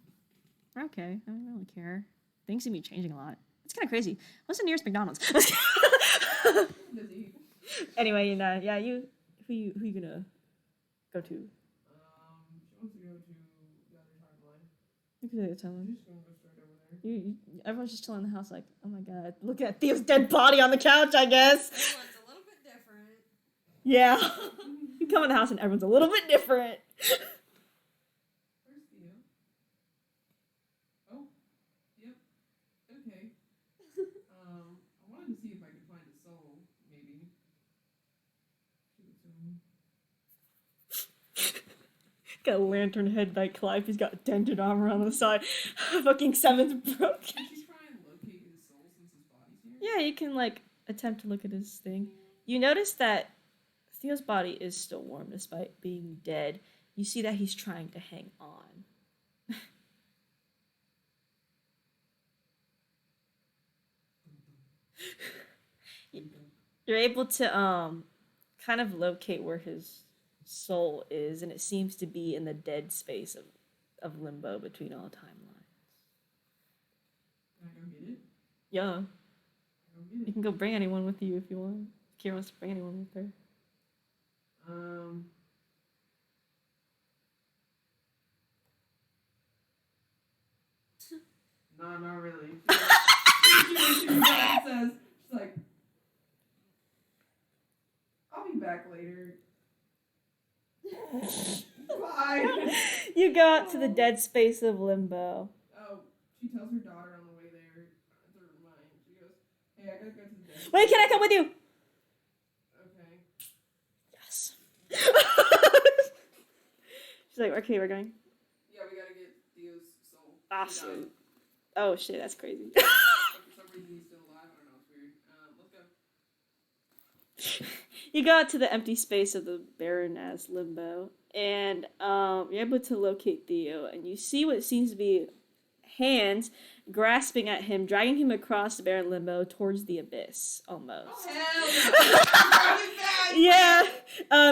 we're okay. I mean, I don't care. Things seem to be changing a lot. It's kind of crazy. What's the nearest McDonald's? Does he? Anyway, you know, yeah, who you gonna go to? She wants to go to the other timeline. You can say the timeline. She's just gonna go straight over there. Everyone's just chilling in the house, like, oh my god, look at Theo's dead body on the couch. I guess. Everyone's a little bit different. Yeah. You come in the house and everyone's a little bit different. Where's Theo? Oh, yep. Okay. I wanted to see if I could find a soul, maybe. Got a lantern head like Clive. He's got dented armor on the side. Fucking Seven's broken. Did you try and locate his soul since his body's here? Yeah, you can like attempt to look at his thing. You notice that Theo's body is still warm despite being dead. You see that he's trying to hang on. You're able to kind of locate where his soul is, and it seems to be in the dead space of limbo between all timelines. Can I go get it? Yeah. Go get You it. can go bring anyone with you if you want. Kira wants to bring anyone with her. No, not really. She's like, I'll be back later. Bye. You go out to the dead space of limbo. Oh, she tells her daughter on the way there to remind. She goes, "Hey, I gotta go to the desk." Wait, can I come with you? Okay. Yes. She's like, okay, we're going. Yeah, we gotta get Theo's soul. Ah, He sweet. died. Oh shit, that's crazy. But for some reason, he's still alive. I don't know. It's weird. Let's go. You go out to the empty space of the barren as limbo, and you're able to locate Theo, and you see what seems to be hands grasping at him, dragging him across the barren limbo towards the abyss, almost. Oh, hell no! Yeah,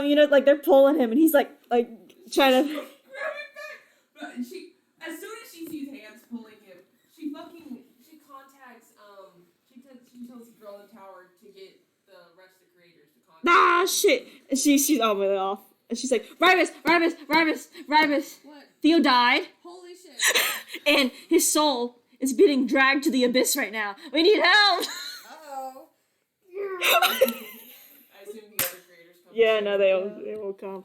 you know, like they're pulling him, and he's like trying to. Grab it back! But she, as soon as she sees hands pulling him, she contacts, she tells the girl in the tower to get the rest of the creators to contact Ah, shit! And she's all the way off. And she's like, Ribus, Ribus, Ribus, Ribus. What? Theo died, Holy shit. and his soul is being dragged to the abyss right now. We need help! Uh-oh. I assume the other creators come. Yeah, to no, save they them. will come.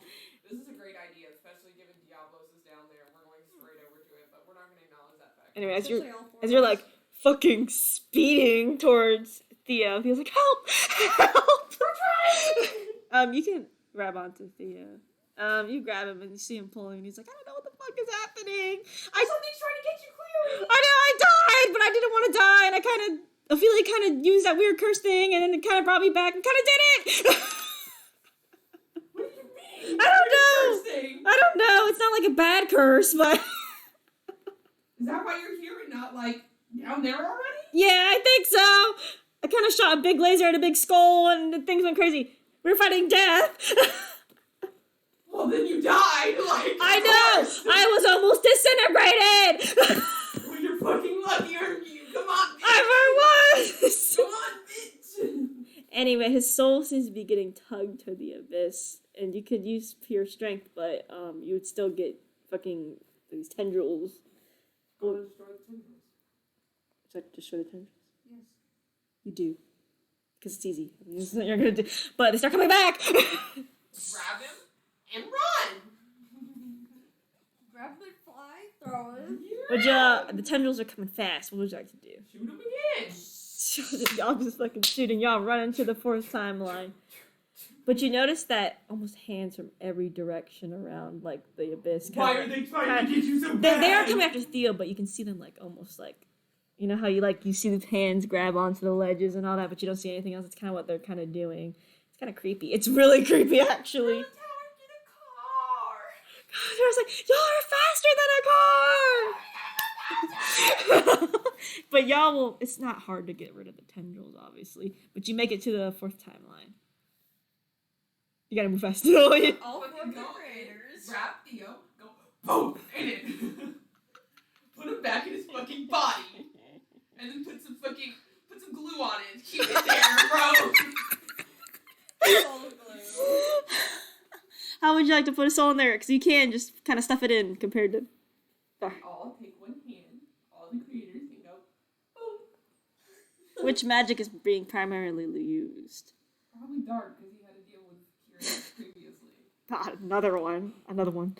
This is a great idea, especially given Diablos is down there. We're going straight over to it, but we're not going to acknowledge that fact. Anyway, Essentially all four as of you're us. like fucking speeding towards Theo, Theo's like, help! Help! You can grab onto Theo. You grab him and you see him pulling, and he's like, I don't know what the fuck is happening. Something's trying to get you clear. I know I died, but I didn't want to die, and Ophelia kind of used that weird curse thing, and then it kind of brought me back and kind of did it! What do you mean? I don't know. First thing. I don't know. It's not like a bad curse, but Is that why you're here and not like down there already? yeah, I think so. I kind of shot a big laser at a big skull, and the things went crazy. We were fighting death. Well, then you died. Like I know. I was almost disintegrated. Well, you're fucking lucky, aren't you? Come on, bitch. I was. Come on, bitch. Anyway, his soul seems to be getting tugged to the abyss, and you could use pure strength, but you would still get fucking these tendrils. Go destroy the tendrils. Should I destroy the tendrils? Yes. You do. Because it's easy. I mean, it's what you're gonna do. But they start coming back! Grab him and run. Grab the fly, throw it. But the tendrils are coming fast. What would you like to do? Shoot him again. Y'all just fucking shooting. Y'all run into the fourth timeline. But you notice that almost hands from every direction around, like, the abyss. Why are they trying to get you so They bad? are coming after Theo, but you can see them, like, almost, like, you know how you see the hands grab onto the ledges and all that, but you don't see anything else. It's kind of what they're kind of doing. It's kind of creepy. It's really creepy, actually. I was like, y'all are faster than a car! But y'all will, it's not hard to get rid of the tendrils, obviously. But you make it to the fourth timeline. You gotta move fast. All Fucking four of the go creators. Grab Theo, go boom, in it. Put him back in his fucking body. And then put some glue on it and keep it there, bro. All glue. How would you like to put a soul in there? Because you can just kind of stuff it in compared to... I'll take one hand, all the creators, and go boom. Which magic is being primarily used? Probably dark, because he had to deal with Kira previously. God, another one. Another one.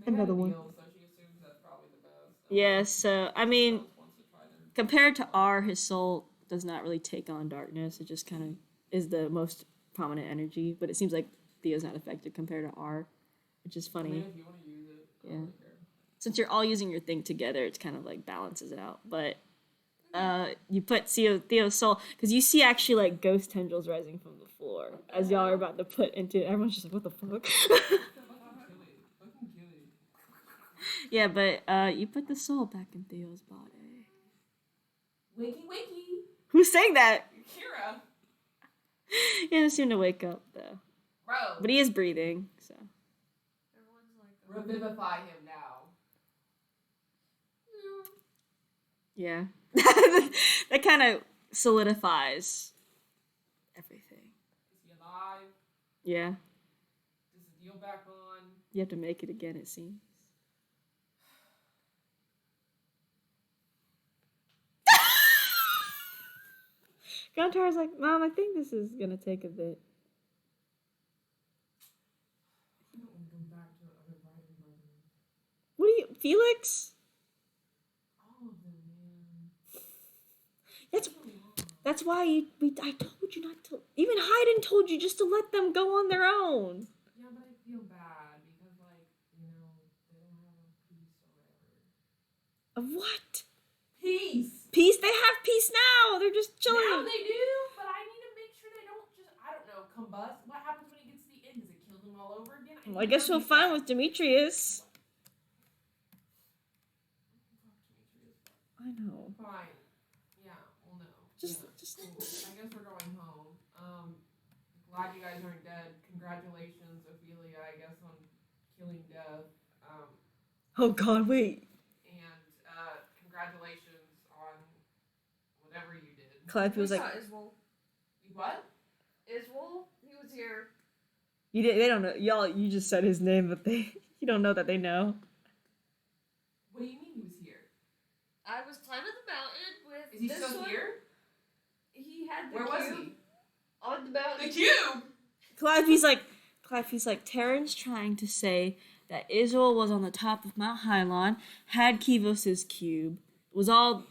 Another one. So she assumes that's probably the best. Yeah, so, I mean, compared to R, his soul does not really take on darkness. It just kind of is the most prominent energy. But it seems like Theo's not affected compared to R, which is funny. I mean, if you want to use it, I don't really care. Since you're all using your thing together, it's kind of like balances it out. But you put Theo's soul, because you see actually like ghost tendrils rising from the floor as y'all are about to put into it. Everyone's just like, what the fuck? Fucking kill it. Yeah, but you put the soul back in Theo's body. Wakey, wakey. Who's saying that? Kira. He doesn't seem to wake up though. Bro. But he is breathing, so. Everyone's like, Revivify him now. Yeah. That kind of solidifies everything. Is he alive? Yeah. Is the deal back on? You have to make it again, it seems. Guntar's like, Mom, I think this is gonna take a bit. I don't want to go back to the other writing brother. What are you, Felix? All of them, man. That's Really hard. that's why I told you not to. Even Hayden told you just to let them go on their own. Yeah, but I feel bad because, like, you know, they don't have a peace or whatever. Of what? Peace! Peace? They have peace now. They're just chilling. Now they do, but I need to make sure they don't just, I don't know, combust. What happens when he gets to the end? Does it kill them all over again? Well, I guess we'll find with Demetrius. I know. Fine. Yeah, well, no. Just. Cool. I guess we're going home. Glad you guys aren't dead. Congratulations, Ophelia, I guess, on killing Death. Oh God, wait. And congratulations on whatever you did. Clive we was like, saw Iswell. What? Iswell? He was here. You did. They don't know. Y'all. You just said his name, but they. You don't know that they know. What do you mean he was here? I was climbing the mountain with. Is he this still one. here? He had the Where cube was he? on the mountain. The cube! Calliope's like, Terran's trying to say that Israel was on the top of Mount Hylon, had Kivos' cube, was all,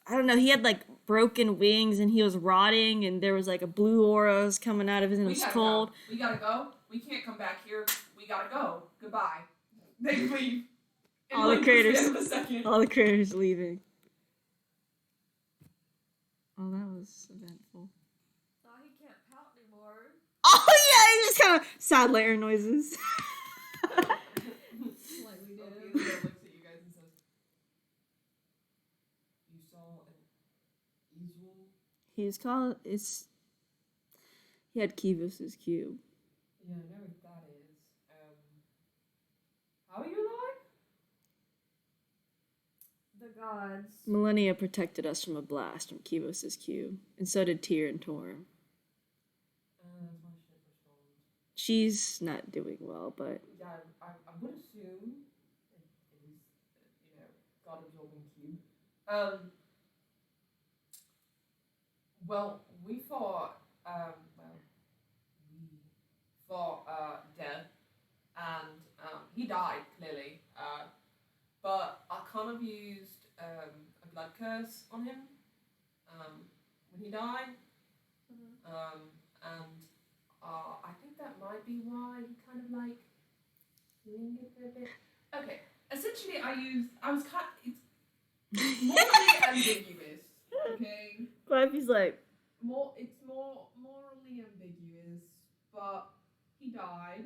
I don't know, he had like broken wings and he was rotting and there was like a blue auras coming out of his and it was cold. We gotta go. We can't come back here. We gotta go. Goodbye. They leave. In All the like creators. span of a second. All the creators leaving. Oh, that was eventful. Oh, he can't pout anymore. Oh yeah, he just kind of sad layer noises. Like we Oh, did. he looks at you guys and says, "You saw an easel." He had Kivos' cube. Yeah, I know what that is. How are you alive? The gods. Millennia protected us from a blast from Kivos' cube, and so did Tyr and Tor. That's why she didn't respond. She's not doing well, but Yeah, I would assume it is, God absorbing cube. Well, we fought, Death, and he died clearly. But I kind of used a blood curse on him when he died. And I think that might be why he kind of like lingered for a bit. Okay, essentially it's morally ambiguous. Okay, Calliope's like, it's more morally ambiguous, but he died.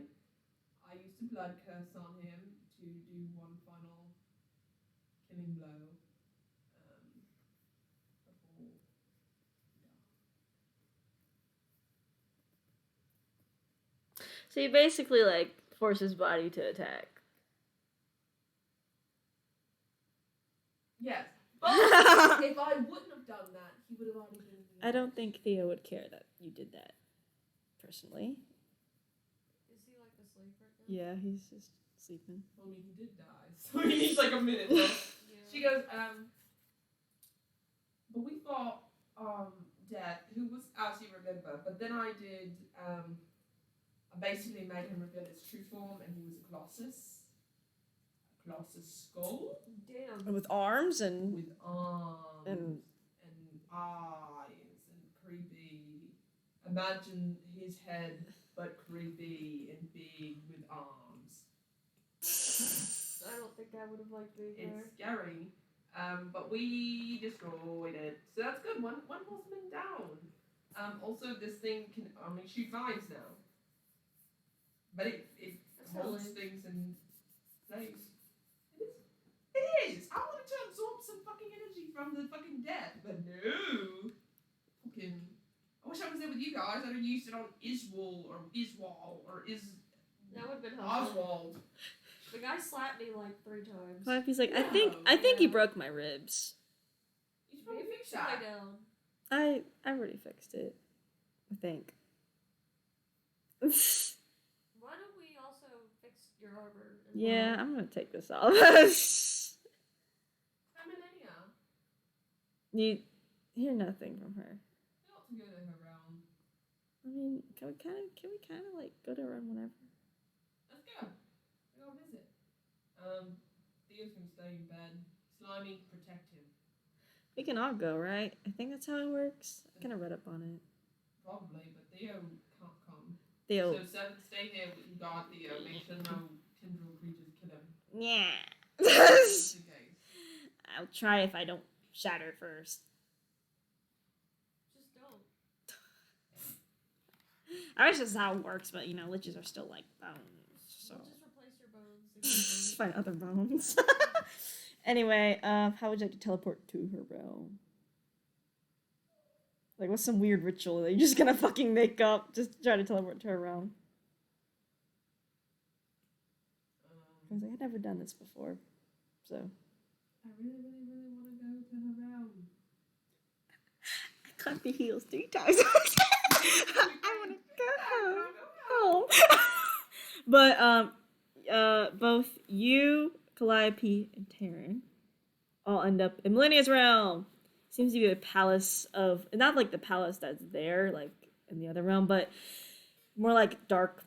I used a blood curse on him to do one final killing blow. Before he died. so you basically like force his body to attack. Yes, but if I wouldn't have done that, he would have already been. I don't think Theo would care that you did that, personally. Is he like asleep right now? Yeah, he's just sleeping. I mean, he did die, so he needs like a minute. Left. Yeah. She goes, but we fought Death, who was, as you remember, but then I did, I basically made him reveal his true form, and he was a Colossus. A Colossus skull. Damn. With arms and With arms. And- and eyes, and creepy. Imagine his head, but creepy and big with arms. I don't think I would have liked being there. It's scary. But we destroyed it. So that's good. One horseman down. Also, this thing can only shoot vines now. But it That's holds really- things in place. It is! I wanted to absorb some fucking energy from the fucking dead, but no. Fucking. I wish I was there with you guys. I'd have used it on Iswal or That would have been helpful. Oswald. The guy slapped me like 3 times. Calliope's like, No, I think he yeah. broke my ribs. You should probably Maybe fix lie that. down. I already fixed it. I think. Why don't we also fix your armor? as Yeah, well? I'm gonna take this off. How millennia? You hear nothing from her. You ought to go to her realm. I mean, can we kind of like go to her whenever? Let's go. Go visit. Theo's gonna stay in bed. Slimy, protect him. We can all go, right? I think that's how it works. I kind of read up on it. Probably, but Theo can't come. Theo. So Seven, stay here with guard Theo. Make sure no tendril creatures kill him. Yeah. Just in case. I'll try if I don't shatter first. Just don't. I wish that's how it works, but you know, liches are still like bones, so We'll just replace your bones. find other bones. Anyway, how would you like to teleport to her realm? Like, what's some weird ritual that you're just gonna fucking make up just to try to teleport to her realm? I was like, I've never done this before, so. I really want to go to her realm. I clapped your heels 3 times. I wanna go home. But both you, Calliope, and Terran all end up in Millennia's realm. Seems to be a palace of not like the palace that's there, like in the other realm, but more like dark,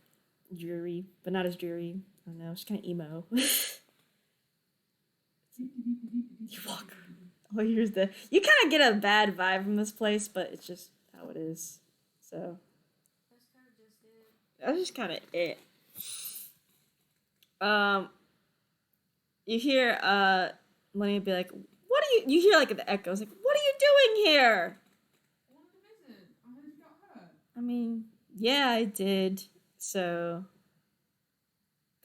dreary, but not as dreary. I don't know, it's kind of emo. You walk. Oh, here's the. You kind of get a bad vibe from this place, but it's just how it is. So That's kind of just it. that's just kind of it. You hear Lenny be like, "What are you?" You hear like the echoes, like, "What are you doing here?" I wanted to visit. I heard you got hurt. I mean, yeah, I did. So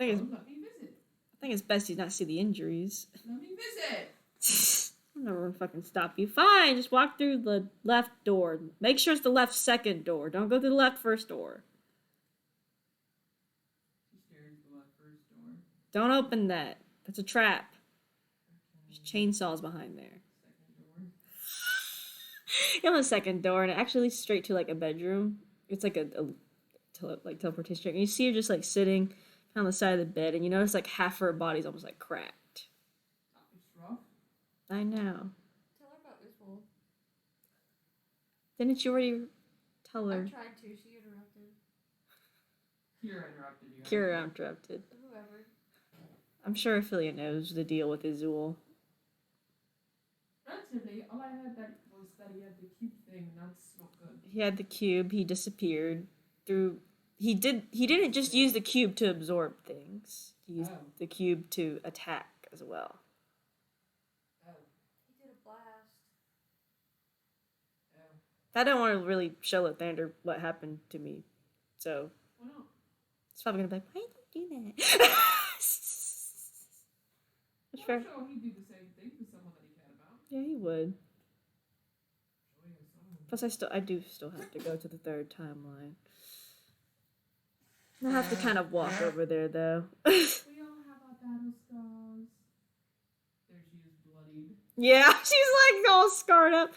I think Oh, let me visit. it's best you not see the injuries. Let me visit. I'm never gonna fucking stop you. Fine, just walk through the left door. Make sure it's the left second door. Don't go through the left first door. She stares the left first door. Don't open that. That's a trap. There's chainsaws behind there. Second door. You have a second door, and it actually leads straight to like a bedroom. It's like like teleportation. And you see her just like sitting on the side of the bed, and you notice like half her body's almost like cracked. That was rough. I know. Tell her about Whistle. Didn't you already tell I her? tried to. She interrupted. Kira interrupted you. Kira interrupted. Whoever. I'm sure Ophelia knows the deal with Azul. Relatively, all I heard that was that he had the cube thing, and that's not good. He had the cube. He disappeared through. He didn't just use the cube to absorb things. He used Oh. the cube to attack as well. Oh. He did a blast. Oh. I don't want to really show Lathander what happened to me, so Why not? it's probably gonna be like, why did you do that? That's Well, I'm fair. sure he'd do the same thing for someone that he cared about. Yeah, he would. Sure, he has someone. Plus, I do still have to go to the third timeline. I have to kind of walk over there, though. We all have our battle scars. There she is, bloodied. Yeah, she's like all scarred up.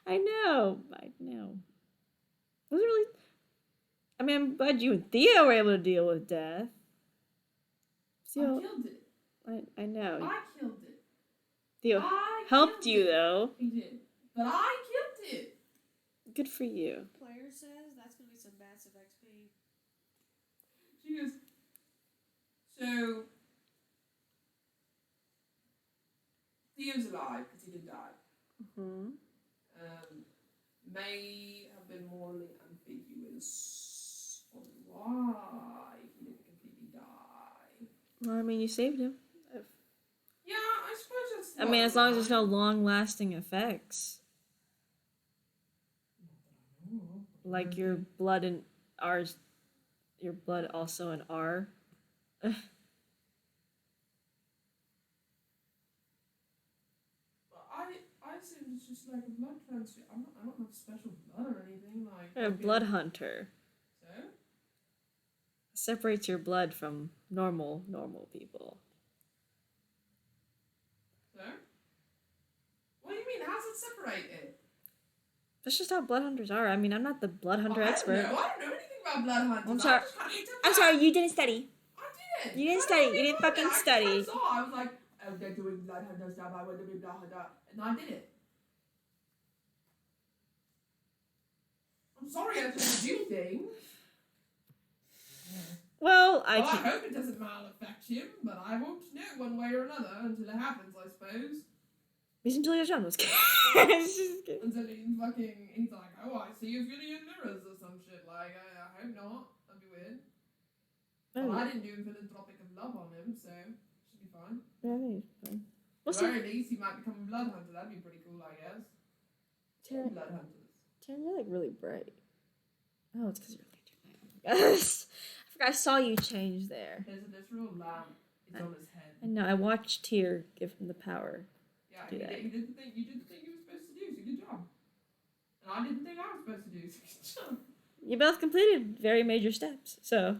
I know. It was really. I mean, I'm glad you and Theo were able to deal with death. I Theo, killed it. I know. I killed it. Theo I helped killed you, it. though. He did. But I killed it. Good for you. Player says that's gonna be some massive XP. She goes, so, Theo's alive because he didn't die. Hmm. May have been morally ambiguous on why he didn't completely die. Well, I mean, you saved him. Yeah, I suppose that's. I mean, as long as there's no long-lasting effects, like your blood and ours, your blood also in R. I assume it's just like a blood transfusion. I don't have special blood or anything like. You're a blood hunter. So. Separates your blood from normal people. So. What do you mean? How's it separated? That's just how blood hunters are. I mean, I'm not the blood hunter expert. I don't know anything about blood hunters. I'm sorry. I just kinda took I'm that. sorry, you didn't study. I didn't. You didn't I study. don't You didn't even fucking know. study. I saw. I was like, oh, they're doing blood hunter stuff. I want to be blood hunter, and I did it. I'm sorry I told you things. Well, I Well, I can't. hope it doesn't mal-affect him, but I won't know one way or another until it happens, I suppose. Listen, Julia John was kidding. She's kidding. Until he's like, oh, I see you feeling in mirrors or some shit. Like, I hope not. That'd be weird. Well, I didn't do philanthropic of love on him, so should be fine. Yeah, I think it's fine. We'll At see. the very least, he might become a blood hunter. That'd be pretty cool, I guess. Tara, Blood hunters. you're like really bright. Oh, it's because you're late. Yes. I forgot I saw you change there. There's a literal lamp. It's on his head. I know. I watched Tyr give him the power. Yeah, do he that. did, he did the thing. You did the thing you were supposed to do. So good job. And I did the thing I was supposed to do. So good job. You both completed very major steps. So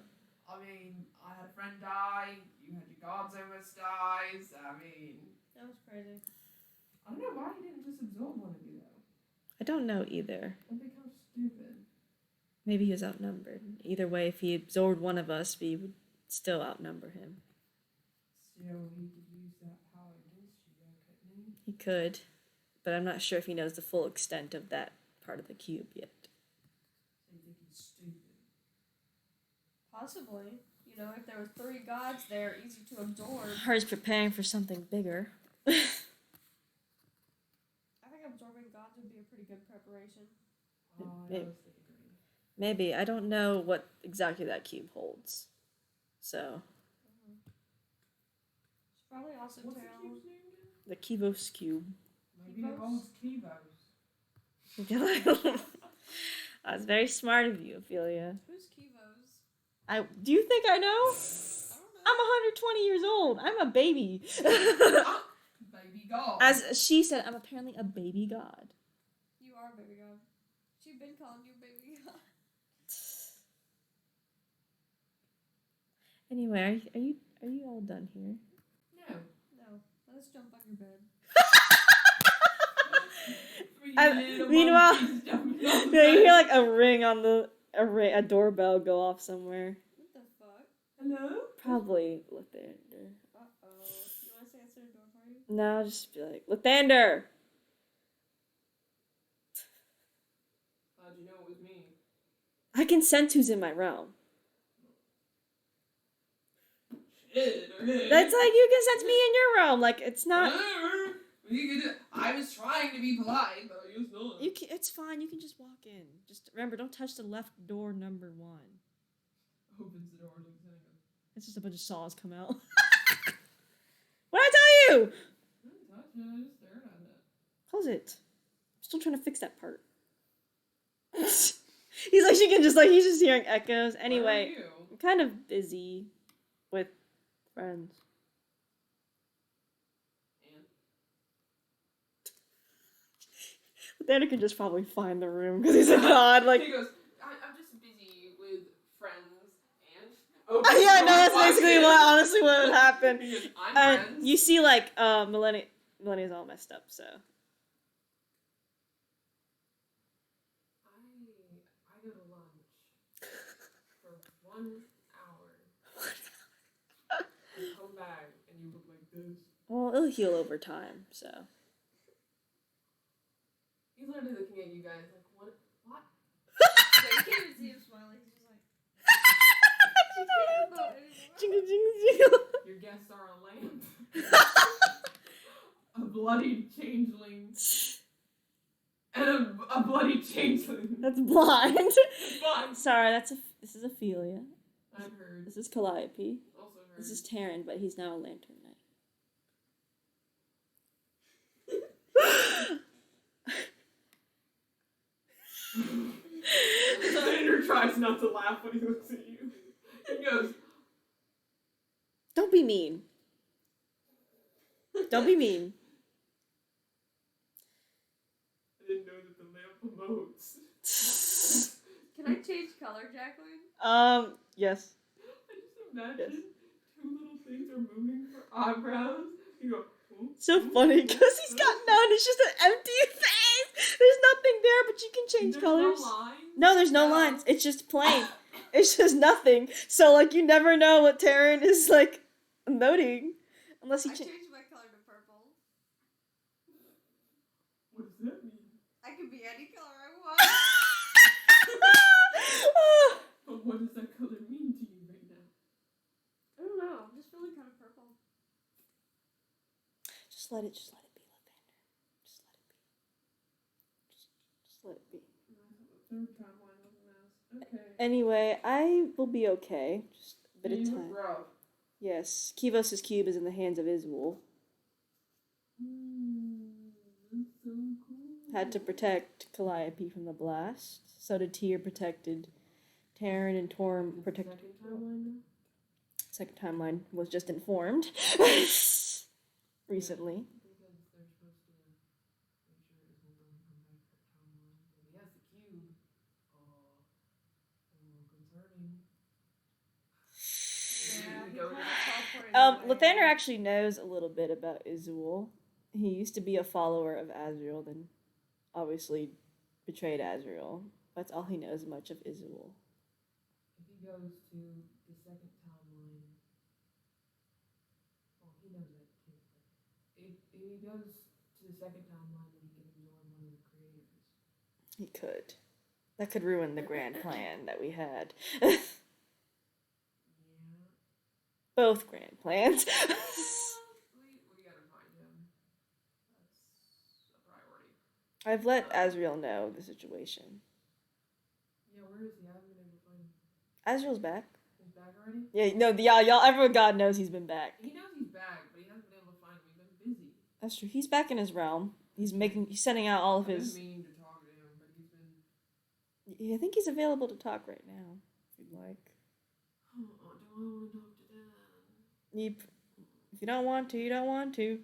I mean, I had a friend die. You had your guards almost dies. I mean, That was crazy. I don't know why he didn't just absorb one of you though. I don't know either. I think how stupid. Maybe he was outnumbered. Either way, if he absorbed one of us, we would still outnumber him. Still, he could use that power against you, though, couldn't he? He could, but I'm not sure if he knows the full extent of that part of the cube yet. So you think he's stupid? Possibly. You know, if there was 3 gods there, easy to absorb. Or he's preparing for something bigger. I think absorbing gods would be a pretty good preparation. Oh, Maybe. I was thinking. Maybe. I don't know what exactly that cube holds. So, Should probably also What's the tell. cube's name again? the Kivos cube. Maybe it holds Kivos. That's very smart of you, Ophelia. Who's Kivos? Do you think I know? I don't know. I'm 120 years old. I'm a baby. Baby god. As she said, I'm apparently a baby god. You are baby god. She's been calling you baby god. Anyway, are you all done here? No. No. Let's jump on your bed. Meanwhile, yeah, you hear like a ring on a doorbell go off somewhere. What the fuck? Hello? Probably Lathander. Uh-oh. You want us to answer the door for you? No, just be like, Lathander! How'd you know it was me? I can sense who's in my realm. Shit, okay. That's like, you can sense me in your realm. Like, it's not... I was trying to be polite, but I guess not. It's fine, you can just walk in. Just remember, don't touch the left door number 1. Opens the door, looks at him. It's just a bunch of saws come out. What'd I tell you? I didn't touch it, I just stared at it. Close it. I'm still trying to fix that part. He's like, he's just hearing echoes. Anyway, Where are I'm kind of busy with friends. you? Then I can just probably find the room because he's a god. Like, He goes, I'm just busy with friends and... yeah, no, that's basically what would happen. He goes, I'm friends. You see, like, Millennia's all messed up, so. I go to lunch for 1 hour. I come back and you look like this. Well, it'll heal over time, so. He's literally looking at you guys like, what? Yeah, you can't even see him smiling. He's just like... She can't emote anymore. Jingle, jingle, jingle. Your guests are on land. A bloody changeling. And a bloody changeling. That's blind. Fun. Sorry, this is Ophelia. I've heard. This is Calliope. Also heard. This is Taryn, but he's now a lantern knight. Xander tries not to laugh when he looks at you. He goes, Don't be mean. Don't be mean. I didn't know that the lamp emotes. Can I change color, Jacqueline? Yes. I just imagine 2 little things are moving for eyebrows. You go, ooh, So ooh, funny ooh, because he's got ooh. none. It's just an empty face. There's nothing there, but you can change There's colors. No lines. No, there's no lines. It's just plain. It's just nothing. So like you never know what Taryn is like emoting unless he I changes. changed my color to purple. What does that mean? I can be any color I want. But what does that color mean to you right now? I don't know. I'm just feeling kind of purple. Just let it be, Lathander. Just let it be. Just let it be. Third timeline was a mess. Okay. Anyway, I will be okay. Just a bit of You look time. rough. Yes, Kivos' cube is in the hands of Iswul. That's so cool. Had to protect Calliope from the blast. So did Tyr protected Taryn and Torm protected. Second timeline now? Second timeline was just informed recently. Because they're supposed to make sure it isn't going to come back that timeline. But he has the cube. A little concerning. Yeah, He he goes- kind of teleported away. Lathander actually knows a little bit about Iswul. He used to be a follower of Azrael, then obviously betrayed Azrael. That's all he knows much of Iswul. If he goes to the second timeline, well, he knows that too. But if he goes to the second timeline, then he can absorb one of the creators. He could. That could ruin the grand plan that we had. Yeah. Both grand plans. We gotta find him. That's a priority. I've let Azriel know the situation. Yeah, where is he? I haven't been able to find him. Azriel's back. He's back already? Yeah, no, y'all, everyone God knows he's been back. He knows he's back, but he hasn't been able to find him. He's been busy. That's true. He's back in his realm. He's sending out all of I've his. been meaning to talk to him, but he's been. Yeah, I think he's available to talk right now, if you'd like. Oh, do I want to talk to them? If you don't want to, you don't want to. We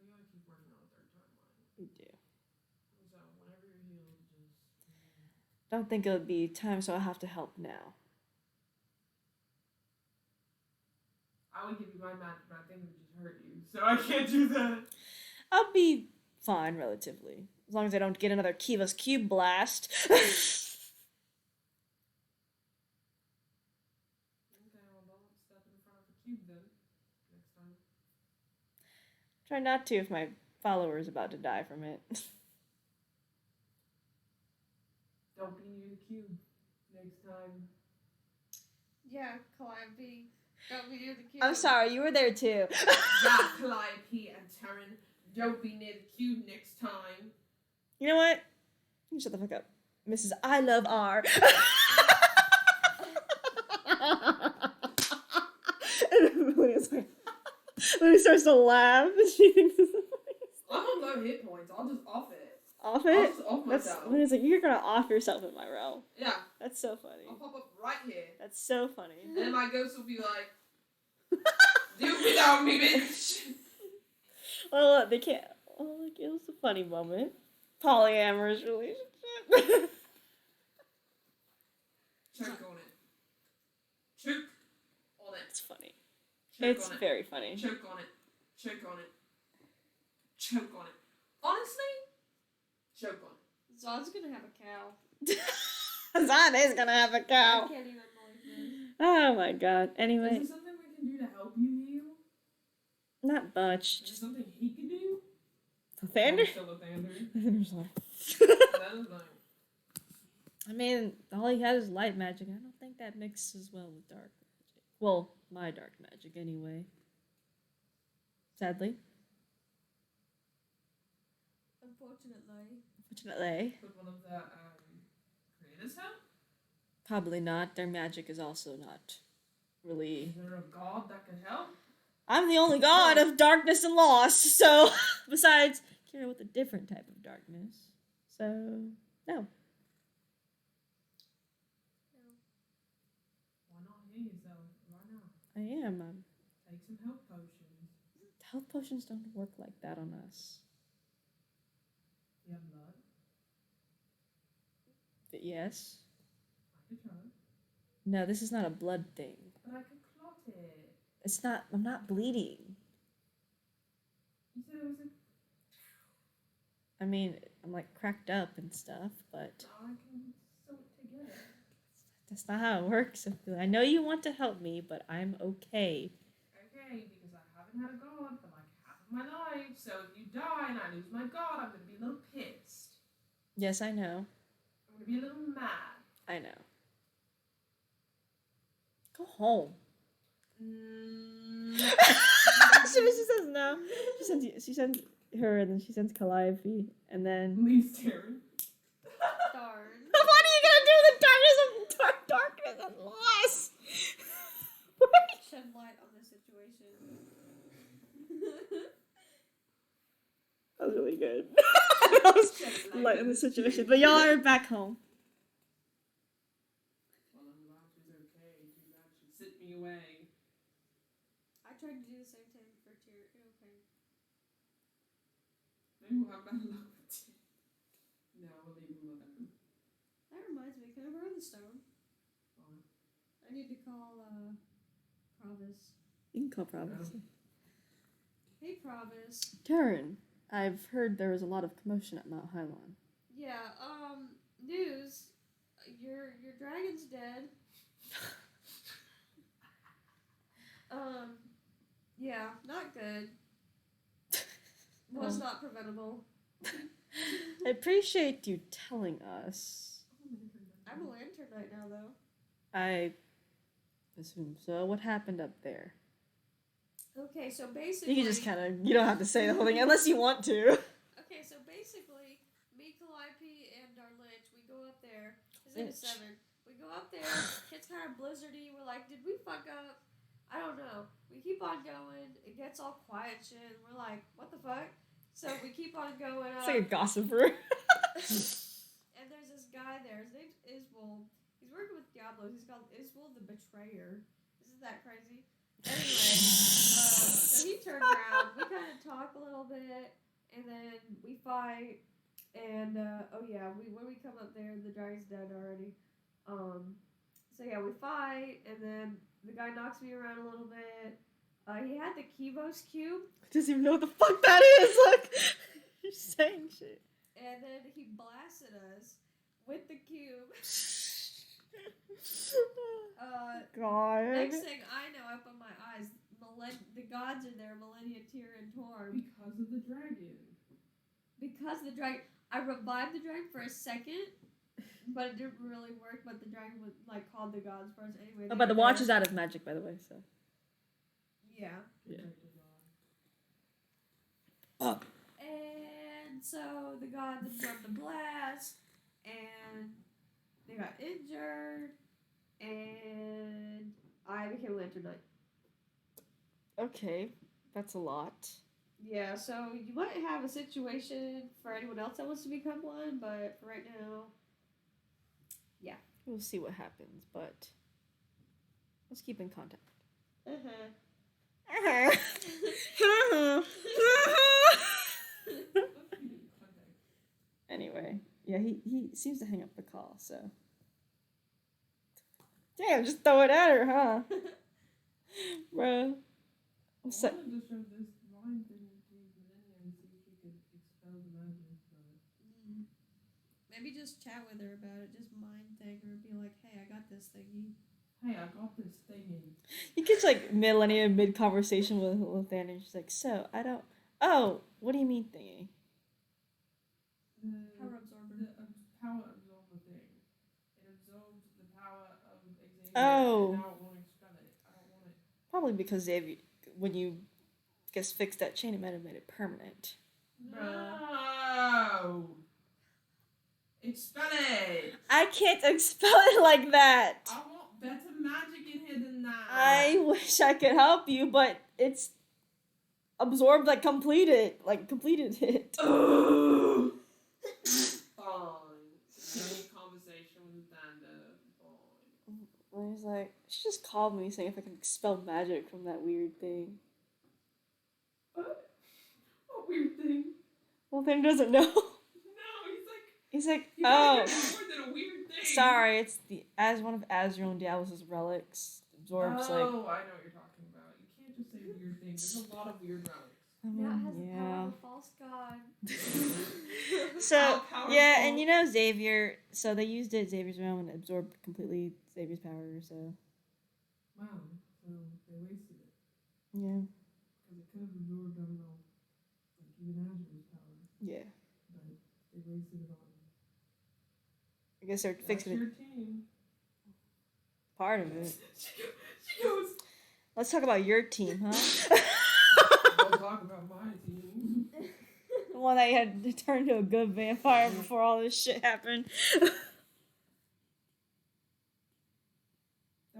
gotta keep working on the third timeline. We do. So whenever you're healed, just. Don't think it'll be time, so I'll have to help now. I would give you my match, but I think it would just hurt you, so I can't do that. I'll be fine, relatively. As long as I don't get another Kiva's Cube blast. Okay, well, don't step in front of the cube then. Next time. Try not to if my follower's about to die from it. Don't be near the cube next time. Yeah, Calliope. Don't be near the cube. I'm sorry, you were there too. Yeah, Calliope and Terran, don't be near the cube next time. You know what? You can shut the fuck up. Mrs. I love R. And Lily starts to laugh and she thinks it's the funniest. I'm on low hit points. I'll just off it. Off I'll it? just off That's myself. Lily's like, you're gonna off yourself in my realm. Yeah, That's so funny. I'll pop up right here. That's so funny. And then my ghost will be like, do without me, bitch. Well, they can't. Oh, like, it was a funny moment. Polyamorous relationship. Choke on it. Choke on it. It's funny. Choke It's on it. very funny. Choke on it. Choke on it. Choke on it. Honestly, choke on it. Zod's gonna have a cow. Zod is gonna have a I cow. can't even believe this. Oh my god. Is Anyway, there something we can do to help you heal? not much. Is there Just something he can do? Thunder. Still a Thunder. Thunder's like. That is like. I mean, all he has is light magic. I don't think that mixes well with dark magic. Well, my dark magic anyway. Sadly. Unfortunately. Fortunately. Could one of the creators help? Probably not. Their magic is also not really. Is there a god that could help? I'm the only god of darkness and loss, so besides Kira with a different type of darkness. So no. Why not heal yourself? Why not? I am. Take some health potions. Health potions don't work like that on us. You have blood? But yes. I could try. No, this is not a blood thing. But I could clot it. It's not. I'm not bleeding. You said it was a. I mean, I'm like cracked up and stuff, but I can sew it together. that's not how it works. I know you want to help me, but I'm okay. Okay, because I haven't had a god for like half of my life. So if you die and I lose my god, I'm gonna be a little pissed. Yes, I know. I'm gonna be a little mad. I know. Go home. Mm. she says no. She sends her, and then she sends Calliope, and then. Leave Terran. Darn. What are you gonna do with the darkness and loss? Shed light on the situation. That was really good. That was light in the situation, but y'all are back home. Well, I'm glad she's okay. Too bad she sent me away. I tried to do the same thing for Tyr. Okay. Maybe we'll have better luck with it. No, we'll leave him alone. That reminds me, can I borrow the stone? Fine. I need to call, Provis. You can call Providence. Hey, Provis. Taryn, I've heard there was a lot of commotion at Mount Hylon. Yeah, dragon's dead. Yeah, not good. Was not preventable. I appreciate you telling us. I'm a lanternite now, though. I assume so. What happened up there? Okay, so basically. You can just kind of, you don't have to say the whole thing unless you want to. Okay, so basically, me, Calliope, and our lich, we go up there. His name is Seven. We go up there. It's kind of blizzardy. We're like, did we fuck up? I don't know. We keep on going. It gets all quiet and shit. And we're like, what the fuck? So we keep on going up. It's like a gossiper. And there's this guy there. His name's Iswell. He's working with Diablos. He's called Iswell the Betrayer. Isn't that crazy? Anyway, so he turned around. We kind of talk a little bit, and then we fight. And when we come up there, the dragon's dead already. So yeah, we fight, and then the guy knocks me around a little bit. He had the Kivos cube. I doesn't even know what the fuck that is. Look, you're saying shit. And then he blasted us with the cube. God. Next thing I know, I open my eyes. The gods are there, Millennia, Tyr, and Torm. Because of the dragon. Because the dragon, I revived the dragon for a second, but it didn't really work. But the dragon was like called the gods for us anyway. Oh, but the watch is out of magic, by the way. So. Yeah. Yeah. Oh. And so the gods absorbed the blast, and they got injured, and I became a Lantern Knight. Okay, that's a lot. Yeah, so you might have a situation for anyone else that wants to become one, but for right now, yeah. We'll see what happens, but let's keep in contact. Anyway, yeah, he seems to hang up the call, so. Damn, just throw it at her, huh? Bruh. I wanted to show this line thing to Millennia and see if she could expel the magic, but... Maybe just chat with her about it, just mind thing her, be like, hey, I got this thingy. Hey, I got this thingy. You catch like Millennia mid-conversation with Anna, and she's like, so, I don't... Oh, what do you mean thingy? Power absorber. The power absorber thing. It absorbed the power of Xavier, Oh. and now it won't expel it. I don't want it. Probably because Xavier, when you guess fixed that chain, it might have made it permanent. No! Expel it! I can't expel it like that! I want better magic in here than that! I wish I could help you, but it's absorbed, completed it. Fine. Any conversation with Danda. Fine. And he's like, she just called me saying if I can expel magic from that weird thing. What? What weird thing? Well, then doesn't know. No, He's like, you oh, more than a weird thing. sorry, it's as one of Azrael and Diablos' relics absorbs Oh, I know what you're talking about. You can't just say weird things. There's a lot of weird relics. Now it has the power of a false god. So, How yeah, powerful. and you know Xavier, so they used it at Xavier's realm and absorbed completely Xavier's power, so. Wow, so they wasted it. Yeah. Because it could have absorbed, I don't know, like even Azrael's power. Yeah. But they wasted it on I guess they're fixing your it. team. Part of it. She goes, Let's talk about your team, huh? don't talk about my team. The one that you had to turn into a good vampire before all this shit happened. Don't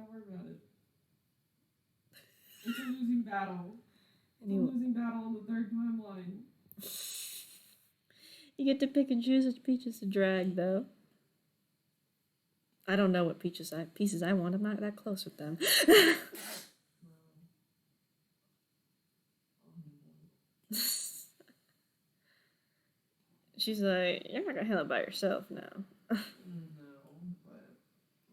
worry about it. It's a losing battle. It's a Anyway. losing battle on the third timeline. You get to pick and choose which peaches to drag, though. I don't know what pieces I want. I'm not that close with them. She's like, you're not gonna handle it by yourself now. No, but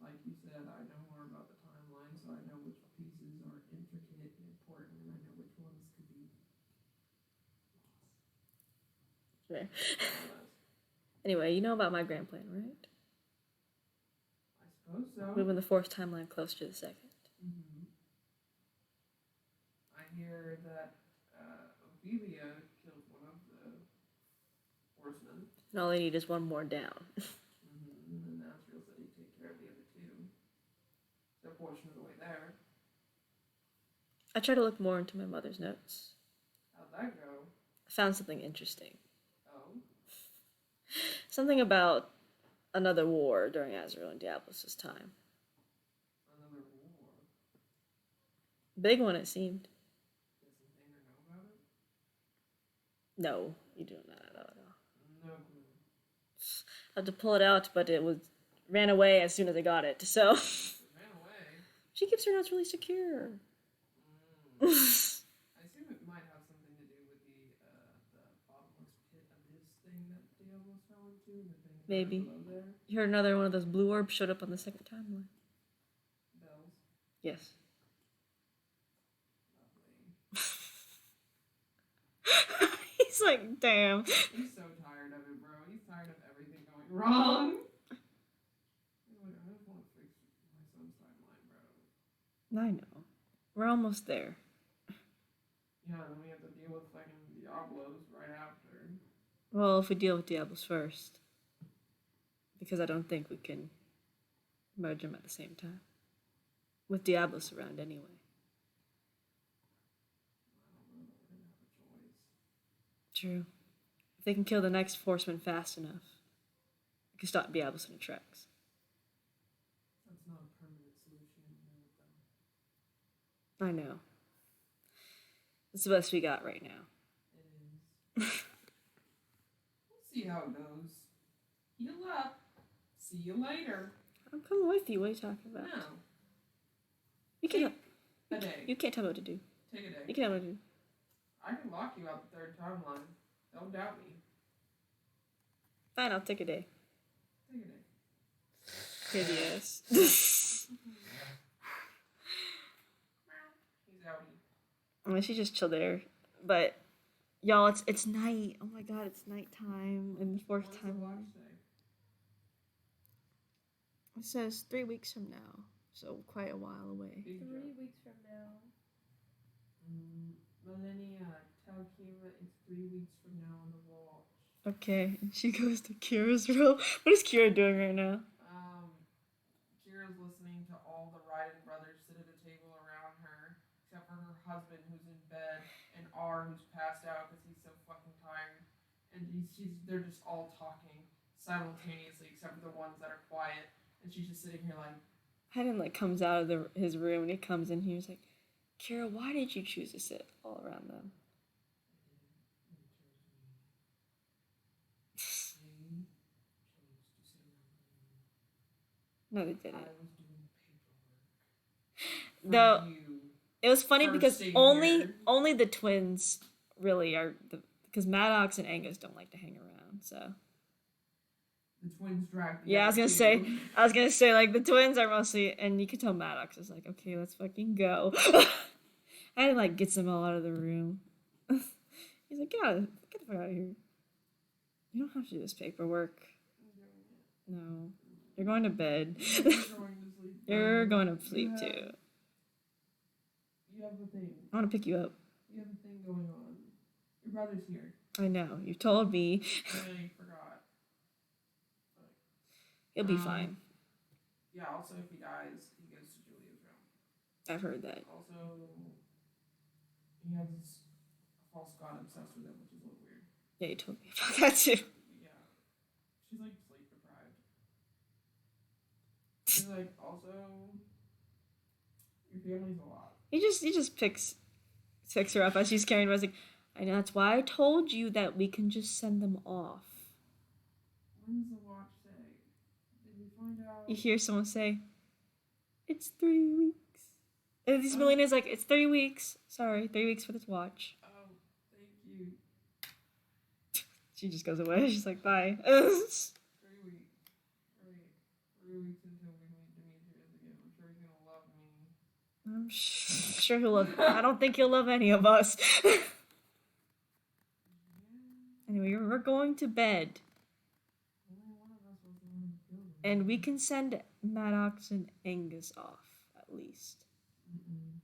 like you said, I know more about the timeline, so I know which pieces are intricate and important, and I know which ones could be Fair. Anyway, you know about my grand plan, right? I suppose so. Moving the fourth timeline closer to the second. Mm-hmm. I hear that Ophelia killed one of the horsemen. And all they need is one more down. Mm-hmm. And then Asriel said he'd take care of the other two. They're a portion of the way there. I try to look more into my mother's notes. How'd that go? I found something interesting. Oh? Something about another war during Azrael and Diablos' time. Another war? Big one, it seemed. Does Thanger know about it? No, you do not know at all. No clue. I had to pull it out, but it ran away as soon as I got it. So It ran away. she keeps her notes really secure. I assume it might have something to do with the bottomless pit abyss thing that Diablos fell into, and the thing Maybe. below there. You heard another one of those blue orbs showed up on the second timeline. Bells. Yes. Lovely. He's like, damn. He's so tired of it, bro. He's tired of everything going wrong. He's like, I just want to fix my son's timeline, bro. I know. We're almost there. Yeah, and then we have to deal with fucking Diablos right after. Well, if we deal with Diablos first. Because I don't think we can merge them at the same time. With Diablos around anyway. I don't know. We're gonna have a choice. True. If they can kill the next horseman fast enough, we can stop Diablos in its tracks. That's not a permanent solution, you know, though. I know. It's the best we got right now. It is. We'll see how it goes. Heal up. See you later. I'm coming with you. What are you talking about? No. You can't. A day. You can't tell me what to do. Take a You day. can tell me what to do. I can lock you out the third timeline. Don't doubt me. Fine, I'll take a day. Take a day. Hideous. He's outie. Well, she just chill there. But y'all, it's night. Oh my god, it's nighttime and the fourth When's the time. watch day? It says 3 weeks from now, so quite a while away. Big 3 joke. weeks from now. Millennia, tell Kira it's 3 weeks from now on the watch. Okay, and she goes to Kira's room. What is Kira doing right now? Kira's listening to all the Ryden brothers sit at a table around her, except for her husband who's in bed, and R who's passed out because he's so fucking tired. And they're just all talking simultaneously, except for the ones that are quiet. And she's just sitting here like, Hayden comes out of his room and he comes in here. He's like, Kira, why did you choose to sit all around them? No, they didn't. I was doing paperwork. Though For you. it was funny First because savior. only the twins really are because Maddox and Angus don't like to hang around. So The twins dragged the yeah, I other was people. gonna say like the twins are mostly, and you can tell Maddox is like, okay, let's fucking go. And gets them all out of the room. He's like, yeah, get the fuck out of here. You don't have to do this paperwork. No, you're going to bed. You're going to sleep. You're going to sleep You have- too. You have a thing. I want to pick you up. You have a thing going on. Your brother's here. I know. You told me. I forgot. He'll be Um, fine. Yeah, also if he dies, he goes to Julia's realm. I've heard that. Also, he has a false god obsessed with him, which is a little weird. Yeah, you told me about that too. Yeah. She's like sleep deprived. She's like, also, your family's a lot. He just picks her up as she's carrying her. I was like, I know, that's why I told you that we can just send them off. When does the watch say? Did we find out? You hear someone say, it's 3 weeks. And these Oh. millionaires like, it's 3 weeks. Sorry, 3 weeks for this watch. Oh, thank you. She just goes away. She's like, bye. 3 weeks. Right. 3 weeks until we meet Demetrius again. I'm sure he's gonna love me. I'm sure he'll love. I don't think he'll love any of us. Anyway, we're going to bed. Only one of us was the one who killed him. And we can send Maddox and Angus off, at least. Mm-mm.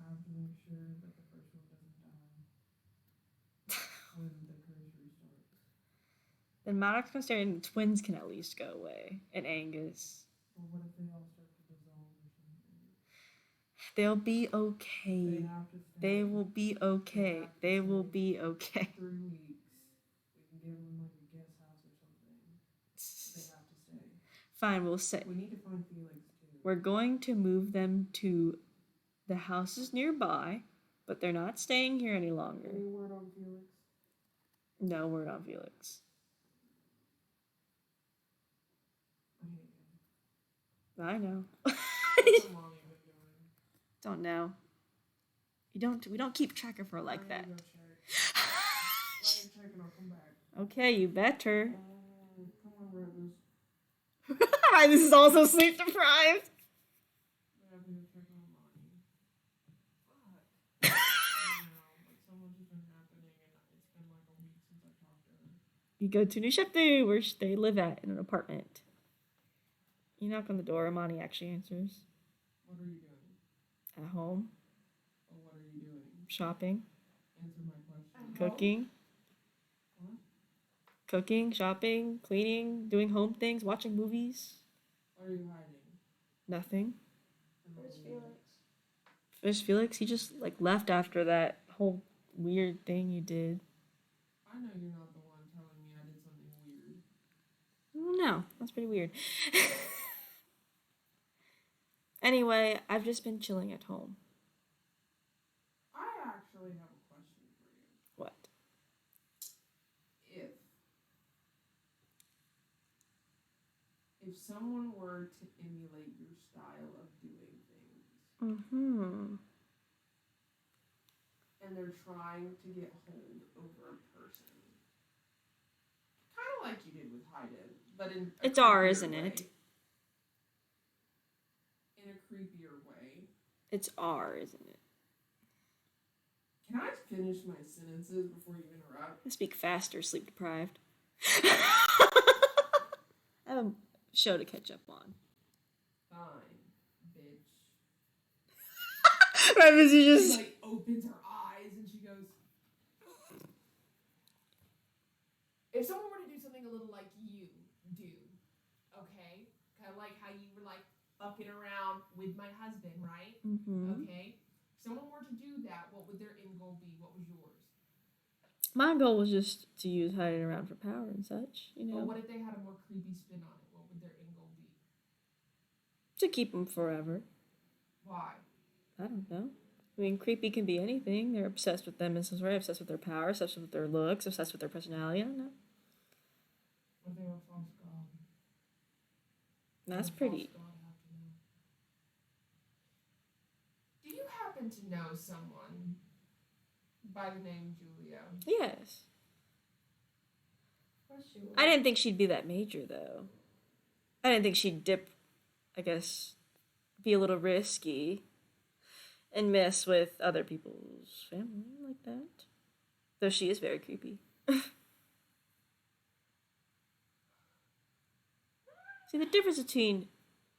I have to make sure that the first one doesn't die when the curse restarts. Then Maddox can stay and the twins can at least go away. And Angus. But what if they all start to dissolve or something? They'll be They okay. have to stay. They will be okay. They will be okay. 3 weeks. We can give them like a guest house or something. They have to stay. Fine, we'll say. We need to find Felix too. We're going to move them to the houses nearby, but they're not staying here any longer. Any word on Felix? No word on Felix. I hate him. I know. What's her mommy been doing? Don't know. We don't keep track of her like I'm that. gonna go check. Let me check and I'll come back. Okay, you better. Come on, Rebus. This is also sleep deprived. I have to go check on mommy. Fuck. I know, but so much has been happening and it's been like a week since I talked to her. You go to New Sheptu, where they live at, in an apartment. You knock on the door, Amani actually answers. What are you doing? At home, Or what are you doing? shopping, Answer my question. cooking. What? Cooking, shopping, cleaning, doing home things, watching movies. What are you hiding? Nothing. Where's Felix? Where's Felix? He just left after that whole weird thing you did. I know you're not the one telling me I did something weird. No, that's pretty weird. Anyway, I've just been chilling at home. I actually have a question for you. What? If someone were to emulate your style of doing things Mm-hmm. and they're trying to get hold over a person, kind of like you did with Hyden, but in a It's R, creepier isn't way. it? In a creepier way. It's R, isn't it? Can I finish my sentences before you interrupt? Speak faster, sleep deprived. I have a show to catch up on. Fine, bitch. Right, because you She just... like opens her eyes and she goes, if someone were to do something a little like you do, okay? Kind of like how you were like fucking around with my husband, right? Mm-hmm. Okay? If someone were to do that, what would their end goal be? What was yours? My goal was just to use hiding around for power and such, you But know. what if they had a more creepy spin on it? What would their end goal be? To keep them forever. Why? I don't know. I mean, creepy can be anything. They're obsessed with them in some way, obsessed with their power, obsessed with their looks, obsessed with their personality. I don't know. What if they were a false god? That's What would a pretty. false god have to know? Do you happen to know someone by the name Julia? Yes. Of course she would. I didn't think she'd be that major, though. I didn't think she'd dip, I guess, be a little risky and mess with other people's family like that. Though she is very creepy. See, the difference between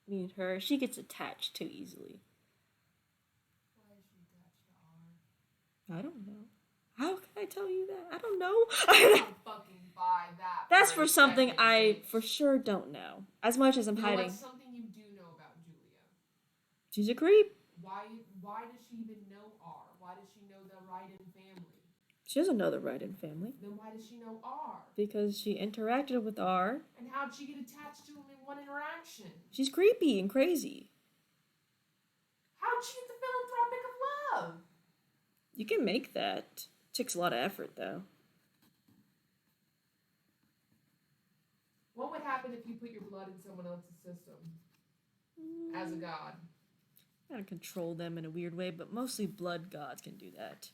me and her, she gets attached too easily. Why is she attached to R? I don't know. How can I tell you that? I don't know. I don't fucking buy that. That's a for something second, I bitch. for sure don't know. As much as I'm No, hiding. what's something you do know about Julia? She's a creep. Why does she even know R? Why does she know the Ryden family? She doesn't know the Ryden family. Then why does she know R? Because she interacted with R. And how'd she get attached to him in one interaction? She's creepy and crazy. How'd she get the philanthropic of love? You can make that. Takes a lot of effort, though. What would happen if you put your blood in someone else's system as a god? Gotta control them in a weird way, but mostly blood gods can do that.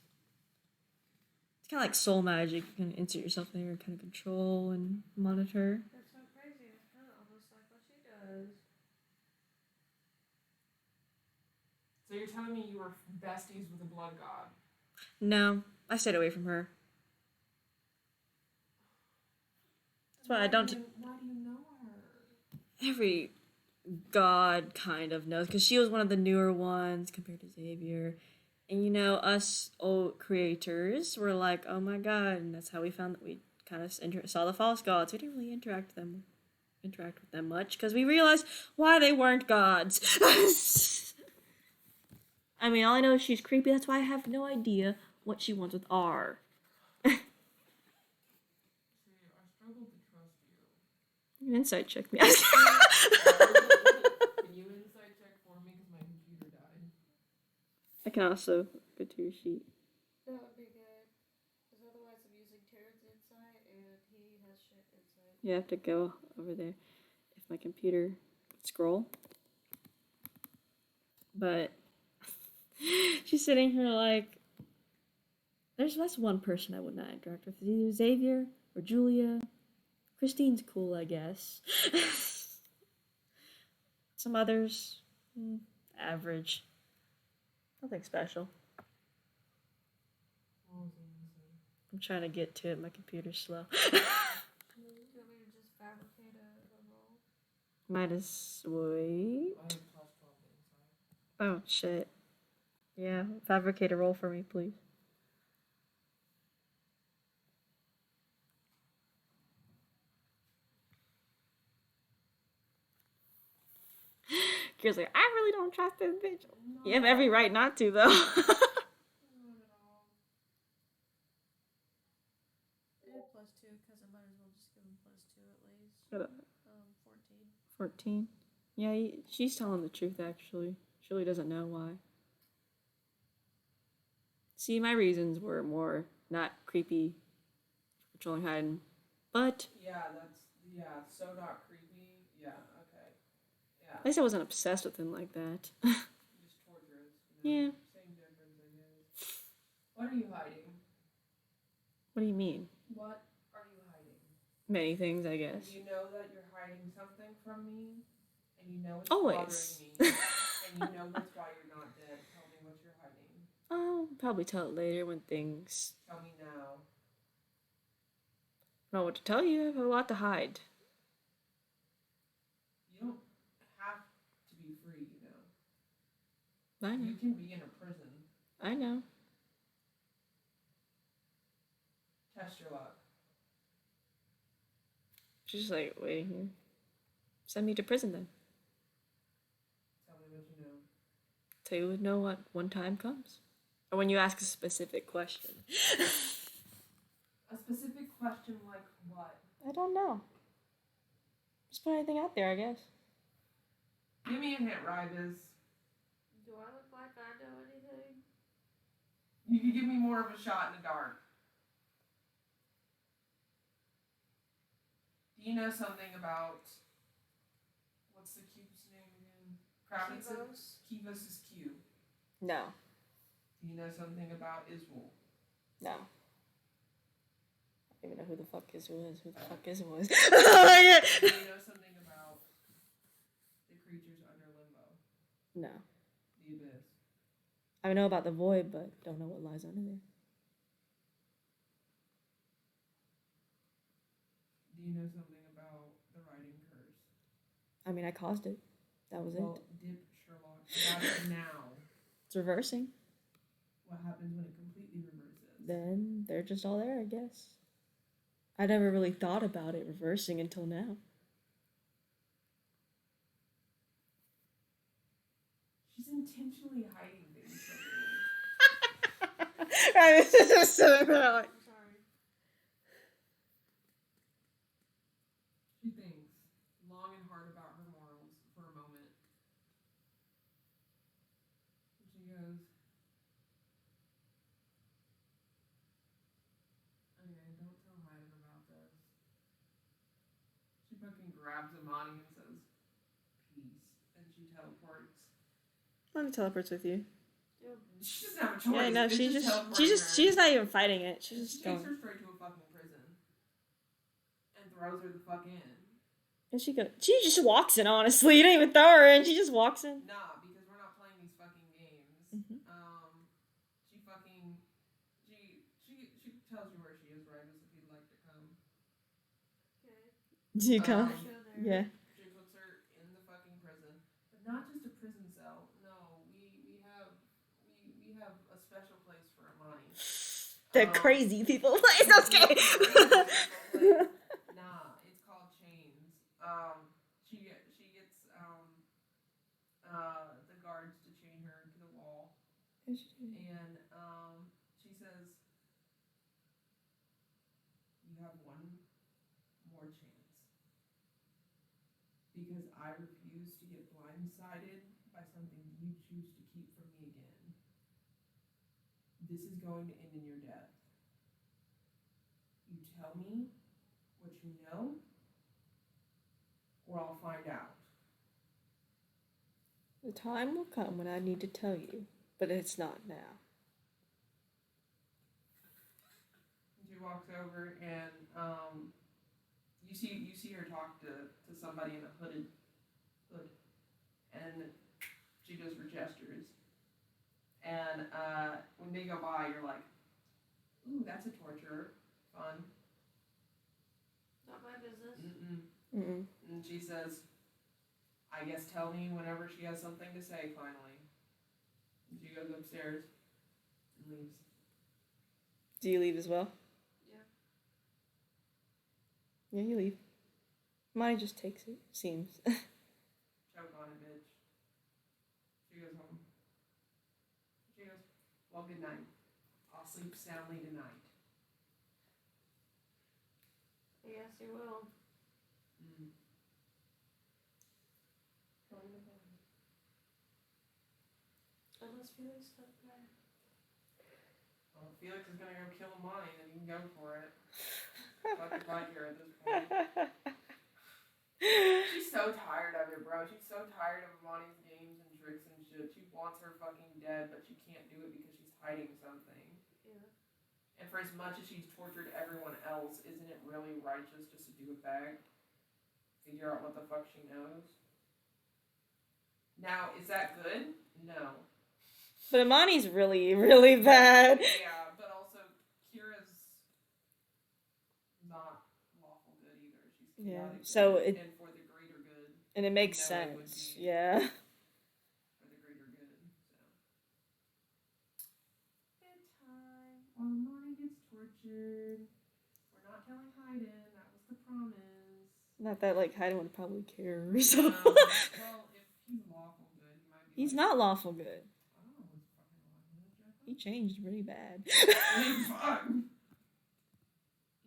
It's kind of like soul magic. You can insert yourself there and kind of control and monitor. That's so crazy. It's kind of almost like what she does. So you're telling me you were besties with a blood god? No, I stayed away from her. That's why I don't. Why do you know her? every god kind of knows because she was one of the newer ones compared to Xavier. And you know, us old creators were like, oh my god, and that's how we found that we kind of saw the false gods. We didn't really interact with them much because we realized why they weren't gods. I mean, all I know is she's creepy. That's why I have no idea what she wants with R. See, I struggle to trust you. You insight check me. Can you insight check for me? Because my computer died. I can also go to your sheet. That would be good. Because otherwise I'm using Terran's insight and he has shit insight. You have to go over there if my computer could scroll. But she's sitting here like, that's one person I would not interact with. It's either Xavier or Julia. Christine's cool, I guess. Some others, average. Nothing special. What was I gonna say? I'm trying to get to it. My computer's slow. Do you want me to just fabricate a roll? Might as wait. I have plus 12 inside. Oh, shit. Yeah, fabricate a roll for me, please. Kira's like, I really don't trust this bitch. You have every right not to, though. Not at all. I did plus 2 because I might as well just give him plus 2 at least. Shut up. 14. 14. Yeah, she's telling the truth, actually. She really doesn't know why. See, my reasons were more not creepy, patrolling hiding, but Yeah, so not creepy. Yeah, okay. Yeah. at least I wasn't obsessed with him like that. Just torturous. Yeah. Same difference, I guess. What are you hiding? What do you mean? What are you hiding? Many things, I guess. You know that you're hiding something from me, and you know it's Always. bothering me, and you know that's why you're not dead. Tell me what you're hiding. I'll probably tell it later when things. Tell me now. I don't know what to tell you. I have a lot to hide. You don't have to be free, you know. I know. You can be in a prison. I know. Test your luck. She's just like, waiting here. Send me to prison then. Tell me what you know. Tell you would know what one time comes. Or when you ask a specific question. A specific question like what? I don't know. Just put anything out there, I guess. Give me a hint, Ribas. Do I look like I know anything? You can give me more of a shot in the dark. Do you know something about what's the cube's name again? Kivos? Kivos is Q. No. Do you know something about Iswol? No. I don't even know who the fuck Israel is. Who the fuck Israel is? Oh, yeah. Do you know something about the creatures under limbo? No. The abyss. I know about the void, but don't know what lies under there. Do you know something about the writing curse? I mean, I caused it. That was Well, it. dip Sherlock. About it now. It's reversing. What happens when it completely reverses? Then they're just all there, I guess. I never really thought about it reversing until now. She's intentionally hiding things from me. Right, this is so like, I'm sorry. She thinks long and hard about her morals for a moment. And she goes, okay, don't tell Hayden about this. She fucking grabs Amani and says, peace. And she teleports. I'm teleports with you. She doesn't have a choice. Yeah, no, It's she's teleporting her. she's not even fighting it. She's just She takes going. her straight to a fucking prison. And throws her the fuck in. And she just walks in, honestly. You don't even throw her in, she just walks in. Nah, because we're not playing these fucking games. Mhm. She fucking she tells you where she is, right? If you'd like to come. Okay. Do you come? Show there. Yeah. She puts her Not just a prison cell. No, we have a special place for Amani. The crazy people place. I'm just kidding. Nah, it's called chains. She gets the guards to chain her to the wall, and she says, "You have one more chance, because I refuse to get blindsided by something you choose to keep from me again. This is going to end in your death. You tell me what you know, or I'll find out." The time will come when I need to tell you, but it's not now. She walks over and you see her talk to somebody in a hood, and she does her gestures. And when they go by, you're like, "Ooh, that's a torturer. Fun." Not my business. Mm-mm. And she says, "I guess tell me whenever she has something to say, finally." And she goes upstairs and leaves. Do you leave as well? Yeah. Yeah, you leave. Mine just takes it, seems. Choke on it, bitch. She goes home. She goes, "Well, good night. I'll sleep soundly tonight." Yes, you will. Unless Felix stuff there. Well, if Felix is gonna go kill Amani, then you can go for it. Fuck your butt here at this point. She's so tired of it, bro. She's so tired of Amani's games and tricks and shit. She wants her fucking dead, but she can't do it because she's hiding something. Yeah. And for as much as she's tortured everyone else, isn't it really righteous just to do it back? Figure out what the fuck she knows? Now, is that good? No. But Amani's really, really bad. Yeah, but also Kira's not lawful good either. She's chaotic. Yeah, so and for the greater good. And it makes You know it would sense. be Yeah. For the greater good. So. Bedtime. While Amani gets tortured. We're not telling Hayden. That was the promise. Not that, like, Hayden would probably care or so. Well, if he's lawful good, he might be. He's like, not lawful good. I don't know what's fucking lawful good, Jeff. He changed really bad. Fuck.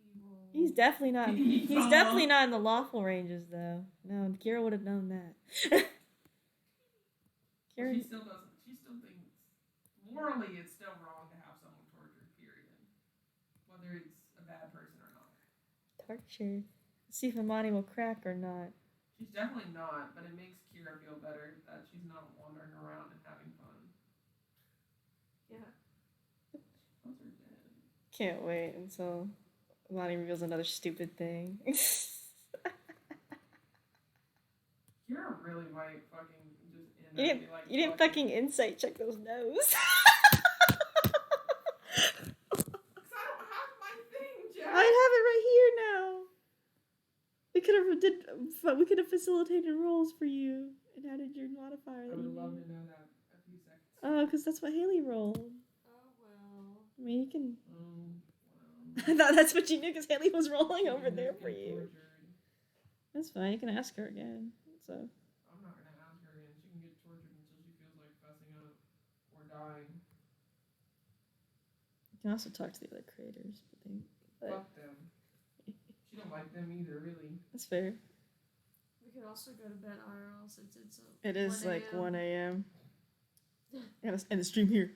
Evil. He's definitely not. He's definitely not in the lawful ranges, though. No, Kira would have known that. Kira. She still doesn't. She still thinks morally it's still wrong to have someone tortured. Period. Whether it's a bad person or not. Torture. See if Amani will crack or not. She's definitely not, but it makes Kira feel better that she's not wandering around and having fun. Yeah. Those are dead. Can't wait until Amani reveals another stupid thing. Kira really might fucking just end You up didn't. be like You didn't fucking insight check those no's. Because I don't have my thing, Jack. I have it right here now. We could have facilitated roles for you and added your modifier. I That would you love made. to know that a few seconds. Oh, because that's what Haley rolled. Oh well. I mean, you can. Well. I thought that's what you knew because Haley was rolling over She's there gonna for get you. tortured. That's fine. You can ask her again. So I'm not gonna ask her again. She can get tortured until she feels like fessing up or dying. you can also talk to the other creators. But Fuck them. She don't like them either, really. that's fair. We could also go to bed IRL since it's It is 1 like a.m. 1 a.m. And the stream here.